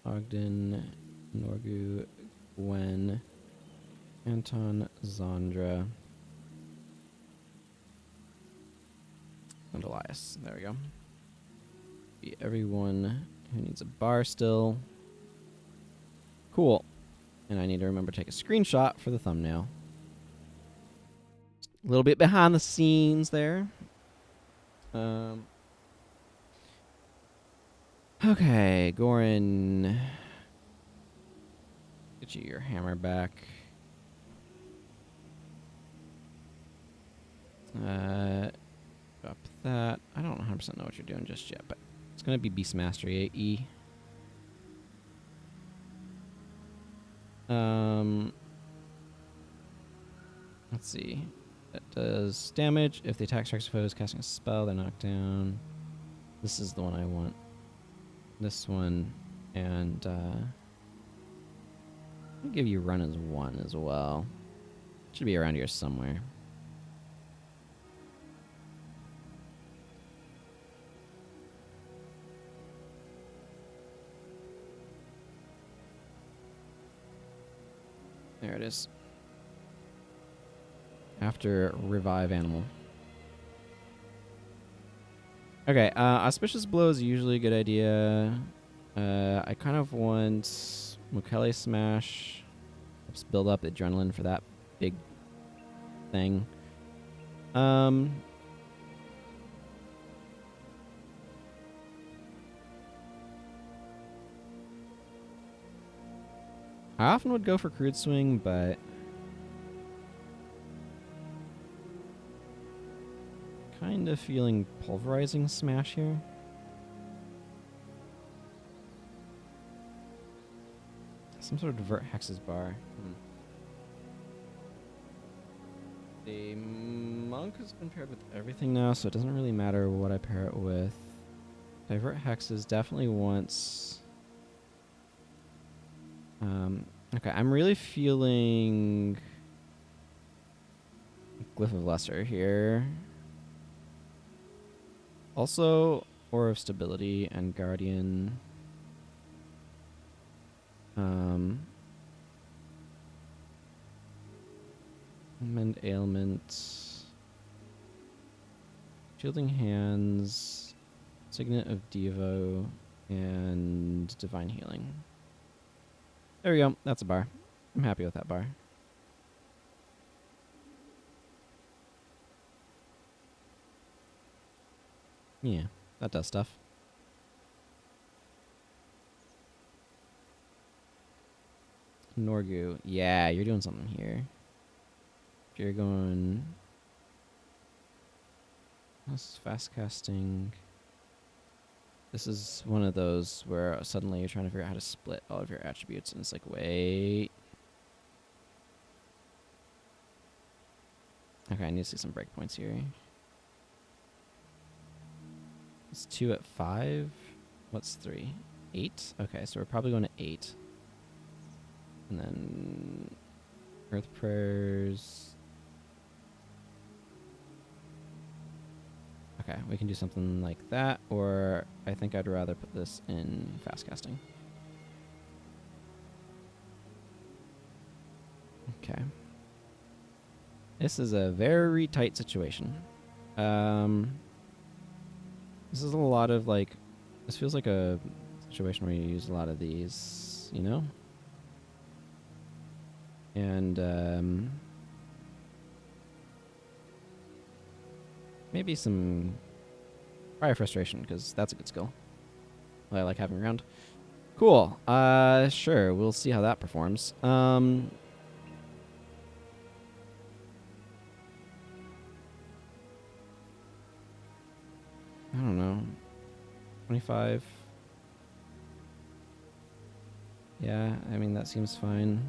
Ogden, Norgu, Gwen, Anton, Zandra, and Elias. There we go. Be everyone who needs a bar still. Cool. And I need to remember to take a screenshot for the thumbnail. A little bit behind the scenes there. Okay, Goran. Get you your hammer back. Drop that. I don't 100% know what you're doing just yet, but it's going to be Beast Mastery AE. Let's see. That does damage. If the attack strikes a foe is casting a spell, they're knocked down. This is the one I want. This one. And I'll give you run as 1 as well. Should be around here somewhere. There it is. After revive animal. Okay, auspicious blow is usually a good idea. I kind of want Mukele Smash. Helps build up adrenaline for that big thing. I often would go for Crude Swing, but kind of feeling Pulverizing Smash here. Some sort of Divert Hex's bar. The Monk has been paired with everything now, so it doesn't really matter what I pair it with. Divert Hexes definitely wants... okay, I'm really feeling Glyph of Lesser here. Also, Aura of Stability and Guardian. Mend Ailment. Shielding Hands. Signet of Devo. And Divine Healing. There we go. That's a bar. I'm happy with that bar. Yeah, that does stuff. Norgu. Yeah, you're doing something here. You're going... That's fast casting. This is one of those where suddenly you're trying to figure out how to split all of your attributes, and it's like, wait. Okay, I need to see some breakpoints here. It's 2 at 5. What's 3? 8? Okay, so we're probably going to 8. And then Earth Prayers. Okay, we can do something like that, or I think I'd rather put this in fast casting. Okay. This is a very tight situation. This is a lot of like, this feels like a situation where you use a lot of these, you know? And maybe some Fire Frustration, because that's a good skill that I like having around. Cool. Sure. We'll see how that performs. I don't know. 25. Yeah, I mean, that seems fine.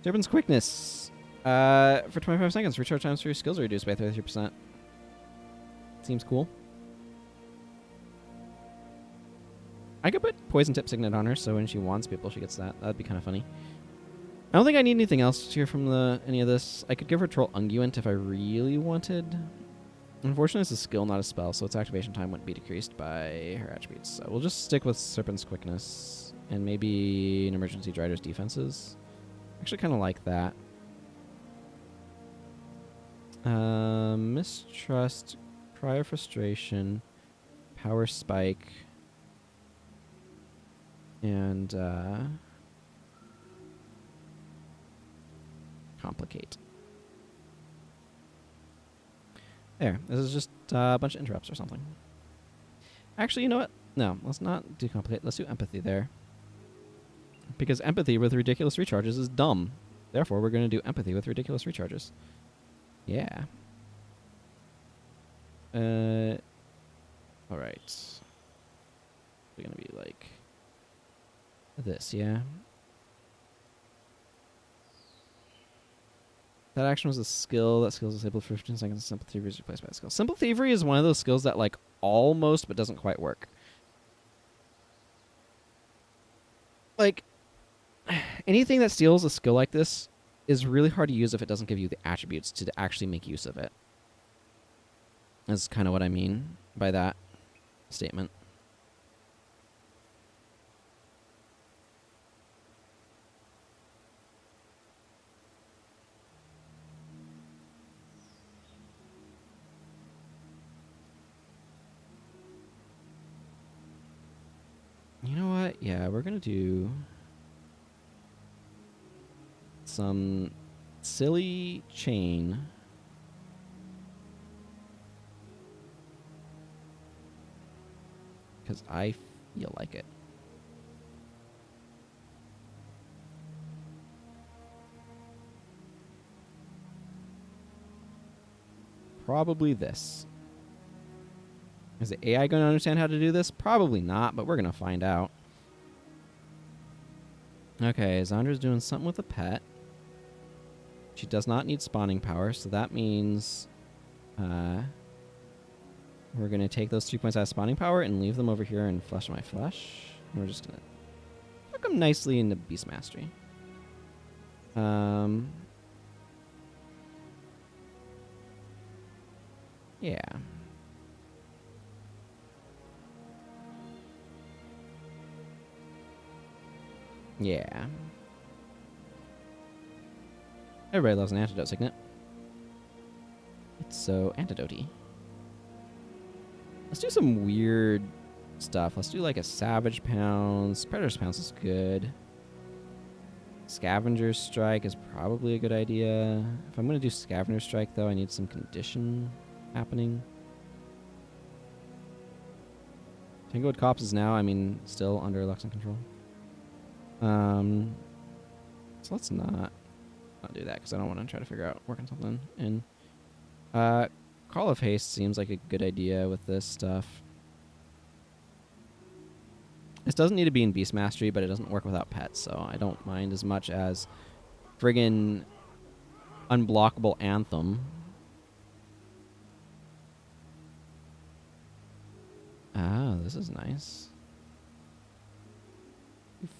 Durbin's Quickness. For 25 seconds, recharge times for your skills are reduced by 33%. Seems cool. I could put Poison Tip Signet on her, so when she wants people, she gets that. That'd be kind of funny. I don't think I need anything else here from any of this. I could give her Troll Unguent if I really wanted. Unfortunately, it's a skill, not a spell, so its activation time wouldn't be decreased by her attributes. So we'll just stick with Serpent's Quickness and maybe an Emergency Drider's Defenses. Actually, kind of like that. Mistrust, Cry of Frustration, Power Spike, and Complicate. There. This is just a bunch of interrupts or something. Actually, you know what? No, let's not do Complicate. Let's do Empathy there. Because Empathy with ridiculous recharges is dumb. Therefore, we're going to do Empathy with ridiculous recharges. Yeah. Alright. We're going to be like this, yeah? That action was a skill. That skill is disabled for 15 seconds. Simple Thievery is replaced by a skill. Simple Thievery is one of those skills that, like, almost but doesn't quite work. Like, anything that steals a skill like this is really hard to use if it doesn't give you the attributes to actually make use of it. That's kind of what I mean by that statement. You know what? Yeah, we're going to do some silly chain. Because I feel like it. Probably this. Is the AI going to understand how to do this? Probably not, but we're going to find out. Okay, Zandra's doing something with a pet. She does not need spawning power, so that means we're going to take those 2 points out of spawning power and leave them over here in Flesh of My Flesh. And we're just going to hook them nicely into Beast Mastery. Yeah. Yeah. Everybody loves an antidote signet. It's so antidote-y. Let's do some weird stuff. Let's do like a Savage Pounce. Predator's Pounce is good. Scavenger's Strike is probably a good idea. If I'm going to do Scavenger's Strike, though, I need some condition happening. Tangled Cops is now, I mean, still under Luxon control. So let's not do that, because I don't want to try to figure out working something in. Call of Haste seems like a good idea with this stuff. This doesn't need to be in Beast Mastery, but it doesn't work without pets, so I don't mind as much as friggin' Unblockable Anthem. Ah, this is nice.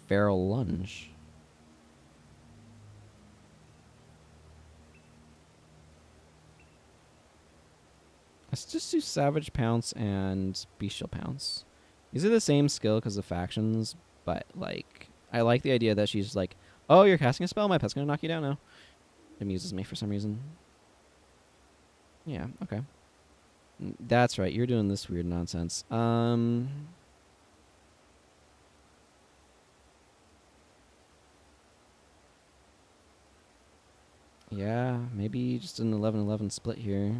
Feral Lunge. Let's just do Savage Pounce and Bestial Pounce. These are the same skill because of factions, but like I like the idea that she's like, oh, you're casting a spell, my pet's gonna knock you down now. It amuses me for some reason. Yeah, okay. That's right, you're doing this weird nonsense. Yeah, maybe just an 11-11 split here.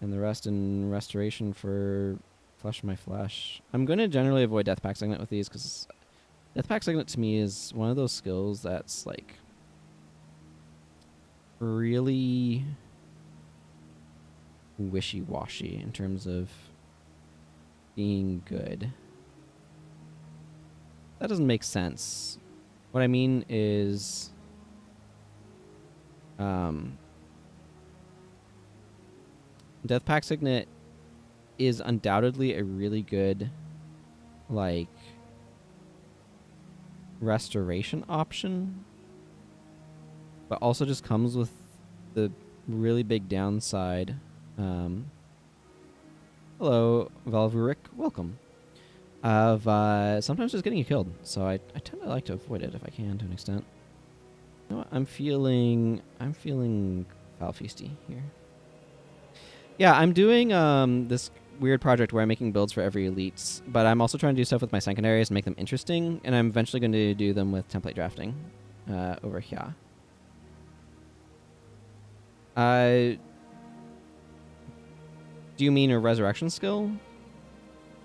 And the rest in Restoration for Flesh of My Flesh. I'm going to generally avoid Death Pact Signet with these because Death Pact Signet to me is one of those skills that's like really wishy-washy in terms of being good. That doesn't make sense. What I mean is Death Pact Signet is undoubtedly a really good like restoration option, but also just comes with the really big downside. Hello, Valvuric, welcome. Of sometimes just getting you killed, so I tend to like to avoid it if I can to an extent. You know what? I'm feeling Foul Feasty here. Yeah, I'm doing this weird project where I'm making builds for every elites, but I'm also trying to do stuff with my secondaries and make them interesting, and I'm eventually going to do them with template drafting over here. Do you mean a resurrection skill?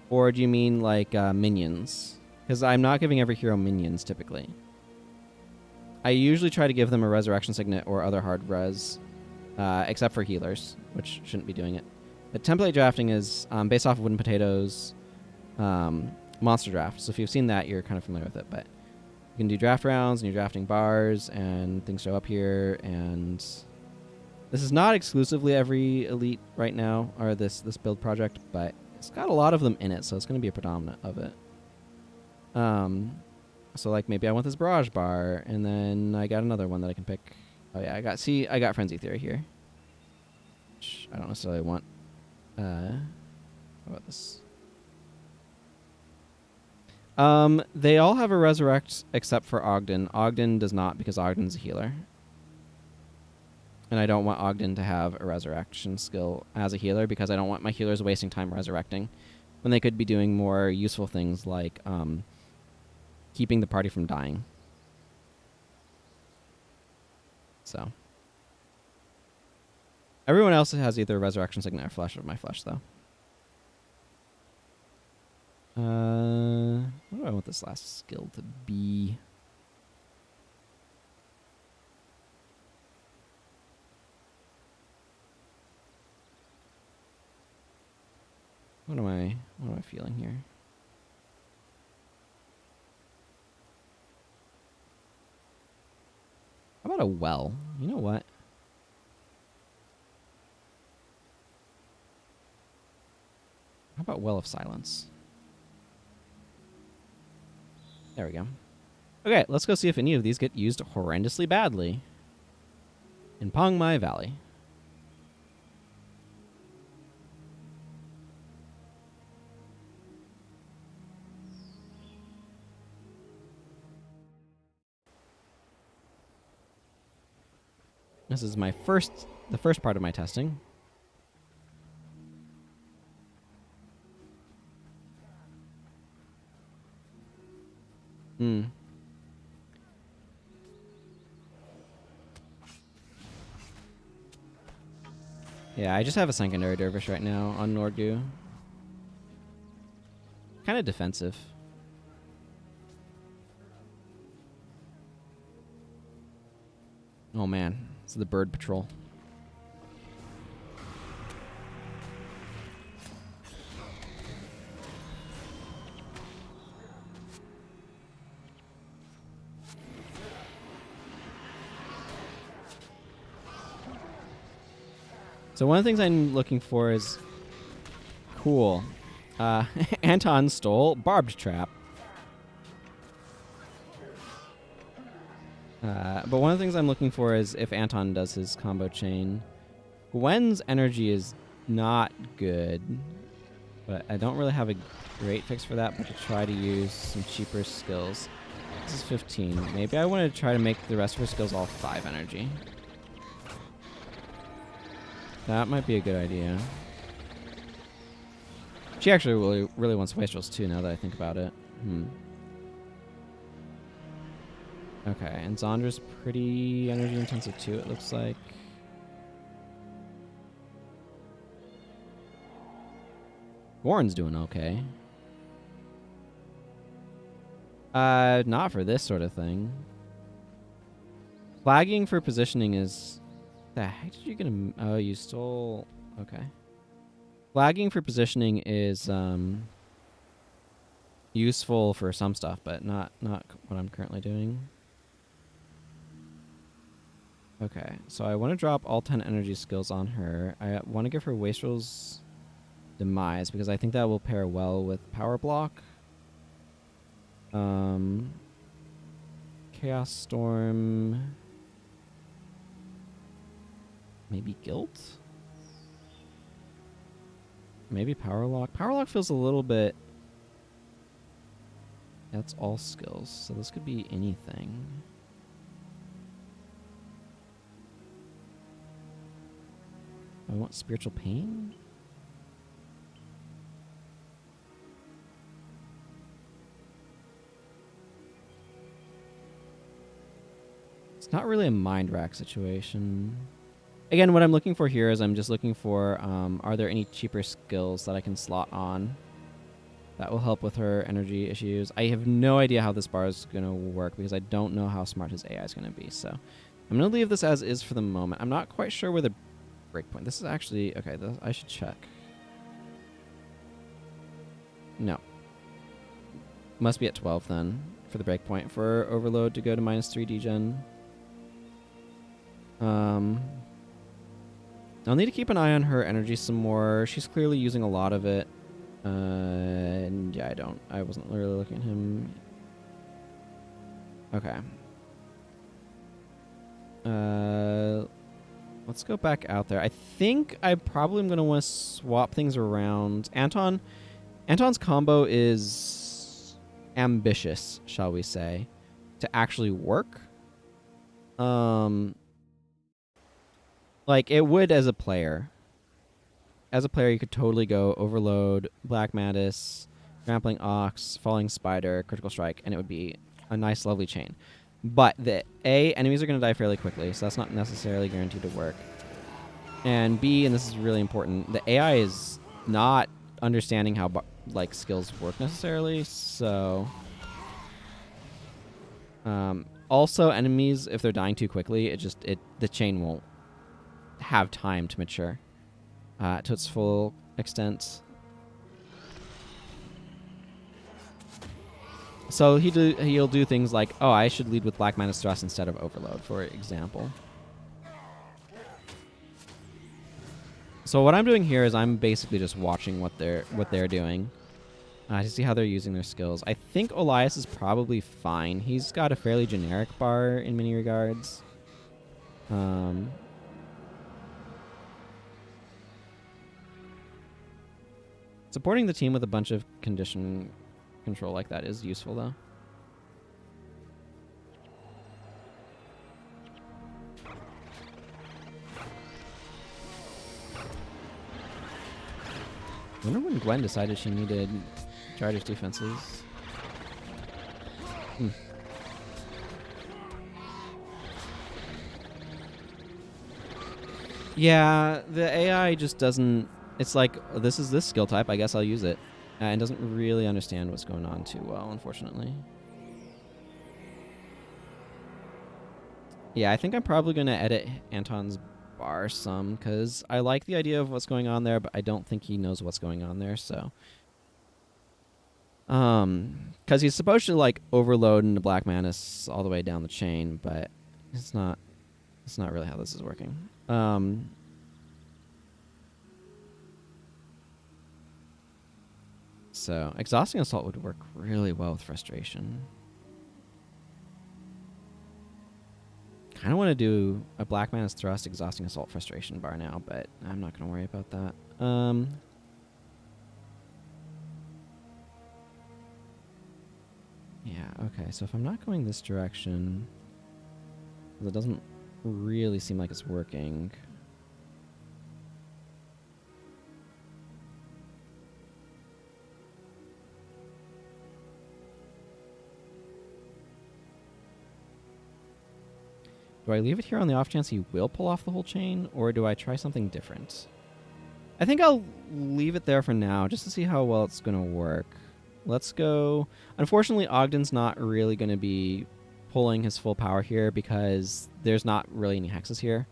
Or do you mean like minions? Because I'm not giving every hero minions typically. I usually try to give them a resurrection signet or other hard res, except for healers, which shouldn't be doing it. But template drafting is based off of Wooden Potatoes monster draft. So if you've seen that, you're kind of familiar with it. But you can do draft rounds, and you're drafting bars, and things show up here. And this is not exclusively every elite right now, or this build project, but it's got a lot of them in it, so it's going to be a predominant of it. So like maybe I want this barrage bar, and then I got another one that I can pick. Oh yeah, I got Frenzy Theory here, which I don't necessarily want. How about this? They all have a resurrect except for Ogden. Ogden does not because Ogden's a healer. And I don't want Ogden to have a resurrection skill as a healer because I don't want my healers wasting time resurrecting when they could be doing more useful things like keeping the party from dying. So. Everyone else has either Resurrection Signet or Flesh of My Flesh, though. What do I want this last skill to be? What am I feeling here? How about a well? You know what? How about Well of Silence? There we go. Okay, let's go see if any of these get used horrendously badly in Pongmai Valley. This is the first part of my testing. Yeah, I just have a Sanguinary Dervish right now on Norgu. Kind of defensive. Oh man, it's the bird patrol. So one of the things I'm looking for is cool. Anton stole Barbed Trap. But one of the things I'm looking for is if Anton does his combo chain, Gwen's energy is not good, but I don't really have a great fix for that, but to try to use some cheaper skills. This is 15. Maybe I want to try to make the rest of her skills all 5 energy. That might be a good idea. She actually really wants Wastrels too, now that I think about it. Okay, and Zondra's pretty energy intensive too, it looks like. Warren's doing okay. Not for this sort of thing. Flagging for positioning is... The heck did you get a... Oh, you stole... Okay. Flagging for positioning is useful for some stuff, but not what I'm currently doing. Okay, so I want to drop all 10 energy skills on her. I want to give her Wastrel's Demise because I think that will pair well with Power Block. Chaos Storm. Maybe Guilt? Maybe Power Lock. Power Lock feels a little bit... That's all skills, so this could be anything. I want Spiritual Pain? It's not really a mind rack situation. Again, what I'm looking for here is I'm just looking for, are there any cheaper skills that I can slot on that will help with her energy issues? I have no idea how this bar is going to work because I don't know how smart his AI is going to be. So I'm going to leave this as is for the moment. I'm not quite sure where the breakpoint. This is actually, okay, I should check. No. Must be at 12 then for the breakpoint for Overload to go to -3 degen. I'll need to keep an eye on her energy some more. She's clearly using a lot of it. And yeah, I wasn't really looking at him. Okay. Let's go back out there. I think I probably am going to want to swap things around. Anton's combo is ambitious, shall we say, to actually work. Like, it would as a player. As a player, you could totally go Overload, Black Mattis, Trampling Ox, Falling Spider, Critical Strike, and it would be a nice, lovely chain. But enemies are going to die fairly quickly, so that's not necessarily guaranteed to work. And B, and this is really important, the AI is not understanding how skills work necessarily, so... also, enemies, if they're dying too quickly, the chain won't have time to mature to its full extent. So he'll do things like, oh, I should lead with Black Mantis Thrust instead of Overload, for example. So what I'm doing here is I'm basically just watching what they're doing to see how they're using their skills. I think Elias is probably fine. He's got a fairly generic bar in many regards. Supporting the team with a bunch of condition control like that is useful, though. I wonder when Gwen decided she needed Charger's defenses. Yeah, the AI just doesn't... It's like, this is this skill type, I guess I'll use it. And doesn't really understand what's going on too well, unfortunately. Yeah, I think I'm probably going to edit Anton's bar some, because I like the idea of what's going on there, but I don't think he knows what's going on there, so... Because he's supposed to, like, overload into Black Mantis all the way down the chain, but it's not really how this is working. So, Exhausting Assault would work really well with Frustration. kind of want to do a Black Mana's Thrust, Exhausting Assault, Frustration bar now, but I'm not going to worry about that. Yeah, okay, so if I'm not going this direction, it doesn't really seem like it's working. Do I leave it here on the off chance he will pull off the whole chain, or do I try something different? I think I'll leave it there for now, just to see how well it's going to work. Let's go... Unfortunately, Ogden's not really going to be pulling his full power here, because there's not really any hexes here.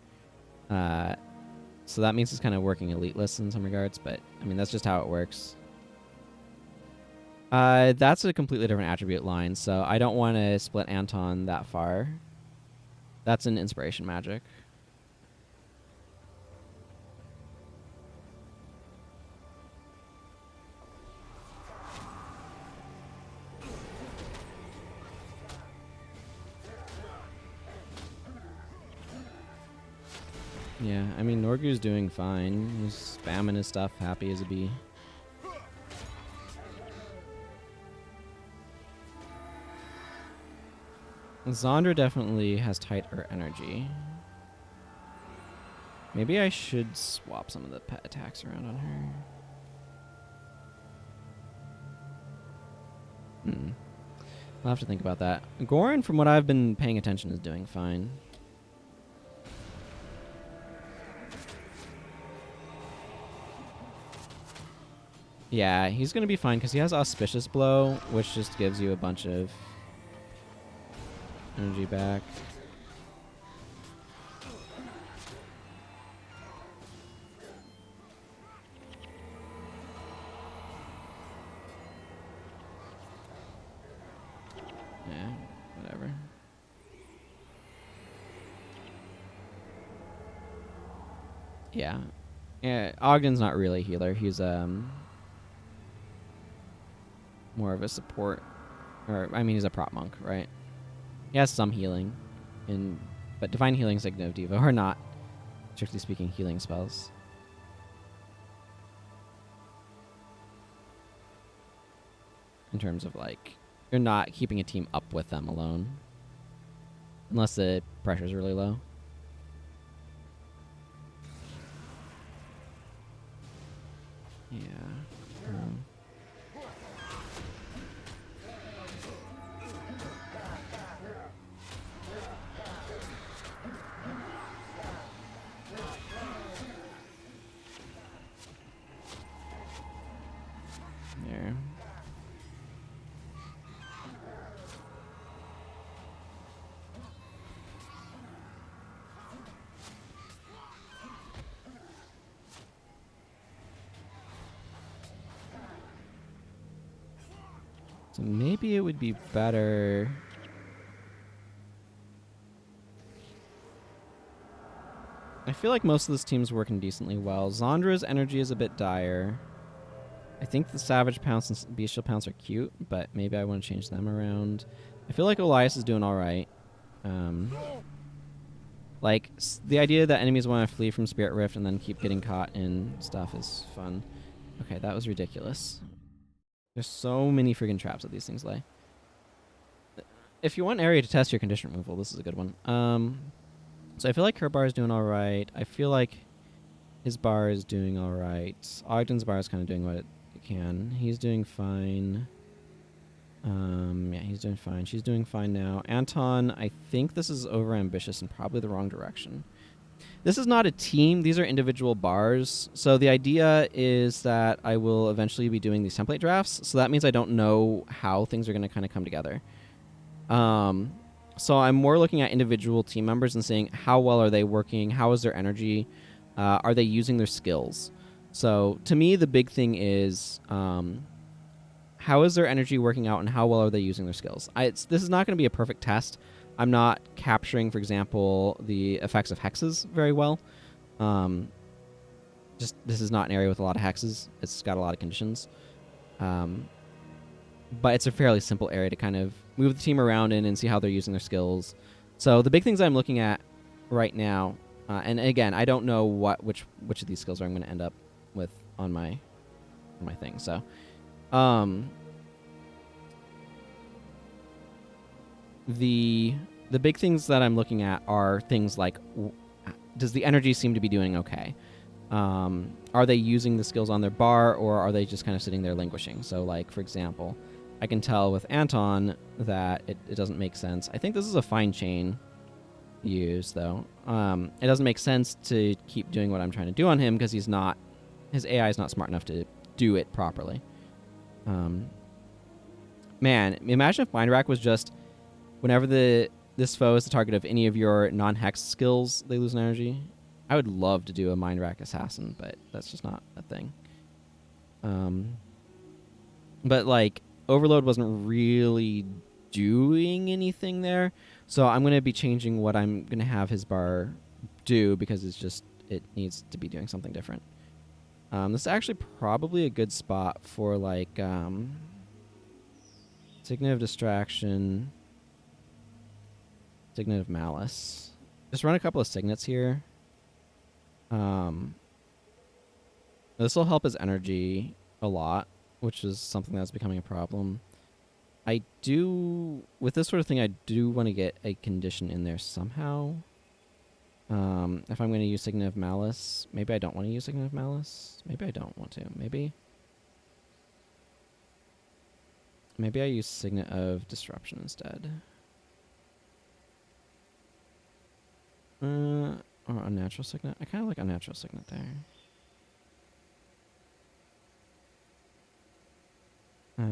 So that means he's kind of working eliteless in some regards, but, I mean, that's just how it works. That's a completely different attribute line, so I don't want to split Anton that far. That's an inspiration magic. Yeah, I mean, Norgu's doing fine. He's spamming his stuff, happy as a bee. Zandra definitely has tighter energy. Maybe I should swap some of the pet attacks around on her. I'll have to think about that. Goran, from what I've been paying attention, is doing fine. Yeah, he's going to be fine because he has Auspicious Blow, which just gives you a bunch of energy back. Yeah, whatever. Yeah. Yeah, Ogden's not really a healer. He's more of a support, or I mean, he's a prop monk, right? He has some healing, but divine healing, Signo of Diva are not, strictly speaking, healing spells. In terms of like, you're not keeping a team up with them alone, unless the pressure's really low. Yeah. There. So maybe it would be better... I feel like most of this team's working decently well. Zandra's energy is a bit dire. I think the Savage Pounce and Bestial Pounce are cute, but maybe I want to change them around. I feel like Elias is doing alright. Like, the idea that enemies want to flee from Spirit Rift and then keep getting caught in stuff is fun. Okay, that was ridiculous. There's so many friggin' traps that these things lay. If you want area to test your condition removal, this is a good one. So I feel like her bar is doing alright. I feel like his bar is doing alright. Ogden's bar is kind of doing what it can. He's doing fine. Yeah, he's doing fine. She's doing fine now. Anton, I think this is over-ambitious and probably the wrong direction. This is not a team. These are individual bars. So the idea is that I will eventually be doing these template drafts. So that means I don't know how things are going to kind of come together. So I'm more looking at individual team members and saying how well are they working? How is their energy? Are they using their skills? So to me, the big thing is how is their energy working out and how well are they using their skills? This is not going to be a perfect test. I'm not capturing, for example, the effects of hexes very well. Just this is not an area with a lot of hexes. It's got a lot of conditions. But it's a fairly simple area to kind of move the team around in and see how they're using their skills. So the big things I'm looking at right now. And again, I don't know which of these skills I'm going to end up with on my thing. So, the big things that I'm looking at are things like, does the energy seem to be doing okay? Are they using the skills on their bar, or are they just kind of sitting there languishing? So, like, for example, I can tell with Anton that it doesn't make sense. I think this is a fine chain use, though. It doesn't make sense to keep doing what I'm trying to do on him because his AI is not smart enough to do it properly. Man, imagine if Mind Rack was just whenever this foe is the target of any of your non-hex skills, they lose an energy. I would love to do a Mind Rack Assassin, but that's just not a thing. But, like, Overload wasn't really doing anything there, so I'm going to be changing what I'm going to have his bar do because it needs to be doing something different. This is actually probably a good spot for, like, Signet of Distraction, Signet of Malice. Just run a couple of signets here. This will help his energy a lot, which is something that's becoming a problem. With this sort of thing, I do want to get a condition in there somehow. If I'm going to use Signet of Malice, maybe I don't want to use Signet of Malice. Maybe I don't want to. Maybe I use Signet of Disruption instead. Or Unnatural Signet. I kind of like Unnatural Signet there. I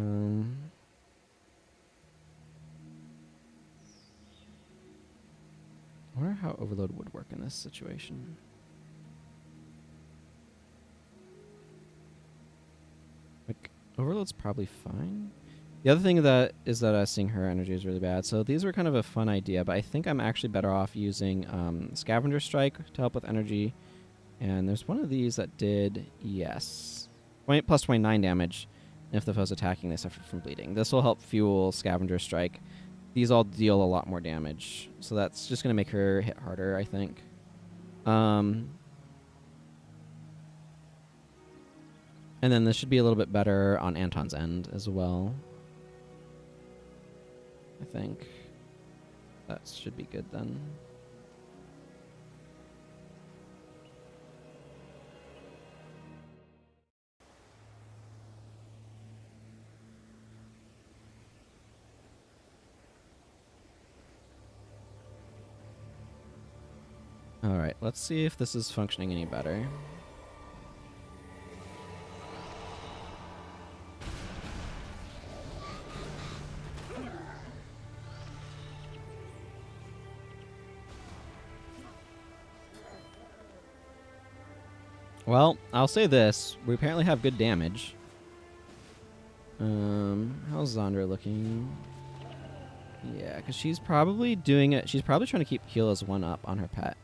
wonder how Overload would work in this situation. Like, Overload's probably fine. The other thing that is that seeing her energy is really bad. So these were kind of a fun idea, but I think I'm actually better off using Scavenger Strike to help with energy. And there's one of these that did, yes, plus 29 damage if the foe's attacking, they suffer from bleeding. This will help fuel Scavenger Strike. These all deal a lot more damage, so that's just going to make her hit harder, I think. And then this should be a little bit better on Anton's end as well. I think that should be good then. Alright, let's see if this is functioning any better. Well, I'll say this. We apparently have good damage. How's Zandra looking? Yeah, because she's probably doing it. She's probably trying to keep Heal as 1 up on her pet.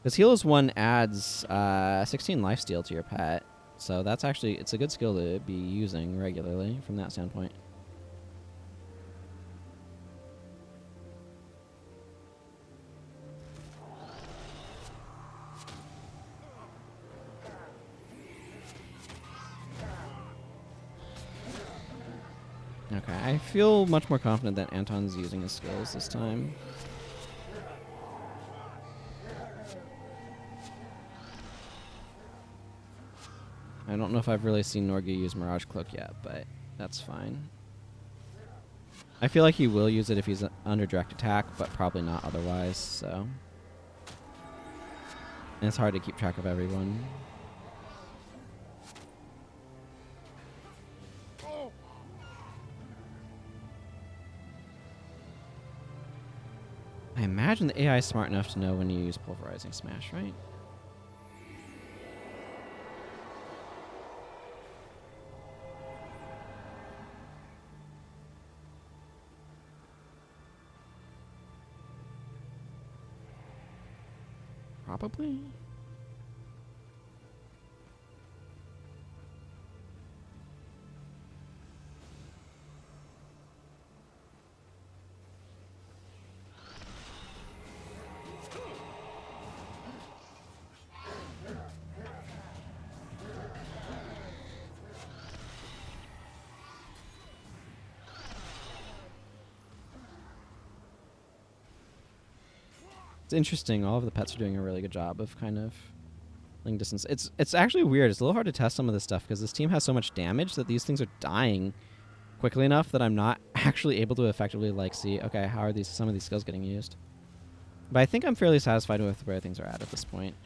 Because Heal as 1 adds 16 lifesteal to your pet. So that's actually, it's a good skill to be using regularly from that standpoint. Okay, I feel much more confident that Anton's using his skills this time. I don't know if I've really seen Norgi use Mirage Cloak yet, but that's fine. I feel like he will use it if he's under direct attack, but probably not otherwise, so. And it's hard to keep track of everyone. I imagine the AI is smart enough to know when you use Pulverizing Smash, right? Probably. It's interesting. All of the pets are doing a really good job of kind of link distance. It's actually weird. It's a little hard to test some of this stuff because this team has so much damage that these things are dying quickly enough that I'm not actually able to effectively like see, okay, how are some of these skills getting used? But I think I'm fairly satisfied with where things are at this point.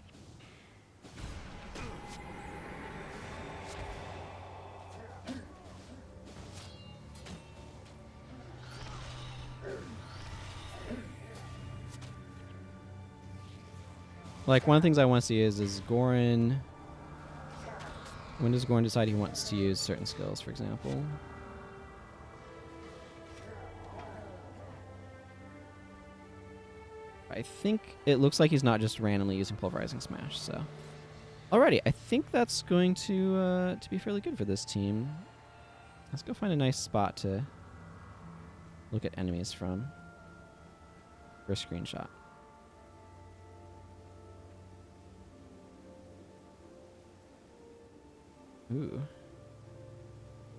Like, one of the things I want to see is Goran... When does Goran decide he wants to use certain skills, for example? I think it looks like he's not just randomly using Pulverizing Smash, so... Alrighty, I think that's going to be fairly good for this team. Let's go find a nice spot to look at enemies from for a screenshot. Ooh.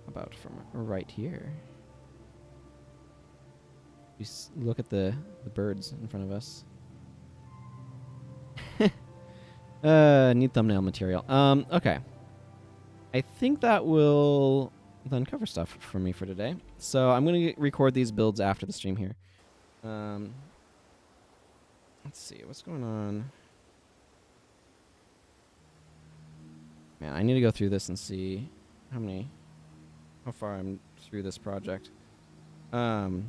How about from right here? We look at the birds in front of us. Need thumbnail material. Okay. I think that will then cover stuff for me for today. So I'm going to record these builds after the stream here. Let's see. What's going on? Man, I need to go through this and see how far I'm through this project. So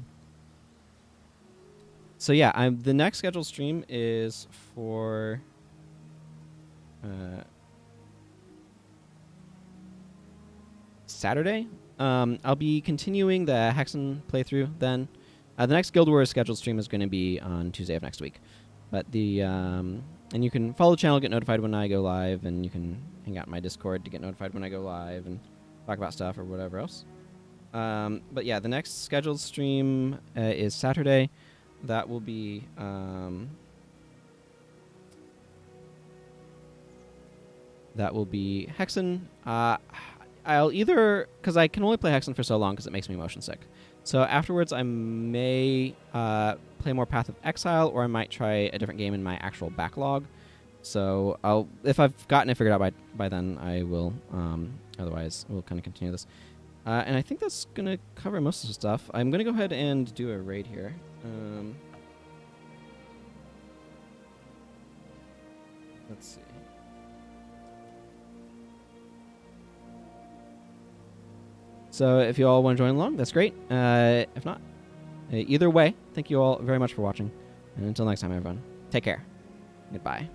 yeah, the next scheduled stream is for Saturday. I'll be continuing the Hexen playthrough then. The next Guild Wars scheduled stream is going to be on Tuesday of next week. But and you can follow the channel, get notified when I go live, and you can hang out in my Discord to get notified when I go live and talk about stuff or whatever else. But yeah, the next scheduled stream is Saturday. That will be Hexen. I'll either, because I can only play Hexen for so long because it makes me motion sick. So afterwards, I may play more Path of Exile, or I might try a different game in my actual backlog. So if I've gotten it figured out by then, I will. Otherwise, we'll kind of continue this. And I think that's going to cover most of the stuff. I'm going to go ahead and do a raid here. Let's see. So if you all want to join along, that's great. If not, either way, thank you all very much for watching. And until next time, everyone, take care. Goodbye.